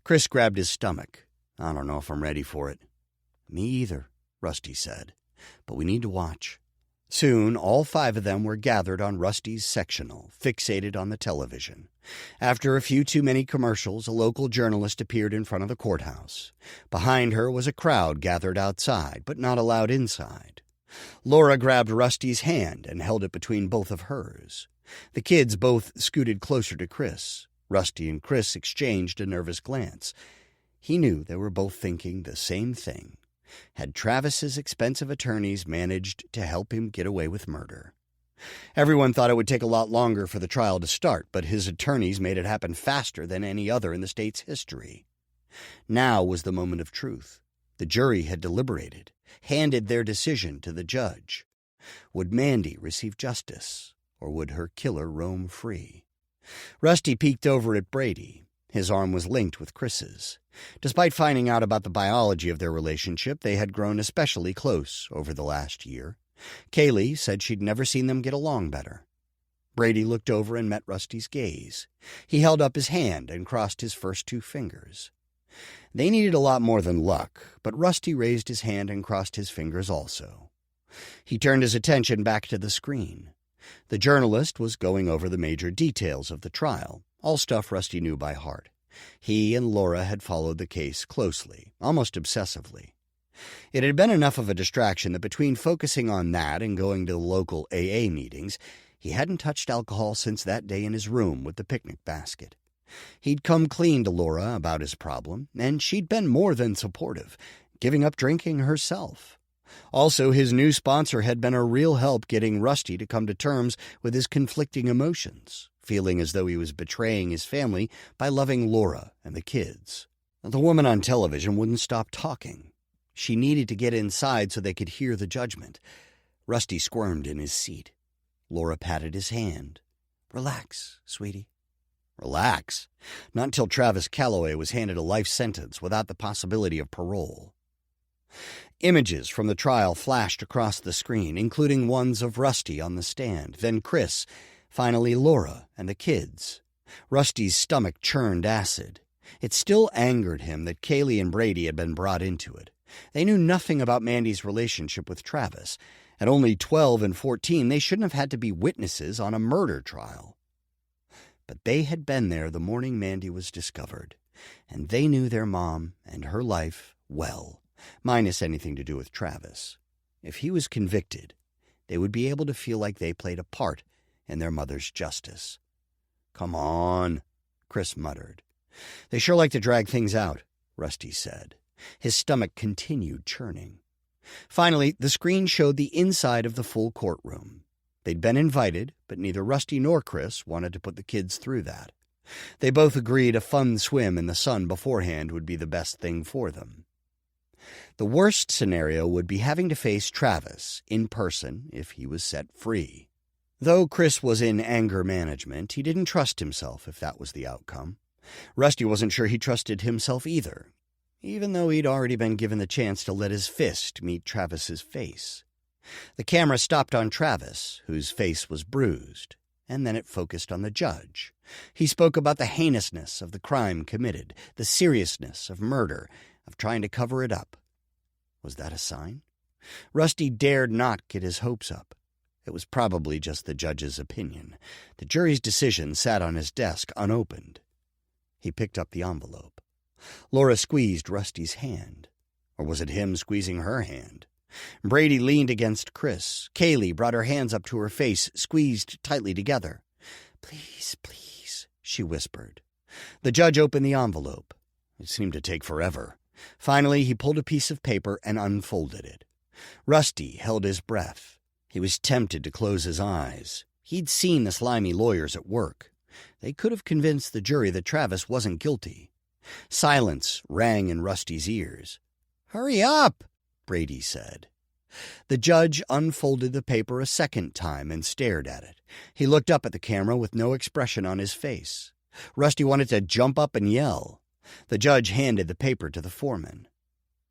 Chris grabbed his stomach. "I don't know if I'm ready for it." "Me either," Rusty said. "But we need to watch." Soon, all five of them were gathered on Rusty's sectional, fixated on the television. After a few too many commercials, a local journalist appeared in front of the courthouse. Behind her was a crowd gathered outside, but not allowed inside. Laura grabbed Rusty's hand and held it between both of hers. The kids both scooted closer to Chris. Rusty and Chris exchanged a nervous glance. He knew they were both thinking the same thing. Had Travis's expensive attorneys managed to help him get away with murder? Everyone thought it would take a lot longer for the trial to start, but his attorneys made it happen faster than any other in the state's history. Now was the moment of truth. The jury had deliberated, handed their decision to the judge. Would Mandy receive justice, or would her killer roam free? Rusty peeked over at Brady. His arm was linked with Chris's. Despite finding out about the biology of their relationship, they had grown especially close over the last year. Kaylee said she'd never seen them get along better. Brady looked over and met Rusty's gaze. He held up his hand and crossed his first two fingers. They needed a lot more than luck, but Rusty raised his hand and crossed his fingers also. He turned his attention back to the screen. The journalist was going over the major details of the trial, all stuff Rusty knew by heart. He and Laura had followed the case closely, almost obsessively. It had been enough of a distraction that between focusing on that and going to the local AA meetings, he hadn't touched alcohol since that day in his room with the picnic basket. He'd come clean to Laura about his problem, and she'd been more than supportive, giving up drinking herself. Also, his new sponsor had been a real help getting Rusty to come to terms with his conflicting emotions, feeling as though he was betraying his family by loving Laura and the kids. The woman on television wouldn't stop talking. She needed to get inside so they could hear the judgment. Rusty squirmed in his seat. Laura patted his hand. "Relax, sweetie." Relax? Not until Travis Calloway was handed a life sentence without the possibility of parole. Images from the trial flashed across the screen, including ones of Rusty on the stand, then Chris, finally Laura and the kids. Rusty's stomach churned acid. It still angered him that Kaylee and Brady had been brought into it. They knew nothing about Mandy's relationship with Travis. At only 12 and 14, they shouldn't have had to be witnesses on a murder trial. But they had been there the morning Mandy was discovered, and they knew their mom and her life well. minus anything to do with Travis. If he was convicted, they would be able to feel like they played a part in their mother's justice. "Come on," Chris muttered. "They sure like to drag things out," Rusty said. His stomach continued churning. Finally, the screen showed the inside of the full courtroom. They'd been invited, but neither Rusty nor Chris wanted to put the kids through that. They both agreed a fun swim in the sun beforehand would be the best thing for them. The worst scenario would be having to face Travis in person if he was set free. Though Chris was in anger management, he didn't trust himself if that was the outcome. Rusty wasn't sure he trusted himself either, even though he'd already been given the chance to let his fist meet Travis's face. The camera stopped on Travis, whose face was bruised, and then it focused on the judge. He spoke about the heinousness of the crime committed, the seriousness of murder, of trying to cover it up. Was that a sign? Rusty dared not get his hopes up. It was probably just the judge's opinion. The jury's decision sat on his desk unopened. He picked up the envelope. Laura squeezed Rusty's hand. Or was it him squeezing her hand? Brady leaned against Chris. Kaylee brought her hands up to her face, squeezed tightly together. "Please, please," she whispered. The judge opened the envelope. It seemed to take forever. Finally, he pulled a piece of paper and unfolded it. Rusty held his breath. He was tempted to close his eyes. He'd seen the slimy lawyers at work. They could have convinced the jury that Travis wasn't guilty. Silence rang in Rusty's ears. "Hurry up," Brady said. The judge unfolded the paper a second time and stared at it. He looked up at the camera with no expression on his face. Rusty wanted to jump up and yell. The judge handed the paper to the foreman.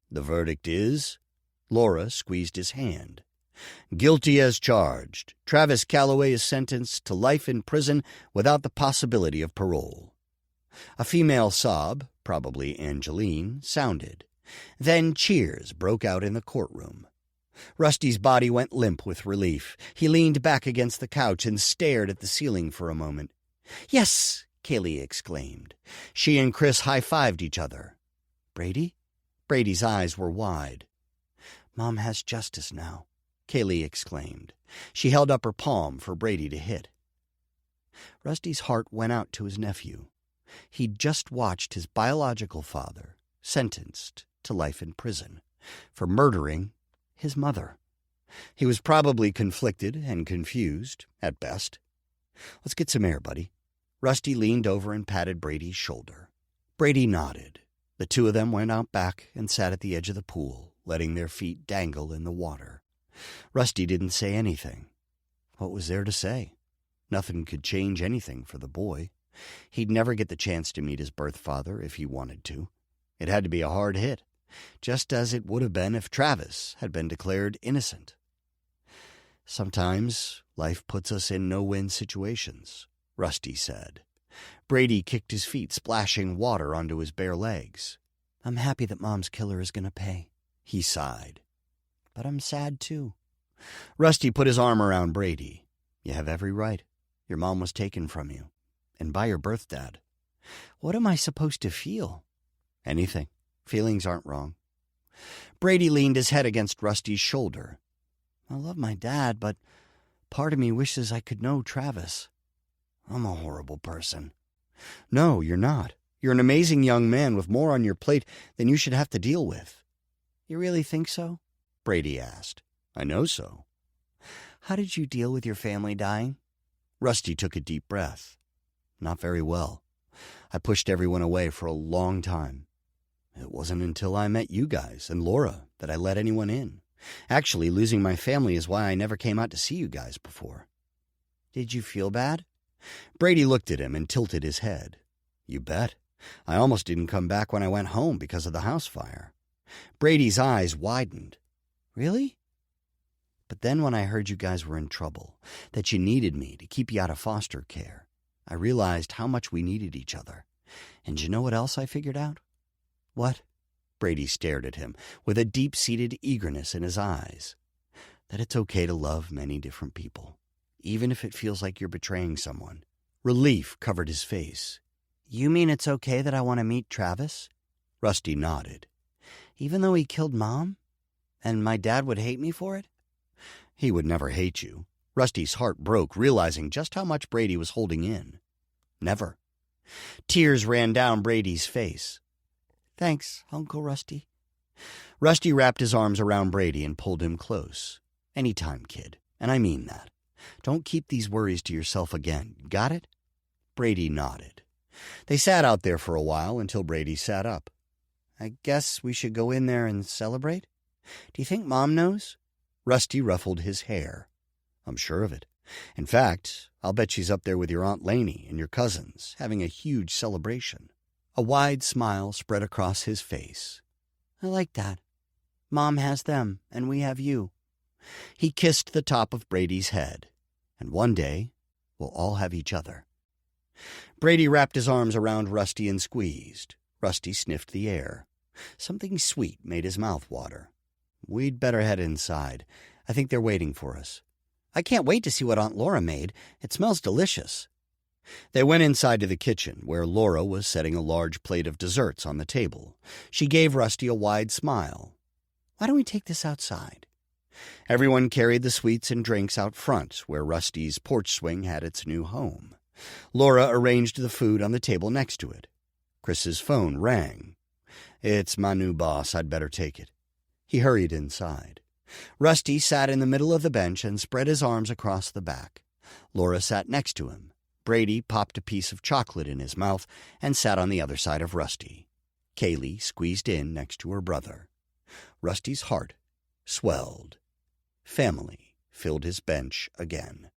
"The verdict is..." Laura squeezed his hand. "Guilty as charged. Travis Calloway is sentenced to life in prison without the possibility of parole." A female sob, probably Angeline, sounded. Then cheers broke out in the courtroom. Rusty's body went limp with relief. He leaned back against the couch and stared at the ceiling for a moment. "Yes!" Kaylee exclaimed. She and Chris high-fived each other. "Brady?" Brady's eyes were wide. "Mom has justice now," Kaylee exclaimed. She held up her palm for Brady to hit. Rusty's heart went out to his nephew. He'd just watched his biological father sentenced to life in prison for murdering his mother. He was probably conflicted and confused, at best. "Let's get some air, buddy." Rusty leaned over and patted Brady's shoulder. Brady nodded. The two of them went out back and sat at the edge of the pool, letting their feet dangle in the water. Rusty didn't say anything. What was there to say? Nothing could change anything for the boy. He'd never get the chance to meet his birth father if he wanted to. It had to be a hard hit, just as it would have been if Travis had been declared innocent. "Sometimes life puts us in no-win situations," Rusty said. Brady kicked his feet, splashing water onto his bare legs. "I'm happy that Mom's killer is going to pay," he sighed. "But I'm sad, too." Rusty put his arm around Brady. "You have every right. Your mom was taken from you. And by your birth dad. What am I supposed to feel?" "Anything. Feelings aren't wrong." Brady leaned his head against Rusty's shoulder. "I love my dad, but part of me wishes I could know Travis. I'm a horrible person." "No, you're not. You're an amazing young man with more on your plate than you should have to deal with." "You really think so?" Brady asked. "I know so." "How did you deal with your family dying?" Rusty took a deep breath. "Not very well. I pushed everyone away for a long time. It wasn't until I met you guys and Laura that I let anyone in. Actually, losing my family is why I never came out to see you guys before." "Did you feel bad?" Brady looked at him and tilted his head. "You bet. I almost didn't come back when I went home because of the house fire." Brady's eyes widened. "Really?" "But then when I heard you guys were in trouble, that you needed me to keep you out of foster care, I realized how much we needed each other. And you know what else I figured out?" "What?" Brady stared at him with a deep-seated eagerness in his eyes. "That it's okay to love many different people, even if it feels like you're betraying someone." Relief covered his face. "You mean it's okay that I want to meet Travis?" Rusty nodded. Even though he killed Mom? And my dad would hate me for it? He would never hate you. Rusty's heart broke, realizing just how much Brady was holding in. Never. Tears ran down Brady's face. Thanks, Uncle Rusty. Rusty wrapped his arms around Brady and pulled him close. Anytime, kid, and I mean that. Don't keep these worries to yourself again. Got it? Brady nodded. They sat out there for a while until Brady sat up. I guess we should go in there and celebrate? Do you think Mom knows? Rusty ruffled his hair. I'm sure of it. In fact, I'll bet she's up there with your Aunt Laney and your cousins, having a huge celebration. A wide smile spread across his face. I like that. Mom has them, and we have you. He kissed the top of Brady's head. And one day, we'll all have each other. Brady wrapped his arms around Rusty and squeezed. Rusty sniffed the air. Something sweet made his mouth water. We'd better head inside. I think they're waiting for us. I can't wait to see what Aunt Laura made. It smells delicious. They went inside to the kitchen, where Laura was setting a large plate of desserts on the table. She gave Rusty a wide smile. Why don't we take this outside? Everyone carried the sweets and drinks out front, where Rusty's porch swing had its new home. Laura arranged the food on the table next to it. Chris's phone rang. It's my new boss. I'd better take it. He hurried inside. Rusty sat in the middle of the bench and spread his arms across the back. Laura sat next to him. Brady popped a piece of chocolate in his mouth and sat on the other side of Rusty. Kaylee squeezed in next to her brother. Rusty's heart swelled. Family filled his bench again.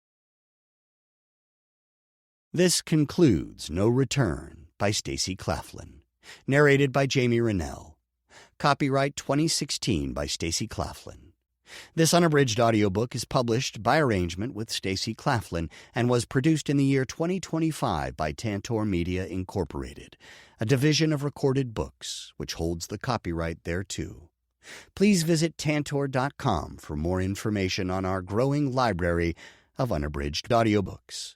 This concludes No Return by Stacy Claflin. Narrated by Jamie Rennell. Copyright 2016 by Stacy Claflin. This unabridged audiobook is published by arrangement with Stacy Claflin and was produced in the year 2025 by Tantor Media Incorporated, a division of Recorded Books, which holds the copyright thereto. Please visit Tantor.com for more information on our growing library of unabridged audiobooks.